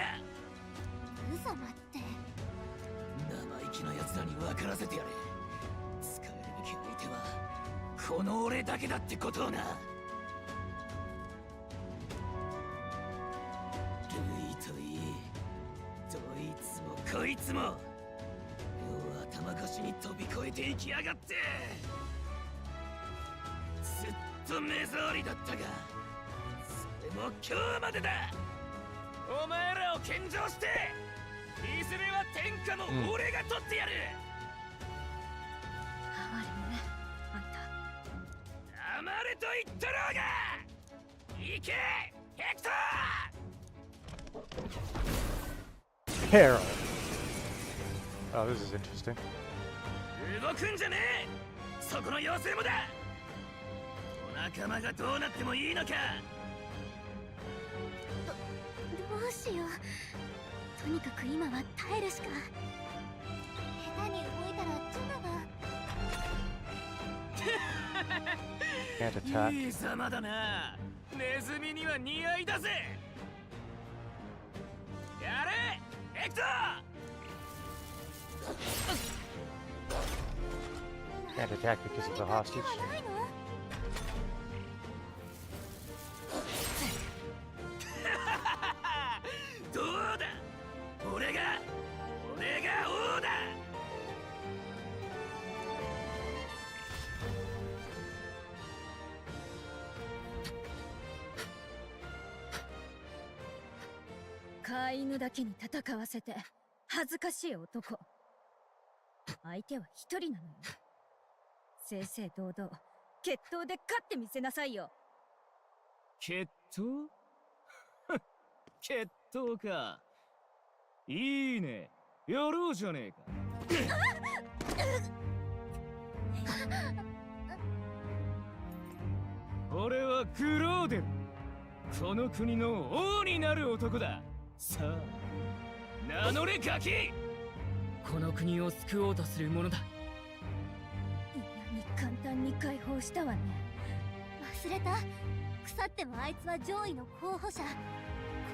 C: 無様って
J: 生意気な奴らに分からせてやれ。使えるべき相手はこの俺だけだってことをな。ルイといい、どいつもこいつも世を頭越しに飛び越えていきやがって。ずっと目障りだったが、それも今日までだ。お前らを献上していずれは天下も俺が取ってやる。
E: 哀れね、あんた。
J: 黙れと言ったろうが。行けヘクトー。
A: Carol. Oh, this is interesting.
J: 動くんじゃねえ。そこの妖精もだ。お仲間がどうなってもいいのか。
C: どうしよう。とにかく今は耐えるしか。下手に動いたらジュナが
A: Can't attack.
J: いい様だな。ネズミには似合いだぜ。やれヘクトー。
A: Can't attack because of the hostage.
C: ないの？
J: どうだ。俺が王だ。
E: 飼い犬だけに戦わせて恥ずかしい男。相手は一人なのよ。正々堂々決闘で勝ってみせなさいよ。
J: 決闘？決闘か。いいね。やろうじゃねえか。俺はクローデル。この国の王になる男だ。さあ、名乗れガキ。
G: この国を救おうとする者だ。
E: 簡単に解放したわね。
C: 忘れた。腐ってもあいつは上位の候補者。こ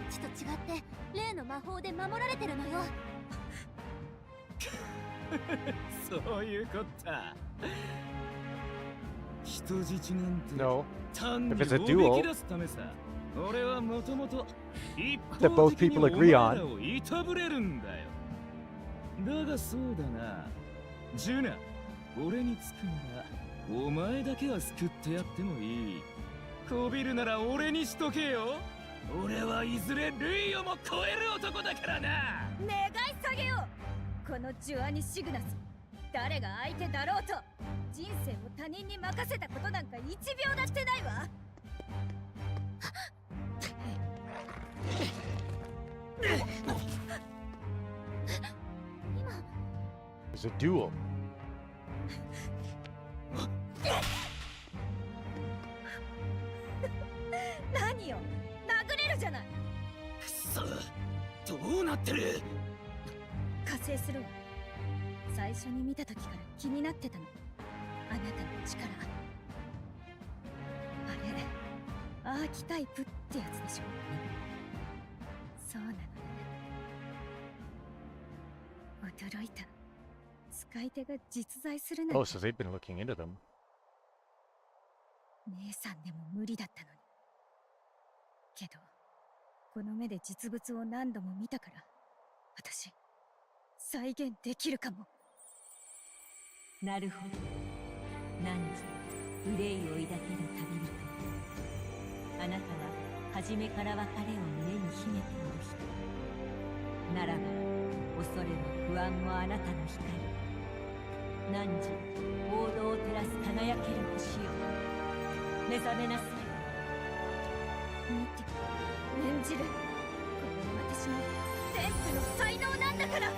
C: っちと違って例の魔法で守られてるのよ。
J: そういうこった。人質なんて
A: No.
J: 単に
A: If it's a
J: お
A: duel
J: びき出すためさ。俺はもともと一
A: that
J: 方
A: both
J: 的に
A: people
J: お
A: agree
J: 前
A: on.
J: らをいたぶれるんだよ。だがそうだな。ジュナ、俺につくならお前だけは救ってやってもいい。こびるなら俺にしとけよ。俺はいずれ類をも超える男だからな。
E: 願い下げよう。このジュアニ・シグナス、誰が相手だろうと人生を他人に任せたことなんか1秒だってないわ。
A: It's a duel.
E: 何よ、殴れるじゃない。
J: くそ、どうなってる。
E: 加勢するわ。最初に見た時から気になってたの、あなたの力。あれ、アーキタイプってやつでしょ。そうなのね。驚いた。使い手が実在するなん
A: Oh,
E: て。
A: so they've been looking into them.
E: 姉さんでも無理だったのに。けど、この目で実物を何度も見たから、私、再現できるかも。
H: なるほど。何時憂いを抱ける旅人。あなたは初めから別れを胸に秘めている人。ならば恐れも不安もあなたの光。何時王道を照らす輝ける星よ。目覚めなさい。
E: 見て、演じる。これは私の天賦の才能なんだから。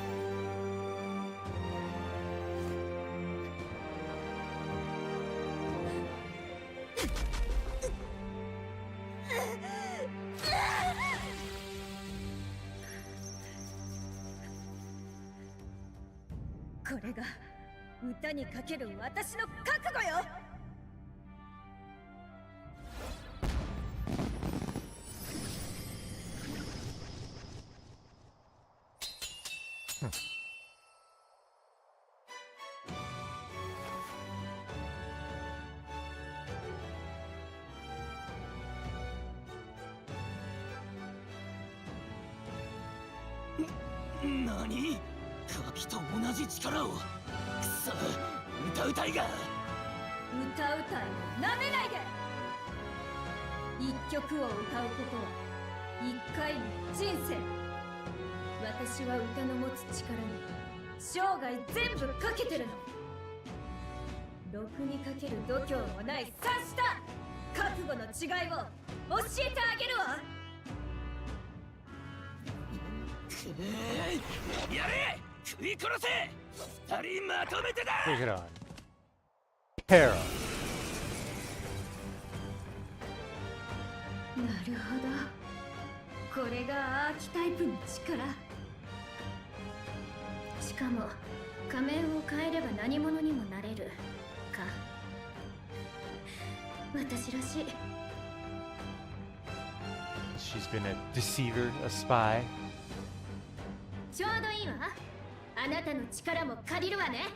E: これが歌にかける私の覚悟よ。
J: 何？柿と同じ力を。くそ、歌うたいが。
E: 歌うたいをなめないで。一曲を歌うことは一回の人生。私は歌の持つ力に生涯全部かけてるの。ろくにかける度胸もない察した覚悟の違いを教えてあげるわ。
J: やれ、食い殺せ。二人まとめてだ。
A: Take it on. Hera.
E: なるほど、これがアーキタイプの力。しかも仮面を変えれば何者にもなれるか。私らしい。
A: She's been a deceiver, a spy.
E: ちょうどいいわ。あなたの力も借りるわね。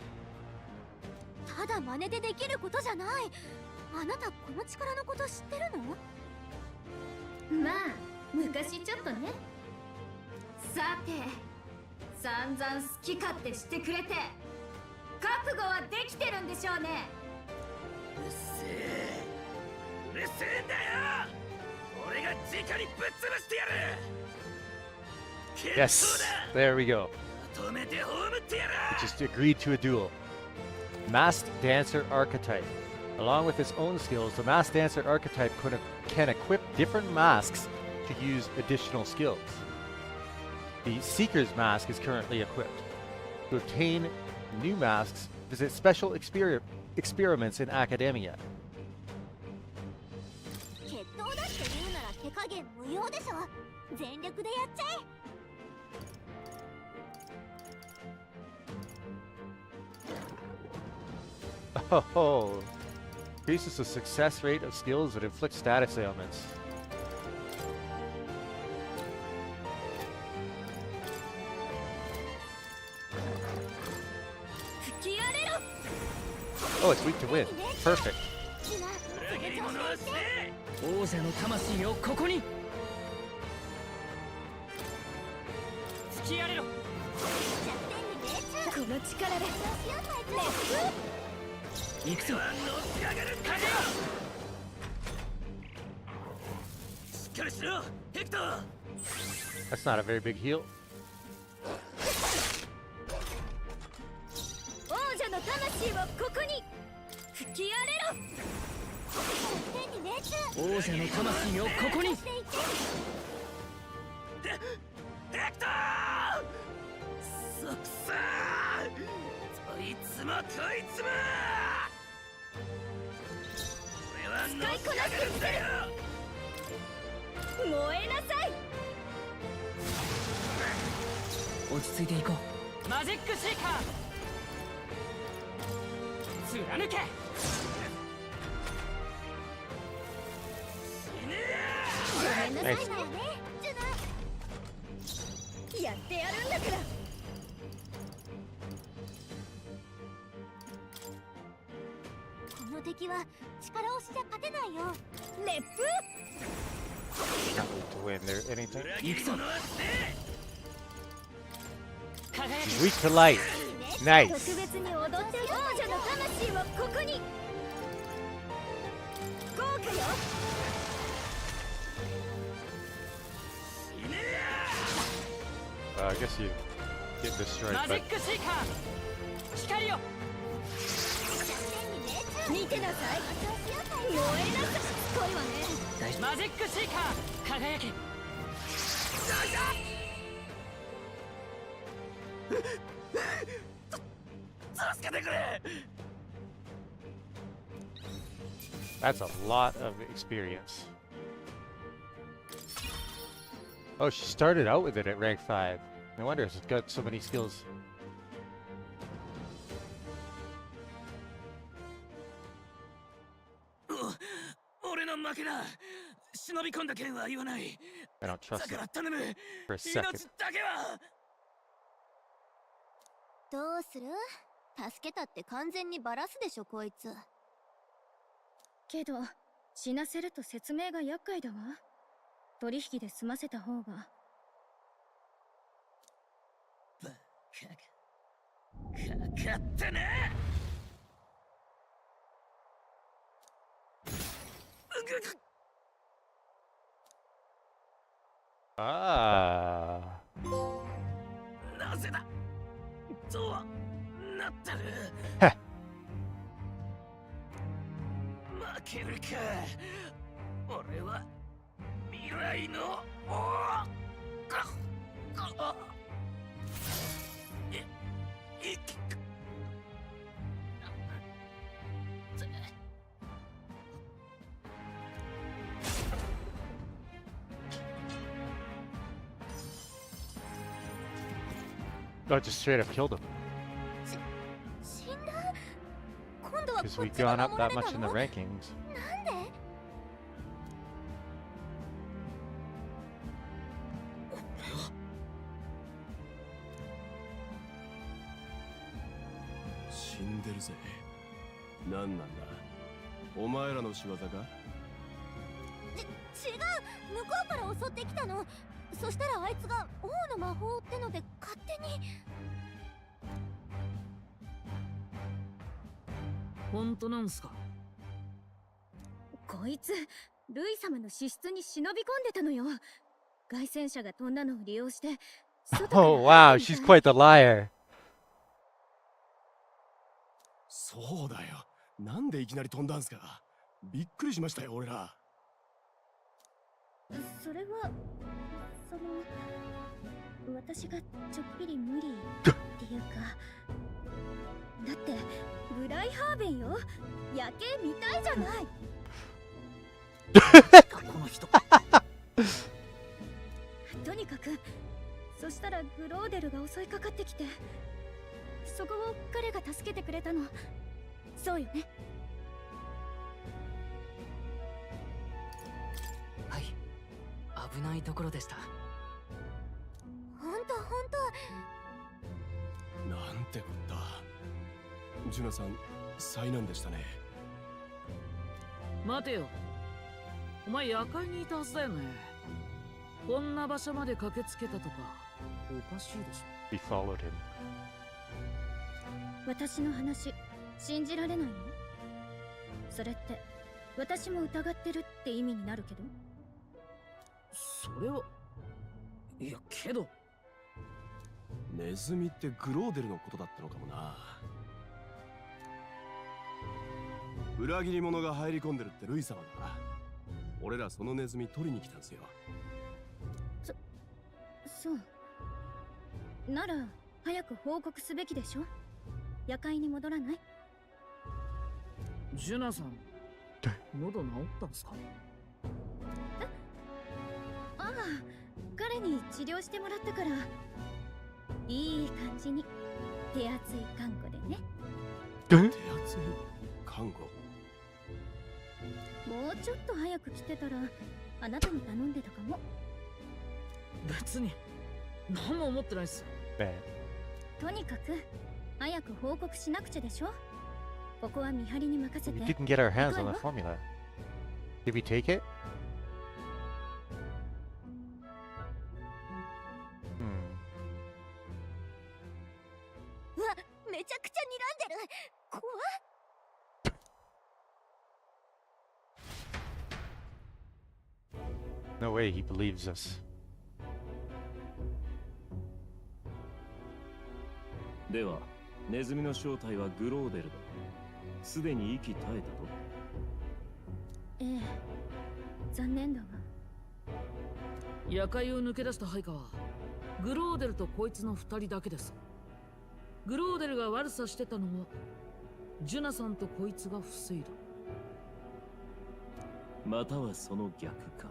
C: ただ真似でできることじゃない。あなたこの力のこと知ってるの？
E: まあ昔ちょっとね。さて、散々好き勝手してくれて覚悟はできてるんでしょうね。
J: うっせえ、うるせえんだよ。俺が直にぶっ潰してやる。
A: Yes, there we go.
J: まとめて葬ってやる。
A: Just agreed to a duel. Masked Dancer Archetype. Along with its own skills, the Masked Dancer Archetype can equip different masks to use additional skills. The Seeker's Mask is currently equipped. To obtain new masks, visit special experiments in Academia.
C: 決闘だって言うなら手加減無用でしょ。全力でやっちゃえ。
A: Oh, increases the success rate of skills that inflict status ailments. Oh, it's weak to wind. Perfect.
G: 王者の魂をここに突き荒れろ。
E: この力で
G: 行くぞ。風よ。しっかりしろ、ヘクトー。
A: That's not a very big heal.
E: 王者の魂をここに吹き荒れろ。
G: 王者の魂をここに。ヘクトー。そくさー。どいつもこいつも。俺は乗ってやがるんだよ。
E: 燃えなさい。
G: 落ち着いていこう。マジックシーカー。貫け。
E: ごめんなさいね。やってやるんだから。
C: この敵は力押しじゃ勝てないよ。
E: 熱風。
A: Not weak to wind or anything.
G: 行くぞ。
A: She's weak to light. Nice.
E: 特別に踊って王者の魂をここに。豪華よ。
A: I guess you get destroyed,
G: マジ
A: but
G: ックシーカー。光よ。
E: 見てなさい。燃えなさい。すごいわね。
G: マジックシーカー。輝け。 助けてくれ。
A: that's a lot of experience. Oh, she started out with it at rank 5. No wonder it's got so many skills.
G: 俺の負けだ。忍び込んだ件は言わない。
A: I don't
G: だ
A: trust
G: か
A: it
G: ら頼む。
A: for a second.
G: 命だけは。
C: どうする？助けたって完全にバラすでしょこいつ。
E: けど死なせると説明が厄介だわ。取引で済ませた方が。
G: バカが。かかったな。
A: Ah.
G: なぜだ。とはなったる。負けるか。俺は未来の
A: I just straight up killed him
C: 死んだ？今度は
A: because
C: こっ
A: we've
C: ちが
A: gone up
C: 守ら
A: that
C: れ
A: much
C: た
A: in the
C: の？
A: rankings.
C: なんで？
I: 死んでるぜ。何なんだ。お前らの仕業か？
C: 違う、向こうから襲ってきたの。そしたらあいつが王の魔法ってので勝手に。
G: 本当なんすか？
E: こいつルイ様の支室に忍び込んでたのよ。凱旋者が飛んだのを利用して外から
A: Oh wow, she's quite the liar.
I: そうだよ。なんでいきなり飛んだんすか？びっくりしましたよ、俺ら。
E: それは私がちょっぴり無理っていうか。だってブライハーベンよ。夜景見たいじゃない。
G: この人。
E: とにかくそしたらグローデルが襲いかかってきて、そこを彼が助けてくれたの。そうよね。
B: はい、危ないところでした。
C: ほんとほんと。
I: なんてこった。ジュナさん災難でしたね。
G: 待てよ、お前夜会にいたはずだよね。こんな場所まで駆けつけたとかおかしいでしょ。
A: We followed him.
E: 私の話信じられないの？それって私も疑ってるって意味になるけど。
G: それはいやけど
I: ネズミってグローデルのことだったのかもな。裏切り者が入り込んでるってルイ様だ。俺らそのネズミ取りに来たんすよ。
E: そうなら早く報告すべきでしょ。夜会に戻らない？
G: ジュナさん喉治ったんすか？
E: ああ、彼に治療してもらったから、いい感じに手厚い看護でね。
I: 手厚い看護。
E: もうちょっと早く来てたらあなたに頼んでたかも。
G: 別に何も思ってないっす。
A: Bad.
E: とにかく早く報告しなくちゃでしょ。ここは見張りに任せ
A: We
E: て。
A: didn't get our hands on the formula. Did we take it? Hmm.
C: うわ、めちゃくちゃ睨んでる。怖っ。
A: No way he believes us.
D: ではネズミの正体はグローデルだ。すでに息絶えたと。
E: ええ、残念だわ。
G: 夜会を抜け出した配下はグローデルとこいつの2人だけです。グローデルが悪さしてたのはジュナさんとこいつが防いだ。
D: またはその逆か。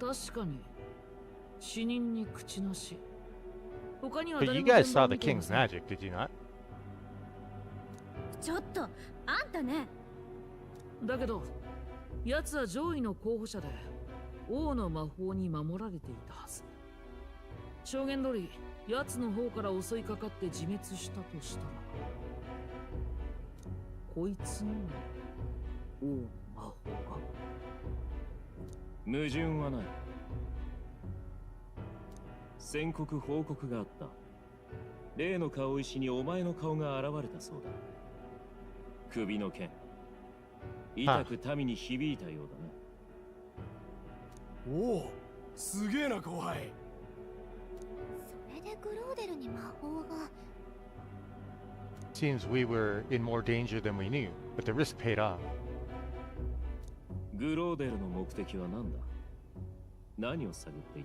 G: 確かに死人に口なし。他には
A: But
G: 誰
A: you
G: も
A: guys
G: 現場
A: saw
G: を
A: the
G: 見ていま
A: king's
G: せん。
A: magic, did you not?
E: ちょっとあんたね。
G: だけど奴は上位の候補者で王の魔法に守られていたはず。証言通り奴の方から襲いかかって自滅したとしたら、こいつにも王の魔法が。
D: 矛盾はない。宣告報告があった。例の顔石にお前の顔が現れたそうだ。首の剣、痛く民に響いたようだね。
I: おお、すげえな後輩。
C: それでグローデルに魔法が。
A: Seems we were in more danger than we knew, but the risk paid off.
D: グローデルの目的は何だ？何を探ってい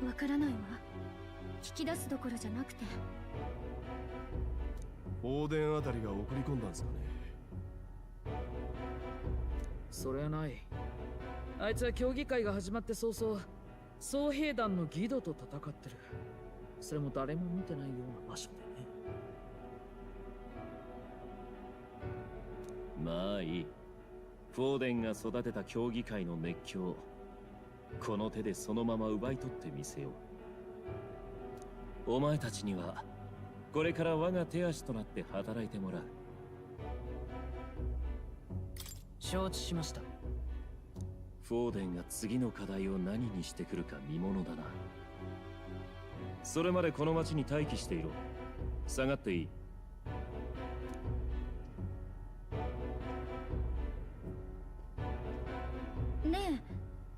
D: た？
E: わからないわ。聞き出すどころじゃなくて。
I: オーデンあたりが送り込んだんすかね。
G: それはない。あいつは競技会が始まって早々総兵団のギドと戦ってる。それも誰も見てないような場所でね。
D: まあいい。フォーデンが育てた競技会の熱狂、この手でそのまま奪い取ってみせよう。お前たちにはこれから我が手足となって働いてもらう。
B: 承知しました。
D: フォーデンが次の課題を何にしてくるか見ものだな。それまでこの町に待機していろ。下がっていい。
E: ね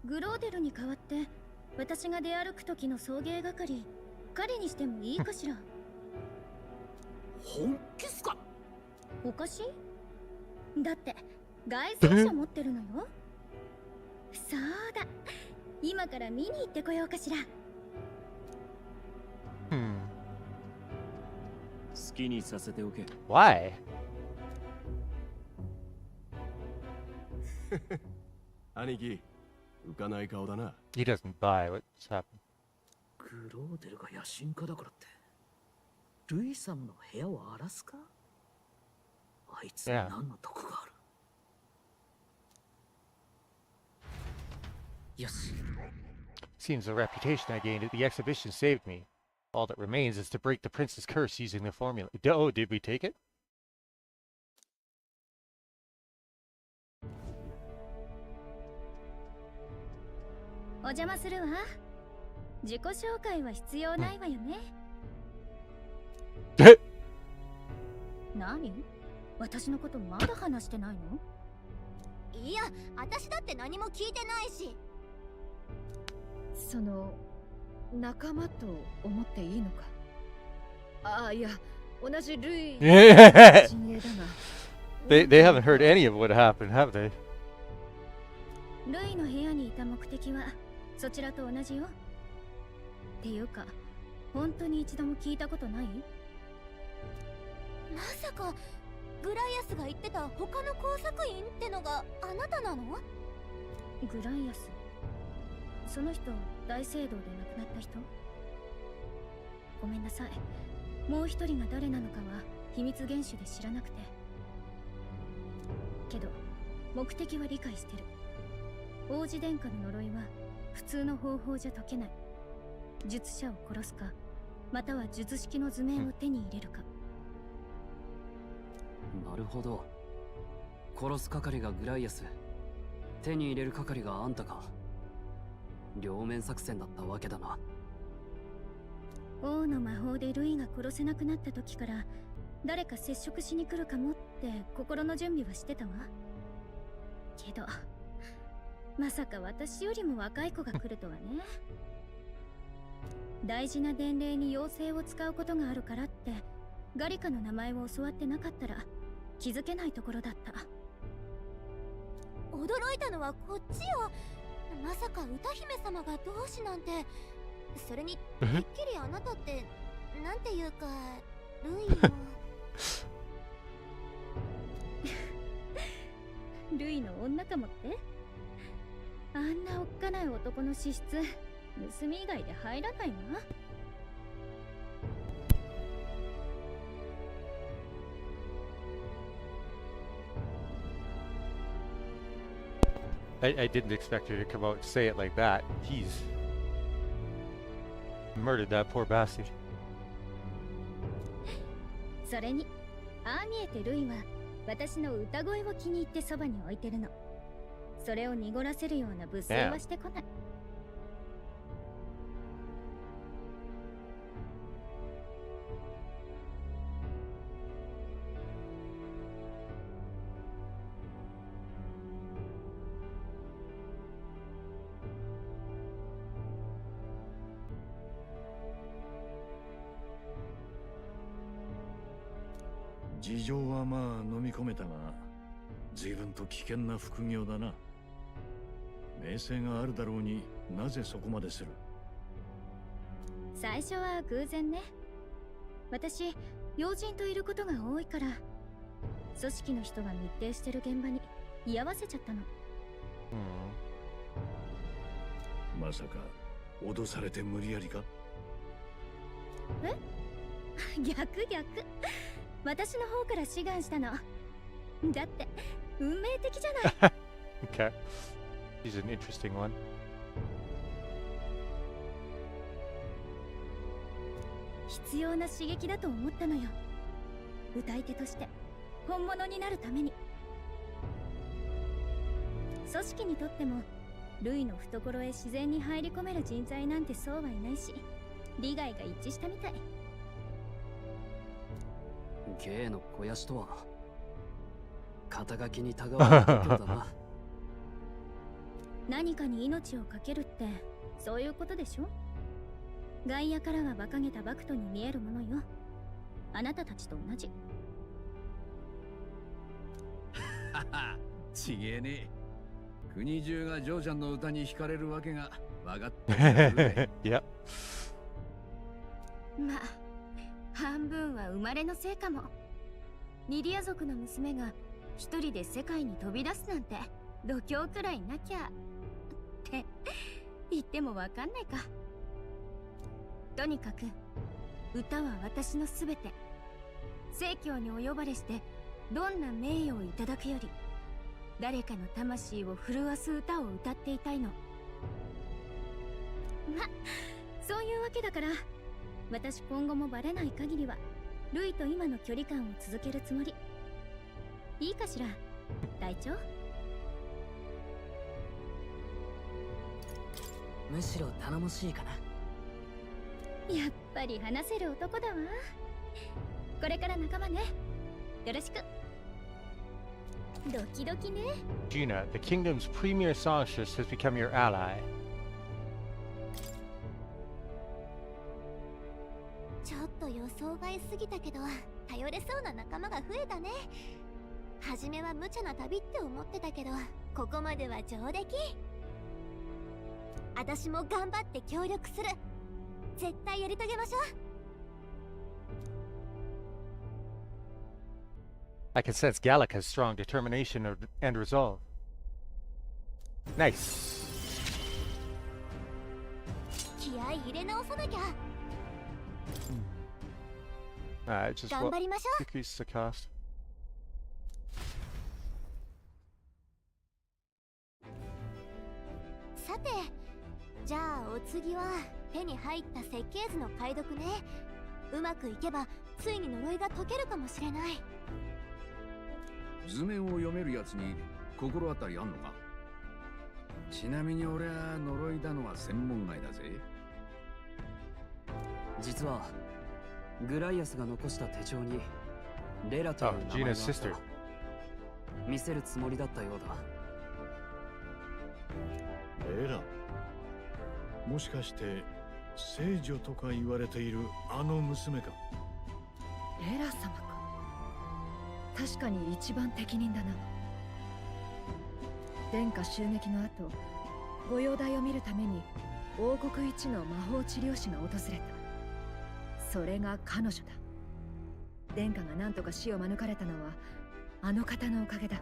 E: え、グローデルに代わって私が出歩く時の送迎係、彼にしてもいいかしら。
G: 本気っすか？
E: おかしい？だって凱旋車持ってるのよ。そうだ、今から見に行ってこようかしら。
A: Hmm.
D: 好きにさせておけ。
A: Why?
I: 兄貴、浮かない顔だな。
A: He doesn't buy what's happened.
G: グローデルが野心家だからってルイ様の部屋を荒らすか？あいつに何の得がある？よし。
A: Seems the reputation I gained at the exhibition saved me. All that remains is to break the prince's curse using the formula. Oh, did we take it?
E: お邪魔するわ。自己紹介は必要ないわよね。
A: え？
E: 何？私のことまだ話してないの？
C: いや、私だって何も聞いてないし。
E: その仲間と思っていいのか？ああ、いや、同じ類。
A: they haven't heard any of what happened, have they?
E: ルイの部屋にいた目的はそちらと同じよ。っていうか、本当に一度も聞いたことない？
C: まさかグライアスが言ってた他の工作員ってのがあなたなの？
E: グライアス、その人大聖堂で亡くなった人？ごめんなさい、もう一人が誰なのかは秘密厳守で知らなくて。けど目的は理解してる。王子殿下の呪いは普通の方法じゃ解けない。術者を殺すか、または術式の図面を手に入れるか。
B: なるほど。殺す係がグライアス、手に入れる係があんたか。両面作戦だったわけだな。
E: 王の魔法でルイが殺せなくなった時から誰か接触しに来るかもって心の準備はしてたわ。けどまさか私よりも若い子が来るとはね。大事な伝令に妖精を使うことがあるからってガリカの名前を教わってなかったら気づけないところだった。
C: 驚いたのはこっちよ。まさか歌姫様が同志なんて。それにてっきりあなたってなんていうかルイの
E: ルイの女かもって？あんなおっかない男の資質盗み以外で入らないわ。
A: I didn't expect her to come out and say it like that. He's murdered that poor bastard.
E: それにああ見えてルイは私の歌声を気に入ってそばに置いてるの。それを濁らせるような物騒はしてこない。
K: 事情はまあ飲み込めたが、随分と危険な副業だな。名声があるだろうになぜそこまでする？
E: 最初は偶然ね。私要人といることが多いから組織の人が密偵してる現場に居合わせちゃったの。
K: まさか脅されて無理やりか？
E: え？逆。私の方から志願したの。だって運命的じゃない。
A: Okay. She's an interesting one.
E: 必要な刺激だと思ったのよ。歌い手として本物になるために。組織にとってもルイの懐へ自然に入り込める人材なんてそうはいないし、利害が一致したみたい。
B: 芸の肥やしとは肩書きにたがわないことだな。
E: 何かに命を懸けるってそういうことでしょ？外野からは馬鹿げたバクトに見えるものよ。あなたたちと同じ。
L: はは、ちげえね。国中がジョーちゃんの歌に惹かれるわけが分かってる。
A: いや。
E: まあ半分は生まれのせいかも。ニリア族の娘が一人で世界に飛び出すなんて度胸くらいなきゃって言ってもわかんないか。とにかく歌は私のすべて。聖教にお呼ばれしてどんな名誉をいただくより、誰かの魂を震わす歌を歌っていたいの。ま、そういうわけだから、私今後もバレない限りはルイと今の距離感を続けるつもり。いいかしら、隊長？
B: むしろ頼もしいかな。
E: やっぱり話せる男だわ。これから仲間ね。よろしく。ドキドキね。
A: Gina, the kingdom's premier songstress has become your ally.
C: ちょっと予想外すぎたけど、頼れそうな仲間が増えたね。初めは無茶な旅って思ってたけど、ここまでは上出来。私も頑張って協力する。絶対やり遂げましょう。
A: I can sense Gallica's strong determination and resolve. Nice.
C: 気合い入れ直さなきゃ。
A: Just
C: 頑張りましょう。
A: decreases the cost.
C: さて、じゃあお次は手に入った設計図の解読ね。うまくいけばついに呪いが解けるかもしれない。
L: 図面を読めるやつに心当たりあんのか？ちなみに俺は呪いだのは専門外だぜ。
B: 実はグライアスが残した手帳にレラという名前があった。見せるつもりだったようだ。
K: レラ、もしかして聖女とか言われているあの娘か？
E: レラ様か。確かに一番適任だな。殿下襲撃の後、ご容体を見るために王国一の魔法治療師が訪れた。それが彼女だ。殿下が何とか死を免れたのはあの方のおかげだ。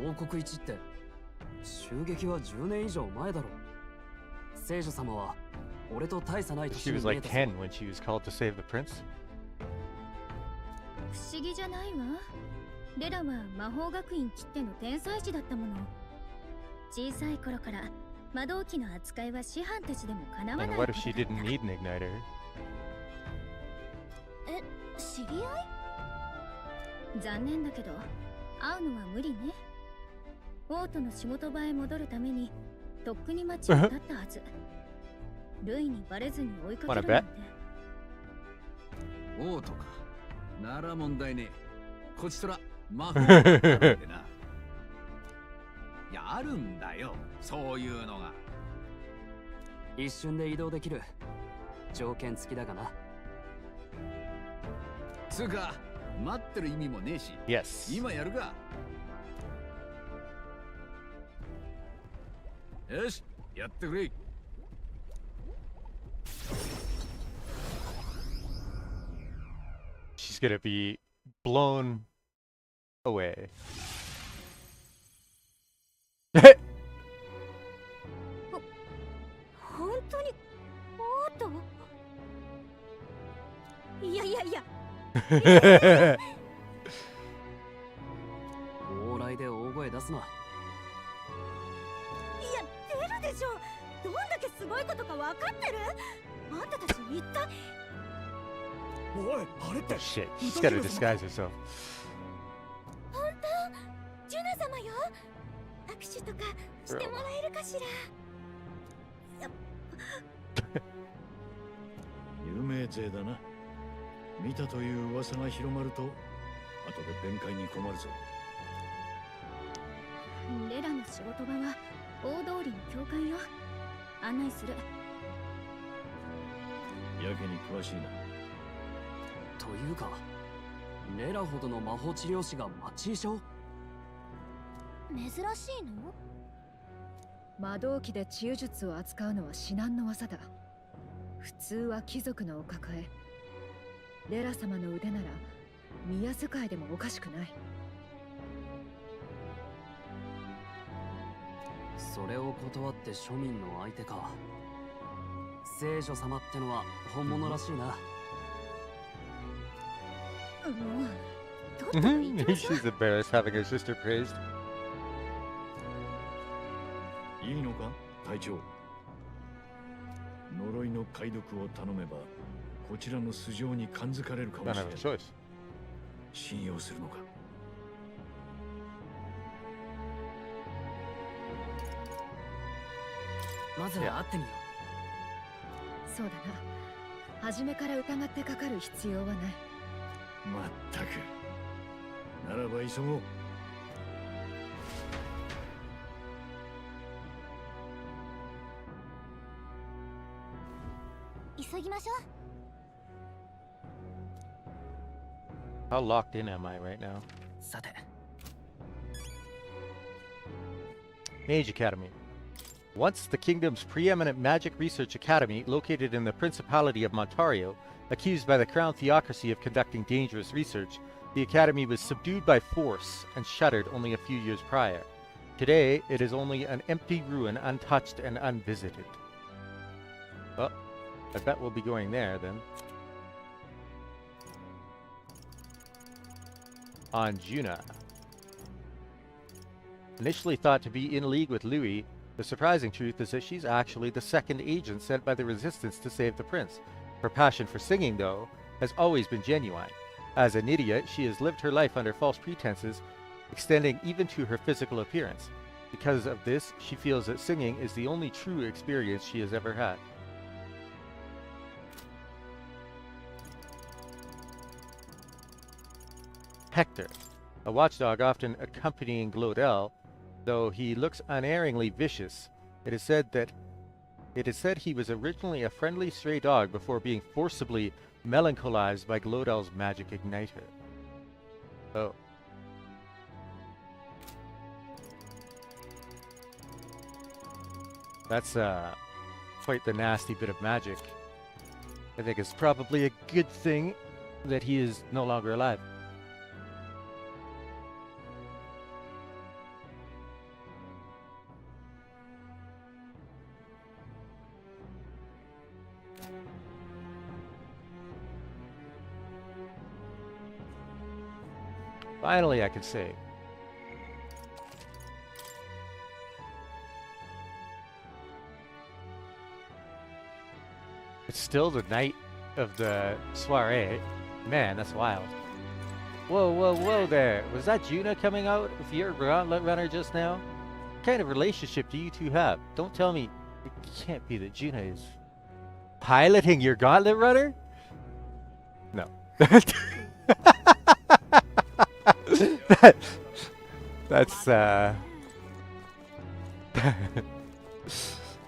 B: 王国一って襲撃は10年以上前だろ。聖女様は俺と大差ない年
A: She
B: に
A: was
B: 見え
A: like
B: たぞ。
A: 10 when she was called to save the prince.
E: 不思議じゃないわ。レラは魔法学院きっての天才児だったもの。小さい頃から魔導機の扱いは師範たちでもかなわない
A: And
E: こと
A: what
E: だ
A: if
E: った。
A: she didn't need an igniter?
C: 知り合い？
E: 残念だけど会うのは無理ね。王都の仕事場へ戻るためにとっくに街を立ったはず。ルイにバレずに追いかけるなんて。
L: 王とかなら問題ねえ。こちとら魔法があるんでな。いや、あるんだよ、そういうのが。
B: 一瞬で移動できる条件付きだがな。
L: つうか待ってる意味もねえし。
A: Yes.
L: 今やるか。よし、やってくれ。
A: She's gonna be blown away.
E: 本当に王都？いやいやいや。
B: 往来で大声出すな。
E: いや、出るでしょ。どんだけすごいことか分かってる？あんたたち一体。
K: おい、あれって。
A: Shit, she's gotta disguise herself.
C: 本当？ジュナ様よ。握手とかしてもらえるかしら？
K: 有名勢だな。見たという噂が広まると後で弁解に困るぞ。
E: レラの仕事場は大通りの教会よ。案内する。
K: やけに詳しいな。
B: というかレラほどの魔法治療師が町医者を？
C: 珍しいの？
E: 魔導機で治癒術を扱うのは至難の技だ。普通は貴族のお抱え。レラ様の腕なら宮使いでもおかしくない。
B: それを断って庶民の相手か。聖女様ってのは本物らしいな。
E: もうとっとと行きましょう。
A: She's embarrassed having her sister praised.
K: いいのか隊長。呪いの解読を頼めばこちらの素性に感づかれるかも
A: Don't
K: しれ
A: have
K: な
A: a
K: い。
A: choice.
K: 信用するのか。
B: まずは会ってみよ
E: そうだな。初めから疑ってかかる必要はない。
K: まったく。ならば急ごう。
C: 急ぎましょう。
A: How locked in am I right now?
B: う。さて。
A: Mage Academy. Once the kingdom's preeminent magic research academy, located in the Principality of Montario, accused by the crown theocracy of conducting dangerous research, the academy was subdued by force and shuttered only a few years prior. Today, it is only an empty ruin, untouched and unvisited. Well, I bet we'll be going there then. Anjuna. Initially thought to be in league with Louis, the surprising truth is that she's actually the second agent sent by the Resistance to save the prince. Her passion for singing, though, has always been genuine. As an idiot, she has lived her life under false pretenses, extending even to her physical appearance. Because of this, she feels that singing is the only true experience she has ever had. Hector, a watchdog often accompanying Glodel, though he looks unerringly vicious. It is said he was originally a friendly stray dog before being forcibly melancholized by Glodel's magic igniter. Oh. That's quite the nasty bit of magic. I think it's probably a good thing that he is no longer alive. Finally, I can say. It's still the night of the soiree. Man, that's wild. Whoa, whoa, whoa there. Was that Juna coming out with your gauntlet runner just now? What kind of relationship do you two have? Don't tell me it can't be that Juna is piloting your gauntlet runner? No. That's I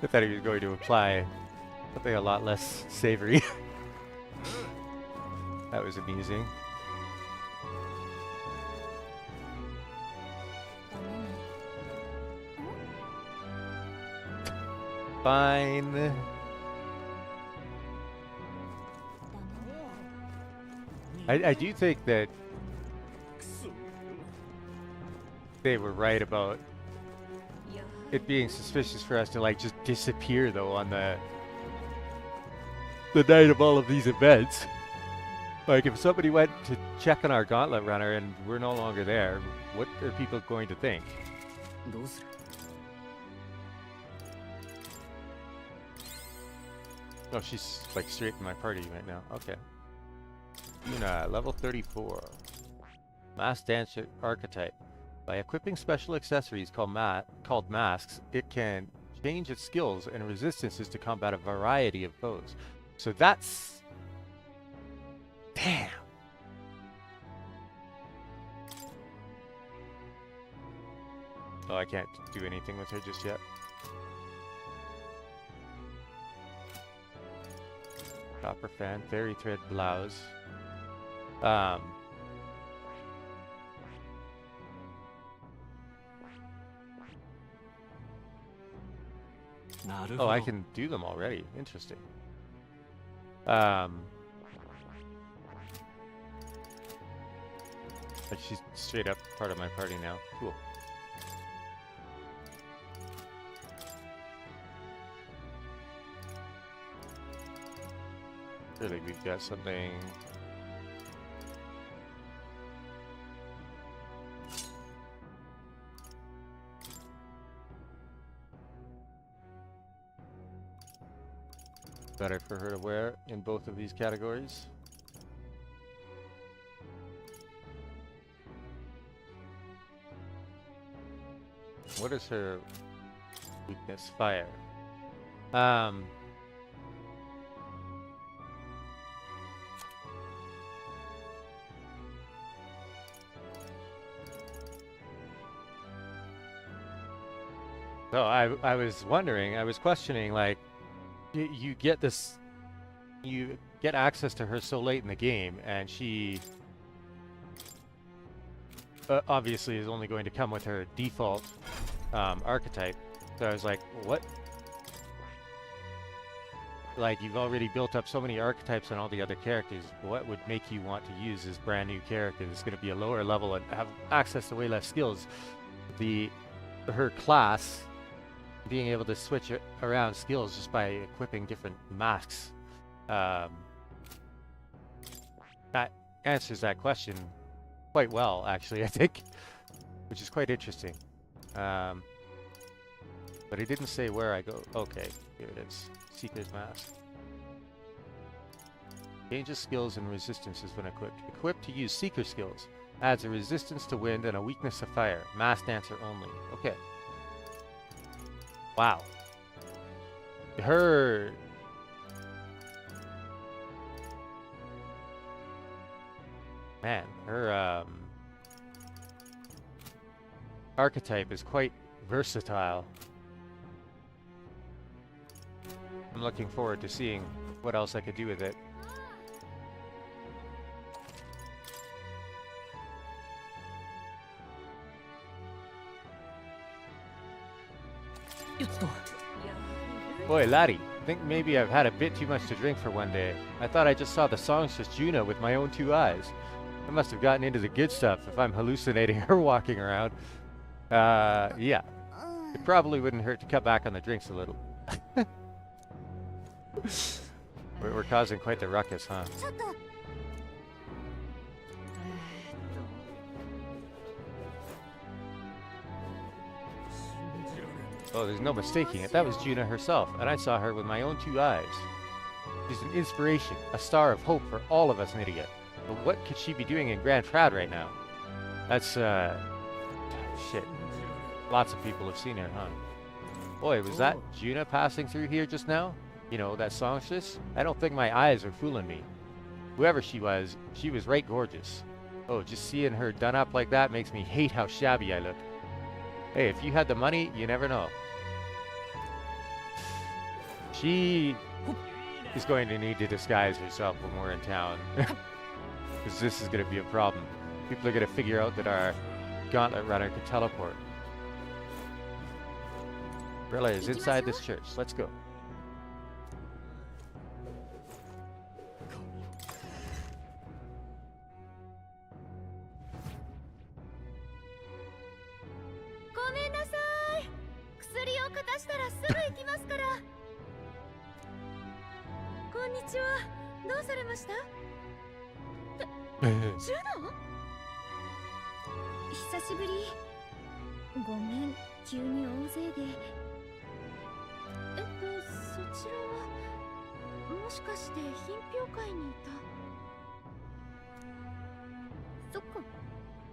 A: thought he was going to apply something a lot less savory. That was amusing. Fine. I do think that they were right about it being suspicious for us to like just disappear though on the night of all of these events. Like if somebody went to check on our gauntlet runner and we're no longer there, what are people going to think? Oh, she's like straight in my party right now. Okay. Yuna, level 34. Mass Dance Archetype. By equipping special accessories called masks, it can change its skills and resistances to combat a variety of foes. So that's... Damn! Oh, I can't do anything with her just yet. Copper fan, fairy thread blouse. Oh, I can do them already. Interesting. But she's straight up part of my party now. Cool. Surely we've got something. Better for her to wear in both of these categories. What is her weakness? Fire. So I was wondering, I was questioning, like, you get this, you get access to her so late in the game, and she obviously is only going to come with her default archetype. So I was like, what? Like, you've already built up so many archetypes on all the other characters. What would make you want to use this brand new character that's going to be a lower level and have access to way less skills? Her class being able to switch around skills just by equipping different masks. That answers that question quite well, actually, I think, which is quite interesting. But it didn't say where I go. Okay, here it is. Seeker's Mask. Changes skills and resistances when equipped. Equipped to use Seeker skills. Adds a resistance to wind and a weakness to fire. Mass Dancer only. Okay. Wow. Her... Man, her archetype is quite versatile. I'm looking forward to seeing what else I could do with it. Boy, laddie, I think maybe I've had a bit too much to drink for one day. I thought I just saw the songstress Juna with my own 2 eyes. I must have gotten into the good stuff if I'm hallucinating her walking around. Yeah. It probably wouldn't hurt to cut back on the drinks a little. We're causing quite the ruckus, huh? Oh, there's no mistaking it. That was Juna herself, and I saw her with my own 2 eyes. She's an inspiration, a star of hope for all of us, Nydia. But what could she be doing in Grand Trad right now? That's, shit. Lots of people have seen her, huh? Boy, was that Juna passing through here just now? You know, that songstress? I don't think my eyes are fooling me. Whoever she was right gorgeous. Oh, just seeing her done up like that makes me hate how shabby I look. Hey, if you had the money, you never know. She is going to need to disguise herself when we're in town. Because this is going to be a problem. People are going to figure out that our gauntlet runner can teleport. Brilla is inside this church. Let's go.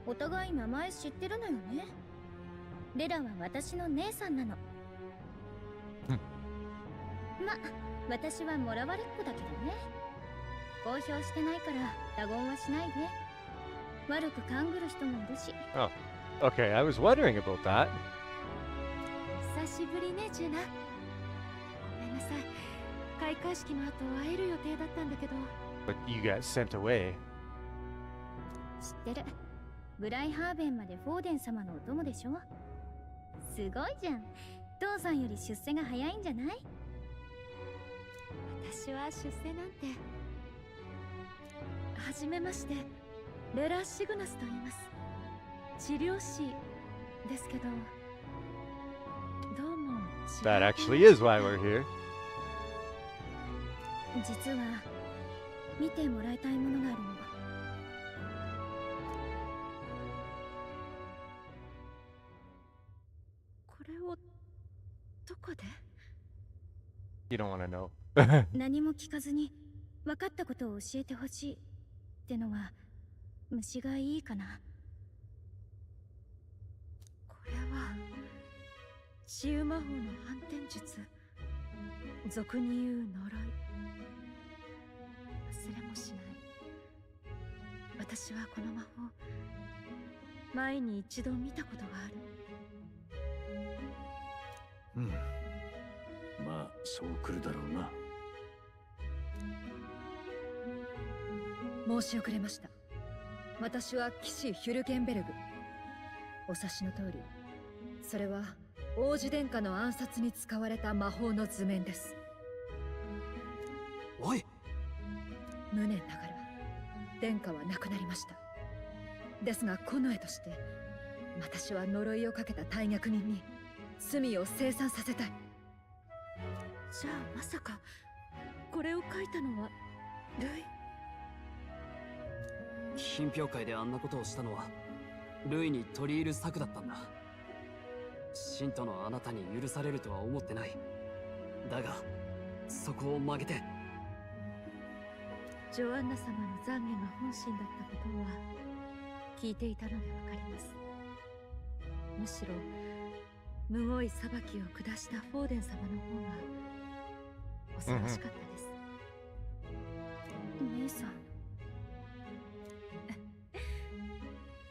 E: お互い名前知ってるのよね。レラは私の姉さんなの。ま、私はもらわれっ子だけどね。公表してないから打言はしないで。悪く勘ぐる人もいるし。
A: Oh, okay. I was wondering about that.
C: 久しぶりね、ジュナ。ごめんなさい。開会式の後会える予定だったんだけど。
A: But you got sent away.
E: 知ってる。ブライハーベンまでフォーデン様のお供でしょ。すごいじゃん。父さんより出世が早いんじゃない？
C: 私は出世なんて。はじめまして、レラ・シグナスと言います。治療師ですけど。どうも。
A: That actually is why we're here.
E: 実は見てもらいたいものがあるの。これをどこで？
A: You don't want to know.
E: 何も聞かずに分かったことを教えてほしいってのは虫がいいかな。これは治癒魔法の反転術、俗に言う呪い。忘れもしない。私はこの魔法前に一度見たことがある。
K: うん、まあそう来るだろうな。
E: 申し遅れました。私は騎士ヒュルケンベルグ。お察しの通り、それは王子殿下の暗殺に使われた魔法の図面です。
B: おい、
E: 無念ながら殿下は亡くなりました。ですが近衛として私は呪いをかけた大逆人に罪を清算させたい。じゃあまさかこれを書いたのはルイ？
B: 品評会であんなことをしたのはルイに取り入る策だったんだ。信徒のあなたに許されるとは思ってない。だがそこを曲げて。
E: ジョアンナ様の懺悔が本心だったことは聞いていたのでわかります。むしろむごい裁きを下したフォーデン様の方が恐ろしかったです。姉さん。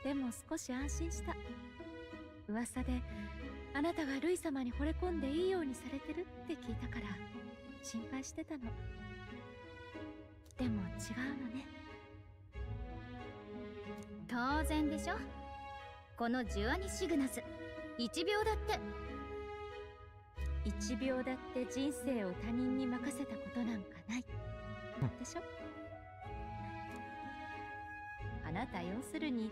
E: でも少し安心した。噂であなたがルイ様に惚れ込んでいいようにされてるって聞いたから心配してたの。でも違うのね。当然でしょ。このジュアニシグナス1秒だって1秒だって人生を他人に任せたことなんかないでしょ。あなた要するに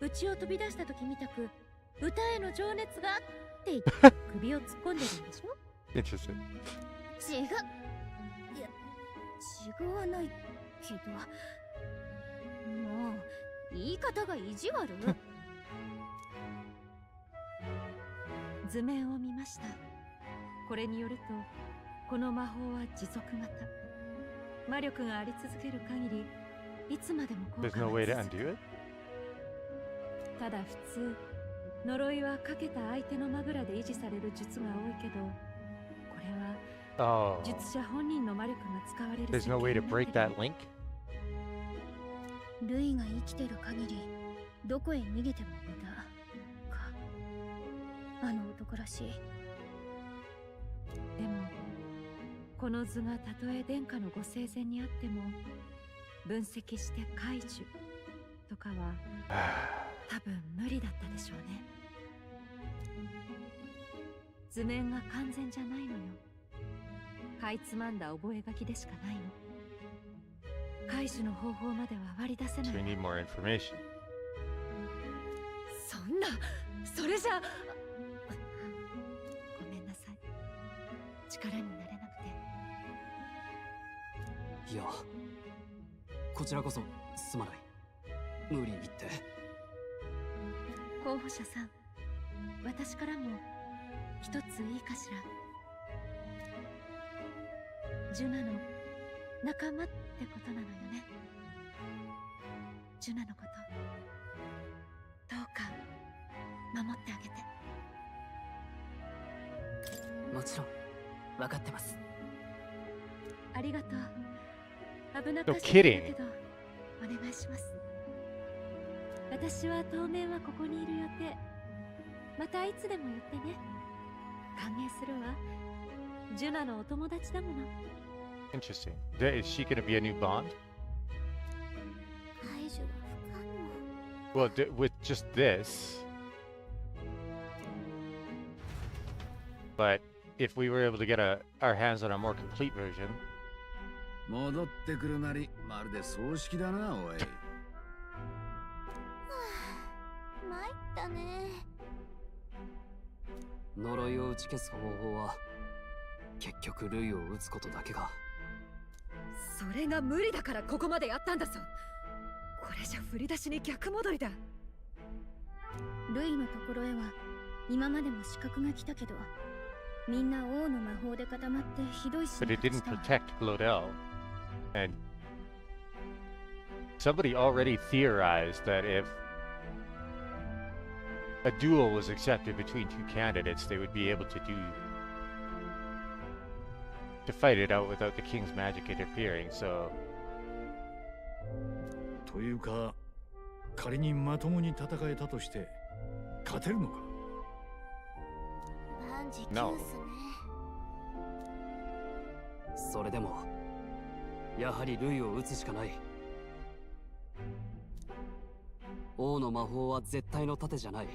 E: 家を飛び出した時みたく歌への情熱がって言って首を突っ込んでるんでしょ。
A: Interesting.
E: 違う。いや、違わないけど、もう言い方が意地悪。図面を見ました。これによるとこの魔法は持続型。魔力があり続ける限りいつまでも効果
A: There's no
E: が
A: way to
E: 続く。
A: undo it?
E: ただ普通呪いはかけた相手の枕で維持される術が多いけど、これは
A: Oh.
E: 術者本人の魔力が使われる。
A: There's no way to break that link?
E: ルイが生きてる限りどこへ逃げても無駄か。あの男らしい。でもこの図がたとえ殿下のご生前にあっても分析して解除とかは多分無理だったでしょうね。図面が完全じゃないのよ。かいつまんだ覚書でしかないの。解除の方法までは割り出せな
A: So we
E: い。
A: need more information.
E: そんな、それじゃ。ごめんなさい。力になれなくて。
B: いや、こちらこそすまない。無理言って。
E: 候補者さん、私からも一ついいかしら。ジュナの仲間ってことなのよね。ジュナのことどうか守ってあげて。
B: もちろん分かってます。
E: ありがとう。危なっか
A: No
E: しいんだ
A: kidding.
E: けどお願いします。私は当面はここにいる予定。またいつでも言ってね。歓迎するわ。ジュナのお友達だもの。
A: Interesting. Is she going to be a new Bond?
C: 解除は不可能。
A: Well, with just this. But if we were able to get our hands on a more complete version.
L: 戻ってくるなりまるで葬式だな、おい。
C: 参ったね。
B: 呪いを打ち消す方法は結局ルイを打つことだけか。
E: それが無理だからここまでやったんだぞ。これじゃ振り出しに逆戻りだ。
M: ルイのところへは今までも資格が来たけど、みんな王の魔法で固まってひどい死
A: But
M: に
A: it
M: 方し
A: didn't
M: たわ。
A: protect Glodell. And somebody already theorized that if a duel was accepted between two candidates, they would be able to fight it out without the king's magic interfering, so...
K: というか、仮にまともに戦えたとして勝てるのか？
C: 万事休
A: No.
C: すね。
B: それでもやはりルイを撃つしかない。王の魔法は絶対の盾じゃない。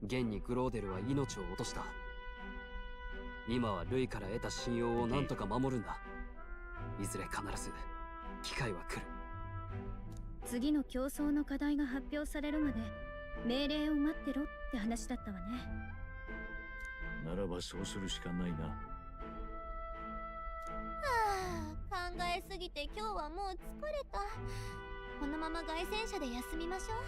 B: 現にグローデルは命を落とした。今はルイから得た信用を何とか守るんだ。いずれ必ず機会は来る。
M: 次の競争の課題が発表されるまで命令を待ってろって話だったわね。
K: ならばそうするしかないな。
C: はあ、考えすぎて今日はもう疲れた。このまま凱旋車で休みましょう。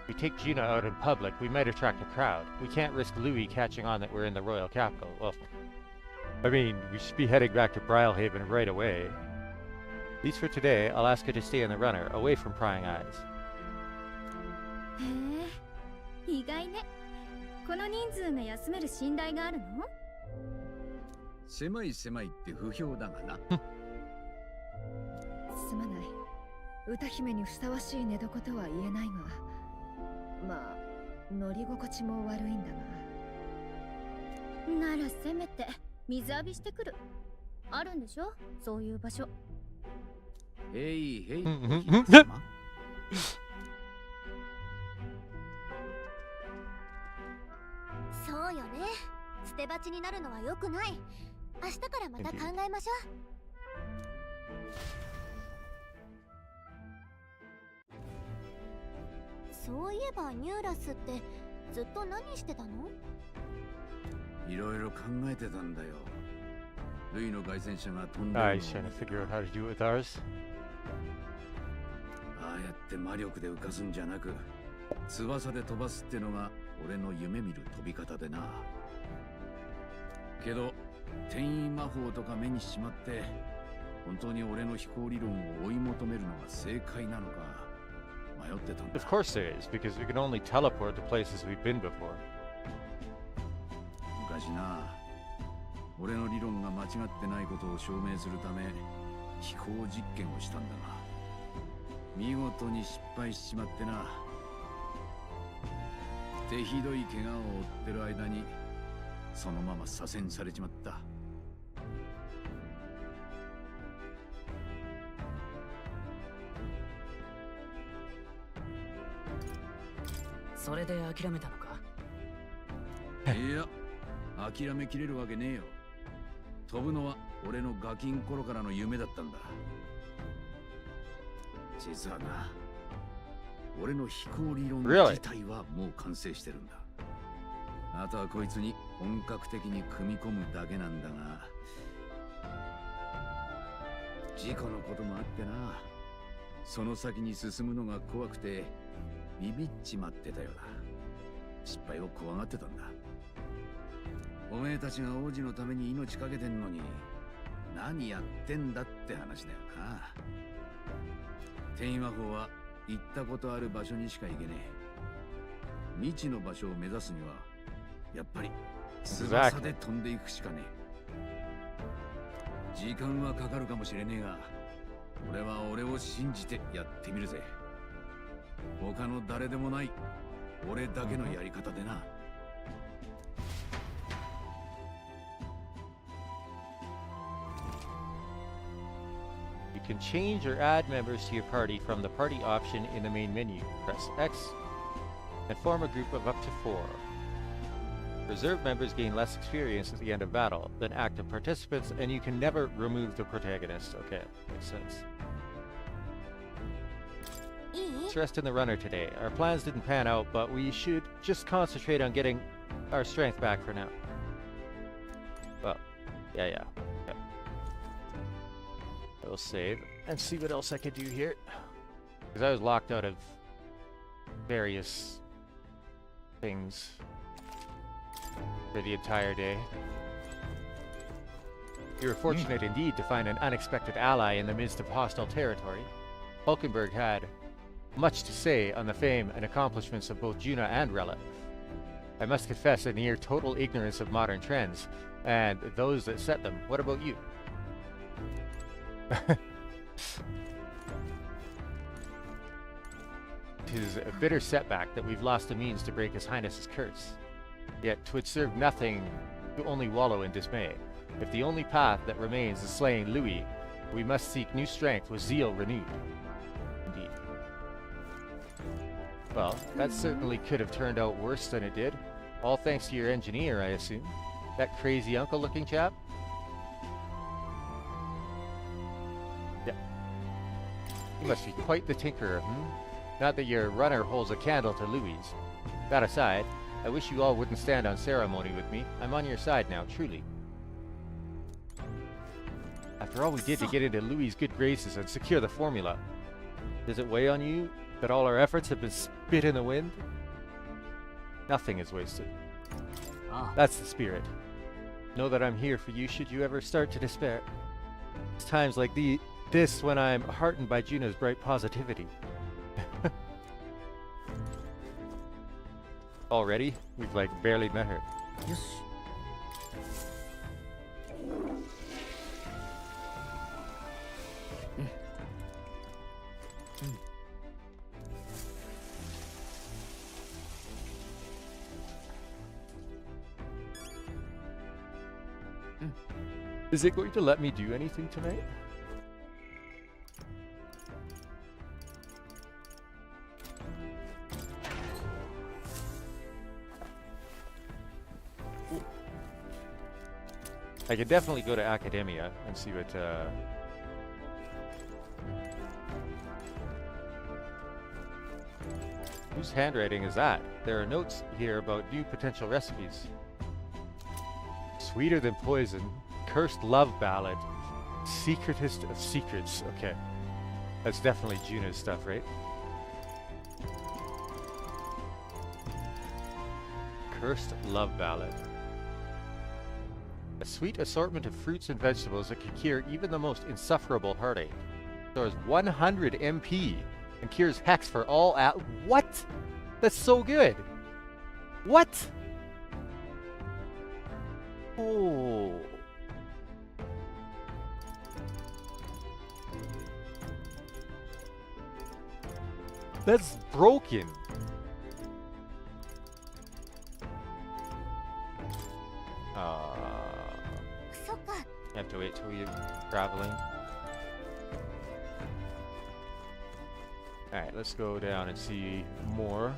A: If we take Gina out in public, we might attract a crowd. We can't risk Louis catching on that we're in the royal capital. Well, I mean, we should be heading back to Brilehaven right away. At least for today, I'll ask her to stay in the runner, away from prying eyes.
M: へえ、意外ね。この人数が休める信頼があるの？
L: 狭い狭いって不評だがな。
E: すまない。歌姫にふさわしい寝床とは言えないが、まあ乗り心地も悪いんだが。
M: ならせめて水浴びしてくる。あるんでしょ、そういう場所。
L: へいへい。
C: そうよね。捨て鉢になるのは良くない。明日からまた考えましょう。そういえばニューラスってずっと何してたの？
L: いろいろ考えてたんだよ。ルイの凱旋車が飛んでるのを
A: He's trying to figure out how to do it with ours.
L: ああやって魔力で浮かすんじゃなく、翼で飛ばすってのが俺の夢見る飛び方でな。けど転移魔法とか目にしまって、本当に俺の飛行理論を追い求めるのが正解なのか迷ってたんだ。
A: Of course there is, because we can only teleport to places we've been before.
L: 昔な、俺の理論が間違ってないことを証明するため飛行実験をしたんだが、見事に失敗しちまってな。手ひどい怪我を負ってる間にそのまま左遷されちまった。
B: それで諦めたのか？
L: いや、諦めきれるわけねえよ。飛ぶのは俺のガキン頃からの夢だったんだ。実はな、俺の飛行理論自体はもう完成してるんだ。あとはこいつに本格的に組み込むだけなんだが、事故のこともあってな、その先に進むのが怖くてビビっちまってたよな。失敗を怖がってたんだ。おめえたちが王子のために命かけてんのに何やってんだって話だよな。転移魔法は行ったことある場所にしか行けねえ。未知の場所を目指すにはやっぱり翼で飛んでいくしかねえ。時間はかかるかもしれねえが、俺は俺を信じてやってみるぜ。他の誰でもない俺だけのやり方でな。
A: You can change or add members to your party from the party option in the main menu. Press X and form a group of up to 4. Reserve members gain less experience at the end of battle than active participants, and you can never remove the protagonist. Okay, makes sense. Let's rest in the runner today. Our plans didn't pan out, but we should just concentrate on getting our strength back for now. Well, yeah. We'll save and see what else I could do here. Because I was locked out of various things for the entire day. You were fortunate indeed to find an unexpected ally in the midst of hostile territory. Hulkenberg had much to say on the fame and accomplishments of both Juna and Rella. I must confess a near total ignorance of modern trends, and those that set them. What about you? Tis a bitter setback that we've lost the means to break His Highness's curse. Yet 'twould serve nothing to only wallow in dismay. If the only path that remains is slaying Louis, we must seek new strength with zeal renewed. Indeed. Well, that certainly could have turned out worse than it did. All thanks to your engineer, I assume. That crazy uncle-looking chap? Yeah. You must be quite the tinkerer, Not that your runner holds a candle to Louis. That aside, I wish you all wouldn't stand on ceremony with me. I'm on your side now, truly. After all we did to get into Louis' good graces and secure the formula, does it weigh on you that all our efforts have been spit in the wind? Nothing is wasted. That's the spirit. Know that I'm here for you should you ever start to despair. It's times like this when I'm heartened by Juna's bright positivity. Already? We've like barely met her.
G: Yes.
A: Is it going to let me do anything tonight? I could definitely go to Academia and see what, whose handwriting is that? There are notes here about new potential recipes. Sweeter than poison, cursed love ballad, secretest of secrets. Okay, that's definitely Juna's stuff, right? Cursed love ballad. A sweet assortment of fruits and vegetables that can cure even the most insufferable heartache. Stores 100 MP and cures hex for all what? That's so good! What? Oh. That's broken. You have to wait till you're traveling. Alright, let's go down and see more.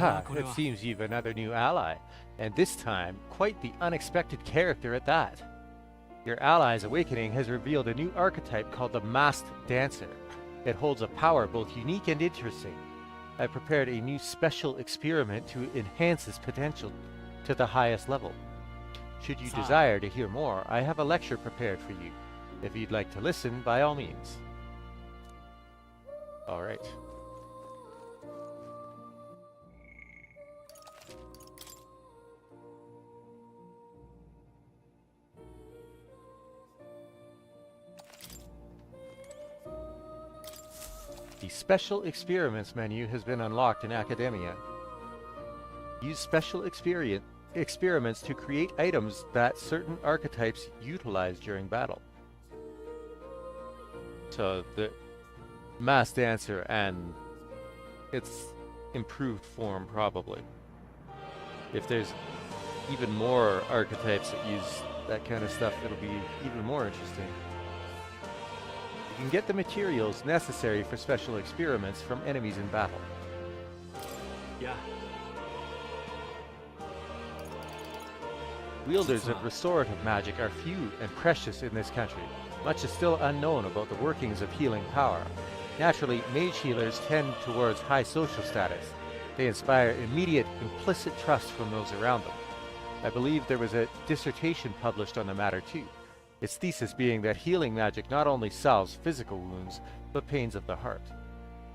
A: Ah, it seems you've another new ally, and this time, quite the unexpected character at that. Your ally's awakening has revealed a new archetype called the Masked Dancer. It holds a power both unique and interesting. I prepared a new special experiment to enhance its potential to the highest level. Should you desire to hear more, I have a lecture prepared for you. If you'd like to listen, by all means. All right. The Special Experiments menu has been unlocked in Academia. Use special experiments to create items that certain archetypes utilize during battle. So the Masked Dancer and its improved form, probably. If there's even more archetypes that use that kind of stuff, it'll be even more interesting. You can get the materials necessary for special experiments from enemies in battle.
F: Yeah.
A: Wielders of restorative magic are few and precious in this country. Much is still unknown about the workings of healing power. Naturally, mage healers tend towards high social status. They inspire immediate, implicit trust from those around them. I believe there was a dissertation published on the matter too. Its thesis being that healing magic not only salves physical wounds, but pains of the heart.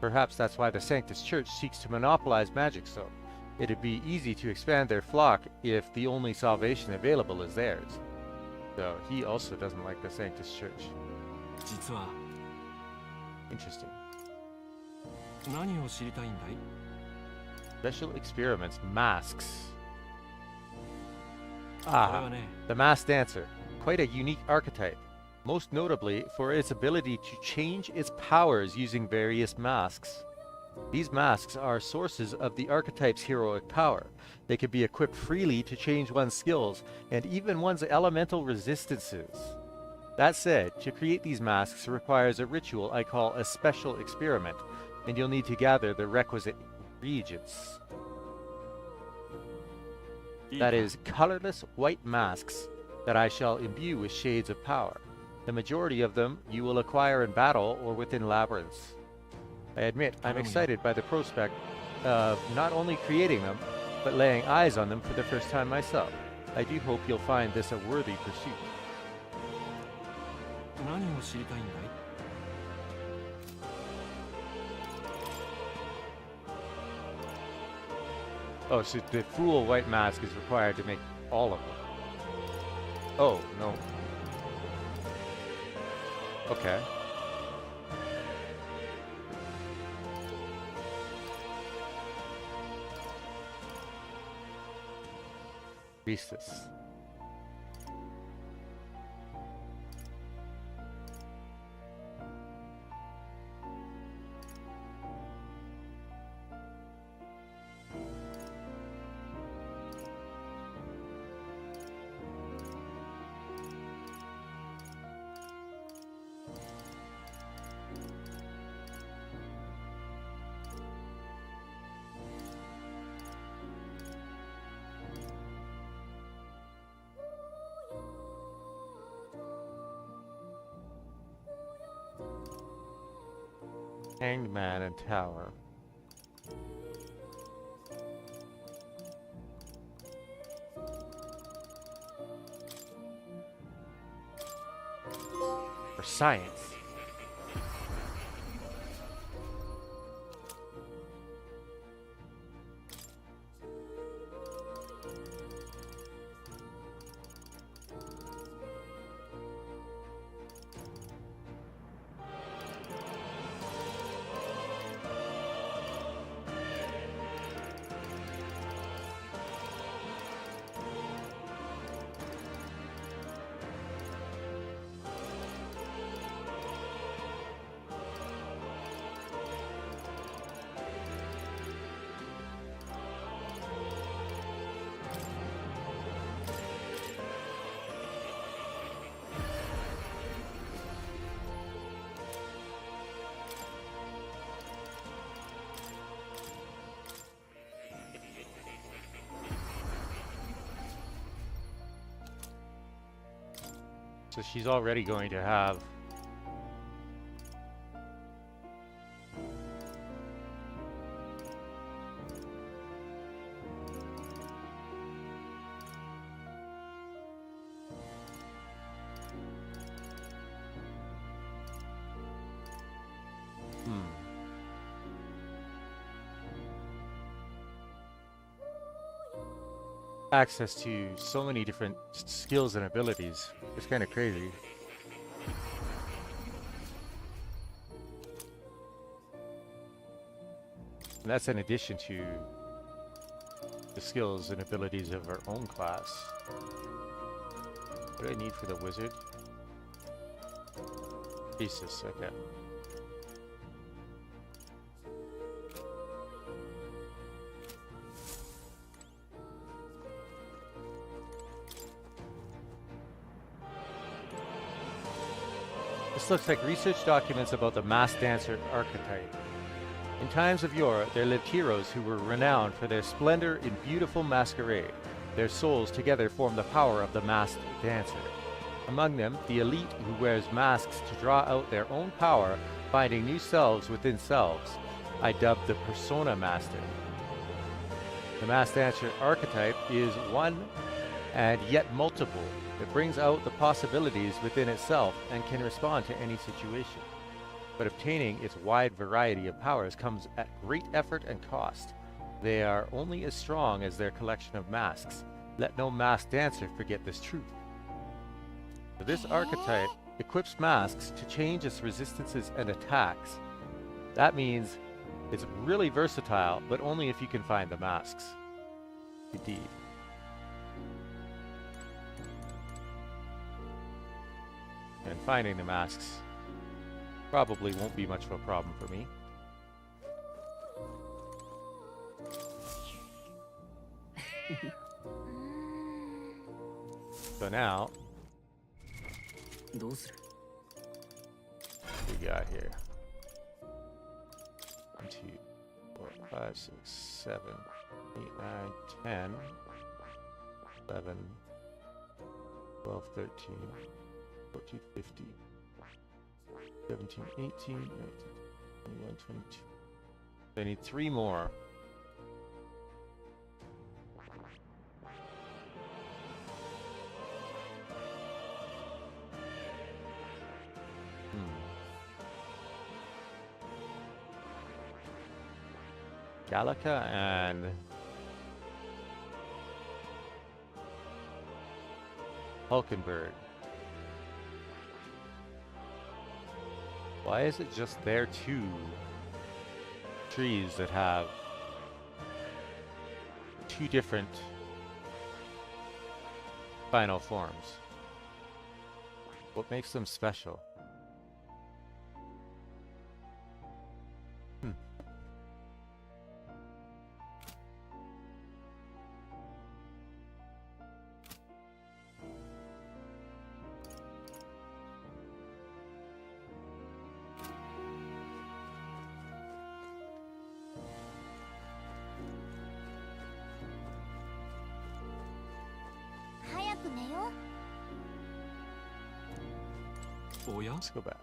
A: Perhaps that's why the Sanctus Church seeks to monopolize magic so. It'd be easy to expand their flock if the only salvation available is theirs. So he also doesn't like the Sanctus Church.
F: 実は
A: Interesting.
F: 何を知りたいんだい?
A: Special experiments, masks. Ah, the masked dancer. Quite a unique archetype. Most notably for its ability to change its powers using various masks. These masks are sources of the archetype's heroic power. They can be equipped freely to change one's skills and even one's elemental resistances. That said, to create these masks requires a ritual I call a special experiment, and you'll need to gather the requisite reagents. That is, colorless white masks that I shall imbue with shades of power. The majority of them you will acquire in battle or within labyrinths. I admit I'm excited by the prospect of not only creating them, but laying eyes on them for the first time myself. I do hope you'll find this a worthy pursuit.
F: 何を知りたいんだい?
A: Oh, so the full white mask is required to make all of them. Oh, no. Okay. Priestess. Hanged Man and Tower. For science. So she's already going to have access to so many different skills and abilities. It's kind of crazy. And that's in addition to the skills and abilities of our own class. What do I need for the wizard? Thesis, okay. This looks like research documents about the masked dancer archetype. In times of yore, there lived heroes who were renowned for their splendor in beautiful masquerade. Their souls together form the power of the masked dancer. Among them, the elite who wears masks to draw out their own power, finding new selves within selves. I dubbed the persona master. The masked dancer archetype is one and yet multiple. It brings out the possibilities within itself and can respond to any situation. But obtaining its wide variety of powers comes at great effort and cost. They are only as strong as their collection of masks. Let no masked dancer forget this truth. So this archetype equips masks to change its resistances and attacks. That means it's really versatile, but only if you can find the masks. Indeed. And finding the masks probably won't be much of a problem for me. So now, what we got here? 1, 2, 4, 5, 6, 7, 8, 9, 10, 11, 12, 13, 14, 15, 17, 18, 19, 21, 22. I need 3 more. Gallica and Hulkenberg. Why is it just their 2 trees that have 2 different final forms? What makes them special? Let's go back.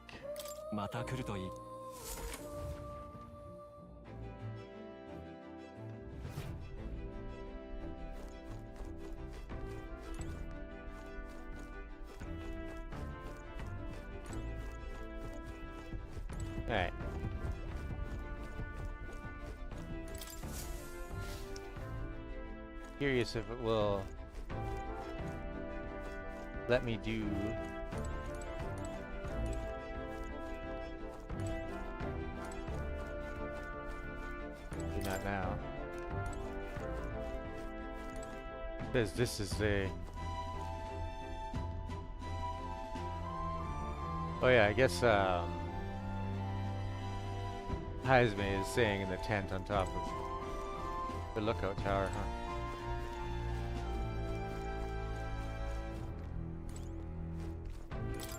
F: また来るといい。
A: Alright. Curious if it will let me do not now. Because this is a oh yeah, I guess Haizme is staying in the tent on top of the lookout tower, huh?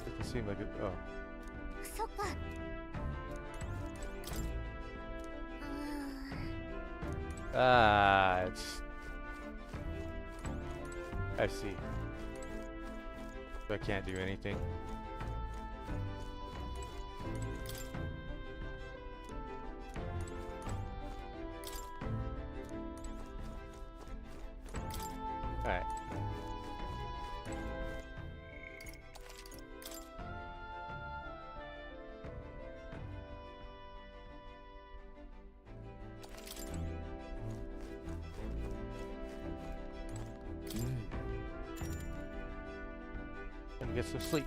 A: Doesn't seem like it. Oh. Ah, it's. I see. So I can't do anything. Alright. Gonna get some sleep.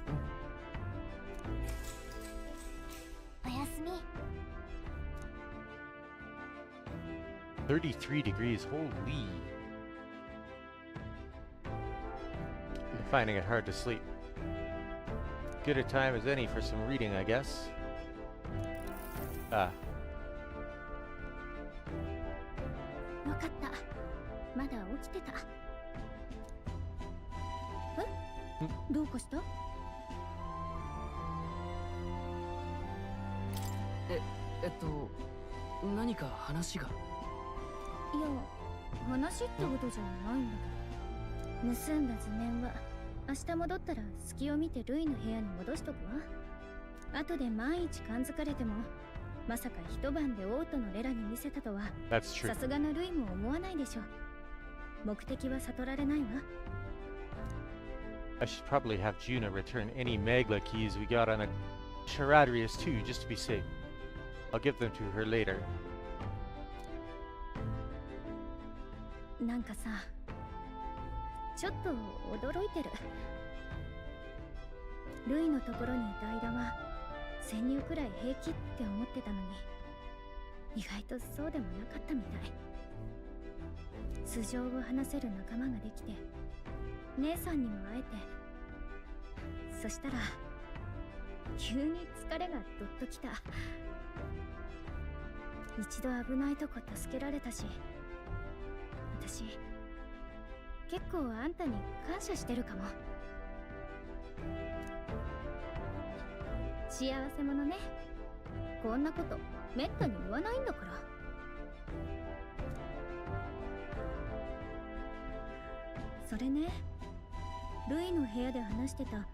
A: 33 degrees, holy. I'm finding it hard to sleep. Good a time as any for some reading, I guess. Ah.
M: わかった。まだ起きてた。え？どうかした？
G: 何か話が。
M: いや、話ってことじゃないんだけど、盗んだ図面は明日戻ったら隙を見てルイの部屋に戻しとくわ。後で万一感づかれても、まさか一晩でオートのレラに見せたとは、さすがのルイも思わないでしょう。目的は悟られないわ。
A: I should probably have Juna return any Magla keys we got on a Charadrius too, just to be safe. I'll give them to her later.
M: なんかさ、ちょっと驚いてる。ルイのところにいた間は潜入くらい平気って思ってたのに、意外とそうでもなかったみたい。素性を話せる仲間ができて、姉さんにも会えて、そしたら急に疲れがどっときた。一度危ないとこ助けられたし、私結構あんたに感謝してるかも。幸せ者ね。こんなことめったに言わないんだから。それね、ルイの部屋で話してた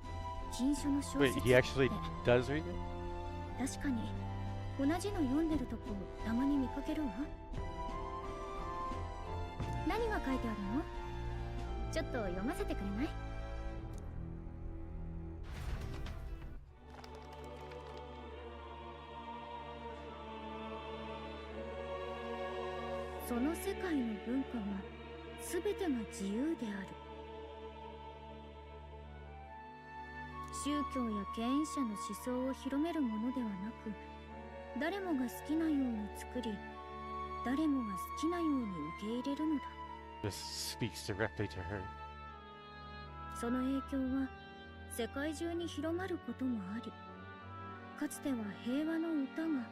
M: 禁書の小説
A: Wait, he actually does read it?
M: 確かに同じの読んでるとこたまに見かけるわ。何が書いてあるの？ちょっと読ませてくれない？その世界の文化は全てが自由である。宗教や権威者の思想を広めるものではなく、誰もが好きなように作り、誰もが好きなように受け入れるのだ。
A: This speaks directly to her.
M: その影響は世界中に広まることもあり、かつては平和の歌が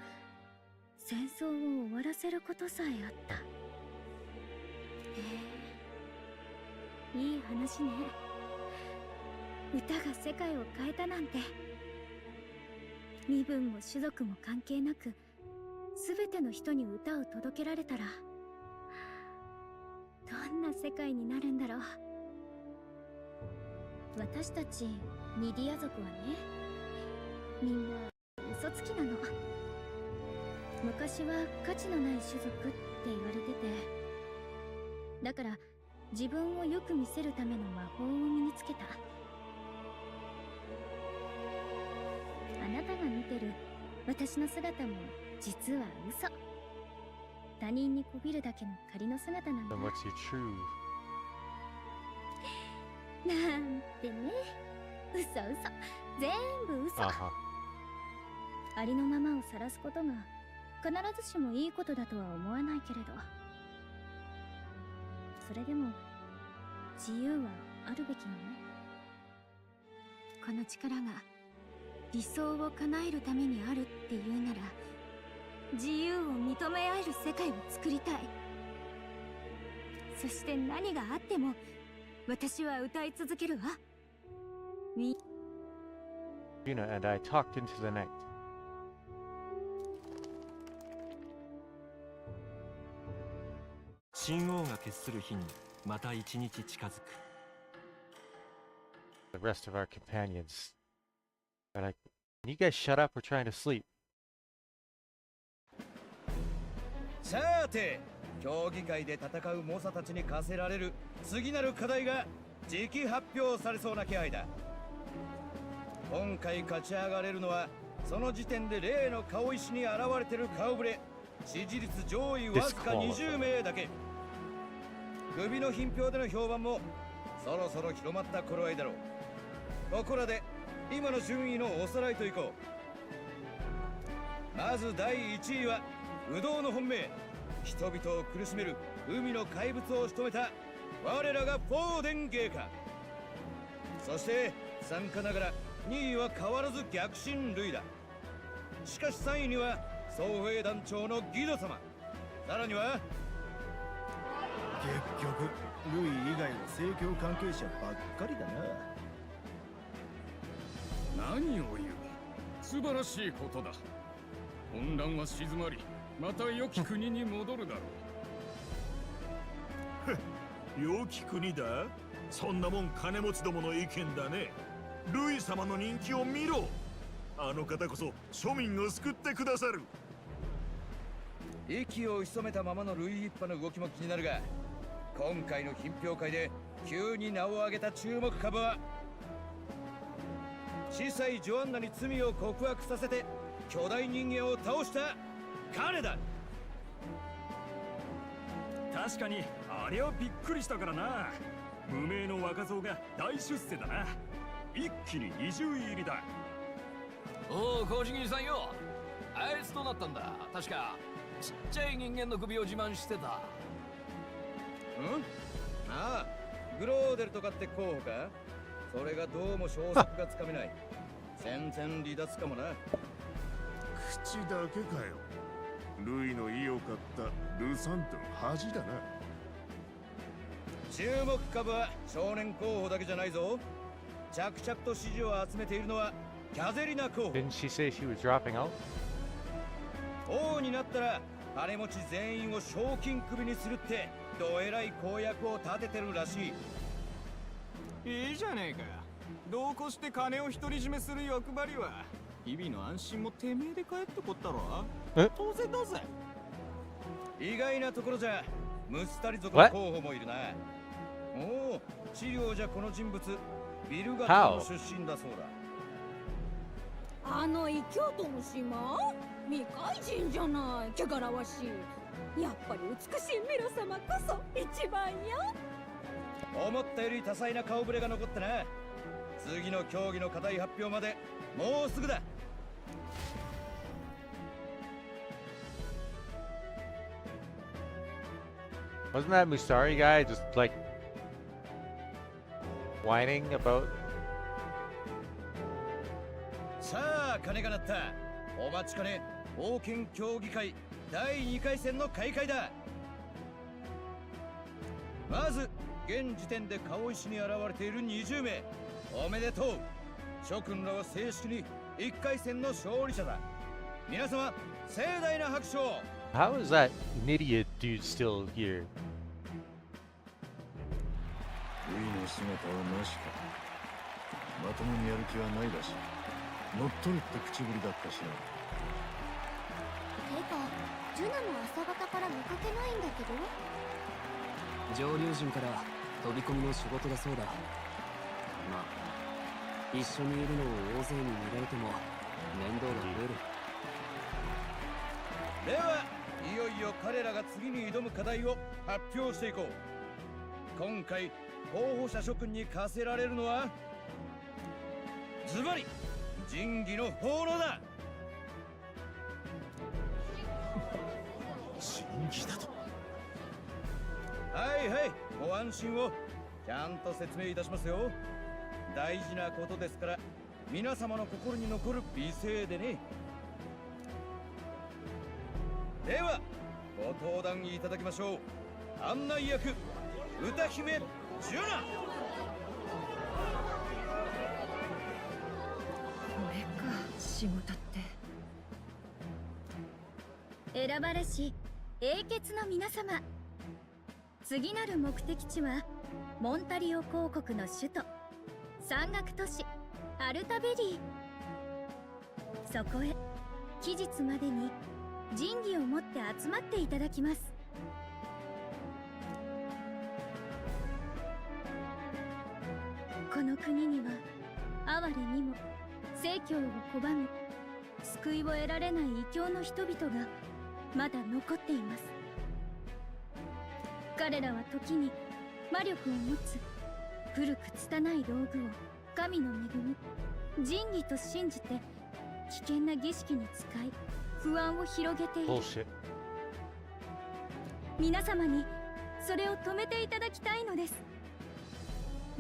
M: 戦争を終わらせることさえあった。いい話ね。歌が世界を変えたなんて。身分も種族も関係なく、すべての人に歌を届けられたら、どんな世界になるんだろう。私たちミディア族はね、みんな嘘つきなの。昔は価値のない種族って言われてて、だから自分をよく見せるための魔法を身につけた。あなたが見てる私の姿も実は嘘。他人にこびるだけの仮の姿なんだ。
A: Then what's your true?
M: なんてね、嘘嘘、全部嘘。ありのままを晒すことが必ずしもいいことだとは思わないけれど、それでも自由はあるべきよね。この力が理想を叶えるためにあるっていうなら、自由を認め合える世界を作りたい。そして何があっても私は歌い続けるわ。
A: Juna and I talked into the night.
F: 神王が決する日にまた一日近づく。
A: The rest of our companions. But can you guys shut up? We're trying to sleep.
N: さて、競技会で戦う猛者たちに課せられる次なる課題が時期発表されそうな気配だ。今回勝ち上がれるのは、その時点で例の顔石に現れてる顔ぶれ、支持率上位わずか20名だけ。首の品評での評判もそろそろ広まった頃合いだろう。ここらで今の順位のおさらいといこう。まず第1位は不動の本命、人々を苦しめる海の怪物を仕留めた我らがフォーデンゲーカ。そして参加ながら2位は変わらず逆進類だ。しかし3位には総兵団長のギド様、さらには
I: 結局ルイ以外の政教関係者ばっかりだな。
O: 何を言う、素晴らしいことだ。混乱は静まり、また良き国に戻るだろ
K: う。良き国だ？そんなもん金持ちどもの意見だね。ルイ様の人気を見ろ。あの方こそ庶民を救ってくださる。
N: 息を潜めたままのルイ一派の動きも気になるが、今回の品評会で急に名を上げた注目株は小さいジョアンナに罪を告白させて巨大人間を倒した彼だ。
F: 確かにあれはびっくりしたからな。無名の若造が大出世だな。一気に20位入りだ。
P: おお、小杉さんよ。あいつとなったんだ。確かちっちゃい人間の首を自慢してた。
N: ああ、グローデルとかって候補か。それがどうも消息がつかめない。戦線離脱かもな。
I: 口だけかよ。ルイの意を買ったルサントの恥だな。
N: 注目株は少年候補だけじゃないぞ。着々と支持を集めているのはキャゼリナ候補。
A: Didn't she say she was dropping out?
N: 王になったら金持ち全員を賞金首にするってどえらい公約を立ててるらしい。
Q: いいじゃねえか。どうこして金を独り占めする欲張りは日々の安心もてめえで帰ってこったろ。当然だぜ。
N: 意外なところじゃムスタリ族の候補もいるな。おお、資料じゃこの人物ビルガトの出身だそう
E: だ。あの異教徒の島、未開人じゃない。汚らわしい。やっぱり美しいミロ様こそ一番よ。
N: 思ったより多彩な顔ぶれが残ってな。次の競技の課題発表までもうすぐだ。
A: Wasn't that Musari guy just like whining about?
N: さあ、鐘が鳴った。お待ちかね、王権競技会第2回戦の開会だ。まず現時点で顔石に現れている20名、おめでとう。諸君らは正式に1回戦の勝利者だ。皆様盛大な拍手を。
A: How is that Nidia dude still here?
K: ルイの姿はなしか。まともにやる気はないらしい。乗っ取るって口ぶりだったしな。
C: てか、ジュナも朝方から見かけないんだけど。
B: 上流人から飛び込みの仕事だそうだ。まあ一緒にいるのを大勢に見られても面倒が増える。
N: ではいよいよ彼らが次に挑む課題を発表していこう。今回候補者諸君に課せられるのはズバリ仁義の奉納だ。
K: 仁義だと。
N: はいはい、ご安心を。ちゃんと説明いたしますよ。大事なことですから皆様の心に残る美声でね。ではご登壇いただきましょう。案内役歌姫ジュナ。
E: これか、仕事って。
M: 選ばれし英傑の皆様、次なる目的地はモンタリオ公国の首都山岳都市アルタベリー。そこへ期日までに仁義を持って集まっていただきます。この国には哀れにも正教を拒み救いを得られない異教の人々がまだ残っています。彼らは時に魔力を持つ古く拙い道具を神の恵み仁義と信じて危険な儀式に使い不安を広げている。皆様にそれを止めていただきたいのです。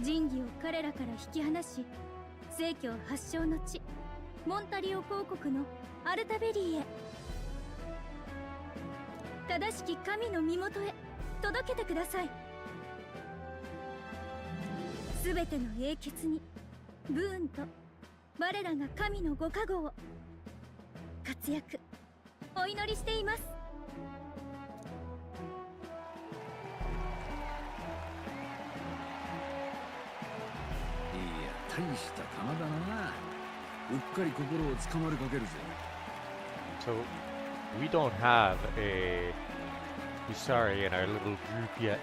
M: 仁義を彼らから引き離し正教発祥の地モンタリオ公国のアルタベリーへ正しき神の身元へ届けてください。すべての英傑にブーンと我らが神のご加護を。活躍
E: お祈りしています。
L: いや、大した釜だな。うっかり心をつかまれかけるぜ。
A: So, we don't have a Usari in our little group yet.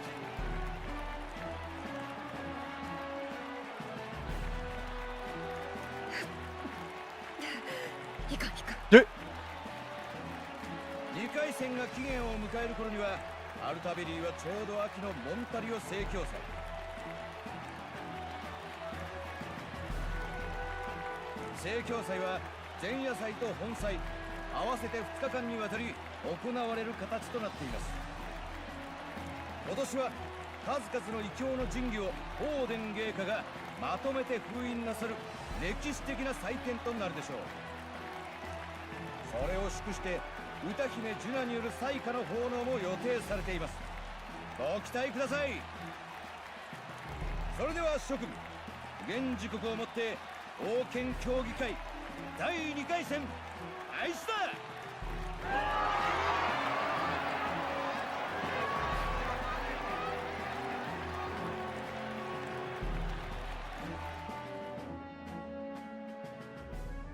E: いかんいかん。
A: で
N: 2回戦が期限を迎える頃にはアルタベリーはちょうど秋のモンタリオ正教祭。正教祭は前夜祭と本祭合わせて2日間にわたり行われる形となっています。今年は数々の異教の神器をオーデン芸家がまとめて封印なさる歴史的な祭典となるでしょう。それを祝して歌姫ジュナによる祭歌の奉納も予定されています。ご期待ください。それでは諸君、現時刻をもって王権協議会第2回戦開始だ。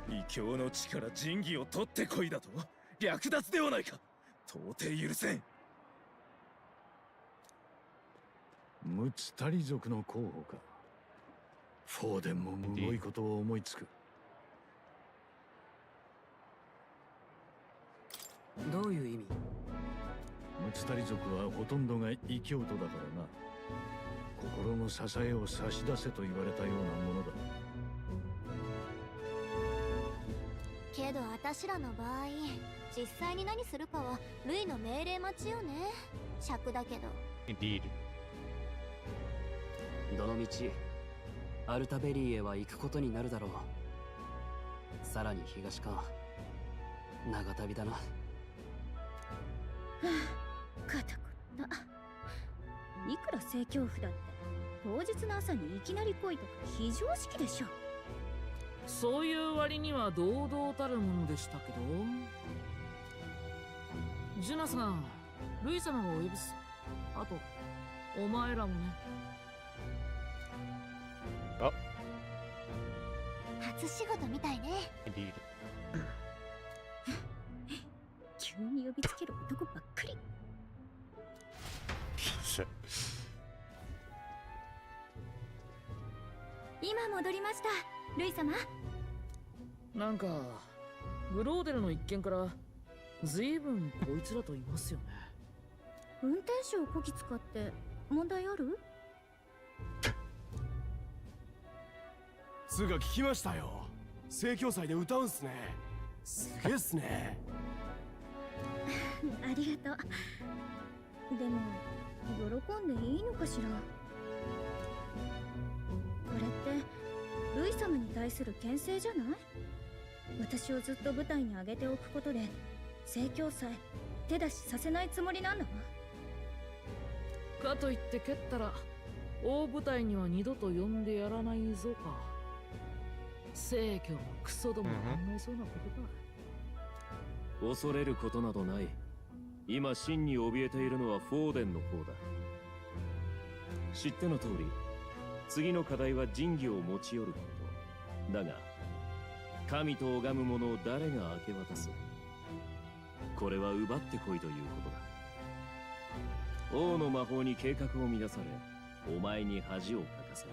F: 異教の力神器を取ってこいだと略奪ではないか。到底許せん。
K: ムツタリ族の候補か。フォーデンもむごいことを思いつく。
B: どういう意味？
K: ムツタリ族はほとんどが異教徒だからな。心の支えを差し出せと言われたようなものだ。
C: けど私らの場合、実際に何するかはルイの命令待ちよね。尺だけど。
A: Indeed.
B: どのみちアルタベリーへは行くことになるだろう。さらに東か。長旅だな。
E: 肩こった。いくら正教婦だって当日の朝にいきなり来いとか非常識でしょ。
G: そういう割には堂々たるものでしたけど。ジュナさん、ルイ様がお呼びす。あとお前らもね。
A: あ、
C: 初仕事みたいね。
A: Indeed.
E: 急に呼びつける男ばっかり。今戻りました、ルイ様。
G: なんかグローデルの一件からずいぶんこいつらといますよね。
E: 運転手をこき使って問題ある？
I: つうか聞きましたよ。正教祭で歌うんすね。すげえっすね。
E: ありがとう。でも喜んでいいのかしら。これってルイ様に対する牽制じゃない？私をずっと舞台に上げておくことで正教祭手出しさせないつもりなんだわ。
G: かといって蹴ったら大舞台には二度と呼んでやらないぞか。正教のクソどもが考えそうなことか。
D: 恐れることなどない。今真に怯えているのはフォーデンの方だ。知っての通り次の課題は神器を持ち寄ることだが、神と拝む者を誰が明け渡す？これは奪ってこいということだ。王の魔法に計画を乱され、お前に恥をかかせる。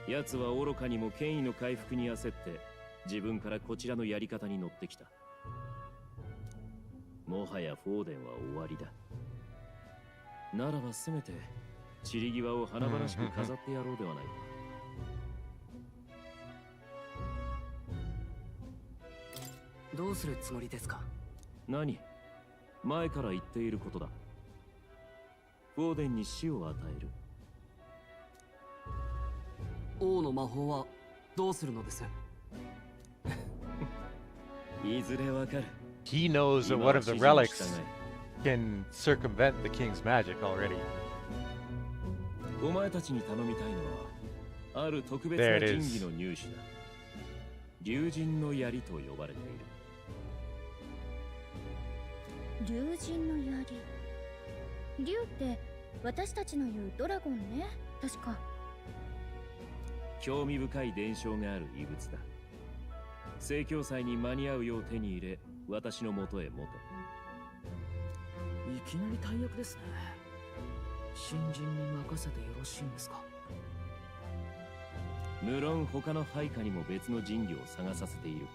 D: 奴は愚かにも権威の回復に焦って自分からこちらのやり方に乗ってきた。もはやフォーデンは終わりだ。ならばせめて散り際を華々しく飾ってやろうではないか。
B: どうするつもりですか？
D: 何？前から言っていることだ。フォーデンに死を与える。
B: 王の魔法はどうするのです？
D: いずれわかる。
A: He knows that one of the relics can circumvent the king's magic already.
D: お前たちに頼みたいのはある特別な神器の入手だ。竜神の槍と呼ばれている。
M: 竜神の槍。竜って私たちの言うドラゴンね、確か。
D: 興味深い伝承がある遺物だ。聖教祭に間に合うよう手に入れ、私の元へ持て。
G: いきなり大役ですね。新人に任せてよろしいんですか？
D: 無論他の配下にも別の神器を探させている。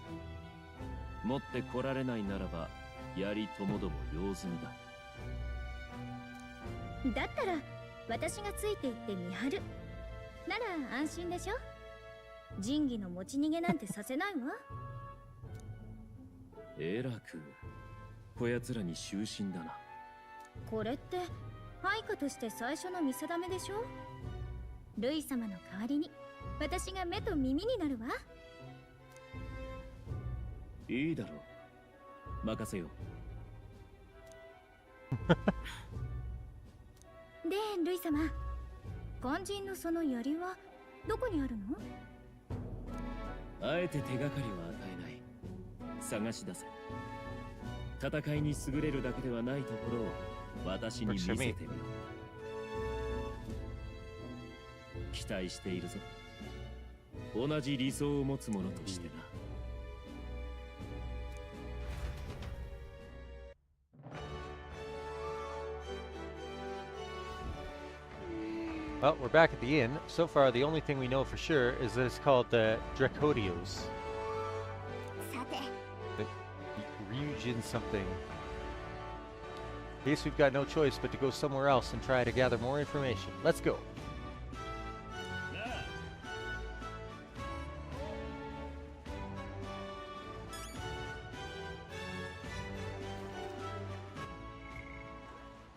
D: 持ってこられないならば、槍ともども用済みだ。
M: だったら私がついていって見張る。なら安心でしょ。神器の持ち逃げなんてさせないわ。
D: えらくこやつらに終身だな。
M: これって配下として最初の見定めでしょ。ルイ様の代わりに私が目と耳になるわ。
D: いいだろう、任せよ
M: う。でルイ様、肝心のその槍はどこにあるの？
D: あえて手がかりは与えない。探し出せ。戦いに優れるだけではないところを私に見せてみろ。期待しているぞ。同じ理想を持つ者としてな。
A: Well, we're back at the inn. So far, the only thing we know for sure is that it's called the Dracodios. The Ryujin something. I guess we've got no choice but to go somewhere else and try to gather more information. Let's go.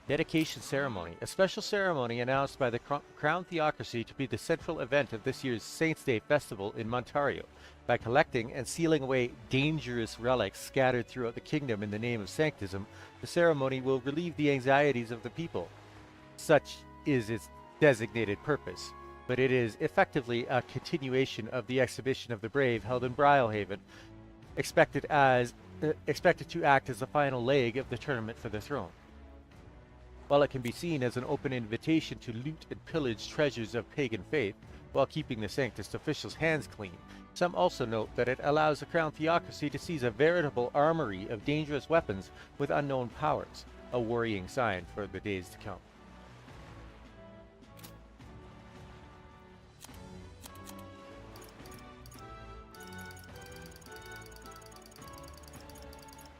A: Dedication Ceremony. A special ceremony announced by the Crown Theocracy to be the central event of this year's Saints' Day Festival in Montario. By collecting and sealing away dangerous relics scattered throughout the kingdom in the name of Sanctism, the ceremony will relieve the anxieties of the people. Such is its designated purpose, but it is effectively a continuation of the Exhibition of the Brave held in Brilehaven, expected to act as the final leg of the tournament for the throne. While it can be seen as an open invitation to loot and pillage treasures of pagan faith, while keeping the Sanctist officials' hands clean, some also note that it allows the Crown Theocracy to seize a veritable armory of dangerous weapons with unknown powers, a worrying sign for the days to come.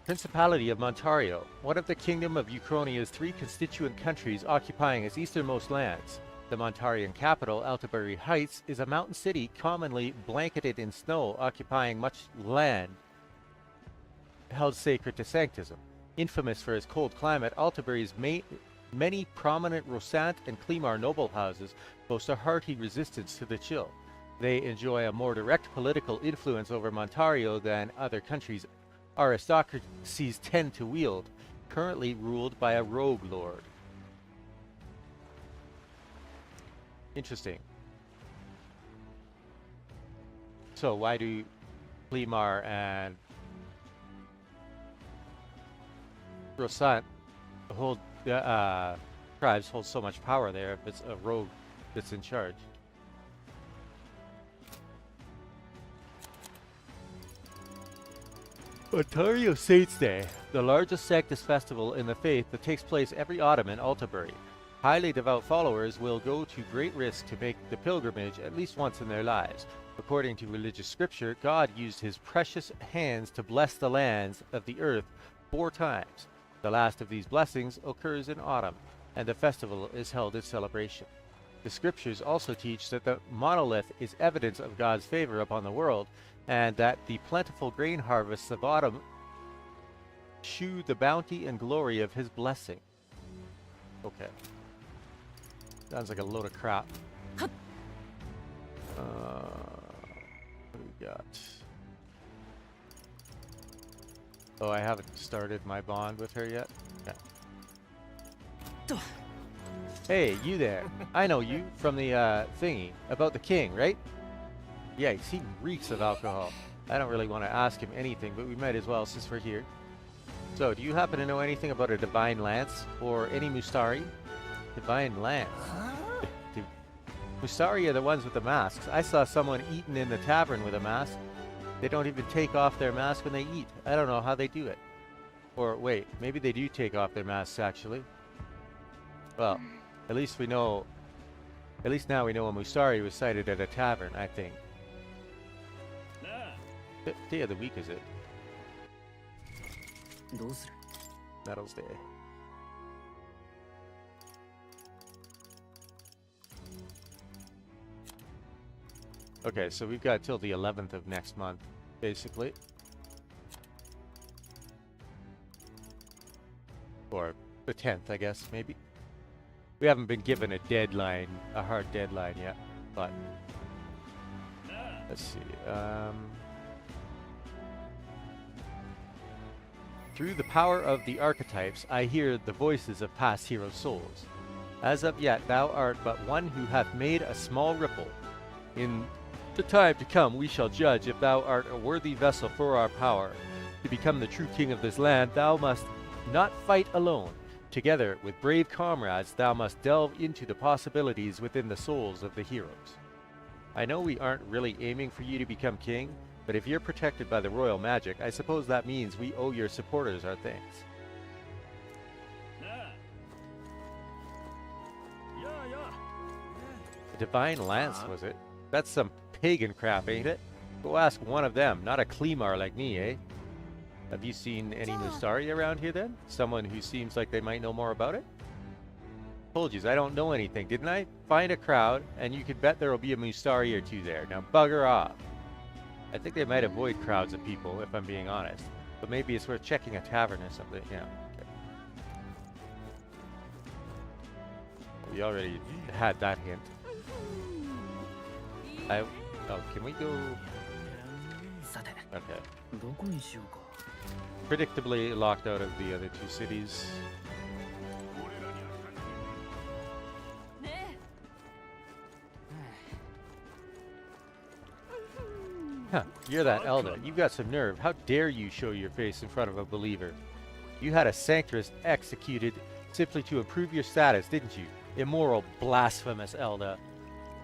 A: Principality of Montario, one of the Kingdom of Uchronia's 3 constituent countries occupying its easternmost lands. The Montarian capital, Altabury Heights, is a mountain city commonly blanketed in snow, occupying much land held sacred to Sanctism. Infamous for its cold climate, Altabury's many prominent Rosant and Clemar noble houses boast a hearty resistance to the chill. They enjoy a more direct political influence over Montario than other countries aristocracies tend to wield, currently ruled by a rogue lord. Interesting. So why do Clemar and Rosant hold tribes hold so much power there if it's a rogue that's in charge? Ontario Saints' Day, the largest Sanctus festival in the faith that takes place every autumn in Altabury. Highly devout followers will go to great risk to make the pilgrimage at least once in their lives. According to religious scripture, God used his precious hands to bless the lands of the earth 4 times. The last of these blessings occurs in autumn, and the festival is held in celebration. The scriptures also teach that the monolith is evidence of God's favor upon the world, and that the plentiful grain harvests of autumn shew the bounty and glory of his blessing. Okay. Sounds like a load of crap. What do we got? Oh, I haven't started my bond with her yet? Okay. Hey, you there. I know you from the thingy about the king, right? Yeah, he reeks of alcohol. I don't really want to ask him anything, but we might as well since we're here. So, do you happen to know anything about a divine lance or any Mustari? Divine lance. Mustari are the ones with the masks. I saw someone eating in the tavern with a mask. They don't even take off their mask when they eat. I don't know how they do it. Or wait, maybe they do take off their masks actually. Well, at least we know. At least now we know a Mustari was sighted at a tavern, I think. Day of the week is it? Metals Day. Okay, so we've got till the 11th of next month, basically. Or the 10th, I guess, maybe. We haven't been given a deadline, a hard deadline yet, but... Let's see, Through the power of the archetypes, I hear the voices of past hero souls. As of yet, thou art but one who hath made a small ripple. In the time to come, we shall judge if thou art a worthy vessel for our power. To become the true king of this land, thou must not fight alone. Together with brave comrades, thou must delve into the possibilities within the souls of the heroes. I know we aren't really aiming for you to become king, but if you're protected by the royal magic, I suppose that means we owe your supporters our thanks. A divine lance, was it? That's some pagan crap, ain't it? Go ask one of them, not a Klimar like me, eh? Have you seen any Mustari around here then? Someone who seems like they might know more about it? Told yous, I don't know anything, didn't I? Find a crowd, and you can bet there'll be a Mustari or two there. Now bugger off. I think they might avoid crowds of people, if I'm being honest. But maybe it's worth checking a tavern or something, yeah. Okay. We already had that hint. Oh, can we go... Okay. Predictably locked out of the other two cities. Huh, you're that elder. You've got some nerve. How dare you show your face in front of a believer? You had a sanctress executed simply to improve your status, didn't you? Immoral, blasphemous elder.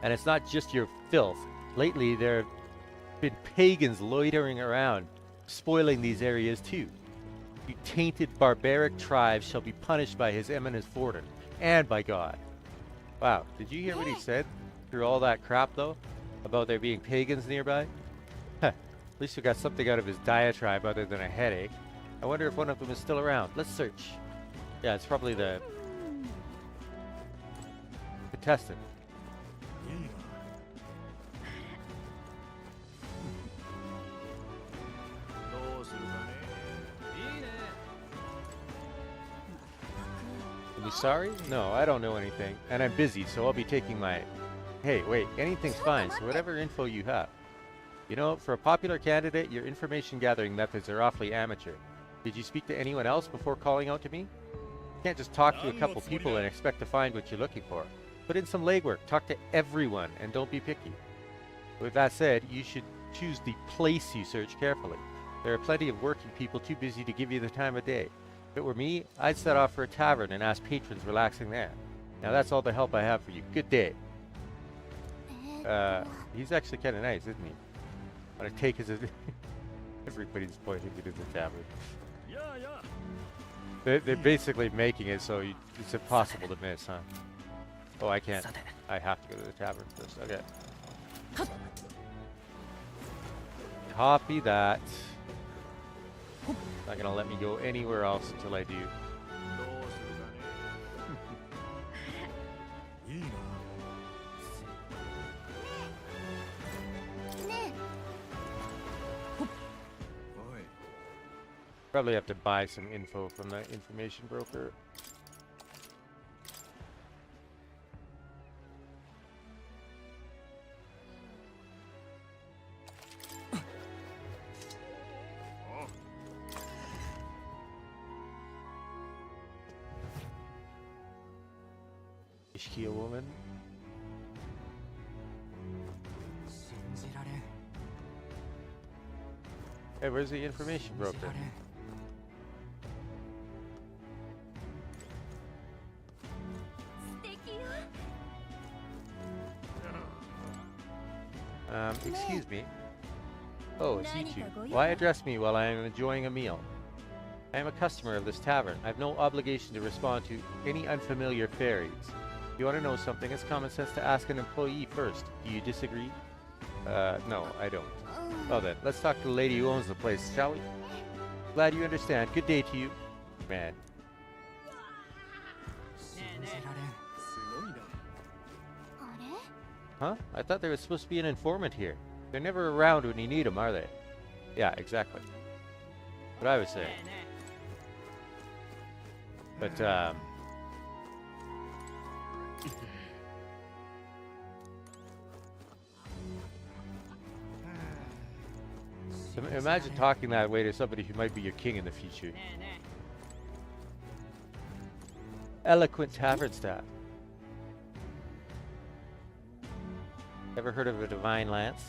A: And it's not just your filth. Lately, there have been pagans loitering around, spoiling these areas too. You tainted barbaric tribes shall be punished by his eminence Forden, and by God. Wow, did you hear what he said through all that crap though? About there being pagans nearby? At least we got something out of his diatribe other than a headache. I wonder if one of them is still around. Let's search. Yeah, it's probably the contestant. Sorry? No, I don't know anything. And I'm busy, so I'll be taking my... Hey, wait, anything's fine, so whatever info you have. You know, for a popular candidate, your information gathering methods are awfully amateur. Did you speak to anyone else before calling out to me? You can't just talk to a couple people and expect to find what you're looking for. Put in some legwork, talk to everyone, and don't be picky. With that said, you should choose the place you search carefully. There are plenty of working people too busy to give you the time of day. If it were me, I'd set off for a tavern and ask patrons relaxing there. Now that's all the help I have for you. Good day. He's actually kind of nice, isn't he? I'm gonna take his... Everybody's pointing me to the tavern. They're basically making it so it's impossible to miss, huh? Oh, I can't. I have to go to the tavern first. Okay. Copy that. Not gonna let me go anywhere else until I do. Probably have to buy some info from the information broker. Ishiki, a woman. Hey, where's the information broker? Excuse me. Oh, it's you two. Why address me while I am enjoying a meal? I am a customer of this tavern. I have no obligation to respond to any unfamiliar fairies. If you want to know something, it's common sense to ask an employee first. Do you disagree? No, I don't. Well then, let's talk to the lady who owns the place, shall we? Glad you understand. Good day to you. Man. Huh? I thought there was supposed to be an informant here. They're never around when you need them, are they? Yeah, exactly. What I was saying. But, imagine talking that way to somebody who might be your king in the future. Eloquent tavern staff. Ever heard of a divine lance?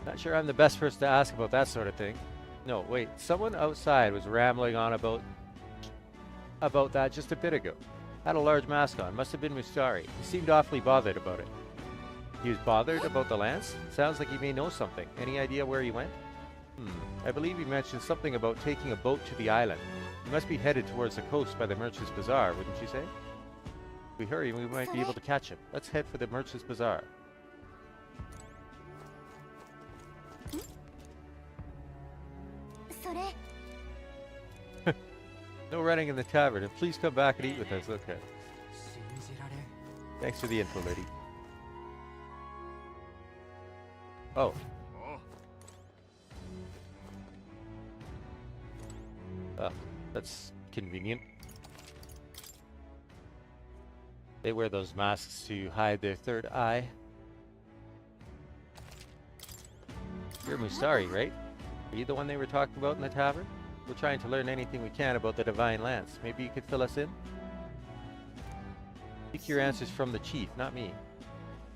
A: Not sure I'm the best person to ask about that sort of thing. No, wait. Someone outside was rambling on about that just a bit ago. Had a large mask on. Must have been Mustari. He seemed awfully bothered about it. He was bothered about the lance? Sounds like he may know something. Any idea where he went? I believe he mentioned something about taking a boat to the island. He must be headed towards the coast by the Merchant's Bazaar, wouldn't you say? If we hurry, we might be able to catch him. Let's head for the Merchant's Bazaar. No running in the tavern, and please come back and eat with us. Okay. Thanks for the info, lady. Oh. Oh, that's convenient. They wear those masks to hide their third eye. You're Mustari, right? Are you the one they were talking about in the tavern? We're trying to learn anything we can about the Divine Lance. Maybe you could fill us in? Seek your answers from the chief, not me.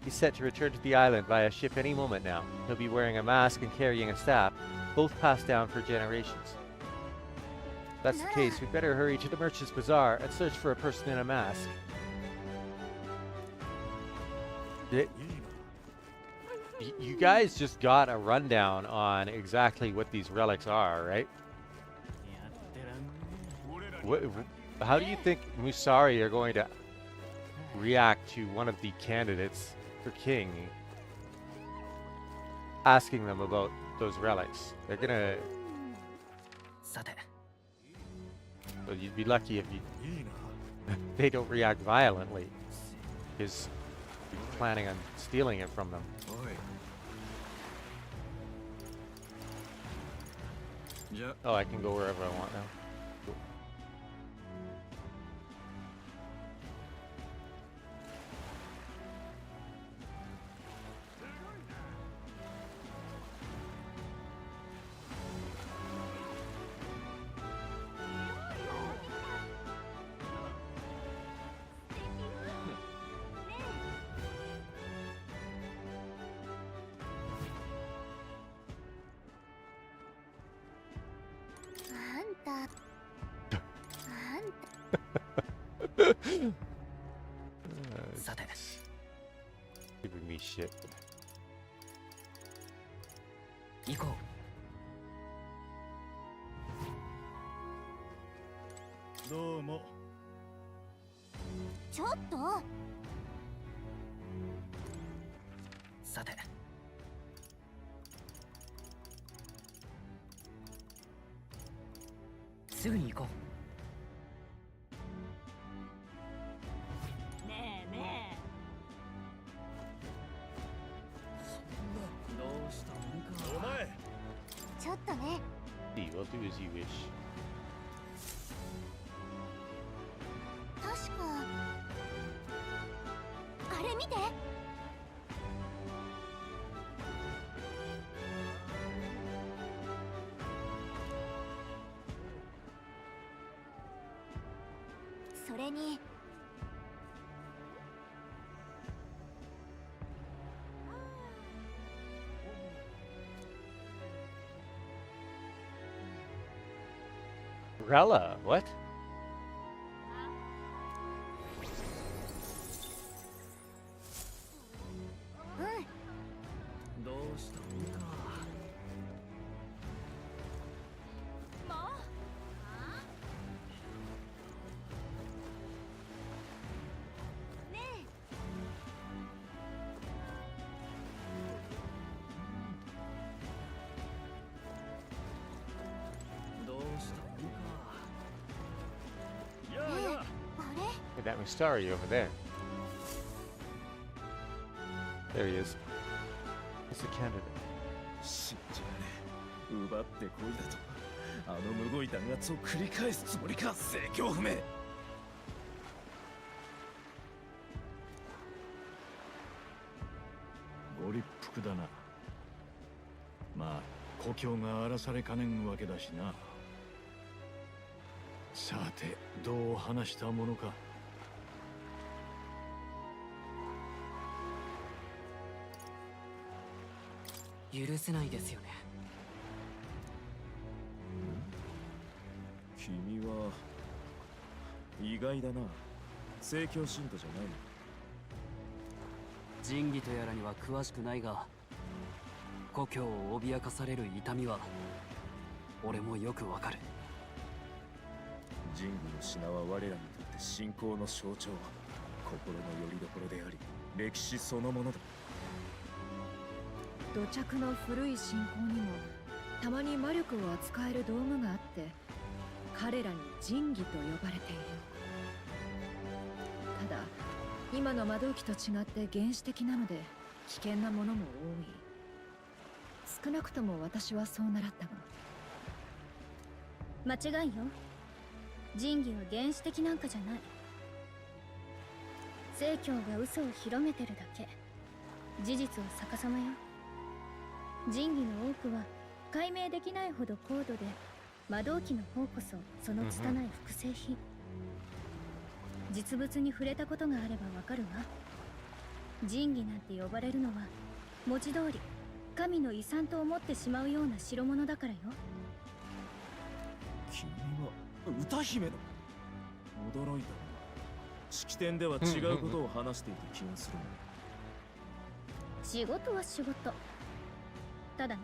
A: He's set to return to the island via ship any moment now. He'll be wearing a mask and carrying a staff, both passed down for generations. If that's the case, we'd better hurry to the Merchant's Bazaar and search for a person in a mask. You guys just got a rundown on exactly what these relics are, right? How do you think Mustari are going to react to one of the candidates for king asking them about those relics? They're gonna... Well, you'd be lucky if they don't react violently, because you're planning on stealing it from them. Oh, I can go wherever I want now. Cool. Giving me shit. We'll do as you wish. Rella, what? that Mustari over there. There he is. He's the candidate.
D: 信じられ奪ってこいだとあのむごい弾圧を繰り返すつもりか正教不明
K: ご立腹だな。まあ故郷が荒らされかねんわけだしな。さてどう話したものか。
B: 許せないですよね。
D: 君は意外だな。正教信徒じゃないの。
B: 仁義とやらには詳しくないが、故郷を脅かされる痛みは俺もよくわかる。
D: 仁義の品は我らにとって信仰の象徴、心の拠り所であり歴史そのものだ。
E: 土着の古い信仰にもたまに魔力を扱える道具があって、彼らに仁義と呼ばれている。ただ今の魔導機と違って原始的なので危険なものも多い。少なくとも私はそう習ったが。
M: 間違いよ。仁義は原始的なんかじゃない。正教が嘘を広めてるだけ。事実を逆さまよ。仁義の多くは解明できないほど高度で、魔導機の方こそその拙い複製品。実物に触れたことがあればわかるわ。仁義なんて呼ばれるのは文字通り神の遺産と思ってしまうような代物だからよ。
D: 君は歌姫の驚いた。式典では違うことを話していた気がするの。
M: 仕事は仕事。ただね、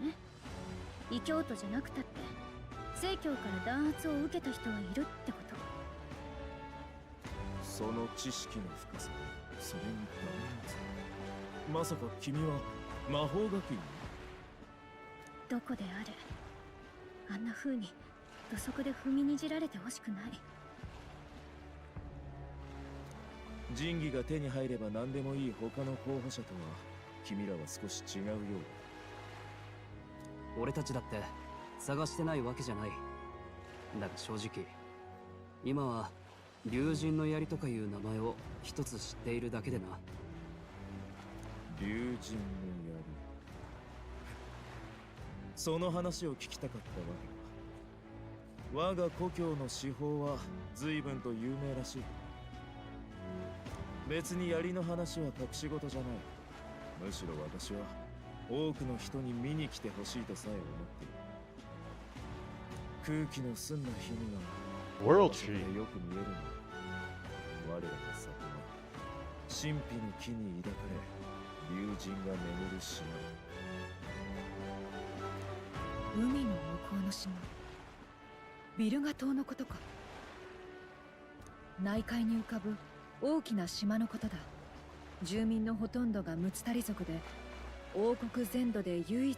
M: 異教徒じゃなくたって正教から弾圧を受けた人はいるってこと。
D: その知識の深さ、それに弾圧。まさか君は魔法学院に？
M: どこであれ、あんな風に土足で踏みにじられてほしくない。
D: 仁義が手に入れば何でもいい他の候補者とは君らは少し違うようだ。
B: 俺たちだって探してないわけじゃない。だが正直今は竜神の槍とかいう名前を一つ知っているだけでな。
D: 竜神の槍。その話を聞きたかったわけだ。我が故郷の司法は随分と有名らしい。別に槍の話は隠し事じゃない。むしろ私は多くの人に見に来てほしいとさえ思っている。空気の澄んだ日には
A: World
D: そこでよく見えるんだ。我らの里は神秘の木に抱かれ、竜神が眠る島。
E: 海の向こうの島、ビルガ島のことか。内海に浮かぶ大きな島のことだ。住民のほとんどがムツタリ族で、王国全土で唯一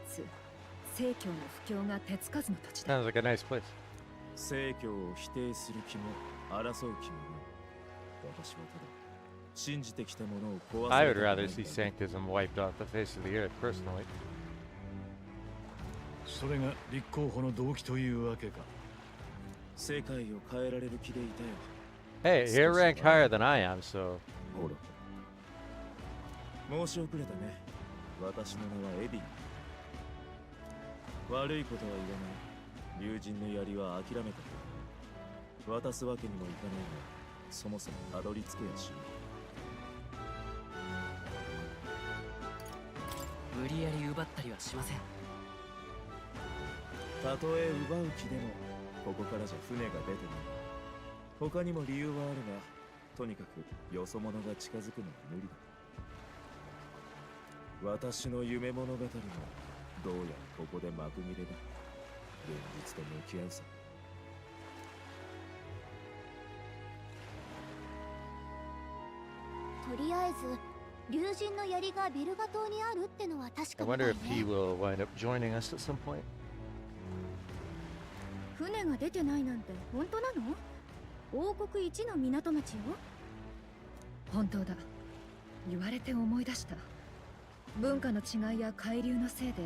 E: 正教の布教が手つかずの土地だ。
A: Sounds like a nice place.
D: 正教を否定する気も争う気もない。私はただ信じてきたものを壊す。
A: I would rather see Sanctism wiped off the face of the earth, personally.
K: それが立候補の動機というわけか。
D: 世界を変えられる気でいたよ。
A: Hey, you're ranked higher than I am, so.
D: ほら。申し遅れたね。私の名はエディ。悪いことは言わない。竜神の槍は諦めた。渡すわけにもいかないが、そもそもたどり着けやし。
B: 無理やり奪ったりはしません。
D: たとえ奪う気でも、ここからじゃ船が出てない。他にも理由はあるが、とにかくよそ者が近づくのは無理だ。私の夢物語もどうやらここで幕切れだ。現実と向き合うさ。
C: とりあえず竜神の槍がビルガ島にあるってのは確
A: I
C: かみ
A: wonder
C: たい
A: if he
C: ね。
A: will wind up joining us at some point.
M: 船が出てないなんて本当なの？王国一の港町よ。
E: 本当だ。言われて思い出した。文化の違いや海流のせいで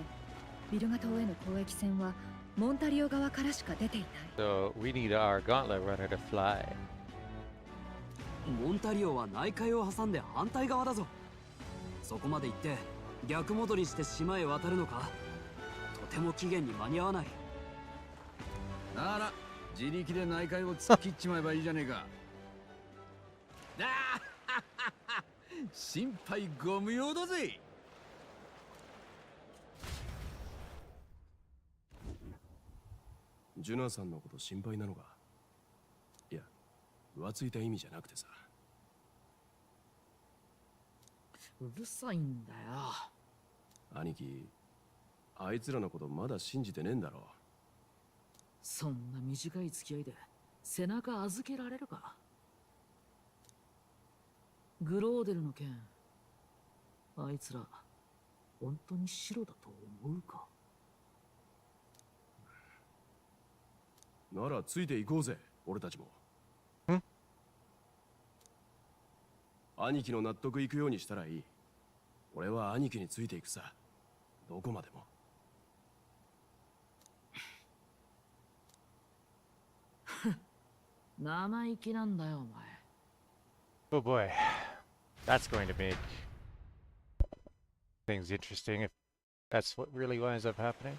E: ビルガ島への交易船はモンタリオ側からしか出ていない。
A: So we need our gauntlet runner to fly.
B: モンタリオは内海を挟んで反対側だぞ。そこまで行って逆戻りして島へ渡るのか。とても期限に間に合わない。
L: なら自力で内海を突っ切っちまえばいいじゃねえか。心配ご無用だぜ。
I: ジュナさんのこと心配なのか。いや、浮ついた意味じゃなくてさ。
G: うるさいんだよ。
I: 兄貴、あいつらのことまだ信じてねえんだろ。
G: そんな短い付き合いで背中預けられるか。グローデルの件、あいつら本当に白だと思うか。
I: ならついていこうぜ、俺たちも。兄貴の納得いくようにしたらいい。俺は兄貴についていくさ。どこまでも。
G: 生意気なんだよ、お前。
A: Oh boy. That's going to make things interesting if that's what really winds up happening.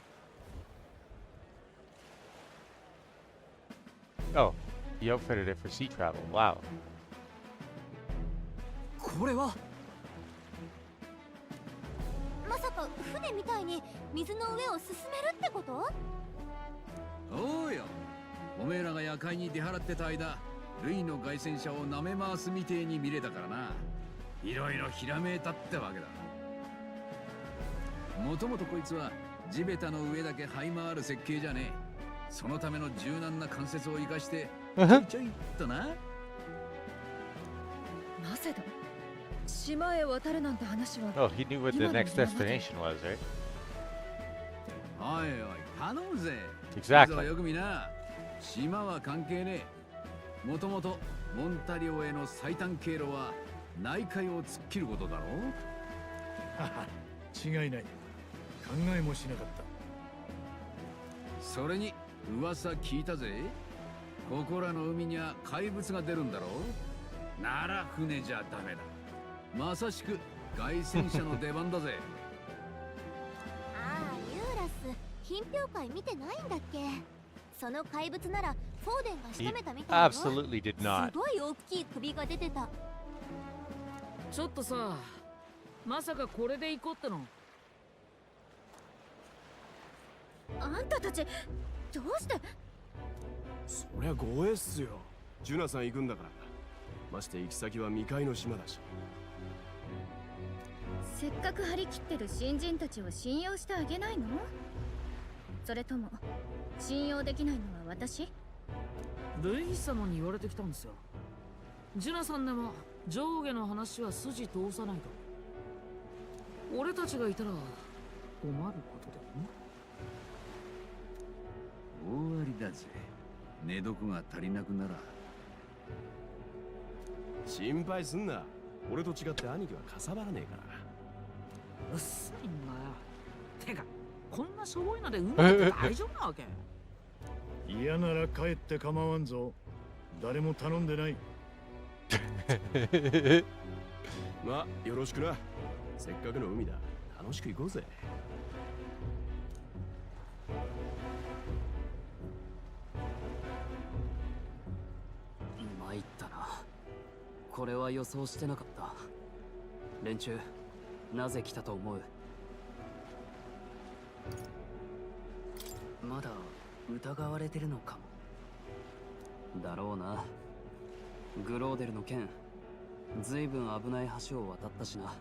A: Oh, he outfitted it for sea travel. Wow.
B: これは
C: まさか船みたいに水の上を進めるってこと？
L: おうよ。おめえらが夜会に出払ってた間、ルイの凱旋車を舐め回すみてえに見れたからな。いろいろひらめいたってわけだ。もともとこいつは地べたの上だけ這い回る設計じゃねえ。そのための柔軟な関節を生かしてちょいちょいっとな。
E: なぜだ。島へ渡るなんて話は。
A: Oh, he knew what the next destination was, right?
L: おいおい、頼むぜ。
A: Exactly.
L: よく見な。島は関係ねえ。もともとモンタリオへの最短経路は内海を突っ切ることだろう。
K: はは、違いない。考えもしなかった。
L: それに噂聞いたぜ。ここらの海には怪物が出るんだろう。なら船じゃダメだ。まさしく凱旋者の出番だぜ。
C: ああ、ユーラス、品評会見てないんだっけ？その怪物ならフォーデンが仕留めたみたいよ。
A: Absolutely did not.
C: すごい大きい首が出てた。
G: ちょっとさ、まさかこれで行こうっての？
M: あんたたちどうして？
I: そりゃ護衛っすよ。ジュナさん行くんだから。まして行き先は未開の島だし。
M: せっかく張り切ってる新人たちを信用してあげないの？それとも信用できないのは私？
G: ルイ様に言われてきたんですよ。ジュナさんでも上下の話は筋通さないと。俺たちがいたら困ることだよね。
L: 大ありだぜ。寝床が足りなくなら。
I: 心配すんな。俺と違って兄貴はかさばらねえから。
G: うっさいんだよ。てか、こんなしょぼいので海って大丈夫なわけ？
K: 嫌なら帰って構わんぞ。誰も頼んでない。
I: まあ、よろしくな。せっかくの海だ。楽しく行こうぜ。
B: 参ったな。これは予想してなかった。連中、なぜ来たと思う？まだ疑われてるのかも。だろうな。グローデルの件、ずいぶん危ない橋を渡ったしな。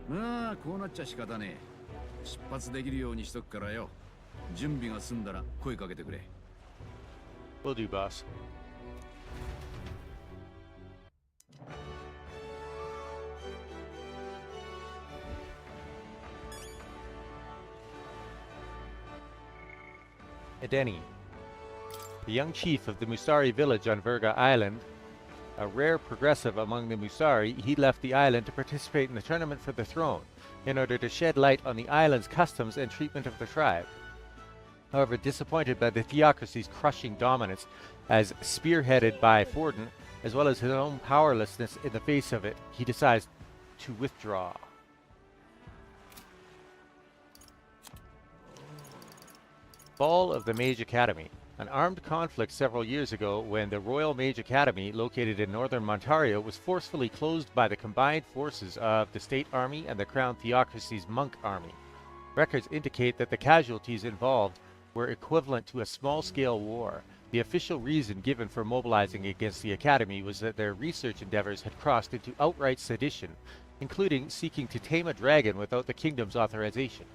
L: まあこうなっちゃ仕方ねえ。出発できるようにしとくからよ。準備が済んだら声かけてくれ。
A: Will do, boss. Edeni, the young chief of the Musari village on Virga Island, A rare progressive among the Musari, he left the island to participate in the tournament for the throne, in order to shed light on the island's customs and treatment of the tribe. However, disappointed by the theocracy's crushing dominance as spearheaded by Forden, as well as his own powerlessness in the face of it, he decides to withdraw. Fall of the Mage Academy. An armed conflict several years ago when the Royal Mage Academy, located in northern Ontario, was forcefully closed by the combined forces of the State Army and the Crown Theocracy's Monk Army. Records indicate that the casualties involved were equivalent to a small-scale war. The official reason given for mobilizing against the Academy was that their research endeavors had crossed into outright sedition, including seeking to tame a dragon without the kingdom's authorization.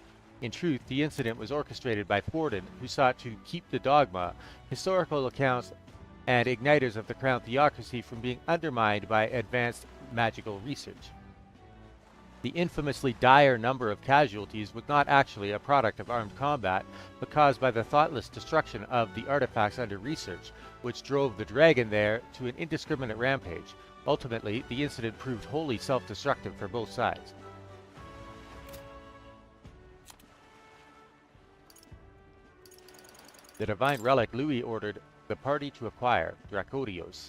A: In truth, the incident was orchestrated by Forden, who sought to keep the dogma, historical accounts, and igniters of the Crown Theocracy from being undermined by advanced magical research. The infamously dire number of casualties was not actually a product of armed combat, but caused by the thoughtless destruction of the artifacts under research, which drove the dragon there to an indiscriminate rampage. Ultimately, the incident proved wholly self-destructive for both sides. The divine relic Louis ordered the party to acquire, Dracodios.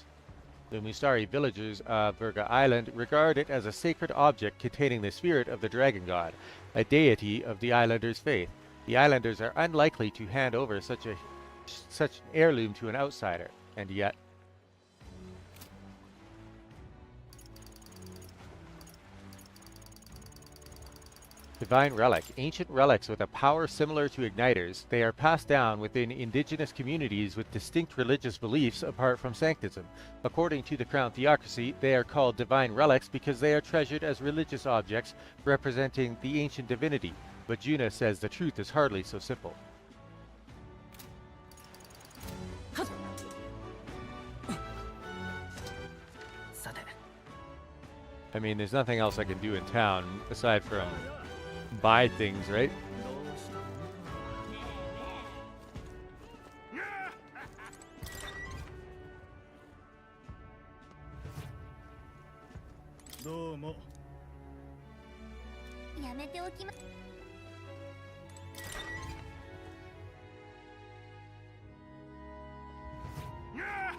A: The Musari villagers of Virga Island regard it as a sacred object containing the spirit of the dragon god, a deity of the islanders' faith. The islanders are unlikely to hand over such an heirloom to an outsider, and yet... Divine Relic. Ancient relics with a power similar to igniters. They are passed down within indigenous communities with distinct religious beliefs apart from sanctism. According to the Crown Theocracy, they are called divine relics because they are treasured as religious objects representing the ancient divinity. But Juna says the truth is hardly so simple. I mean, there's nothing else I can do in town aside from buy things, right?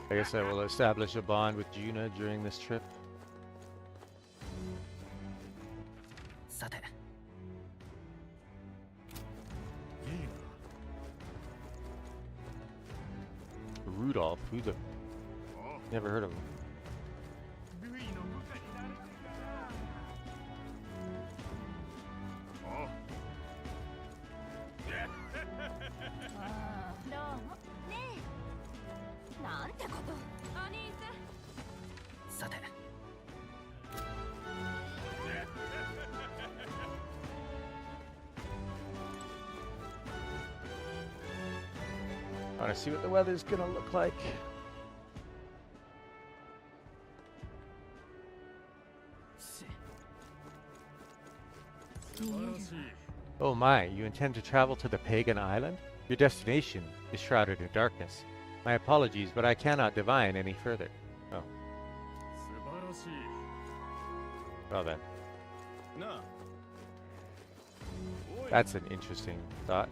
A: I guess I will establish a bond with Juna during this trip. Rudolph, who the... Never heard of him. I want to see what the weather's gonna look like. Oh my, you intend to travel to the pagan island? Your destination is shrouded in darkness. My apologies, but I cannot divine any further. Oh. Well then. That's an interesting thought.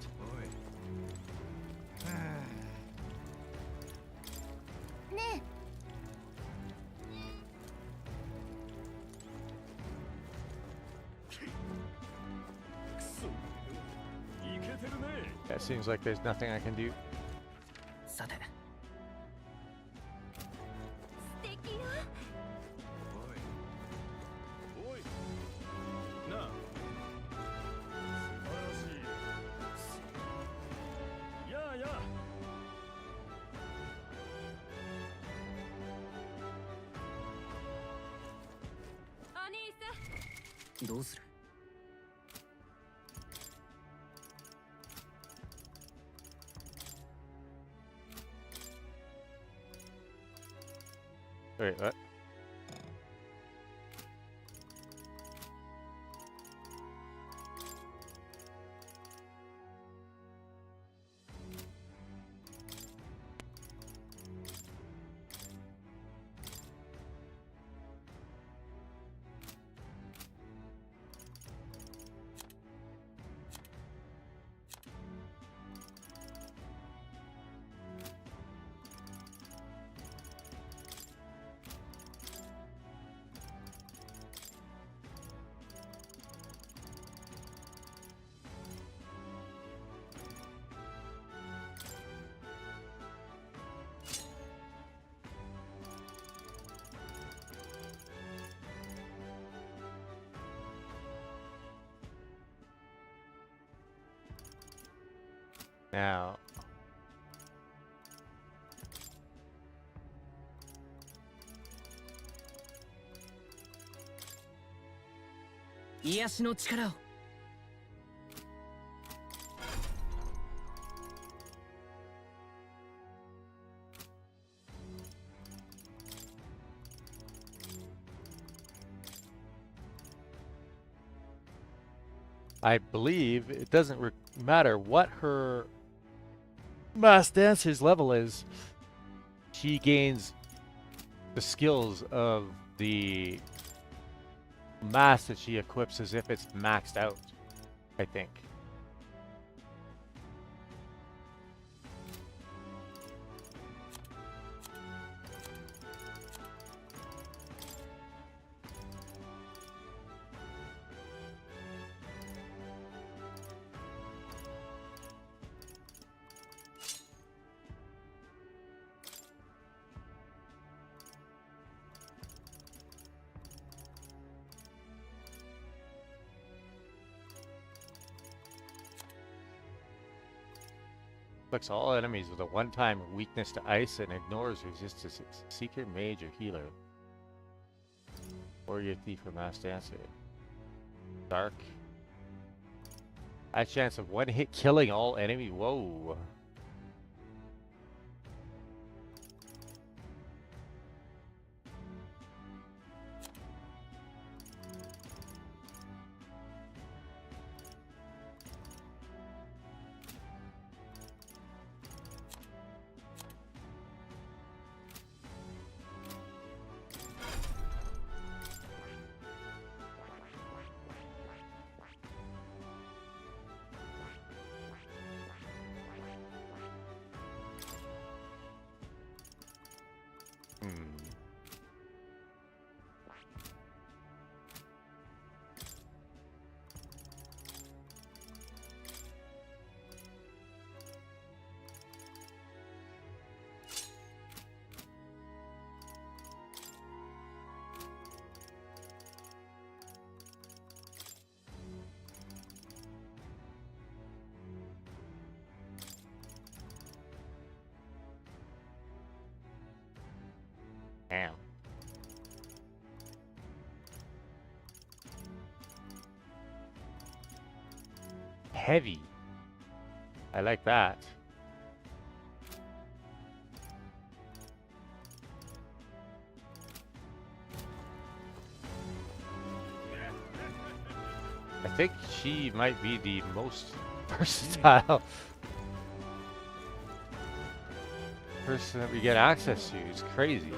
A: It seems like there's nothing I can do. Wait, what? Now, I believe it doesn't matter what her masked dancer's level is, she gains the skills of the mask that she equips as if it's maxed out, I think. Afflicts all enemies with a one-time weakness to ice and ignores resistance to Seeker, Mage, or Healer. Warrior, Thief, or Masked Dancer. Dark. High chance of one hit killing all enemy. Whoa. Damn. Heavy. I like that. I think she might be the most versatile person that we get access to. It's crazy.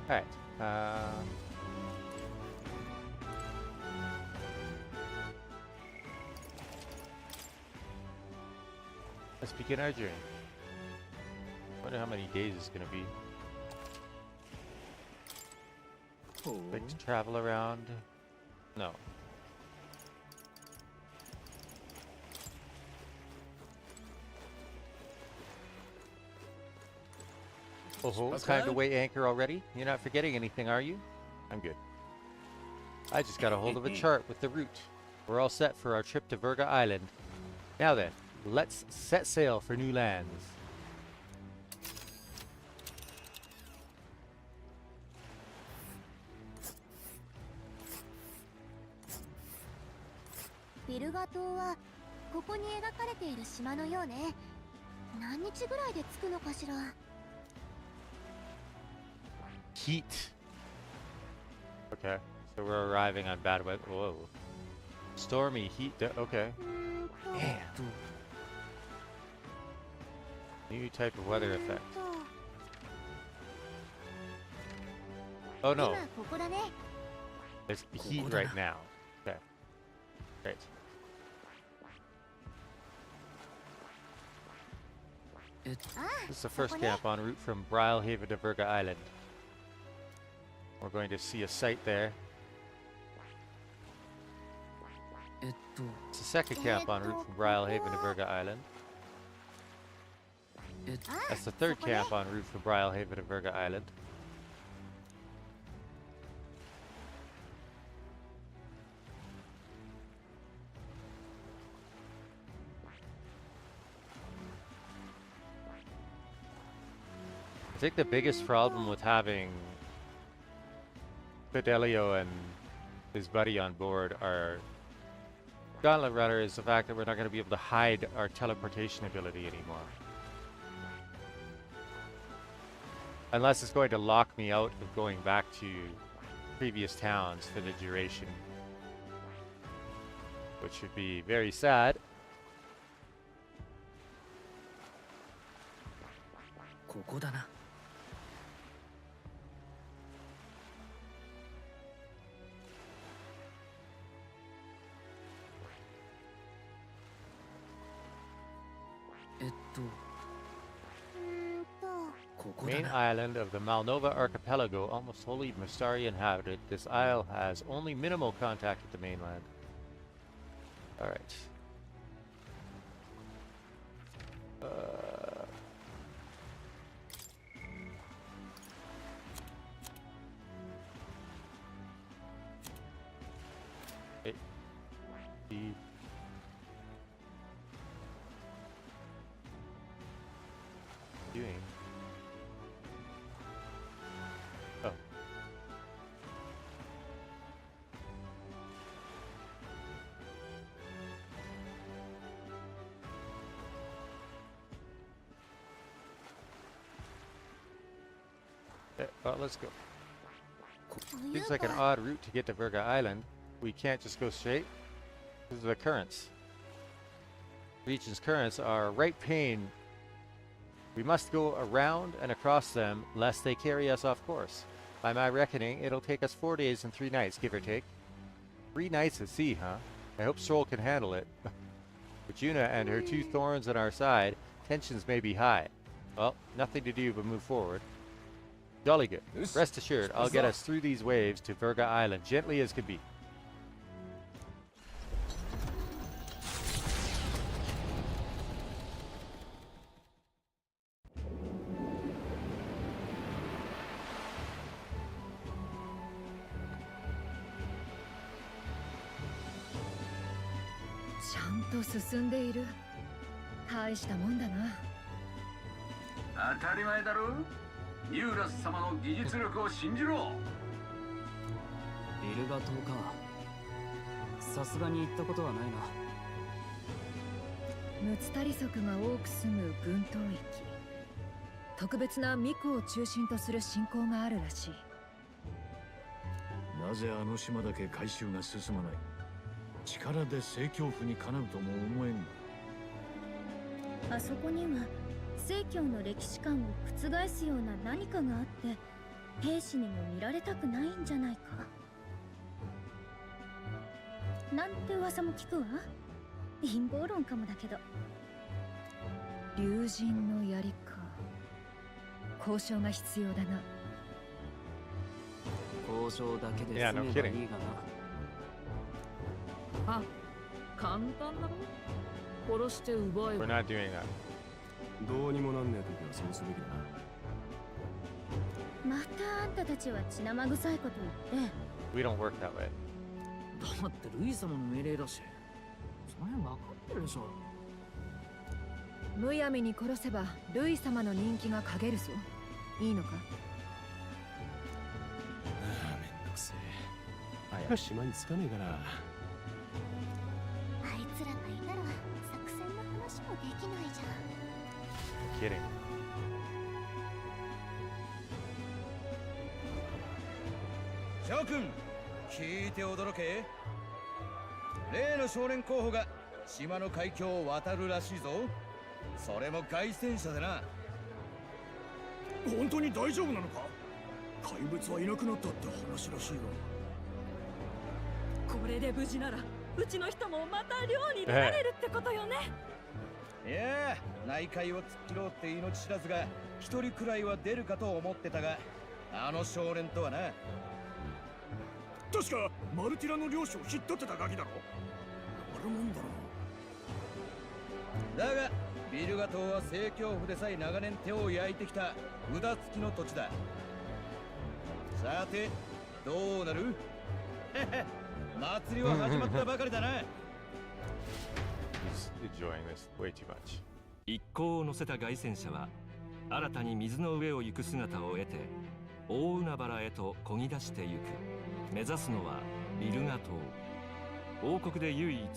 A: Alright. Let's begin our journey. Wonder how many days it's gonna be. Like to travel around? No. Oh, it's time to weigh anchor already? You're not forgetting anything, are you? I'm good. I just got a hold of a chart with the route. We're all set for our trip to Virga Island. Now then, let's set sail for new lands.
C: Virga 島はここに描かれている島のようね。何日ぐらいで着くのかしら。
A: Heat. Okay, so we're arriving on bad weather. Whoa. Stormy heat. Okay. Damn. New type of weather effect. Oh no. It's heat right now. Okay. Great. This is the first camp en route from Brilehaven to Virga Island. We're going to see a site there. It's the second camp en route from Brilehaven to Virga Island. That's the third camp en route from Brilehaven to Virga Island. I think the biggest problem with having Fidelio and his buddy on board are Gauntlet Runner is the fact that we're not going to be able to hide our teleportation ability anymore. Unless it's going to lock me out of going back to previous towns for the duration. Which would be very sad. Main island of the Malnova archipelago, almost wholly Mystari inhabited. This isle has only minimal contact with the mainland. Alright. Doing. Oh. Well, let's go. Seems like an odd route to get to Virga Island. We can't just go straight. These are the currents. Region's currents are right pane. We must go around and across them, lest they carry us off course. By my reckoning, it'll take us 4 days and 3 nights, give or take. 3 nights at sea, huh? I hope Stroll can handle it. With Yuna and her 2 thorns on our side, tensions may be high. Well, nothing to do but move forward. Jolly good. Rest assured, I'll get us through these waves to Virga Island, gently as could be.
M: 兵士にも見られたくないんじゃないかなんて噂も聞くわ。陰謀論かもだけど。
E: 竜神の槍か。交渉が必要だな。
B: 交渉だけで
A: Yeah,
B: 済
A: no
B: めば
A: kidding.
B: いいがな。
G: あ、簡単なの殺して奪え
A: We're
G: ば。
A: not doing that.
I: どうにもなんねえ時はそうすべきだな。
M: またあんたたちは血生臭いこと言って。
A: We don't work that way.
G: だってルイ様の命令だし。その辺分かってるでしょ。
E: むやみに殺せばルイ様の人気が陰るぞ。いいのか。
I: めんどくせえ。早く島に着かねえから。
C: あいつらがいたら作戦の話もできないじゃん。
A: Kidding.
N: 諸君、聞いて驚け。例の少年候補が島の海峡を渡るらしいぞ。それも凱旋者でな。
F: 本当に大丈夫なのか？怪物はいなくなったって話らしいが。
E: これで無事ならうちの人もまた漁に出られるってことよね。
N: いやー、内海を突っ切ろうって命知らずが一人くらいは出るかと思ってたが、あの少年とはな。
F: 確かマルティラの領主を引っ立てたガキだろ。あるもんだろ。
N: だがビルガ島は正教府でさえ長年手を焼いてきた札付きの土地だ。さてどうなる？祭りは始まったばかりだな。
A: He's enjoying this way too much.
D: 一行を乗せた凱旋者は新たに水の上を行く姿を得て大海原へと漕ぎ出してゆく。目指すのはビルガ島。王国で唯一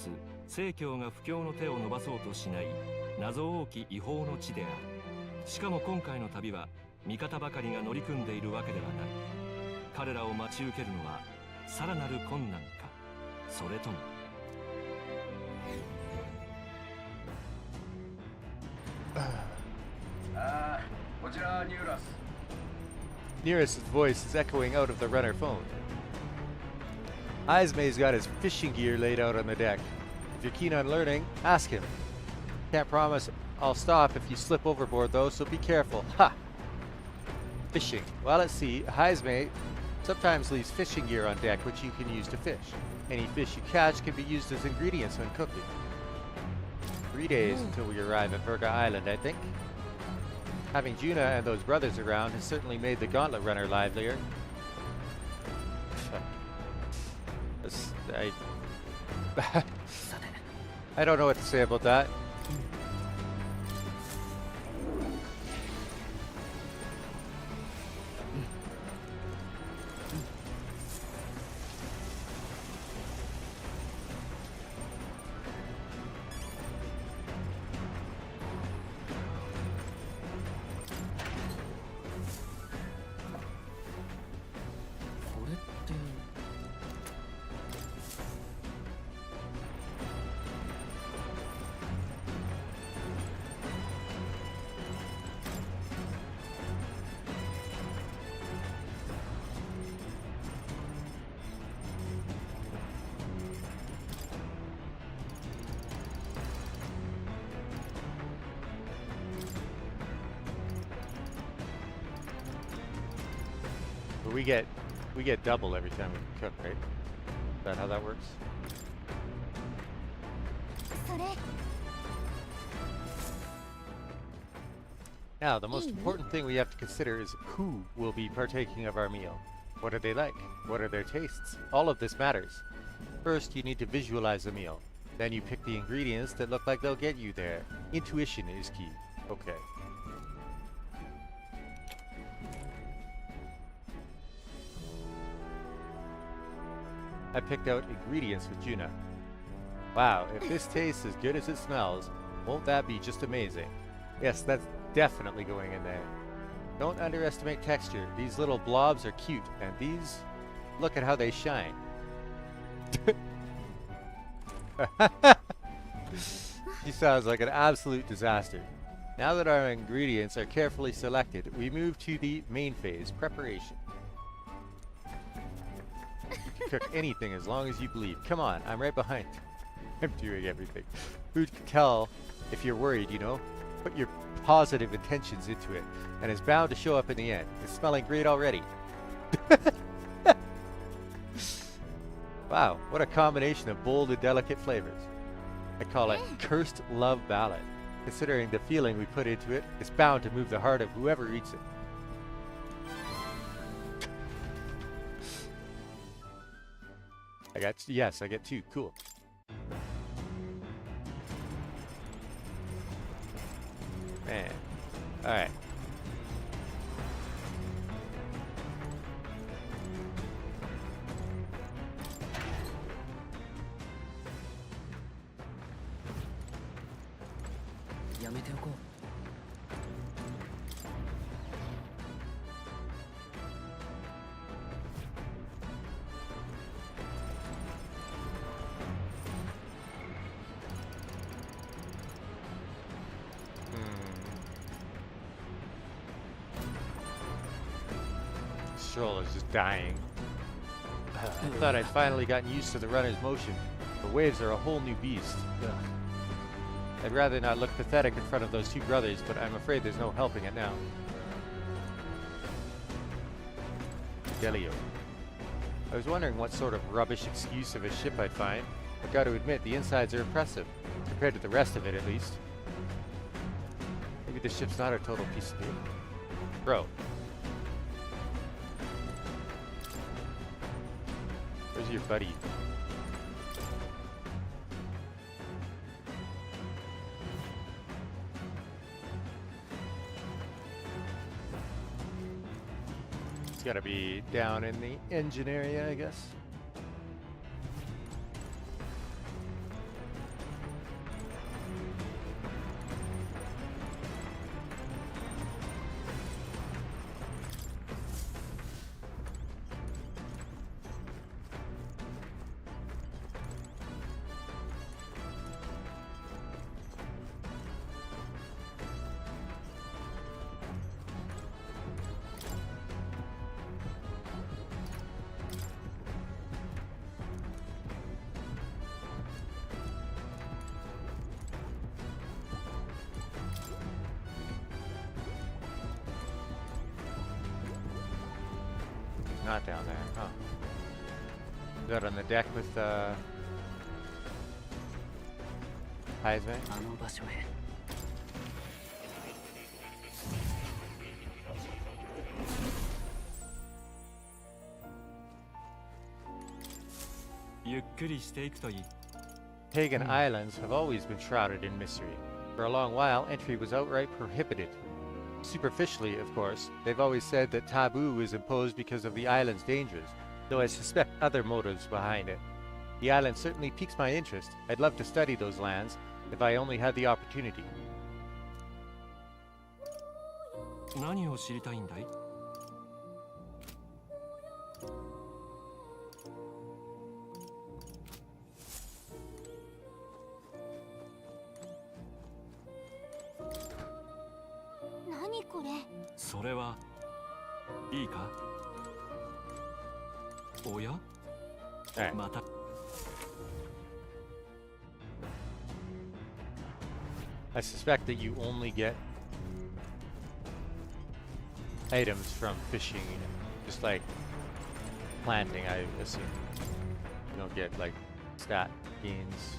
D: 正教が布教の手を伸ばそうとしない謎多き違法の地である。しかも今回の旅は味方ばかりが乗り組んでいるわけではない。彼らを待ち受けるのはさらなる困難か、それとも。
I: こちらニューラス。
A: Nearest's voice is echoing out of the runner phone. Ismay's got his fishing gear laid out on the deck. If you're keen on learning, ask him. Can't promise I'll stop if you slip overboard though, so be careful. Ha! Fishing. While at sea, Ismay sometimes leaves fishing gear on deck which you can use to fish. Any fish you catch can be used as ingredients when cooking. 3 days until we arrive at Virga Island, I think. Having Juna and those brothers around has certainly made the gauntlet runner livelier. I don't know what to say about that. But we get double every time we cook, right? Is that how that works?
C: それ
A: Now, the most important thing we have to consider is who will be partaking of our meal. What are they like? What are their tastes? All of this matters. First, you need to visualize the meal. Then you pick the ingredients that look like they'll get you there. Intuition is key. Okay. I picked out ingredients with Juna. Wow, if this tastes as good as it smells, won't that be just amazing? Yes, that's definitely going in there. Don't underestimate texture. These little blobs are cute, and these, look at how they shine. She sounds like an absolute disaster. Now that our ingredients are carefully selected, we move to the main phase, preparation. You can cook anything as long as you bleed. Come on, I'm right behind. I'm doing everything. Food can tell if you're worried, you know? Put your positive intentions into it, and it's bound to show up in the end. It's smelling great already. Wow, what a combination of bold and delicate flavors. I call it Cursed Love Ballad. Considering the feeling we put into it, it's bound to move the heart of whoever eats it. I get 2. Cool. Man. Alright. Stroll is just dying. I thought I'd finally gotten used to the runner's motion. The waves are a whole new beast. Ugh. I'd rather not look pathetic in front of those 2 brothers, but I'm afraid there's no helping it now. Delio. I was wondering what sort of rubbish excuse of a ship I'd find. I've got to admit, the insides are impressive, compared to the rest of it at least. Maybe the ship's not a total piece of paper. Bro. Where's your buddy? It's gotta be down in the engine area, I guess. Not down there, huh? Is that on the deck with Heisman? Pagan islands have always been shrouded in mystery. For a long while, entry was outright prohibited. Superficially, of course, they've always said that taboo is imposed because of the island's dangers, though I suspect other motives behind it. The island certainly piques my interest. I'd love to study those lands, if I only had the opportunity. I suspect that you only get items from fishing, just like planting, I assume. You don't get like stat gains.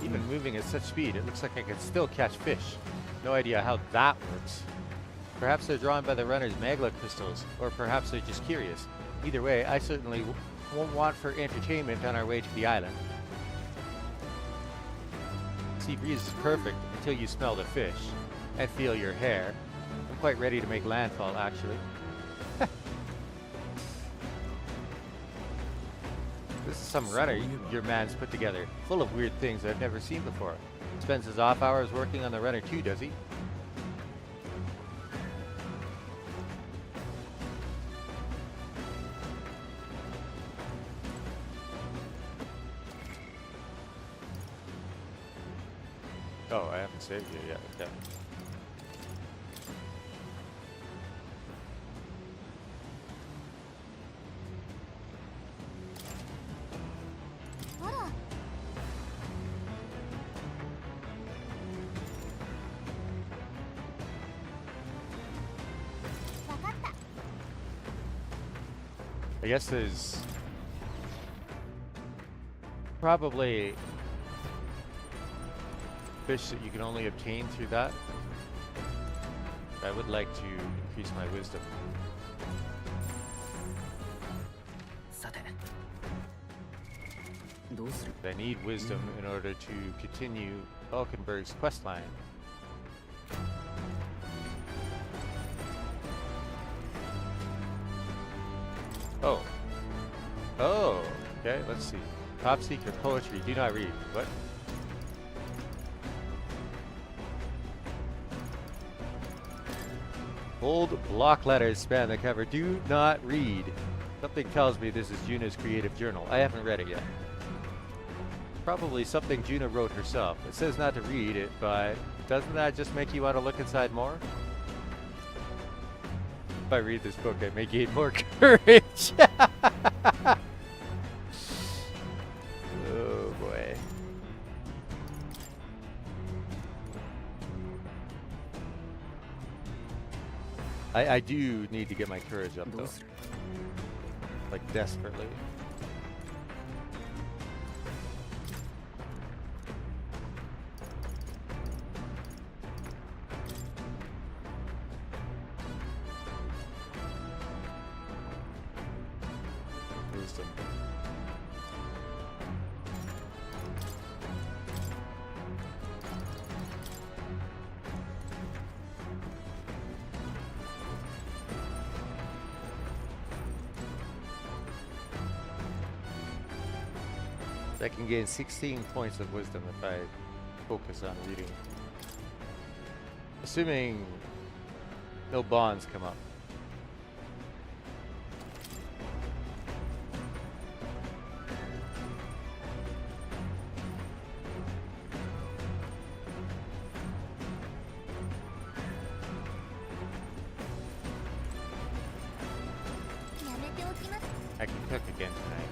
A: Even moving at such speed, it looks like I can still catch fish. No idea how that works. Perhaps they're drawn by the runner's magla crystals, or perhaps they're just curious. Either way, I certainly won't want for entertainment on our way to the island. Sea breeze is perfect until you smell the fish and feel your hair. I'm quite ready to make landfall, actually. This is some runner your man's put together, full of weird things I've never seen before. Spends his off hours working on the runner too, does he? can save here, yeah, okay. I guess there's probably fish that you can only obtain through that. I would like to increase my wisdom. I need wisdom in order to continue Valkenberg's questline. Oh. Oh, okay, let's see. Top secret poetry, do not read. What? Bold block letters span the cover. Do not read. Something tells me this is Juna's creative journal. I haven't read it yet. Probably something Juna wrote herself. It says not to read it, but doesn't that just make you want to look inside more? If I read this book, I may gain more courage. Oh boy. I do need to get my courage up though. Like desperately. Wisdom. I can gain 16 points of wisdom if I focus on reading. Assuming no bonds come up. I can cook again tonight.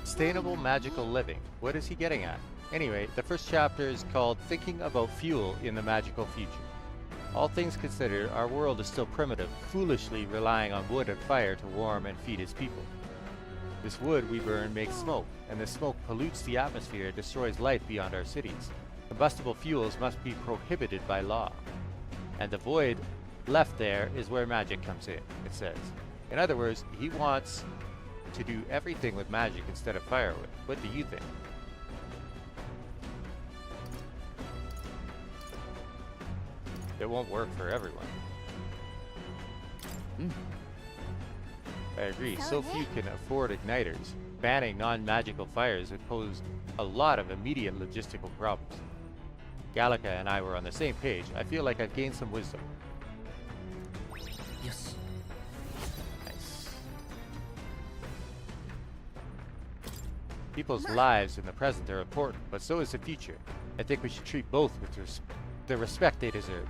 A: Sustainable magical living. What is he getting at? Anyway, the first chapter is called Thinking About Fuel in the Magical Future. All things considered, our world is still primitive, foolishly relying on wood and fire to warm and feed its people. This wood we burn makes smoke, and the smoke pollutes the atmosphere and destroys life beyond our cities. Combustible fuels must be prohibited by law. And the void left there is where magic comes in, it says. In other words, he wants to do everything with magic instead of firewood. What do you think? It won't work for everyone. I agree, so few can afford igniters. Banning non-magical fires would pose a lot of immediate logistical problems. Gallica and I were on the same page. I feel like I've gained some wisdom.
B: Yes.
A: Nice. People's lives in the present are important, but so is the future. I think we should treat both with the respect they deserve.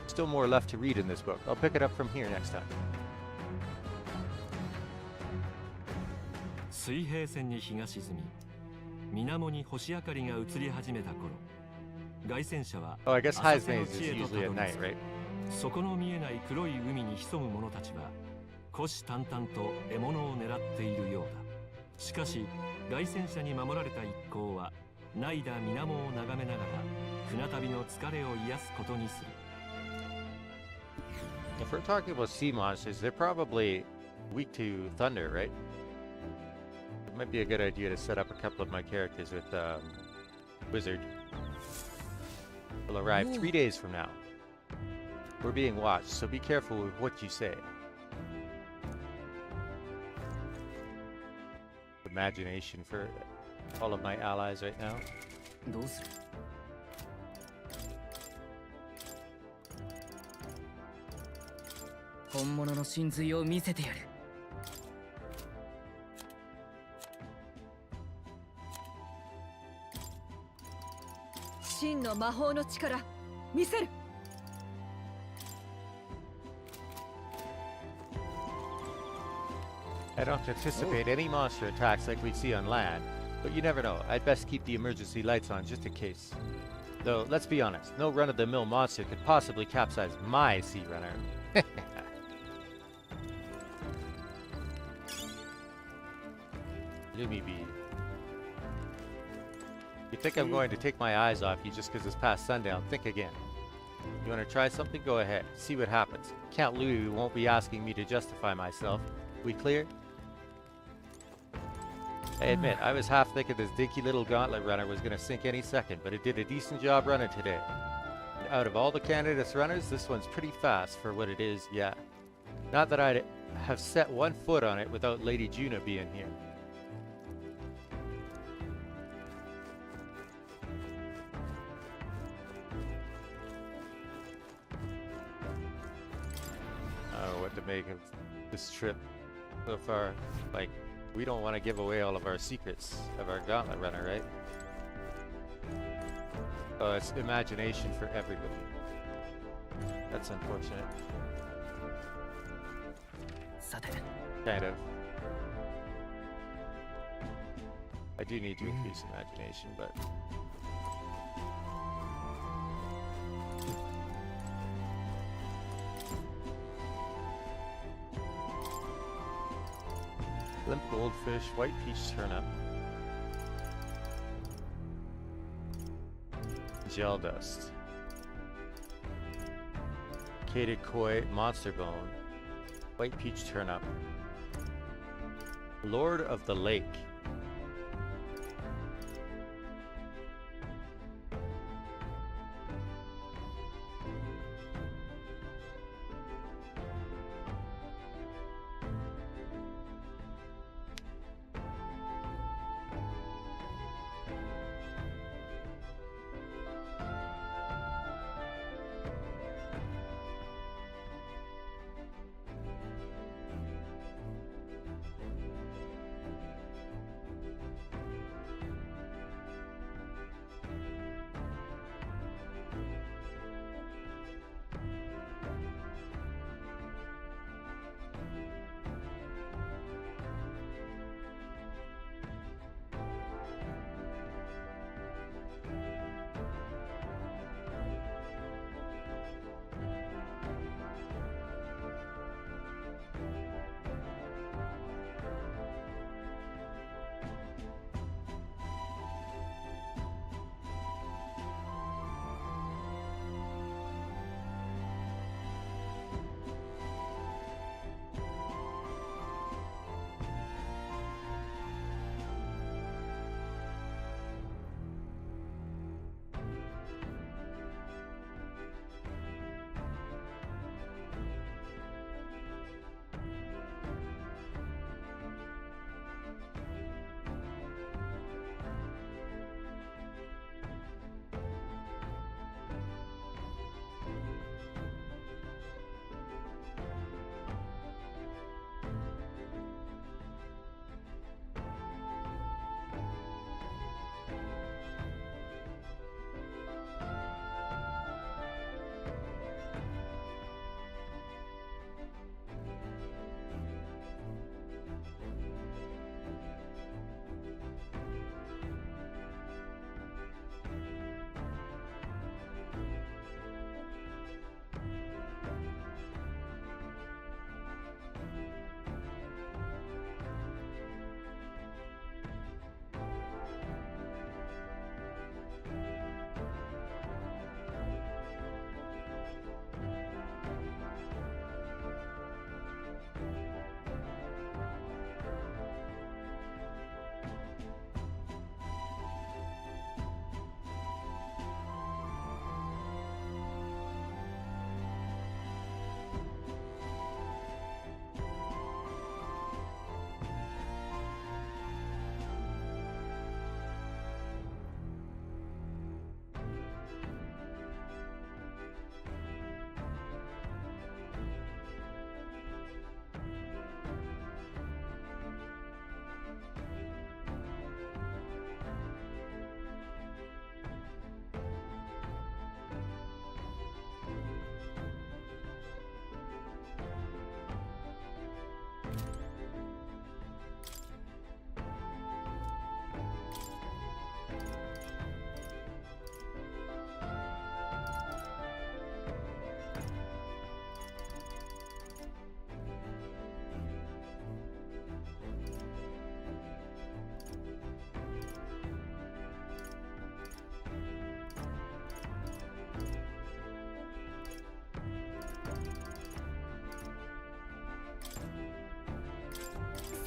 A: Still more left to read in this book. I'll pick it up from here next time.
R: 水平線に日が沈み、水面に星明かりが移り始めた頃、凱旋者は
A: Oh, I guess
R: 浅
A: High's
R: 瀬の
A: maze is
R: 地へとた
A: usually
R: ど
A: at
R: り着
A: night,
R: く。
A: right?
R: 底の見えない黒い海に潜む者たちは、虎視眈々と獲物を狙っているようだ。しかし凱旋者に守られた一行は凪いだ水面を眺めながら船旅の疲れを癒すことにする。
A: If we're talking about sea monsters, they're probably weak to thunder, right? It might be a good idea to set up a couple of my characters with Wizard. Will arrive 3 days from now. We're being watched, so be careful with what you say. Imagination for all of my allies right now.
B: どうする？
G: 本物の真髄を見せてやる。
E: 真の魔法の力見せる。
A: I don't anticipate any monster attacks like we see on land, but you never know. I'd best keep the emergency lights on just in case. Though, let's be honest, no run-of-the-mill monster could possibly capsize my sea runner. Lumi B. You think I'm going to take my eyes off you just because it's past sundown? Think again. You want to try something? Go ahead. See what happens. Count Louis won't be asking me to justify myself. We clear? I admit, I was half thinking this dinky little gauntlet runner was going to sink any second, but it did a decent job running today. And out of all the candidates runners, this one's pretty fast for what it is, yeah. Not that I'd have set one foot on it without Lady Juna being here. Oh, what to make of this trip so far. Like, we don't want to give away all of our secrets of our gauntlet runner, right? Oh, it's imagination for everybody. That's unfortunate. Kind of. I do need to increase imagination, but... Limp goldfish, white peach turnip. Gel dust. Cated koi, monster bone. White peach turnip. Lord of the Lake.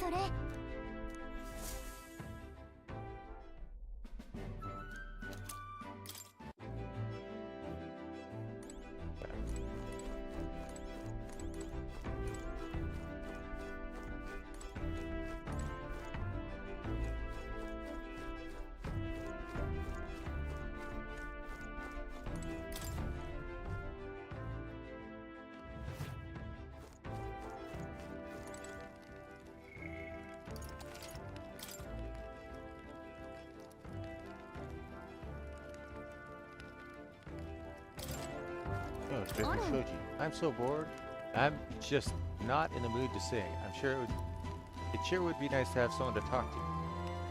C: それ。
A: Oh, it's Baby Shoji. I'm so bored. I'm just not in the mood to sing. It sure would be nice to have someone to talk to.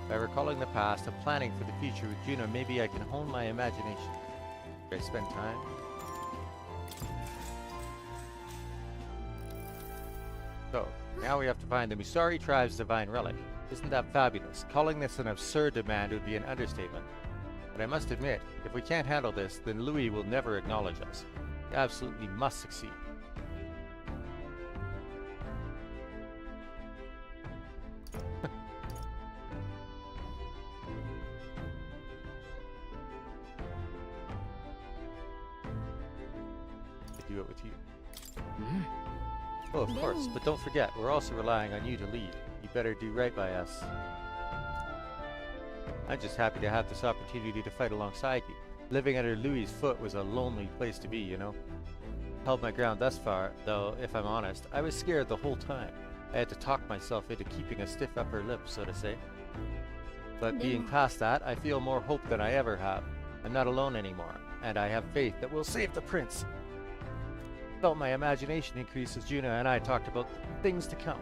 A: By recalling the past and planning for the future with Juno, maybe I can hone my imagination. Should I spend time? So, now we have to find the Musari tribe's divine relic. Isn't that fabulous? Calling this an absurd demand would be an understatement. But I must admit, if we can't handle this, then Louis will never acknowledge us. We absolutely must succeed. Do it with you. Oh, of course, but don't forget, we're also relying on you to lead. You better do right by us. I'm just happy to have this opportunity to fight alongside you. Living under Louis' foot was a lonely place to be, you know. Held my ground thus far, though, if I'm honest, I was scared the whole time. I had to talk myself into keeping a stiff upper lip, so to say. But being past that, I feel more hope than I ever have. I'm not alone anymore, and I have faith that we'll save the prince. Felt my imagination increase as Juno and I talked about things to come.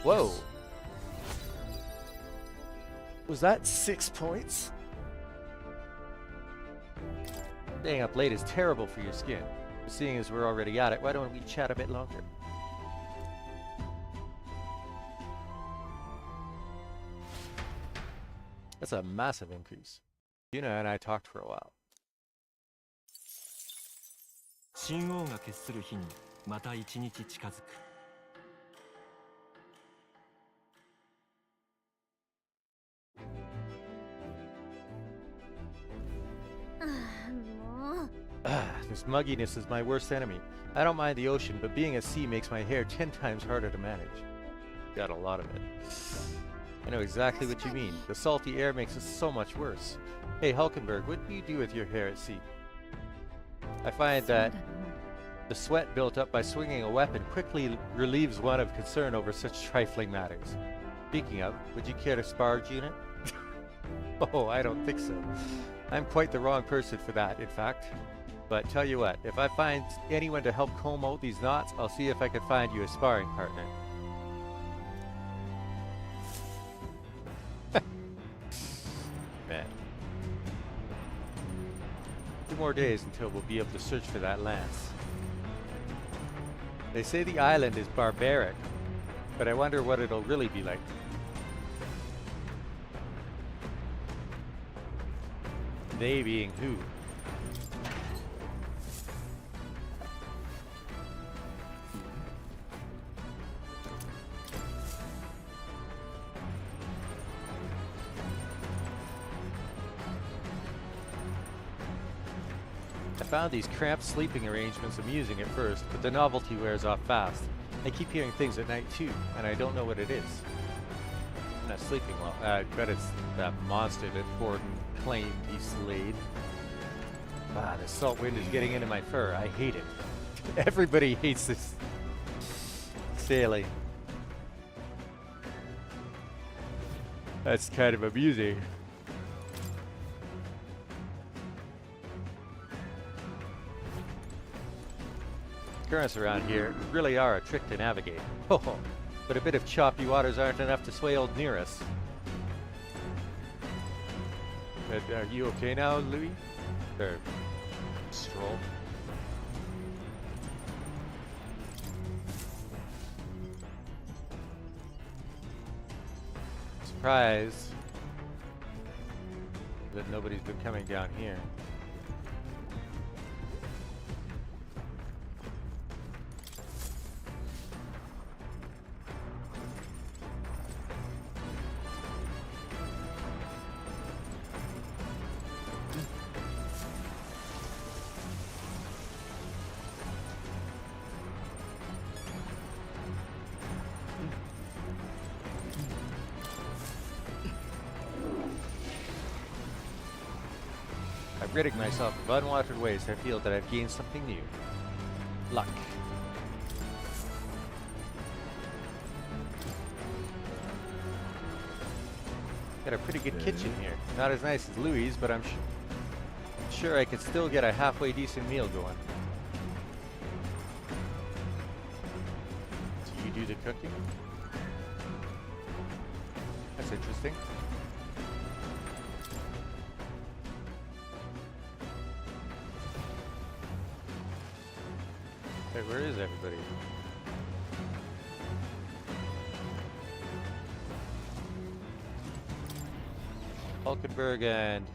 A: Whoa! Was that 6 points? Staying up late is terrible for your skin. But seeing as we're already at it, why don't we chat a bit longer? That's a massive increase. Juno and I talked for a while.
R: 神王が決する日にまた一日近づく。
A: This mugginess is my worst enemy. I don't mind the ocean, but being at sea makes my hair 10 times harder to manage. Got a lot of it. I know exactly what you mean. The salty air makes it so much worse. Hey, Hulkenberg, what do you do with your hair at sea? I find that the sweat built up by swinging a weapon quickly relieves one of concern over such trifling matters. Speaking of, would you care to spar, Juno? Oh, I don't think so. I'm quite the wrong person for that, in fact. But tell you what, if I find anyone to help comb out these knots, I'll see if I can find you a sparring partner. Man. 2 more days until we'll be able to search for that lance. They say the island is barbaric, but I wonder what it'll really be like. They being who? I found these cramped sleeping arrangements amusing at first, but the novelty wears off fast. I keep hearing things at night too, and I don't know what it is. I'm not sleeping well. I bet it's that monster that Ford claimed he slayed. Ah, the salt wind is getting into my fur. I hate it. Everybody hates this sailing. That's kind of amusing. Currents around here really are a trick to navigate. Oh, but a bit of choppy waters aren't enough to sway old Nearus. Are you okay now, Louis? Or Stroll? Surprised that nobody's been coming down here. ridding myself of unwanted ways, I feel that I've gained something new. Luck. Got a pretty good kitchen here. Not as nice as Louis', but I'm sure I could still get a halfway decent meal going. Do you do the cooking? That's interesting. Hey, where is everybody? Hulkenberg and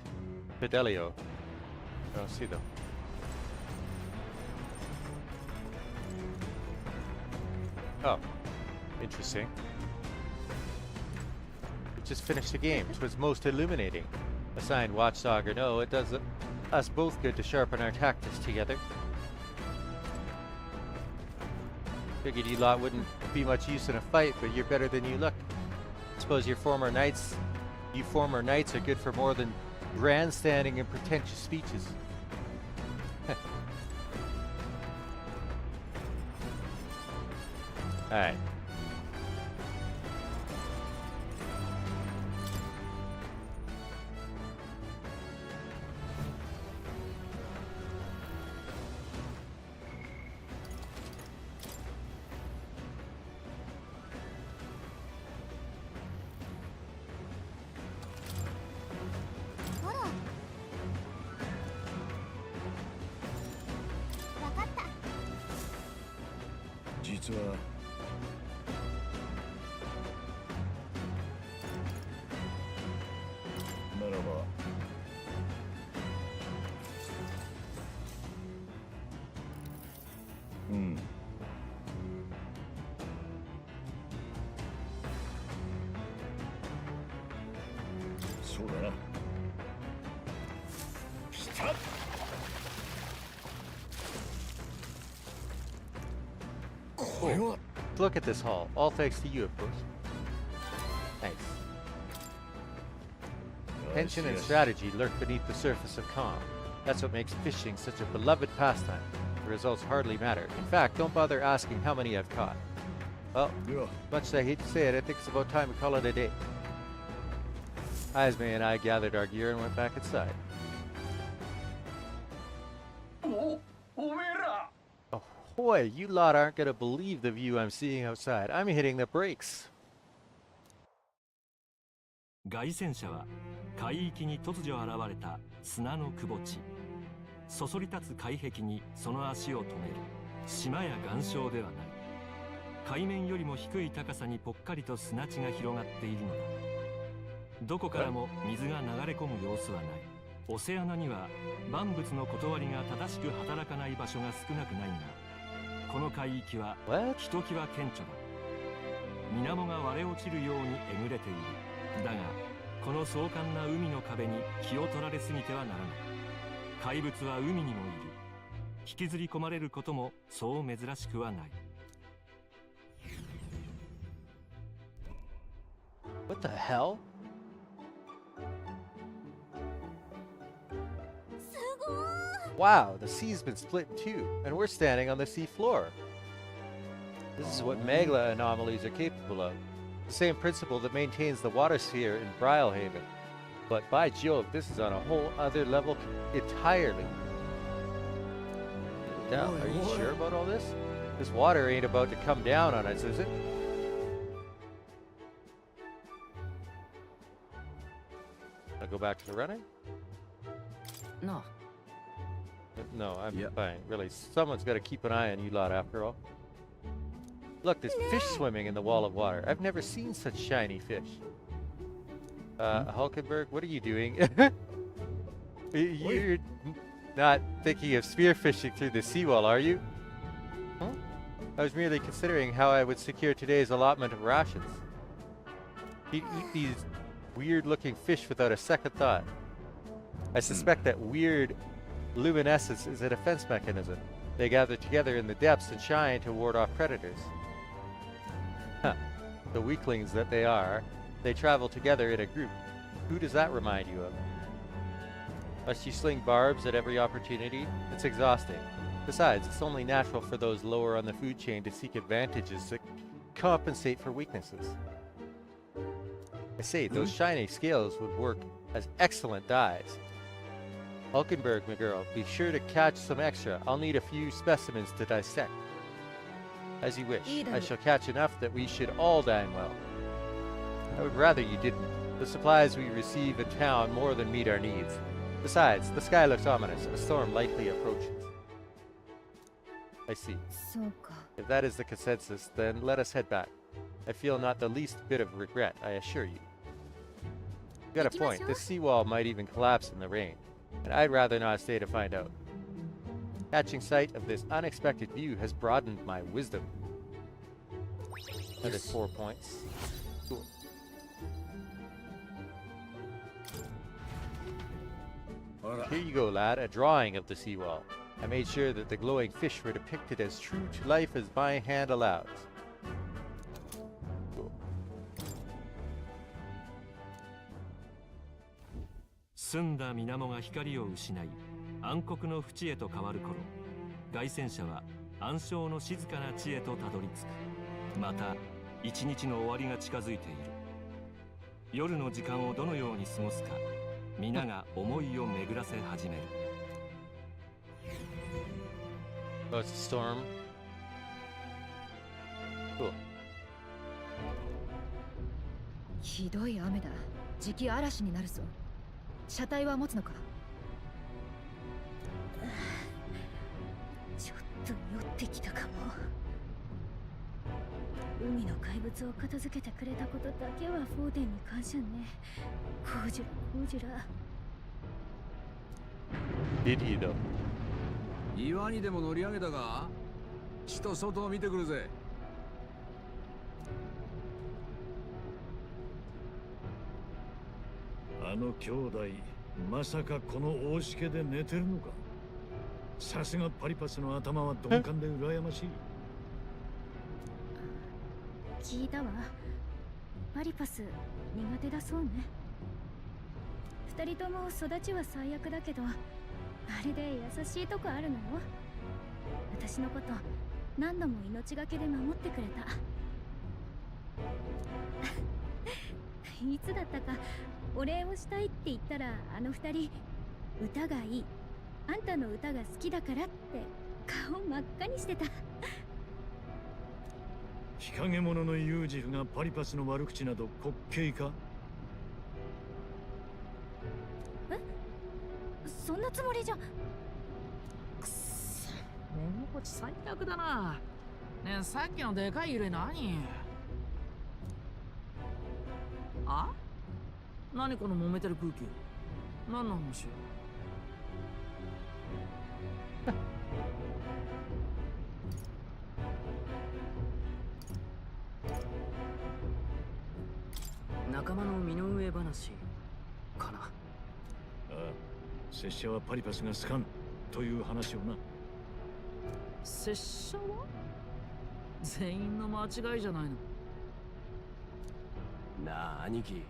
A: Fidelio. I don't see them. Oh, interesting. We just finished the game. It was most illuminating. Assigned watchdog or no, it does us both good to sharpen our tactics together. Figured you lot wouldn't be much use in a fight, but you're better than you look. Suppose you former knights are good for more than grandstanding and pretentious speeches. Alright.
K: 実はならばそうだな。来た。
A: Look at this haul. All thanks to you, of course. Nice. Tension and strategy lurk beneath the surface of calm. That's what makes fishing such a beloved pastime. The results hardly matter. In fact, don't bother asking how many I've caught. Well, much as I hate to say it, I think it's about time we call it a day. Esme and I gathered our gear and went back inside. Boy, you lot aren't gonna believe the view I'm seeing outside. I'm hitting the brakes.
R: 凱旋者は海域に突如現れた砂の窪地。そそり立つ海壁にその足を止める。島や岩礁ではない。海面よりも低い高さにぽっかりと砂地が広がっているのだ。どこからも水が流れ込む様子はない。オセアナには万物の断りが正しく働かない場所が少なくないが、この海域はひときわ顕著だ。水面が割れ落ちるようにえぐれている。だがこの壮観な海の壁に気を取られすぎてはならない。怪物は海にもいる。引きずり込まれることもそう珍しくはない。
A: What the hell? Wow, the sea's been split in two, and we're standing on the sea floor. This is what Magla anomalies are capable of. The same principle that maintains the water sphere in Brilehaven. But by Jove, this is on a whole other level entirely. Now, are you sure about all this? This water ain't about to come down on us, is it? I'll go back to the running?
B: No.
A: No, I'm fine. Really, someone's got to keep an eye on you lot after all. Look, there's fish swimming in the wall of water. I've never seen such shiny fish. Hulkenberg, what are you doing? You're not thinking of spearfishing through the seawall, are you? Huh? I was merely considering how I would secure today's allotment of rations. He'd eat these weird-looking fish without a second thought. I suspect that weird luminescence is a defense mechanism. They gather together in the depths and shine to ward off predators. Huh. The weaklings that they are, they travel together in a group. Who does that remind you of? Must you sling barbs at every opportunity? It's exhausting. Besides, it's only natural for those lower on the food chain to seek advantages that compensate for weaknesses. I say, those shiny scales would work as excellent dyes. Hulkenberg, my girl, be sure to catch some extra. I'll need a few specimens to dissect. As you wish. I shall catch enough that we should all dine well. I would rather you didn't. The supplies we receive in town more than meet our needs. Besides, the sky looks ominous. A storm likely approaches. I see. If that is the consensus, then let us head back. I feel not the least bit of regret, I assure you. You got a point. This seawall might even collapse in the rain, and I'd rather not stay to find out. Catching sight of this unexpected view has broadened my wisdom. That is 4 points. Cool. Here you go, lad, a drawing of the seawall. I made sure that the glowing fish were depicted as true to life as my hand allows. Cool.
R: 澄んだ水面が光を失い、暗黒の淵へと変わる頃、凱旋者は暗礁の静かな地へとたどり着く。また、一日の終わりが近づいている。夜の時間をどのように過ごすか、皆が思いを巡らせ始める。
A: Oh, it's a storm. Cool.
E: ひどい雨だ。時期嵐になるぞ。車体は持つのか？
M: ちょっと酔ってきたかも。海の怪物を片付けてくれたことだけはフォーデンに感謝ね。こうじらこうじら。
A: Did he though?
L: 岩にでも乗り上げたか？地と外を見てくるぜ。
K: あの兄弟、まさかこの大しけで寝てるのか？さすがパリパスの頭は鈍感で羨ましい。
M: 聞いたわ。パリパス苦手だそうね。二人とも育ちは最悪だけど、あれで優しいとこあるのよ。私のこと何度も命がけで守ってくれた。いつだったかお礼をしたいって言ったら、あの二人歌がいい、あんたの歌が好きだからって顔真っ赤にしてた。
K: 日陰者のユージフがパリパスの悪口など滑稽か？
M: え？そんなつもりじゃ。
G: くっそ、寝心地最悪だな。ねえ、さっきのでかい揺れ何？あ？何この揉めてる空気？何の話？
B: 仲間の身の上話かな。
K: ああ、拙者はパリパスが好かんという話をな。
G: 拙者は全員の間違いじゃないの。
I: なあ兄貴、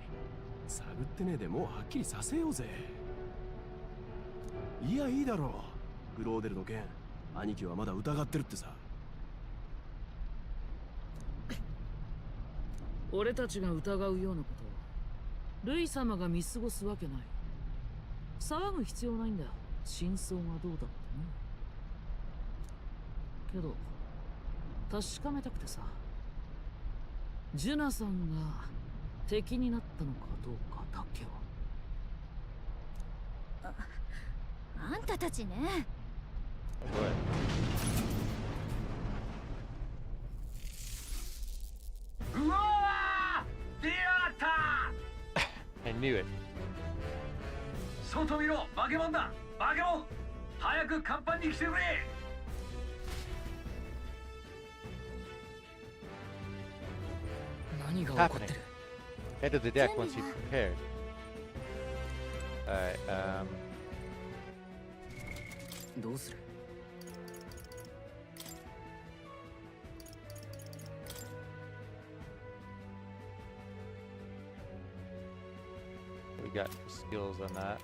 I: 探ってねえでもうはっきりさせようぜ。いや、いいだろう。グローデルの件、兄貴はまだ疑ってるってさ。
G: 俺たちが疑うようなことをルイ様が見過ごすわけない。騒ぐ必要ないんだよ。真相がどうだってね。けど確かめたくてさ、ジュナさんが敵になったのかどうかだけは。
M: あんたたちね。
A: うわー！出やがった！ I knew it.
S: 外見ろ、化け物だ、化け物！早く甲板に来てくれ！
G: 何が起こってる？
A: Head of the deck once you've prepared. Alright,
B: どうする？
A: we got skills on that.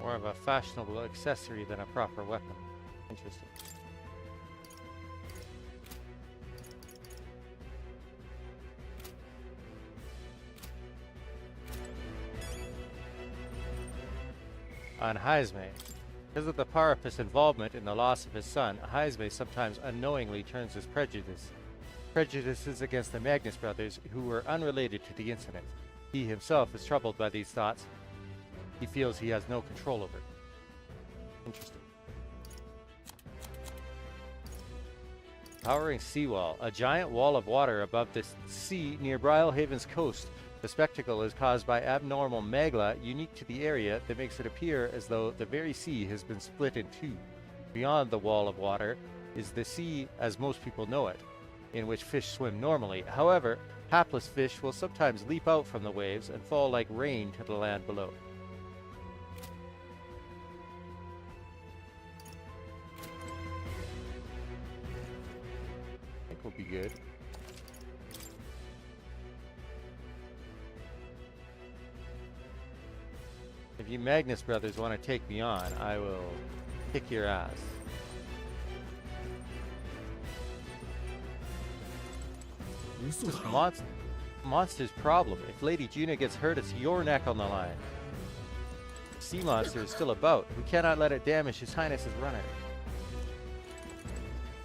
A: More of a fashionable accessory than a proper weapon. Interesting. On Haizme. Because of the Parapus' involvement in the loss of his son, Haizme sometimes unknowingly turns his prejudices against the Magnus brothers, who were unrelated to the incident. He himself is troubled by these thoughts. He feels he has no control over it. Interesting. Towering seawall. A giant wall of water above the sea near Brilehaven's coast. The spectacle is caused by abnormal magma unique to the area that makes it appear as though the very sea has been split in two. Beyond the wall of water is the sea as most people know it, in which fish swim normally. However, hapless fish will sometimes leap out from the waves and fall like rain to the land below. I think we'll be good. If you Magnus brothers want to take me on, I will kick your ass. This monster's problem. If Lady Juna gets hurt, it's your neck on the line. The sea monster is still about. We cannot let it damage His Highness's runner.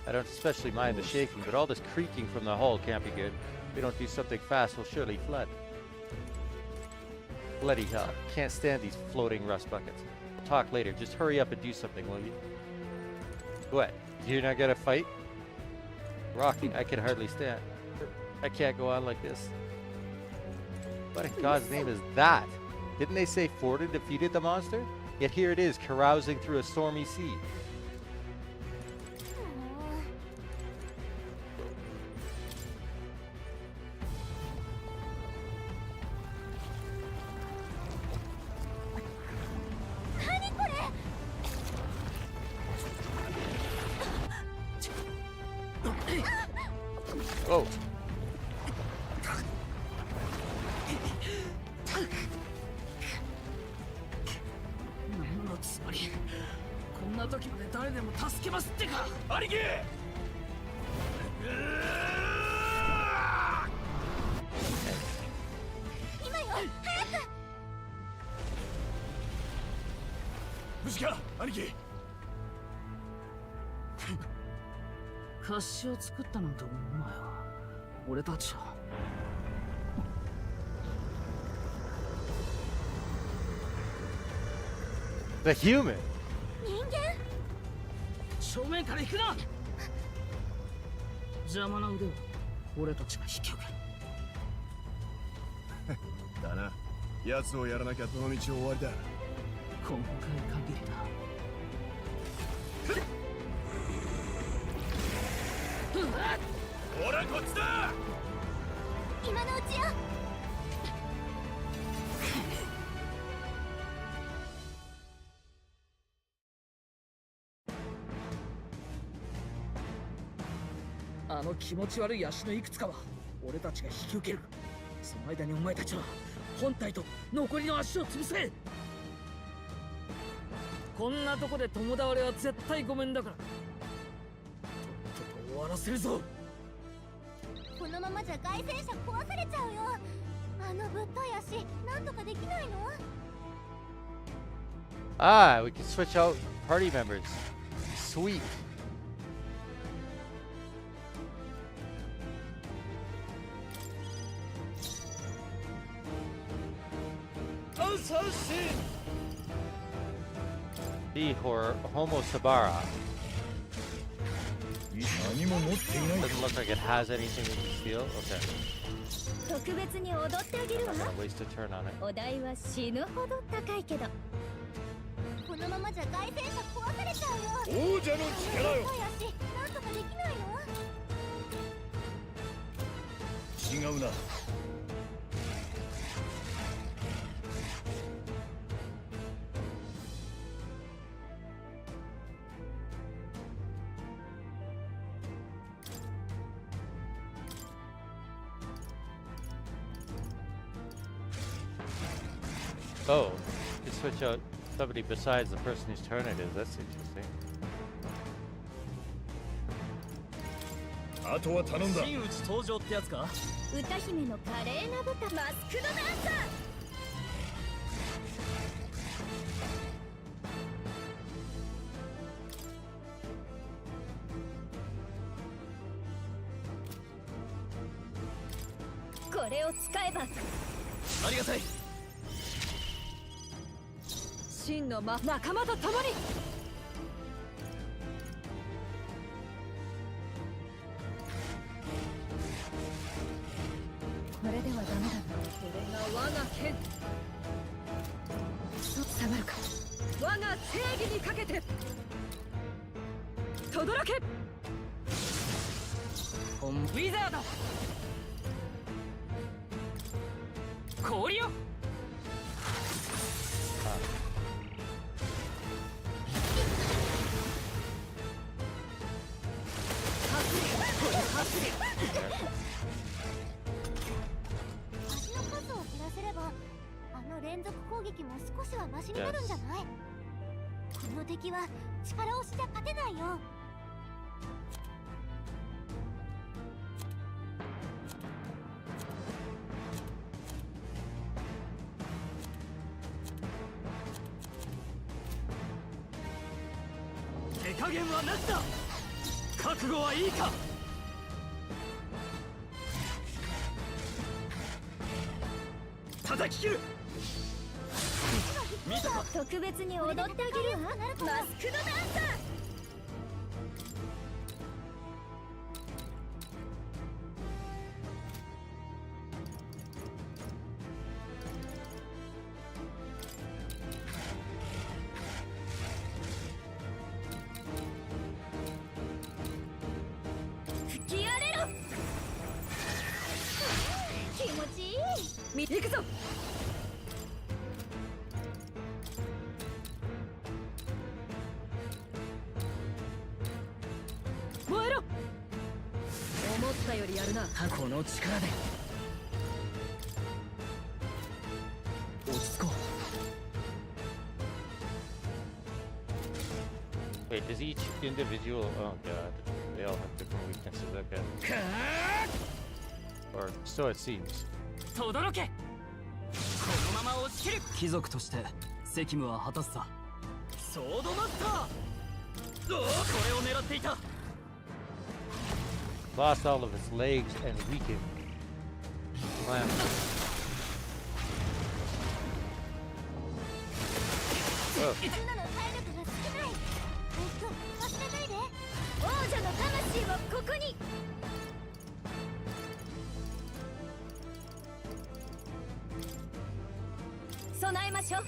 A: I don't especially mind the shaking, but all this creaking from the hull can't be good. If we don't do something fast, we'll surely flood. Bloody hell. Can't stand these floating rust buckets. We'll talk later. Just hurry up and do something, will you? What? You're not gonna fight? Rocking. I can hardly stand. I can't go on like this. What in God's name is that? Didn't they say Forden defeated the monster? Yet here it is, carousing through a stormy sea. Oh. The human.
G: 正面から行くな。邪魔な腕を俺たちが引き受ける。
I: だな。奴をやらなきゃどの道終わりだ。
G: 今回限りだ。
I: ほらこっちだ。
C: 今のうちよ。
G: あの気持ち悪い足のいくつかは俺たちが引き受ける。その間にお前たちは本体と残りの足を潰せ。こんなとこで共倒れは絶対ごめんだから。とっとと終わらせるぞ。
C: このままじゃ外旋車壊されちゃうよ。あのぶっとい足なんとかできないの？
A: Ah, we can switch out party members. Sweet. The Homo Sabara. Doesn't look like it has anything we can steal. Okay.
C: 特別に踊ってあげるわ。
A: I'm gonna waste a turn on it.
C: お代は死ぬほど高いけど。このままじゃ外旋車壊されちゃうよ。
I: 王者の力よ。
C: なんとかできないの？
I: 違うな。
A: Oh, you can switch out Somebody besides the person whose turn it is. That's interesting.
F: あとは頼んだ。
E: 真打ち登場ってやつか？歌姫の華麗な舞台、マスクドダンサー。これを使えば
G: ありがたい。
E: 真の仲間と共に。これではダメだな。これが我が剣。下がるか。我が正義にかけて轟け。
G: ウィザード氷よ。
C: 足の数を減らせればあの連続攻撃も少しはマシになるんじゃない？この敵は力押しじゃ勝てないよ。
G: 手加減はなしだ。覚悟はいいか。叩き切る。見たか。
E: 特別に踊ってあげるわ。マスクドダンサー。吹き荒れろ。気持ちいい。行くぞ。燃えろ。思ったよりやるな。
G: この力で落ち着こう。
A: Wait, does each individual? Oh god, they all have different weaknesses. Okay. Or so it seems.
G: 轟け。このまま落ちきる。貴族として責務は果たすさ。ソードマスター。これを狙っていた。
A: Lost all of its legs and weakened. Slam. Oh.
E: 王者の魂をここに。備えましょう。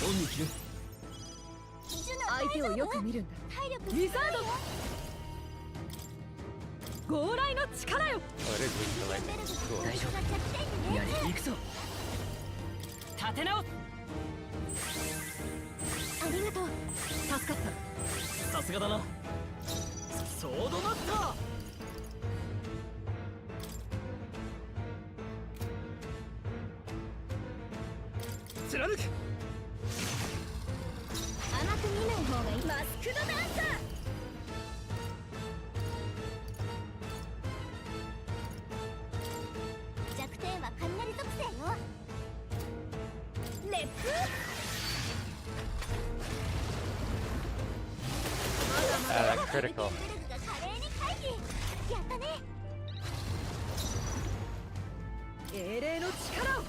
G: 恩に着る。
E: 相手をよく見るんだ。ウィザード。豪来の力よ。
A: Oh, it is weak to lightning. Cool.
G: 大丈夫。やれ、行くぞ。立て直す。
E: ありがとう。助かった。
G: さすがだな。ソードマスター。貫く。
E: 甘く見ない方がいい。マスクドダンサー。
C: 弱点は雷属性よ。
E: 烈風。
A: Ah, that critical.
C: やったね。
E: 英霊の力を。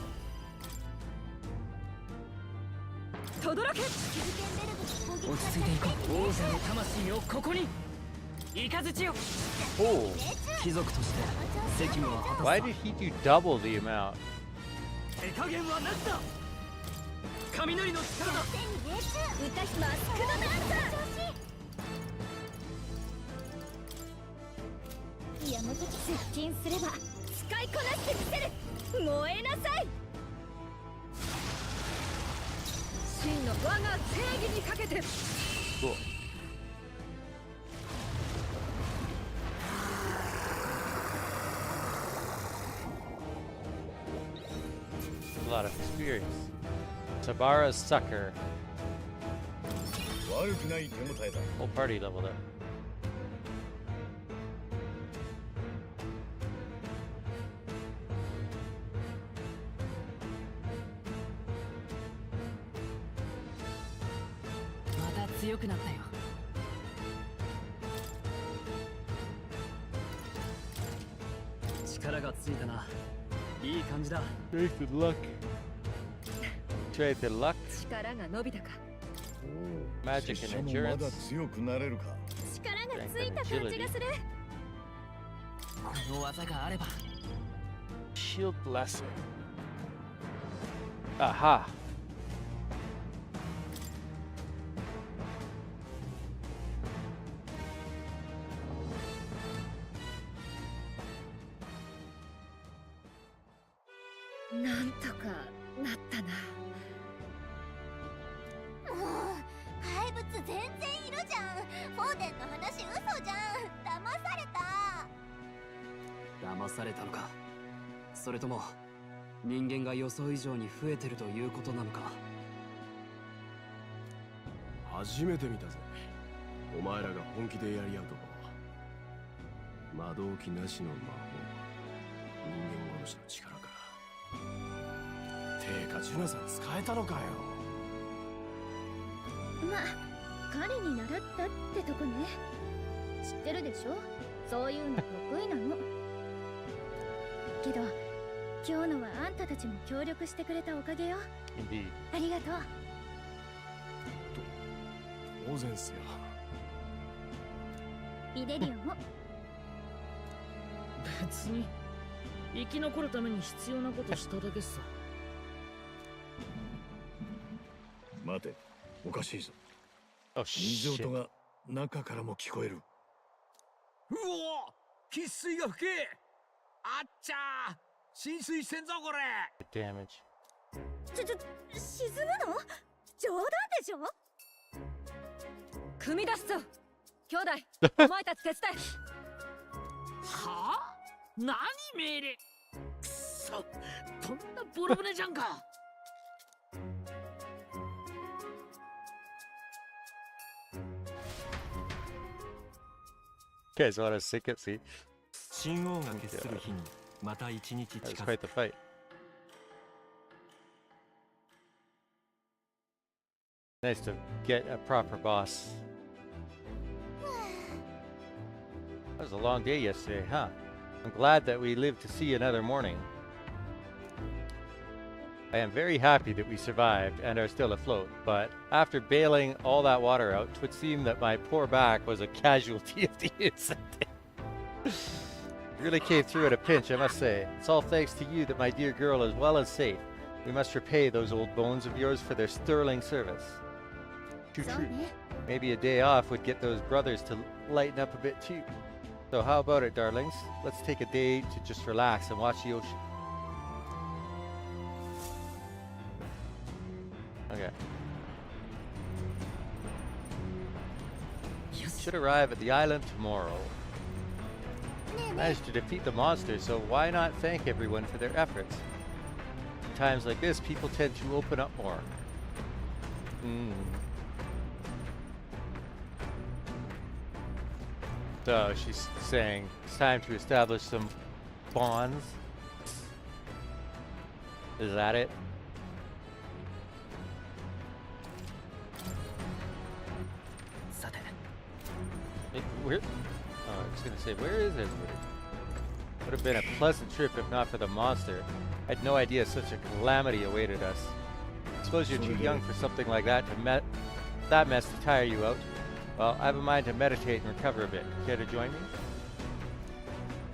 E: 轟け。
G: 落ち着いていこう。王者の魂をここに。雷よ。
A: Oh.
G: 貴族として責務は果たす。
A: Why did he do double the amount?
G: 手加減はなしだ。雷の力だ。
E: 歌姫マスクドダンサー。山崎接近すれば使いこなしてみせる。燃えなさい。真の我が正義にかけて。
A: Cool. A lot of experience. Tabara's Sucker.
K: 悪くない手応えだ。
A: Whole party leveled up. Strength and luck. Strength and luck.
E: 力が伸びたか。
A: Magic
K: 拙者
A: and
K: もまだ
A: endurance.
K: 強くなれるか。
E: 力がついた感じがする。
G: この技があれば。
A: Shield blessing. Aha.
E: なんとかなったな。
C: もう怪物全然いるじゃん。フォーデンの話嘘じゃん。騙された。
B: 騙されたのか、それとも人間が予想以上に増えてるということなのか。
I: 初めて見たぜ、お前らが本気でやり合うとこ。魔導機なしの魔法、人間殺しの力か。てかジュナさん使えたのかよ。
M: まあ彼に習ったってとこね。知ってるでしょ、そういうの得意なの。けど今日のはあんたたちも協力してくれたおかげよ。
A: Indeed.
M: ありがとう。
I: 当然っすよ。
M: ビデリオも。
G: 別に生き残るために必要なことしただけさ。
K: 待て、おかしいぞ。
A: Oh
K: 水
A: shit.
K: 音が中からも聞こえる。
L: うお、喫水が吹け。あっちゃー、浸水してんぞこれ。
A: Damage.
E: 沈むの？冗談でしょ？組み出すぞ。兄弟、お前たち手伝え。
G: はあ？何命令？くそ、とんだボロ船じゃんか。
A: Guys want to sink it? See?
R: 神王が決する日にまた一日
A: That was
R: 近づ
A: quite
R: く。
A: the fight. Nice to get a proper boss. That was a long day yesterday, huh? I'm glad that we lived to see another morning. I am very happy that we survived and are still afloat, but after bailing all that water out, 'twould seem that my poor back was a casualty of the incident. Really came through at a pinch, I must say. It's all thanks to you that my dear girl is well and safe. We must repay those old bones of yours for their sterling service. True, true. Maybe a day off would get those brothers to lighten up a bit too. So how about it, darlings? Let's take a day to just relax and watch the ocean. Okay. Should arrive at the island tomorrow. Managed to defeat the monster, so why not thank everyone for their efforts? In times like this, people tend to open up more. So she's saying it's time to establish some bonds. Is that it? Where? Oh, I was gonna say, where is everybody? Would have been a pleasant trip if not for the monster. I had no idea such a calamity awaited us. I suppose you're too young for something like that that mess to tire you out. Well, I have a mind to meditate and recover a bit. Care to join me?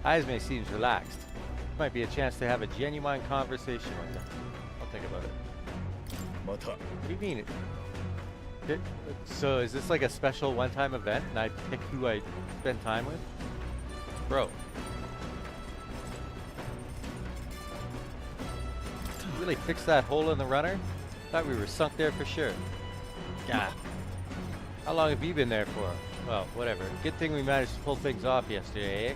A: Aizme seems relaxed. Might be a chance to have a genuine conversation with him. I'll think about it. What do you mean? So is this like a special one-time event and I pick who I spend time with? Bro. Did you really fix that hole in the runner? Thought we were sunk there for sure. God. How long have you been there for? Well, whatever. Good thing we managed to pull things off yesterday, eh?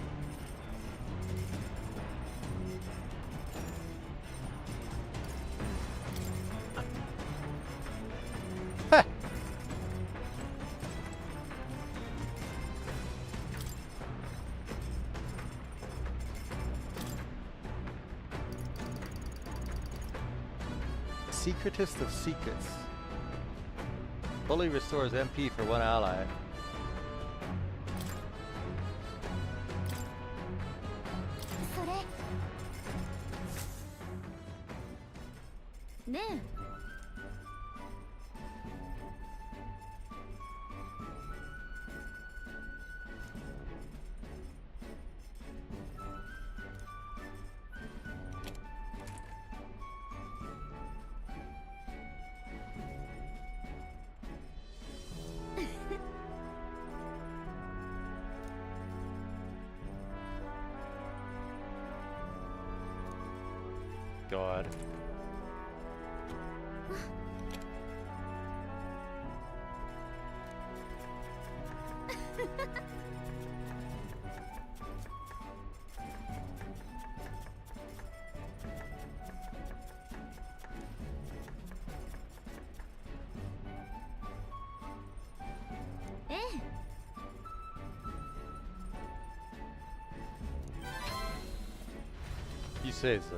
A: secretest of secrets. Fully restores MP for one ally.
C: それねえ
A: God. You say so.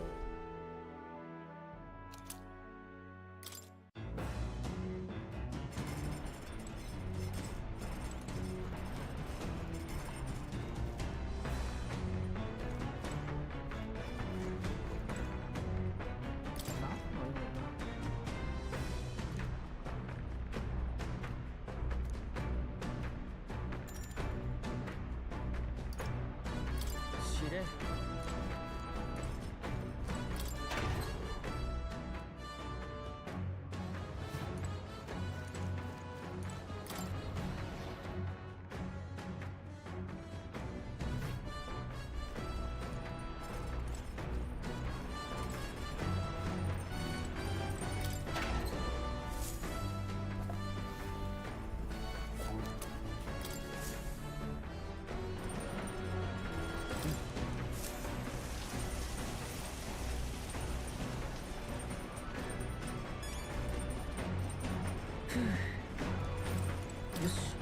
B: Yes.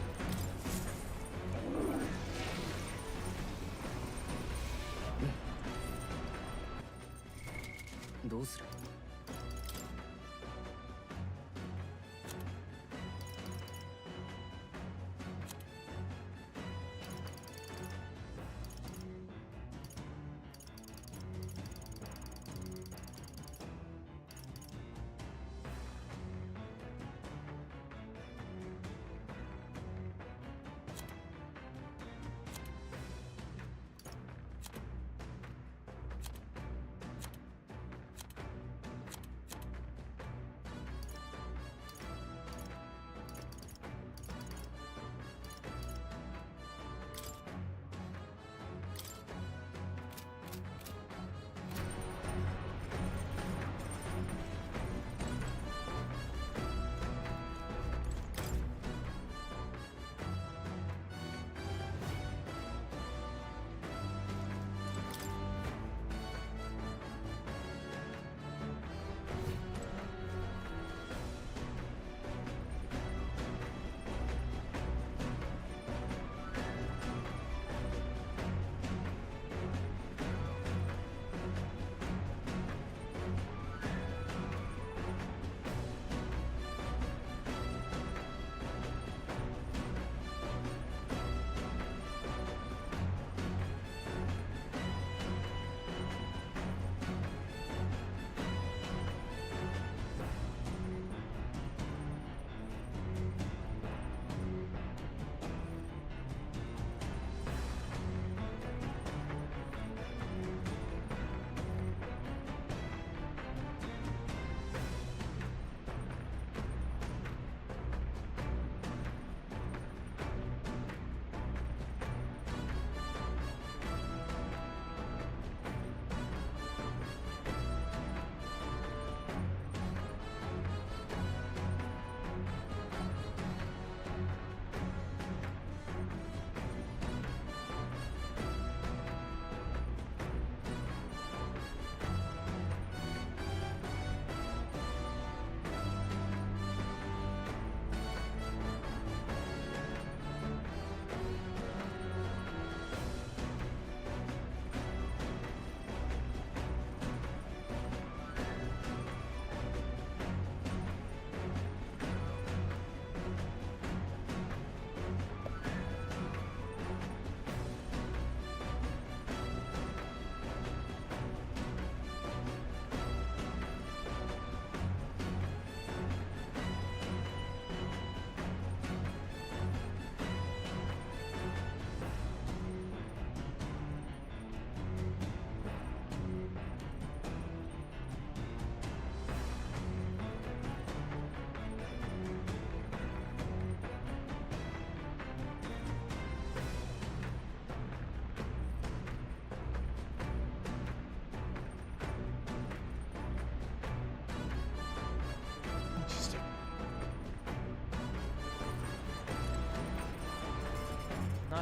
B: どうする？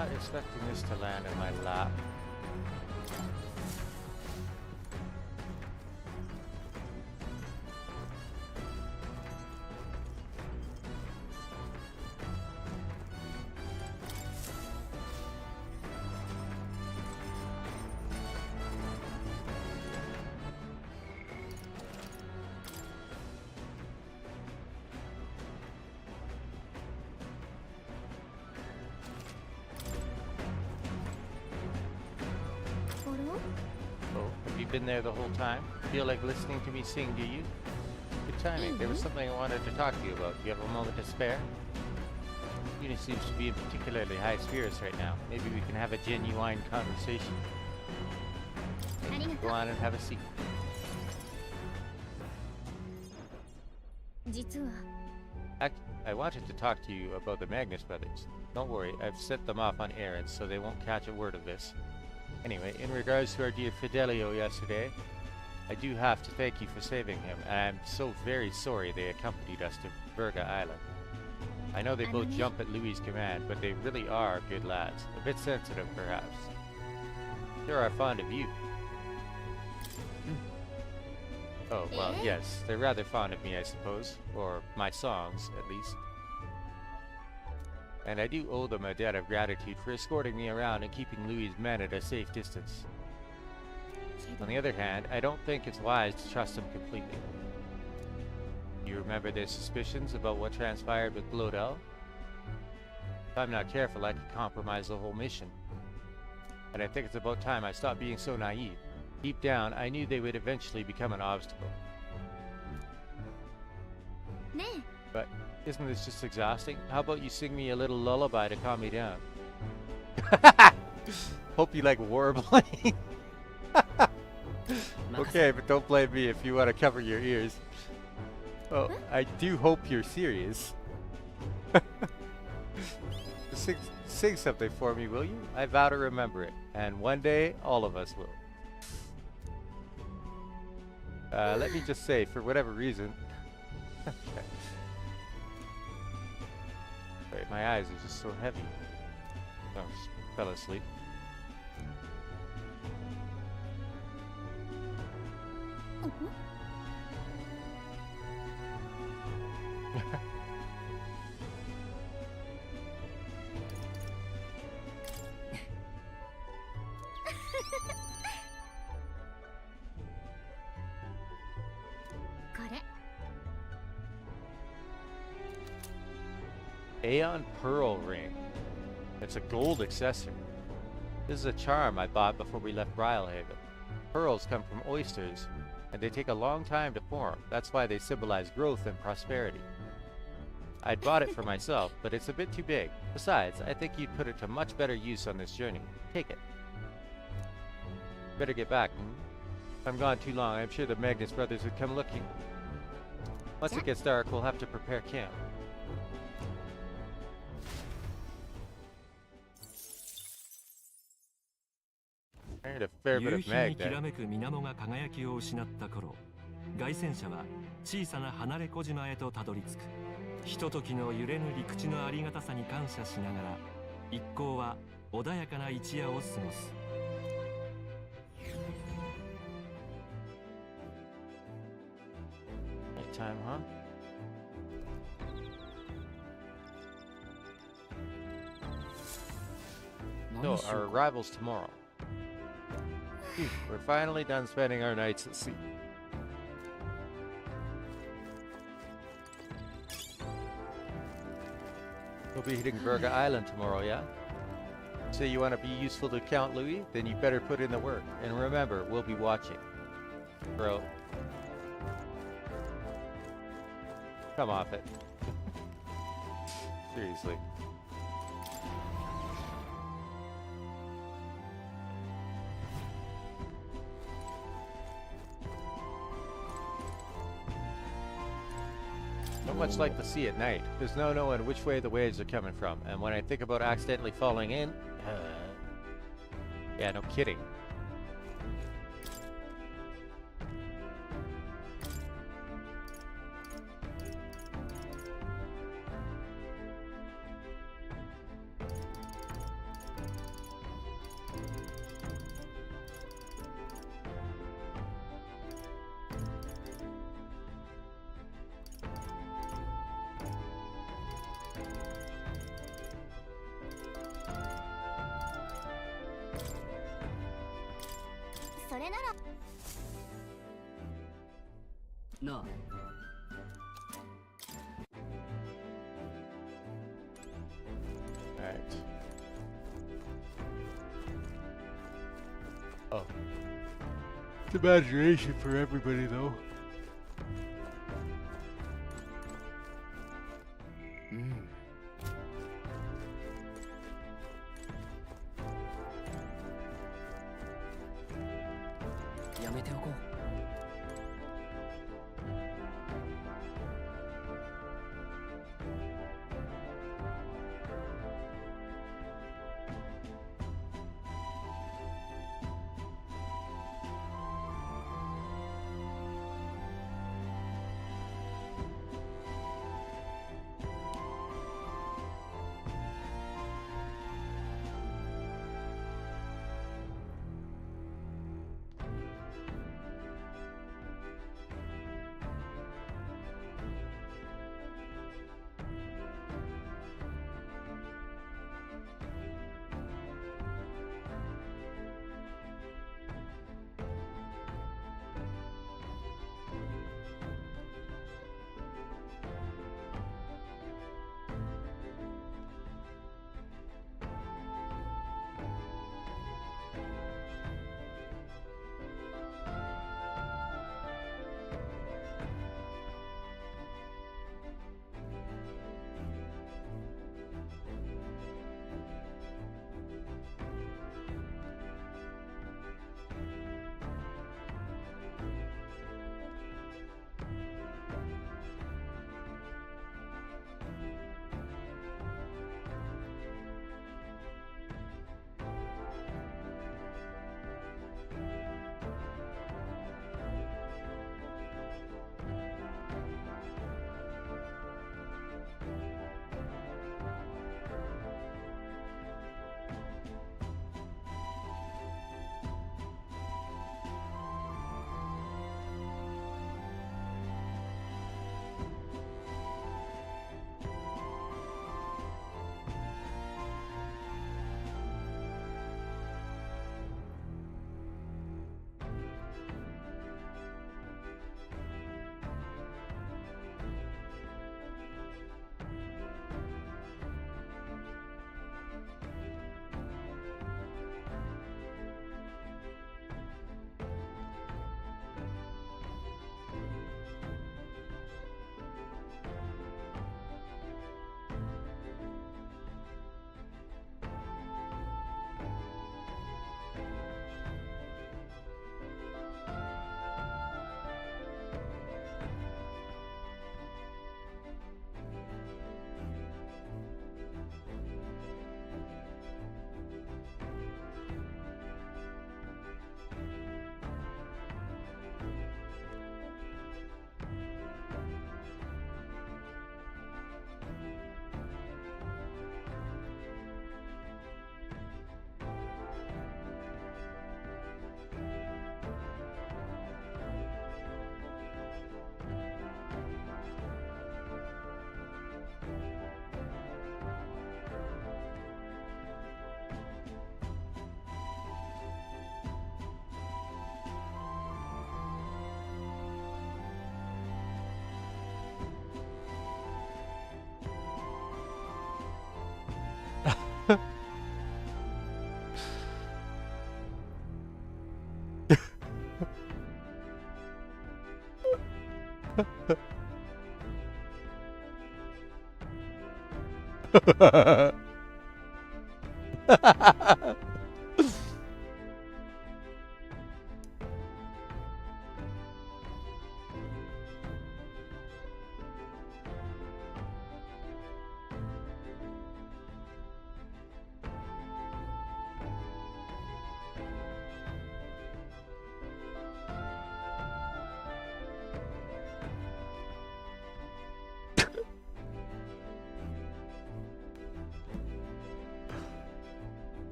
A: not expecting this to land in my lap. Been there the whole time? Feel like listening to me sing, do you? Good timing. There was something I wanted to talk to you about. Do you have a moment to spare? Yuna seems to be in particularly high spirits right now. Maybe we can have a genuine conversation. Go on and have a seat. I wanted to talk to you about the Magnus brothers. Don't worry, I've set them off on errands so they won't catch a word of this. Anyway, in regards to our dear Fidelio yesterday, I do have to thank you for saving him, and I'm so very sorry they accompanied us to Virga Island. I know they both jump at Louis' command, but they really are good lads. A bit sensitive, perhaps. Sure are fond of you. Oh, well, yes, they're rather fond of me, I suppose. Or my songs, at least. And I do owe them a debt of gratitude for escorting me around and keeping Louis' men at a safe distance. On the other hand, I don't think it's wise to trust them completely. You remember their suspicions about what transpired with Glodell? If I'm not careful, I could compromise the whole mission. And I think it's about time I stopped being so naive. Deep down, I knew they would eventually become an obstacle. But isn't this just exhausting? How about you sing me a little lullaby to calm me down? Hope you like warbling. Okay, but don't blame me if you want to cover your ears. Oh, I do hope you're serious. Sing something for me, will you? I vow to remember it. And one day, all of us will. Let me just say, for whatever reason... Okay. Wait, my eyes are just so heavy. Oh, just fell asleep. Aeon Pearl Ring. It's a gold accessory. This is a charm I bought before we left Brilehaven. Pearls come from oysters, and they take a long time to form. That's why they symbolize growth and prosperity. I'd bought it for myself, but it's a bit too big. Besides, I think you'd put it to much better use on this journey. Take it. Better get back. If I'm gone too long, I'm sure the Magnus brothers would come looking. Once it gets dark, we'll have to prepare camp. A fair bit of mag there.
R: 夕日にきらめく水面が輝きを失った頃、凱旋者は小さな離れ小島へとたどり着く。ひとときの揺れぬ陸地のありがたさに感謝しながら、一行は穏やかな一夜を過ごす。
A: Night time, huh? No, our arrival's tomorrow. Phew, we're finally done spending our nights at sea. We'll be hitting Virga Island tomorrow, yeah? Say you want to be useful to Count Louis? Then you better put in the work. And remember, we'll be watching. Bro. Come off it. Seriously. Not much like the sea at night. There's no knowing which way the waves are coming from, and when I think about accidentally falling in, yeah, no kidding.
C: それなら
B: なあ。
A: Alright. Oh. It's imagination for everybody, though.
B: やめておこう。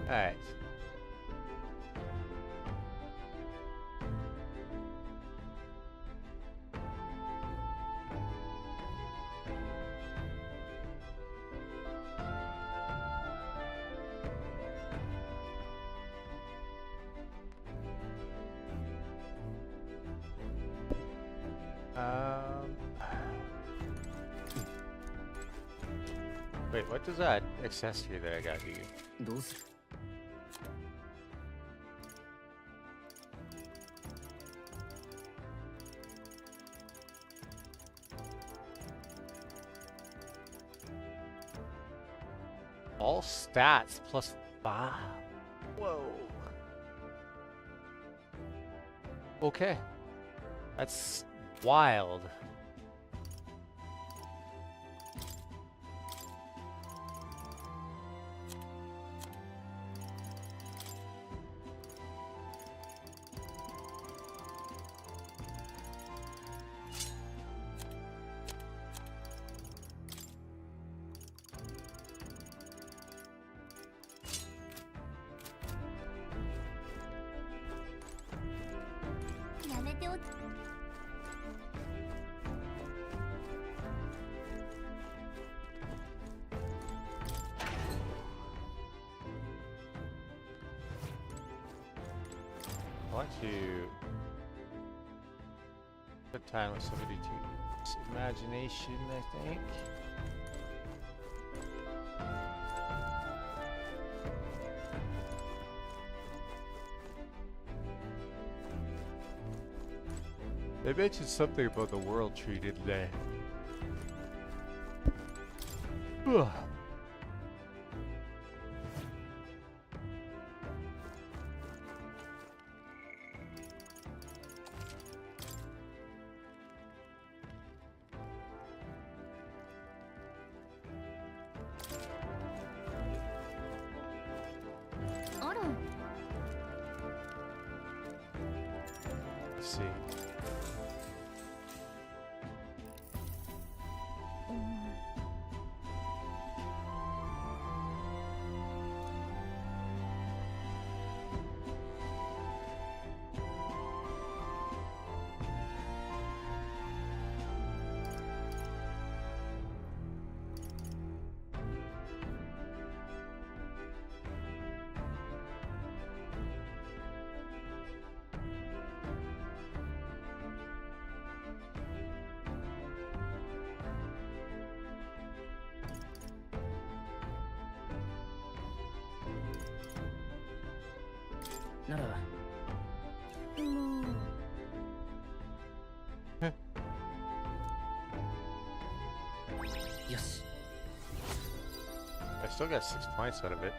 A: Alright. Wait, what does that accessory that I got do?
B: どうする
A: All stats plus 5. Whoa. Okay. That's wild. I want to put time with somebody to imagination, I think. They mentioned something about the world tree, didn't they? Ugh. Let's see.
B: Nara. Yes.
A: I still got 6 points out of it.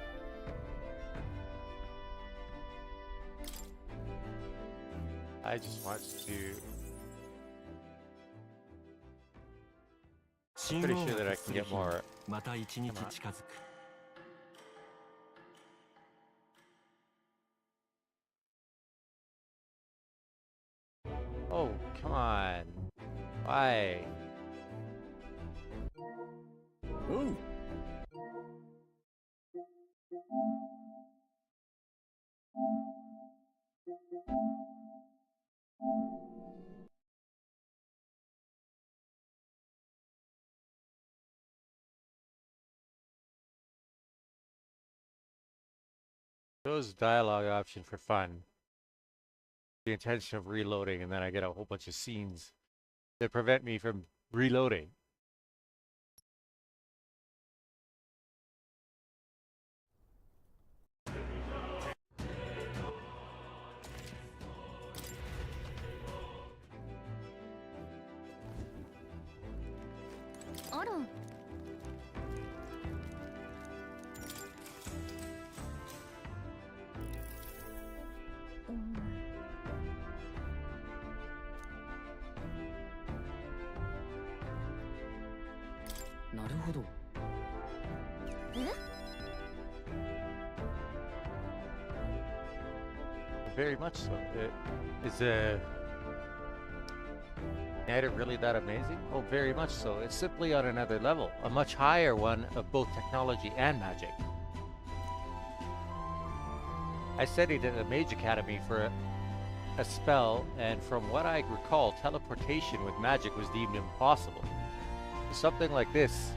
A: I just want to. I'm pretty sure that I can get more.
R: また一日近づく
A: Oh, come on. Why?
L: Ooh.
A: Chose dialogue option for fun. The intention of reloading, and then I get a whole bunch of scenes that prevent me from reloading. Very much so. Is Night really that amazing? Oh, very much so. It's simply on another level, a much higher one of both technology and magic. I studied at a mage academy for a spell, and from what I recall, teleportation with magic was deemed impossible. Something like this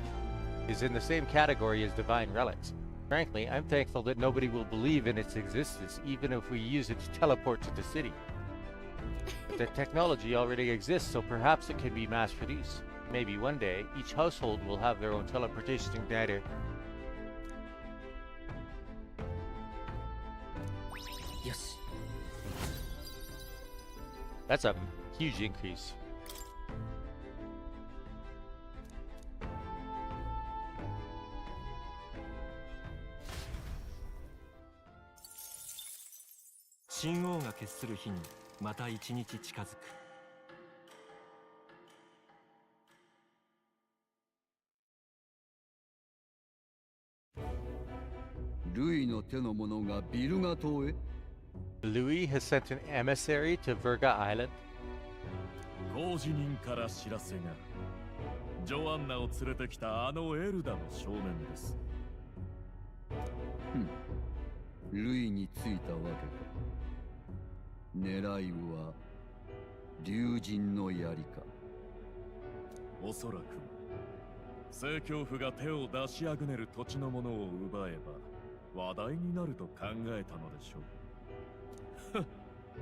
A: is in the same category as divine relics. Frankly, I'm thankful that nobody will believe in its existence, even if we use it to teleport to the city. The technology already exists, so perhaps it can be mass-produced. Maybe one day, each household will have their own teleportation igniter.
B: Yes.
A: That's a huge increase.
R: 神王が決する日にまた一日近づく。
L: ルイの手の者がビルガ島へ。
A: Louis has sent an emissary to Virga Island.
D: 工事人から知らせが。ジョアンナを連れてきたあのエルダの少年です。
L: ルイについたわけか。狙いは竜神の槍か。
D: おそらく正教府が手を出しあぐねる土地のものを奪えば話題になると考えたのでしょう。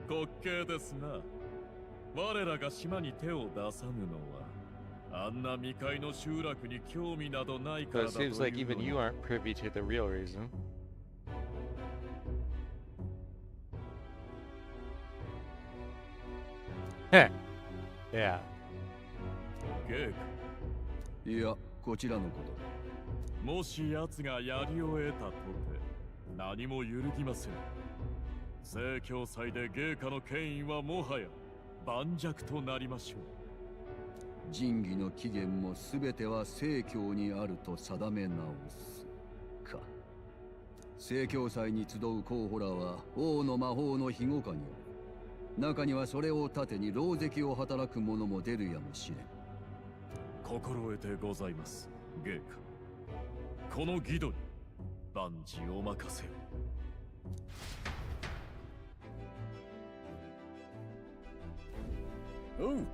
D: 滑稽ですな。我らが島に手を出さぬのはあんな未開の集落に興味などないから
A: So
D: だ
A: it
D: と
A: seems like
D: いう
A: even
D: の
A: you
D: に。
A: aren't privy to the real reason. Yeah.
D: ゲ
L: いや、こちらのこと
D: ーもし奴が槍を得たとて何も揺るぎません。正教祭で芸家の権威はもはや盤石となりましょう。
L: 神器の起源も全ては正教にあると定め直すか。正教祭に集う候補らは王の魔法の庇護下にある。中にはそれを盾に狼藉を働く者も出るやもしれん。
D: 心得てございます、芸家。この義度に万事お任せを。
A: Ooh.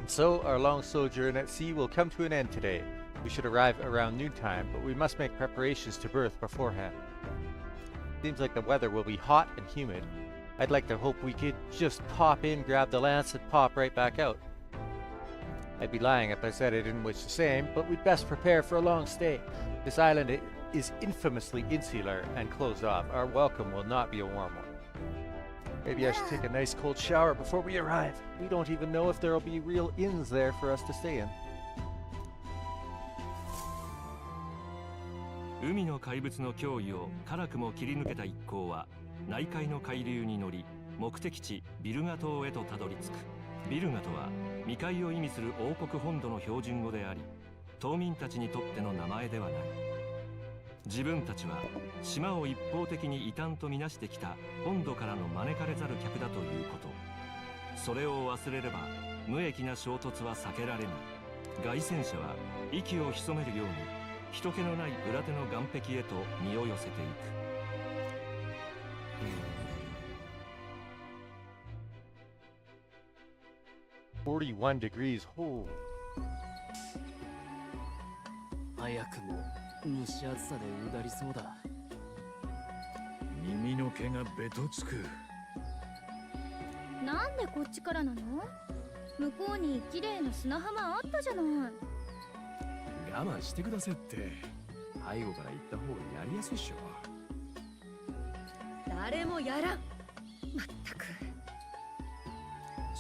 A: So, our long sojourn at sea will come to an end today. We should arrive around noontime, but we must make preparations to berth beforehand. Seems like the weather will be hot and humid. I'd like to hope we could just pop in, grab the lance, and pop right back out. I'd be lying if I said I didn't wish the same, but we'd best prepare for a long stay. This island is infamously insular and closed off. Our welcome will not be a warm one. Maybe I should take a nice cold shower before we arrive. We don't even know if there'll be real inns there for us to stay in.
R: 海の怪物の脅威を辛くも切り抜けた一行は内海の海流に乗り目的地ビルガ島へとたどり着く。ビルガとは未開を意味する王国本土の標準語であり、島民たちにとっての名前ではない。自分たちは島を一方的に異端とみなしてきた本土からの招かれざる客だということ。それを忘れれば無益な衝突は避けられない。凱旋者は息を潜めるように人気のない裏手の岸壁へと身を寄せていく。
A: 41 degrees. Oh.
B: 早くも蒸し暑さでうだりそうだ。
K: 耳の毛がべとつく。
M: なんでこっちからなの？向こうに綺麗な砂浜あったじゃない。
I: 我慢してくださいって。背後から行った方がやりやすいっしょ。
E: 誰もやらん。まったく。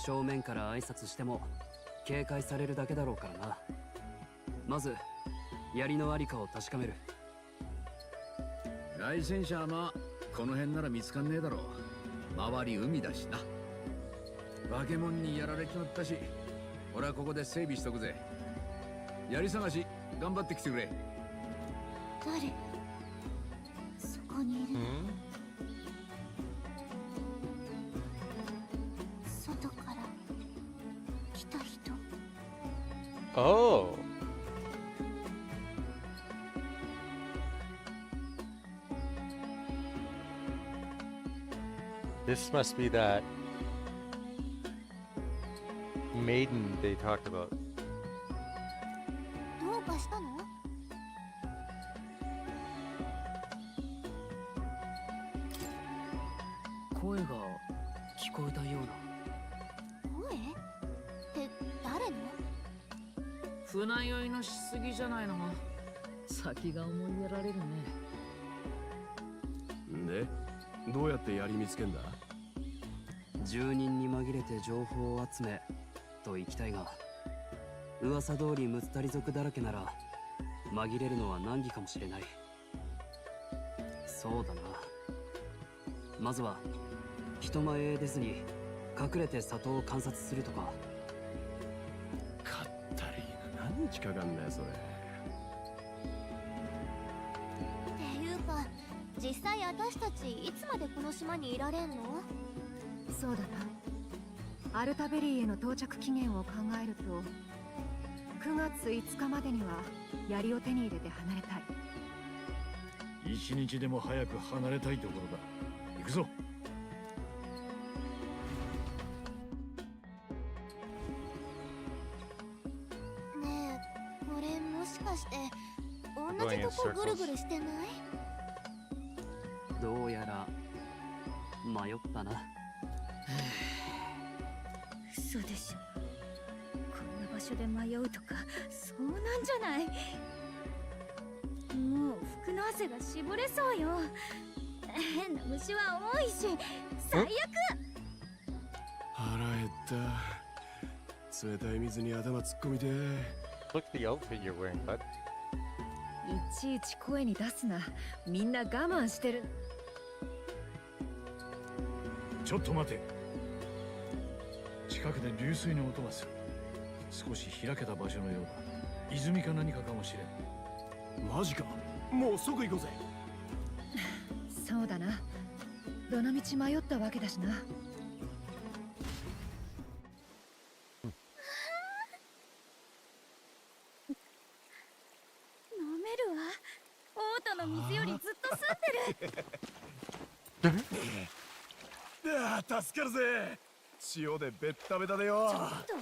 B: 正面から挨拶しても警戒されるだけだろうからな。まず槍のありかを確かめる。
L: 凱旋者はまあこの辺なら見つかんねえだろう。周り海だしな。化け物にやられちまったし、俺はここで整備しとくぜ。槍探し頑張ってきてくれ。
C: 誰？そこにいるの？外から来た人。
A: Oh. This must be that maiden they talked about.
C: どうかしたの？
B: 声が聞こえたような。
C: 声？って誰の？
G: 船酔いのしすぎじゃないの。先が思いやられるね。
I: で、どうやって槍見つけんだ？
B: 住人に紛れて情報を集めと行きたいが、噂通りムツタリ族だらけなら紛れるのは難儀かもしれない。そうだな。まずは人前へ出ずに隠れて里を観察するとか。
I: かったりーな。何日かかんだよそれ。
C: っていうか、実際私たちいつまでこの島にいられんの？
T: そうだな。アルタベリーへの到着期限を考えると、9月5日までには槍を手に入れて離れたい。
K: 一日でも早く離れたいところだ。行くぞ。
C: ねえ、これもしかして同じとこぐるぐるしてない？
B: どうやら迷ったな。
E: 嘘でしょ。こんな場所で迷うとかそうなんじゃない？もう服の汗がしぼれそうよ。変な虫は多いし最悪。
I: 腹減った。冷たい水に頭突っ込みて。
A: Look at the outfit you're wearing, bud.
T: いちいち声に出すな。みんな我慢してる。
K: ちょっと待て。近くで流水の音がする。少し開けた場所のようだ。泉か何かかもしれん。
I: マジか。もう即行こうぜ。
T: そうだな。どの道迷ったわけだしな。
C: 飲めるわ。オートの水よりずっと澄んでる。
I: ああ、助かるぜ。塩でベッタベタでよ。
C: ちょっと。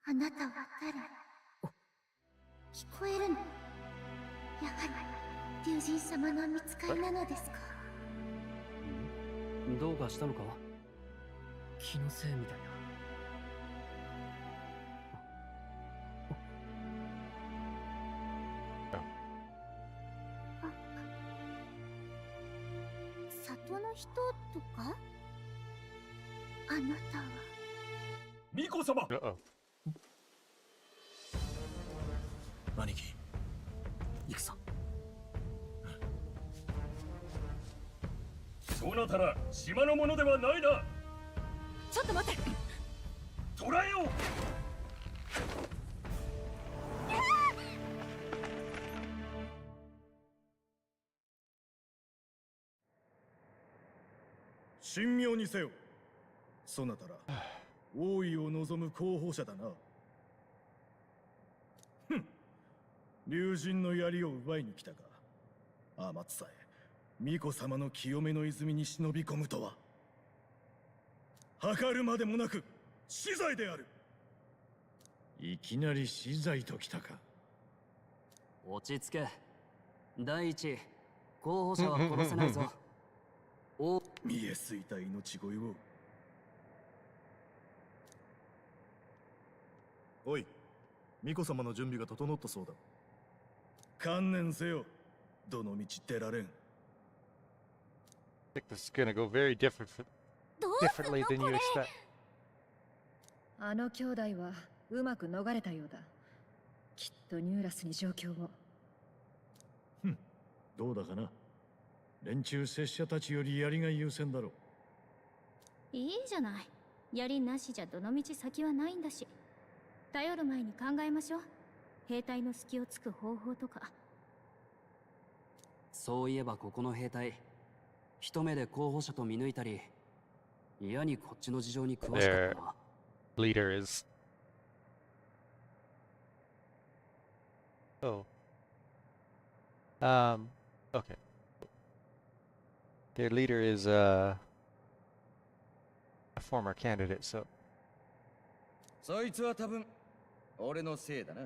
C: あなたは誰？聞こえるの？やはり龍神様の見つかりなのですか？
B: どうかしたのか？気のせいみたいな。
C: 里の人とか？あなたは
F: 巫女様。
I: 兄貴、行くぞ。
F: そうなったら島のものではないな。
T: ちょっと待って。
F: 捕らえよう。
K: 神妙にせよ。そなたら王位を望む候補者だな。ふん。龍神の槍を奪いに来たか。天津さえ巫女様の清めの泉に忍び込むとは。計るまでもなく死罪である。いきなり死罪ときたか。
B: 落ち着け。第一、候補者は殺せないぞ。お、
K: 見えすいた命乞いを。
U: おい、巫女様の準備が整ったそうだ。
K: 観念せよ。どの道出られん。
A: I think this is gonna go very differently than you expect.
T: あの兄弟はうまく逃れたようだ。きっとニューラスに状況を。
K: どうだかな。連中拙者たちより槍が優先だろう。
M: いいじゃない。槍なしじゃどの道先はないんだし。頼る前に考えましょう。兵隊の隙をつく方法とか。
B: そういえばここの兵隊、一目で候補者と見抜いたり、嫌にこっちの事情に詳しかったな。
A: Leader is. Oh. Okay. Their leader is a former candidate, so.
N: そいつは多分俺のせいだな。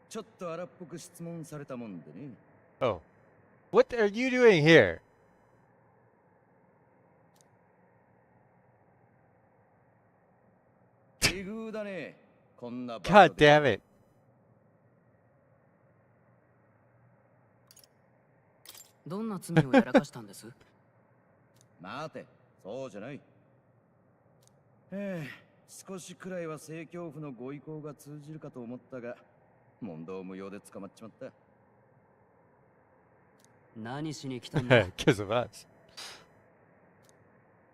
N: ちょっと荒っぽく質問されたもんでね。
A: Oh. What are you doing here?
N: 奇遇だね。こんな場所
A: God
N: で。
A: damn it.
B: どんな罪をやらかしたんです？
N: 待て、そうじゃない。少しくらいは正教府のご意向が通じるかと思ったが、問答無用で捕まっちまった。
B: 何しに来たんだ？
A: Because of us.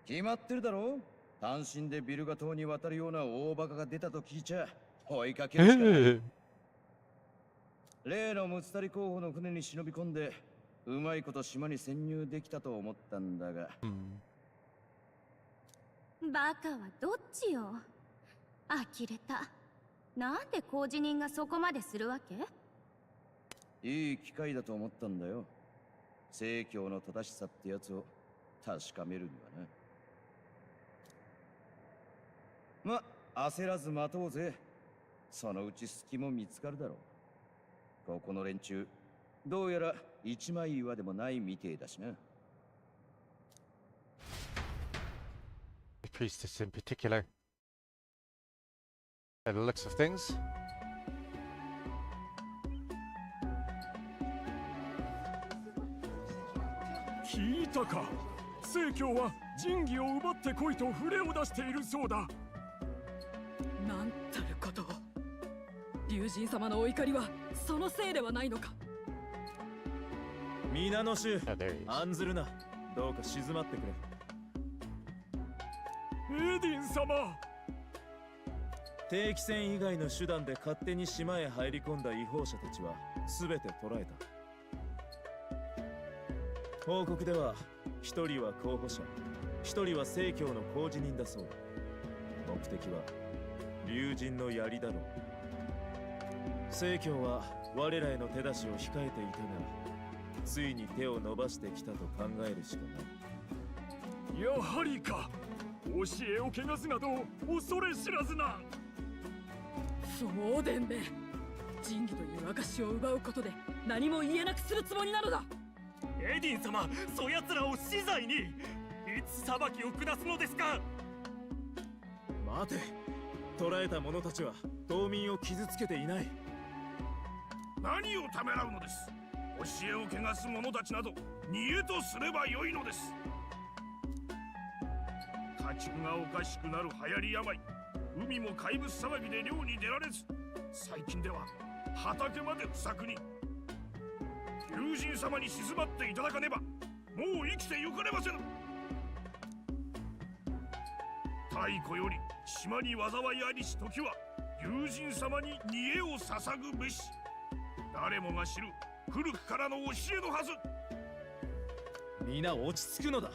N: 決まってるだろ。単身でビルガ島に渡るような大バカが出たと聞いちゃ追いかけるしかない。例のムツタリ候補の船に忍び込んでうまいこと島に潜入できたと思ったんだが、
M: バカはどっちよ。呆れた。なんで工事人がそこまでするわけ？
N: いい機会だと思ったんだよ。正教の正しさってやつを確かめるにはな。ま、焦らず待とうぜ。そのうち隙も見つかるだろう。ここの連中、どうやら一枚岩でもないみてえだしな。
A: The priestess in particular. By the looks of things.
F: 聞いたか。正教は神器を奪ってこいと触れを出しているそうだ。
G: なんたることを。竜神様のお怒りはそのせいではないのか。
Q: 皆の衆、案ずるな。どうか静まってくれ。エディン様。定期船以外の手段で勝手に島へ入り込んだ違法者たちは全て捕らえた。報告では一人は候補者、一人は正教の工事人だそう。目的は竜神の槍だろう。正教は我らへの手出しを控えていたが、ついに手を伸ばしてきたと考えるしかない。やはりか。教えを汚すなど恐れ知らずな。
G: そうでんめ。神器という証を奪うことで何も言えなくするつもりなのだ。
F: エディン様、そやつらを死罪に。いつ裁きを下すのですか。待て。捕らえた者たちは島民を傷つけていない。何をためらうのです。教えを汚す者たちなど逃げとすればよいのです。家畜がおかしくなる流行り病、海も怪物騒ぎで漁に出られず、最近では畑まで不作に。竜神様に静まっていただかねばもう生きてゆかれませぬ。太古より島に災いありし時は竜神様に煮えを捧ぐべし。誰もが知る古くからの教えのはず。皆落ち着くのだ。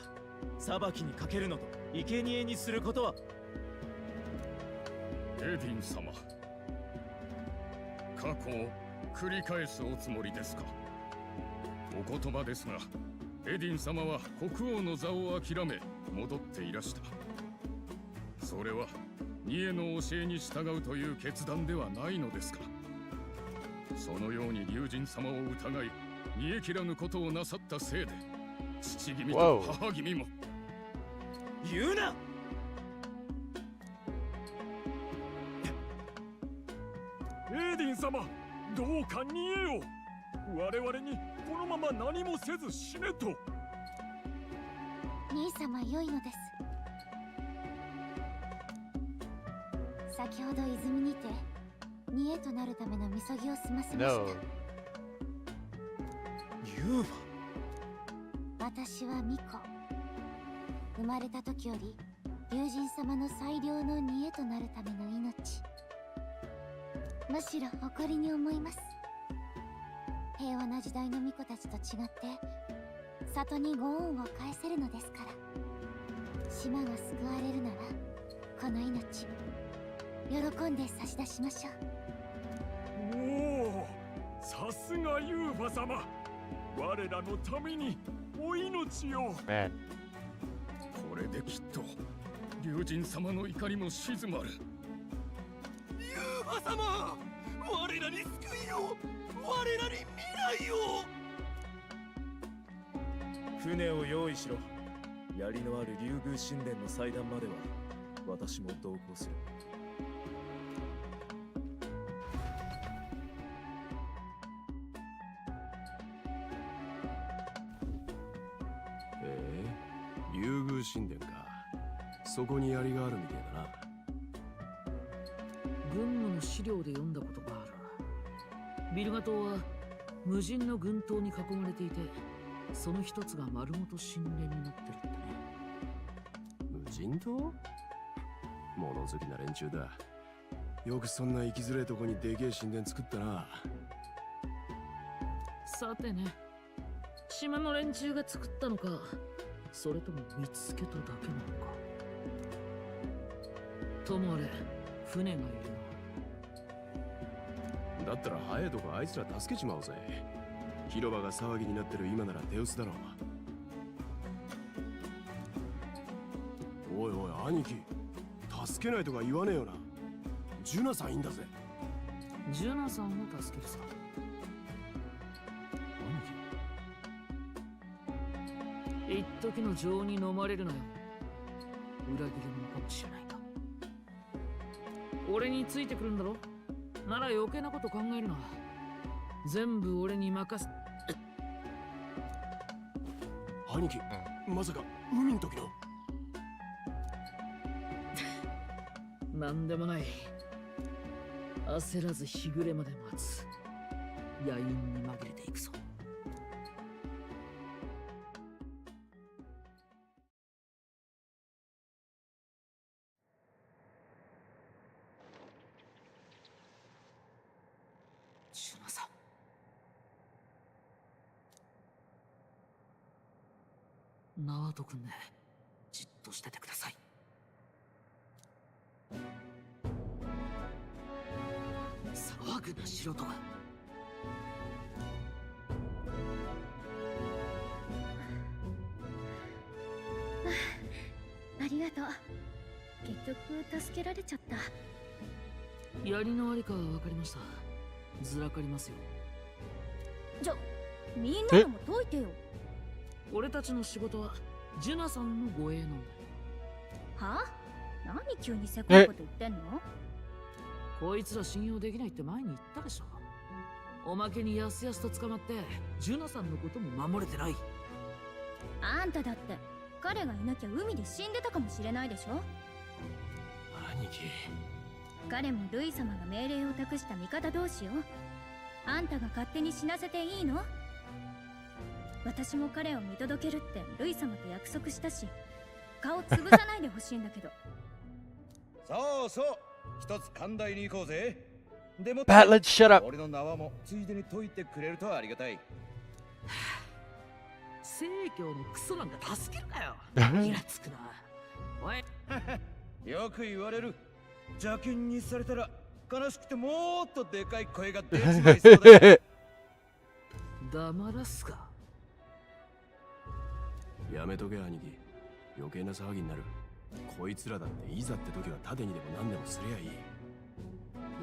F: 裁きにかけるのと生贄にすることは。
O: エディン様、過去を繰り返すおつもりですか。お言葉ですが、エディン様は国王の座を諦め戻っていらした。それはニエの教えに従うという決断ではないのですか。そのように竜神様を疑い煮え切らぬことをなさったせいで、父君と母君も。
F: 言うな。エディン様、どうか煮えよ。我々にこのまま何もせず死ねと。
C: 兄様良いのです。先ほど泉にて煮えとなるためのみそぎを済ませました。
A: No.
F: ユーバ。
C: 私は巫女。生まれた時より竜神様の最良の煮えとなるための命。むしろ誇りに思います。平和な時代の巫女たちと違って里にご恩を返せるのですから。島が救われるならこの命喜んで差し出しましょう。
F: おお、さすがユーファ様。
O: 我らのためにお命を。
A: Man.
O: これできっと龍神様の怒りも静まる。
F: ユーファ様、我らに救いを、我らに未来を。
Q: 船を用意しろ。槍のある竜宮神殿の祭壇までは私も同行する。
I: 竜宮神殿か。そこに槍があるみたいだな。
G: 軍務の資料で読んだことがある。ビルガ島は無人の軍島に囲まれていて、その一つが丸ごと神殿になってるってね。
I: 無人島？物好きな連中だ。よくそんな生きづれえとこにでけえ神殿作ったな。
G: さてね、島の連中が作ったのか、それとも見つけただけなのか。ともあれ、船がいる
I: な。だったら早いとこあいつら助けちまおうぜ。広場が騒ぎになってる今なら手薄だろう。おいおい兄貴、助けないとか言わねえよな。ジュナさんいいんだぜ。
G: ジュナさんを助けるさ。一時の情に飲まれるなよ。裏切り者かもしれないんだ。俺についてくるんだろ。なら余計なこと考えるな。全部俺に任せ。
I: 兄貴、まさか海の時の。
G: なんでもない。焦らず日暮れまで待つ。野因に紛れていくぞ。シュナさん。縄とくんね。じっとしててください。騒ぐな素人が。
M: ありがとう。結局助けられちゃった。
G: 槍のありかは分かりました。ずらかりますよ。
M: じゃ、みんなのも解いてよ。
G: 俺たちの仕事はジュナさんの護衛なんだよ。
M: はあ？何急にせこいこと言ってんの？
G: こいつら信用できないって前に言ったでしょ。おまけにやすやすと捕まってジュナさんのことも守れてない。
M: あんただって彼がいなきゃ海で死んでたかもしれないでしょ。
I: 兄貴、
M: 彼もルイ様が命令を託した味方同士よ。あんたが勝手に死なせていいの？私も彼を見届けるってルイ様と約束したし、顔潰さないでほしいんだけど。
N: そうそう、一つ寛大に行こうぜ。でも
A: Pat, let's shut up.
N: 俺の縄もついでに解いてくれるとありがたい。
G: 聖教のクソなんか助けるかよ。イラつくな。おい。
N: よく言われる。邪険にされたら悲しくてもっとでかい声が出ちまいそうだ。
G: 黙らすか。
I: やめとけ兄貴。余計な騒ぎになる。こいつらだっていざって時は盾にでも何でもすりゃいい。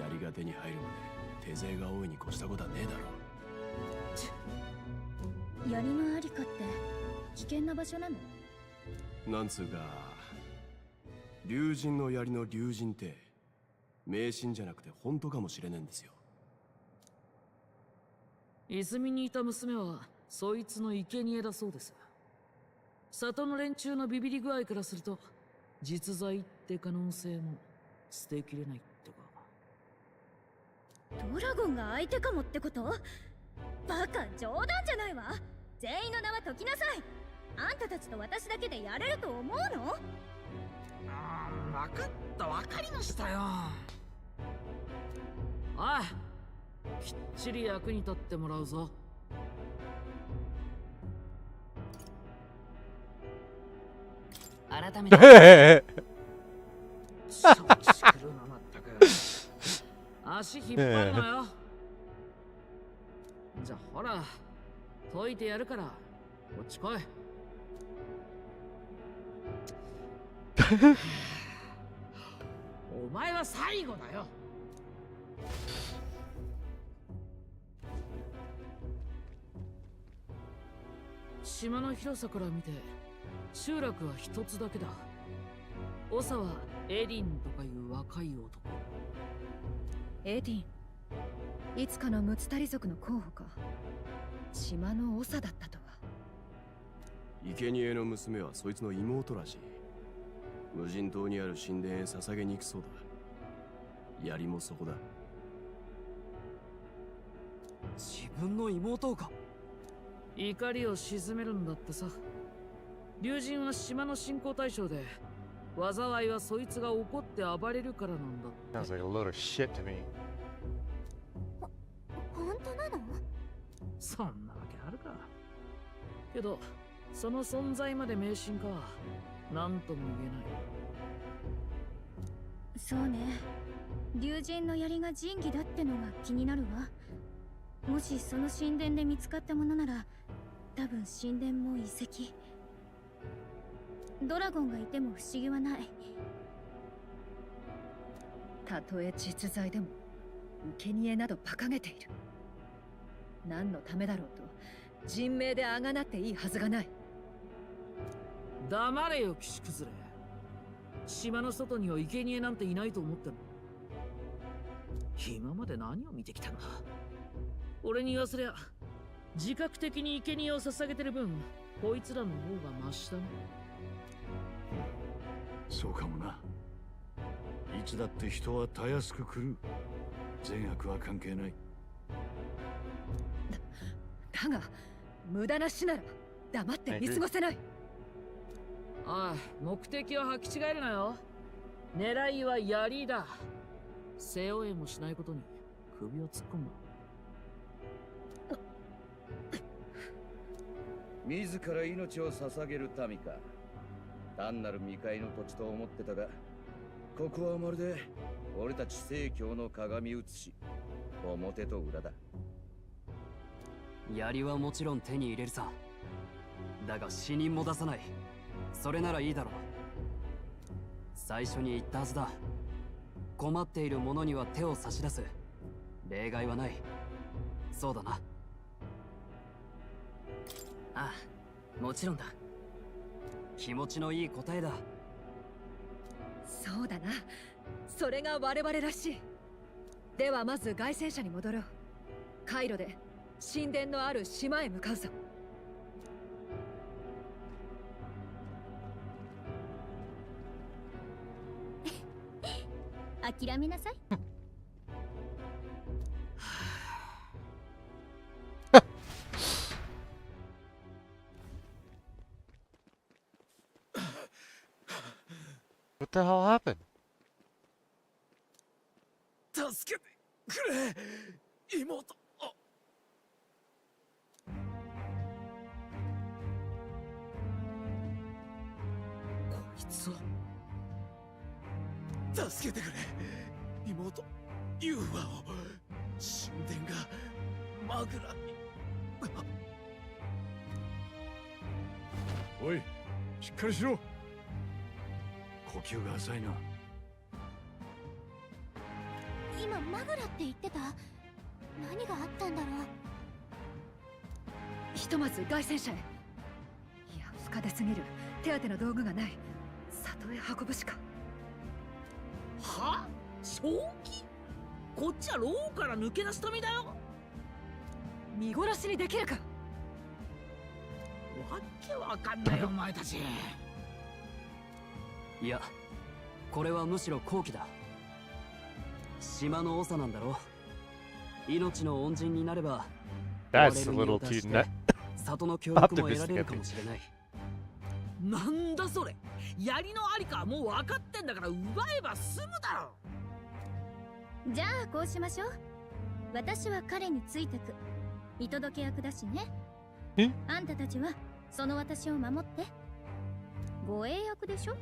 I: 槍が手に入るまで手勢が多いに越したことはねえだろ。
M: 槍のありかって危険な場所なの？
I: なんつうか、竜神の槍の竜神って迷信じゃなくて本当かもしれねえんですよ。
G: 泉にいた娘はそいつの生贄だそうです。里の連中のビビり具合からすると実在って可能性も捨てきれないってか。
M: ドラゴンが相手かもってこと？バカ、冗談じゃないわ。全員の名は解きなさい。あんたたちと私だけでやれると思うの？
G: 分かった、分かりましたよ。おい、きっちり役に立ってもらうぞ。改めて足引っ張るなよ。じゃあほら、解いてやるからこっち来い。お前は最後だよ。島の広さから見て集落は一つだけだ。長はエディンとかいう若い男。
E: エディン、いつかのムツタリ族の候補か。島の長だったとは。
I: 生贄の娘はそいつの妹らしい。無人島にある神殿へ捧げに行くそうだ。槍もそこだ。
B: 自分の妹か。
G: 怒りを鎮めるんだってさ。竜神は島の信仰対象で、災いはそいつが怒って暴れるからなんだ。
A: Sounds like a load of shit to me.
C: 本当なの？
G: そんなわけあるか。けどその存在まで迷信か、なんとも言えない。
M: そうね。竜神の槍が神器だってのが気になるわ。もしその神殿で見つかったものなら、多分神殿も遺跡。ドラゴンがいても不思議はない。
E: たとえ実在でも生贄など馬鹿げている。何のためだろうと人命であがなっていいはずがない。
G: 黙れよ騎士崩れ。島の外には生贄なんていないと思ってんの？今まで何を見てきたんだ。俺に言わせりゃ自覚的に生贄を捧げてる分、こいつらの方がマシだね。
K: そうかもな。いつだって人はたやすく来る。善悪は関係ない。
E: だが無駄な死なら黙って見過ごせない。
G: おい、目的を履き違えるなよ。狙いは槍だ。背負えもしないことに首を突っ込む。
N: 自ら命を捧げる民か。単なる未開の土地と思ってたが、ここはまるで俺たち聖教の鏡写し。表と裏だ。
B: 槍はもちろん手に入れるさ。だが死人も出さない。それならいいだろう。最初に言ったはずだ。困っている者には手を差し出す。例外はない。そうだな。
H: ああ、もちろんだ。
B: 気持ちのいい答えだ。
E: そうだな。それが我々らしい。ではまず凱旋者に戻ろう。海路で神殿のある島へ向かうぞ。
M: 諦めなさい。
A: What the hell happened?
F: 助けてくれ、妹。
G: こいつを
F: 助けてくれ、妹。ユーファを神殿がマグラに。
K: おい、しっかりしろ。呼吸が浅いな。
C: 今マグラって言ってた？何があったんだろう。
E: ひとまず凱旋者へ。いや、深手すぎる。手当ての道具がない。里へ運ぶしか。
G: は？正気？こっちは牢から抜け出すためだよ。
E: 見殺しにできるか。
G: わけわかんないよお前たち。
B: いや、これはむしろ好機だ。島の長なんだろう。命の恩人になれば
A: That's a little too net
B: 里の協力も得られるかもしれない。
G: なんだそれ。槍のありかもう分かってんだから奪えば済むだろ。
M: じゃあこうしましょう。私は彼についてく見届け役だしね。あんたたちはその私を守って。護衛役でしょ。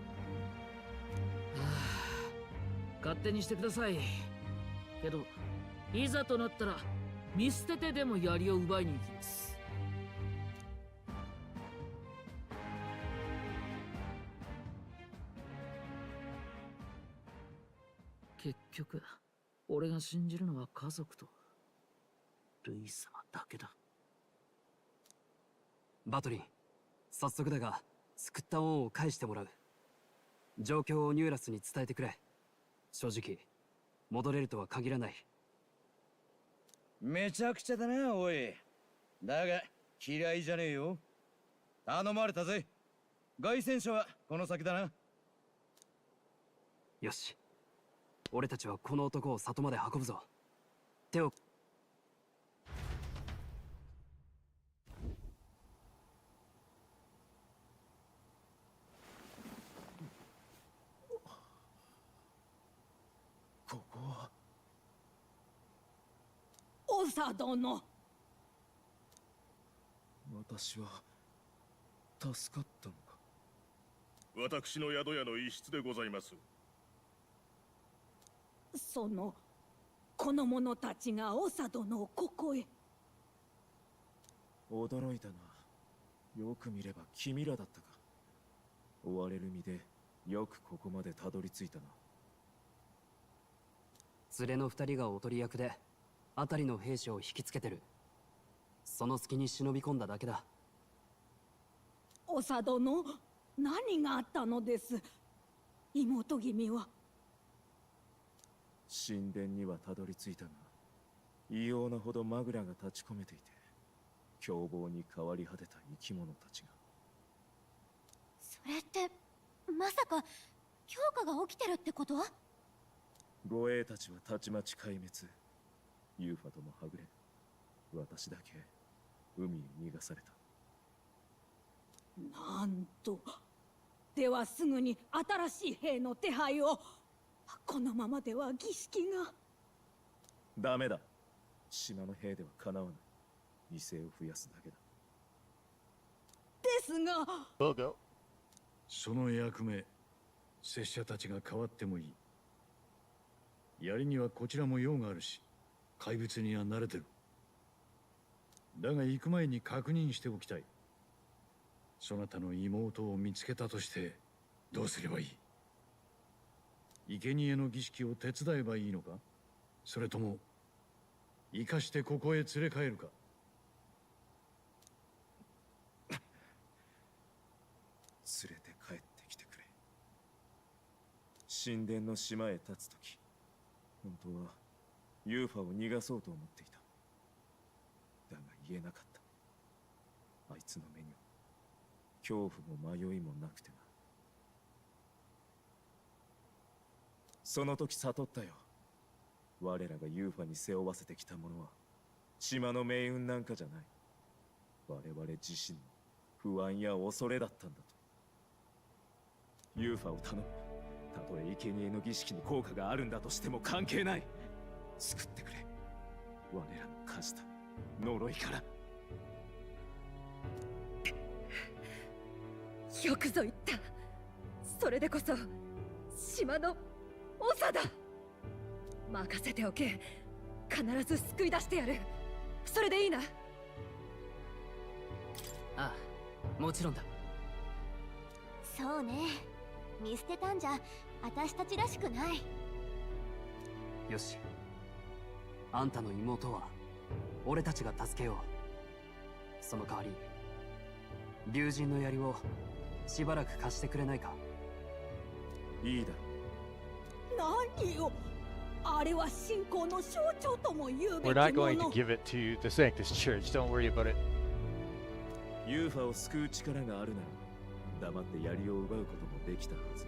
G: 勝手にしてください。けどいざとなったら見捨ててでも槍を奪いに行きます。結局俺が信じるのは家族とルイ様だけだ。
B: バトリン、早速だが救った恩を返してもらう。状況をニューラスに伝えてくれ。正直戻れるとは限らない。
N: めちゃくちゃだな、おい。だが嫌いじゃねえよ。頼まれたぜ。凱旋者はこの先だな。
B: よし、俺たちはこの男を里まで運ぶぞ。手を。
Q: ここは
E: 長殿。
Q: 私は助かったのか。
O: 私の宿屋の一室でございます。
E: この者たちが長殿をここへ。
Q: 驚いたな。よく見れば君らだったか。追われる身でよくここまでたどり着いたな。
B: 連れの二人がおとり役で辺りの兵士を引きつけてる。その隙に忍び込んだだけだ。
E: 長殿、何があったのです。妹君は。
Q: 神殿にはたどり着いたが、異様なほどマグラが立ち込めていて、凶暴に変わり果てた生き物たちが。
C: それってまさか強化が起きてるってこと？
Q: 護衛たちはたちまち壊滅。ユーファともはぐれ、私だけ海へ逃がされた。
E: なんと。ではすぐに新しい兵の手配を。このままでは儀式が。
Q: ダメだ。島の兵ではかなわない。犠牲を増やすだけだ。
E: ですが。
K: その役目、拙者たちが変わってもいい。槍にはこちらも用があるし、怪物には慣れてる。だが行く前に確認しておきたい。そなたの妹を見つけたとしてどうすればいい？生贄の儀式を手伝えばいいのか？それとも生かしてここへ連れ帰るか？
Q: 連れて帰ってきてくれ。神殿の島へ立つとき、本当はユーファを逃がそうと思っていた。だが言えなかった。あいつの目には恐怖も迷いもなくてな。その時悟ったよ。我らがユーファに背負わせてきたものは島の命運なんかじゃない。我々自身の不安や恐れだったんだと。ユーファを頼む。たとえ生贄の儀式に効果があるんだとしても関係ない。救ってくれ。我らの課した呪いから。
E: よくぞ言った。それでこそ島の長だ。任せておけ。必ず救い出してやる。それでいいな。
B: ああ、もちろんだ。
C: そうね。見捨てたんじゃ私たちらしくない。
B: よし、あんたの妹は俺たちが助けよう。その代わり竜神の槍をしばらく貸してくれないか？
Q: いいだろう。
E: 何よ、あれは信仰の象徴とも言うべきもの。
A: We're not going to give it to the Sanctus Church. Don't worry about it.
Q: ユーファを救う力があるなら黙って槍を奪うこともできたはず。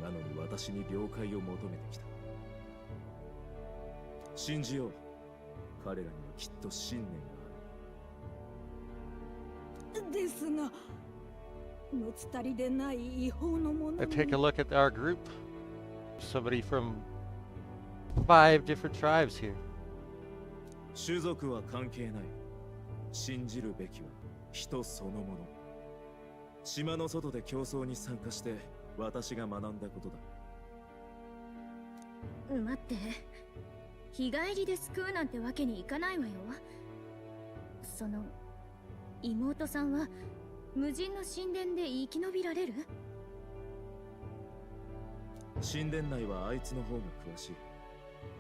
Q: なのに私に了解を求めてきた。信じよう。彼らにはきっと信念がある。
E: ですが、むつたりでない違法のもの。
A: Take a look at our group. Somebody from 5 different tribes here.
Q: 種族は関係ない。信じるべきは人そのもの。島の外で競争に参加して私が学んだことだ。
M: 待って、日帰りで救うなんてわけにいかないわよ。その妹さんは無人の神殿で生き延びられる？
Q: 神殿内はあいつの方が詳しい。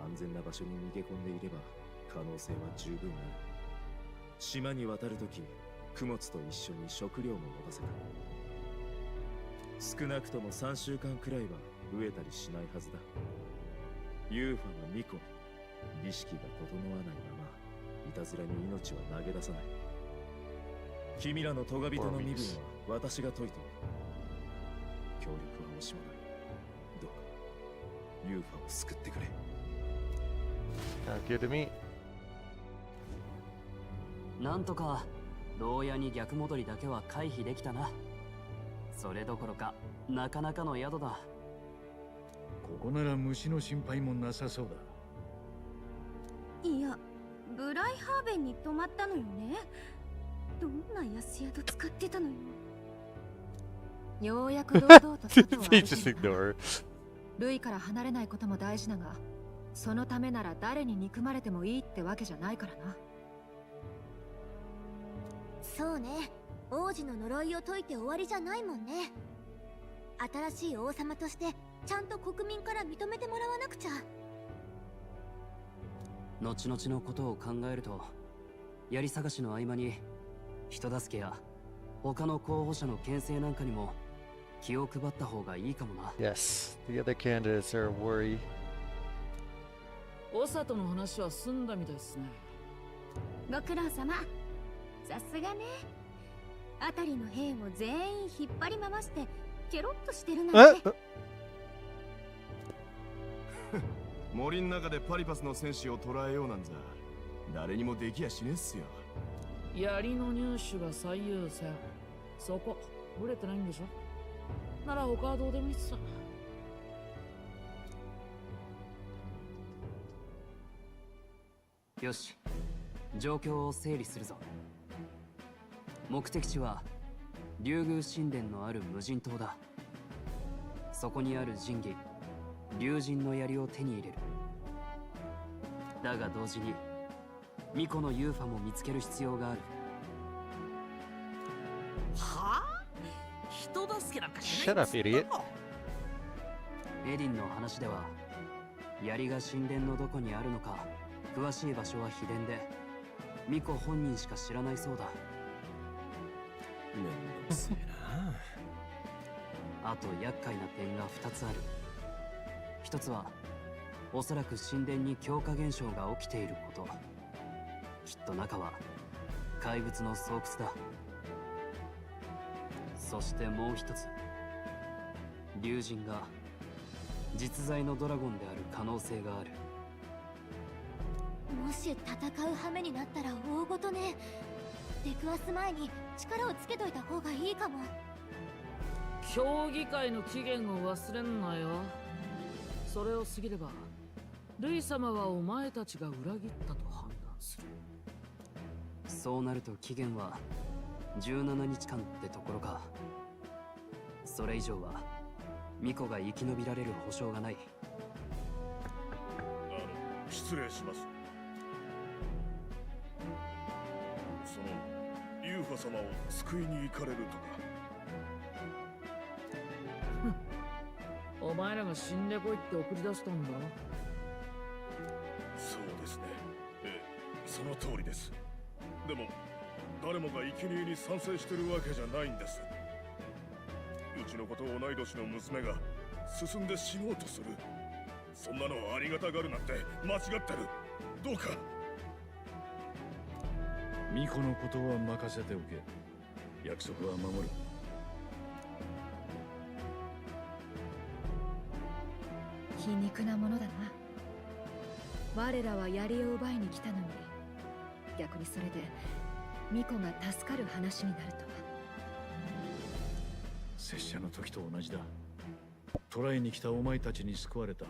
Q: 安全な場所に逃げ込んでいれば可能性は十分ある。島に渡るとき、供物と一緒に食料も持たせた。少なくとも3週間くらいは飢えたりしないはずだ。ユーファは巫女、儀式が整わないままいたずらに命は投げ出さない。君らのトガ人の身分は私が解いている。協力は惜しまない。どうかユーファを救ってくれ。
A: Sounds good to me.
B: なんとか牢屋に逆戻りだけは回避できたな。それどころかなかなかの宿だ。
K: ここなら虫の心配もなさそうだ。
M: いや、ブライハーベンに泊まったのよね。どんな安宿使ってたのよ。
T: ようやく堂々と外を歩
A: They
T: いて
A: just
T: いるな。
A: ignore.
T: ルイから離れないことも大事だが、そのためなら誰に憎まれてもいいってわけじゃないからな。
C: そうね。王子の呪いを解いて終わりじゃないもんね。新しい王様としてちゃんと国民から認めてもらわなくちゃ。
B: 後々のことを考えると、槍探しの合間に人助けや他の候補者の牽制なんかにも気を配った方がいいかもな。
A: Yes, the other candidates are a worry.
G: お里の話は済んだみたいですね。
M: ご苦労様。さすがね。あたりの兵を全員引っ張り回してケロッとしてるなんて。
I: 森の中でパリパスの戦士を捕らえようなんざ誰にもできやしねえっすよ。
G: 槍の入手が最優先。そこブレてないんでしょ。なら他はどうでもいいっす。
B: よし、状況を整理するぞ。目的地は竜宮神殿のある無人島だ。そこにある神器竜神の槍を手に入れる。だが同時に巫女のユーファも見つける必要がある。
G: はあ？人助けなんかし
A: Shut
G: ないん
A: up,
G: です
A: idiot.
B: エディンの話では槍が神殿のどこにあるのか詳しい場所は秘伝で巫女本人しか知らないそうだ。
I: めんどくせえな。
B: あと厄介な点が2つある。1つはおそらく神殿に強化現象が起きていること。きっと中は怪物の巣窟だ。そしてもう1つ、竜神が実在のドラゴンである可能性がある。
C: もし戦う羽目になったら大ごとね。出くわす前に力をつけといた方がいいかも。
G: 競技会の期限を忘れんなよ。それを過ぎればルイ様はお前たちが裏切ったと判断する。
B: そうなると期限は17日間ってところか。それ以上は巫女が生き延びられる保証がない。
U: 失礼します。そのユーファ様を救いに行かれるとか。
G: お前らが死んでこいって送り出したんだろ。
U: そうですね。その通りです。でも誰もが生贄に賛成してるわけじゃないんです。うちの子と同い年の娘が進んで死のうとする。そんなのをありがたがるなんて間違ってる。どうか
K: 巫女のことは任せておけ。約束は守る。
T: 皮肉なものだな。我らは槍を奪いに来たのに、逆にそれで巫女が助かる話になるとは。
K: 拙者の時と同じだ。捕らえに来たお前たちに救われた。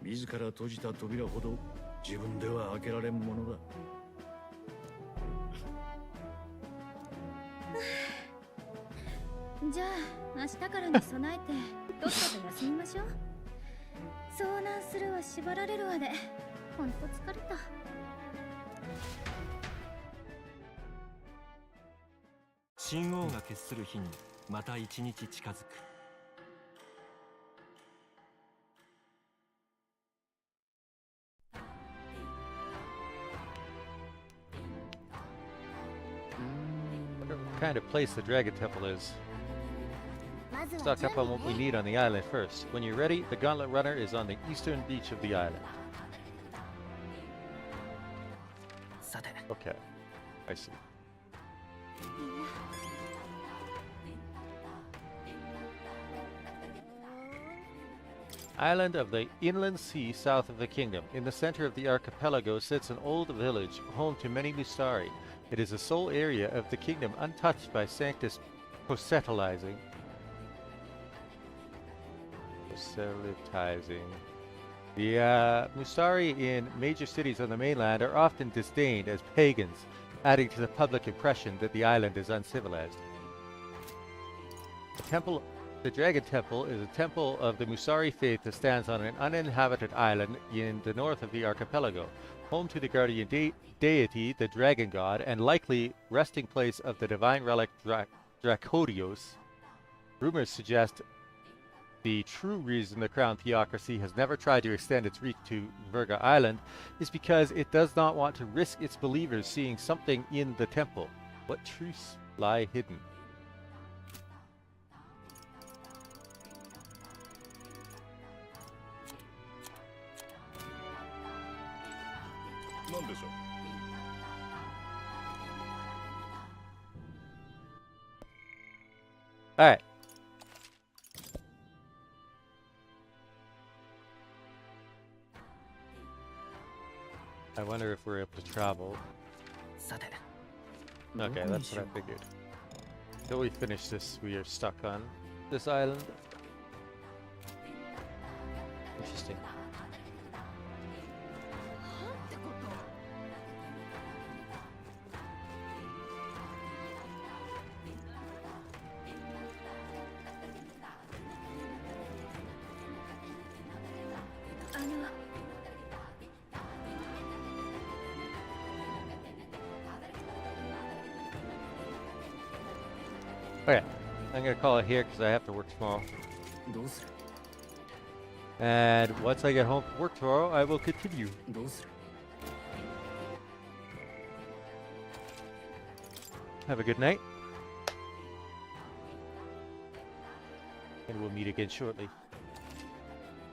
K: 自ら閉じた扉ほど自分では開けられんものだ。
M: じゃあ明日からに備えてとっとと休みましょう。遭難するわ縛られるわでほんと疲れた。
R: 神王が決する日にまた一日近づく。
A: kind of place the Dragon Temple is. Stock up on what we need on the island first. When you're ready, the Gauntlet Runner is on the eastern beach of the island. Okay, I see. Island of the inland sea south of the kingdom. In the center of the archipelago sits an old village, home to many Mustari. It is the sole area of the kingdom untouched by Sanctus proselytizing. The Mustari in major cities on the mainland are often disdained as pagans, adding to the public impression that the island is uncivilized. The Dragon Temple is a temple of the Mustari faith that stands on an uninhabited island in the north of the archipelago, home to the guardian deity, the Dragon God, and likely resting place of the divine relic Dracodios. Rumors suggest the true reason the Crown Theocracy has never tried to extend its reach to Virga Island is because it does not want to risk its believers seeing something in the temple. What truths lie hidden? Alright. I wonder if we're able to travel. Okay, that's what I figured. Until we finish this, we are stuck on this island. Interesting. Okay, I'm gonna call it here because I have to work tomorrow. And once I get home from work tomorrow, I will continue. Have a good night. And we'll meet again shortly.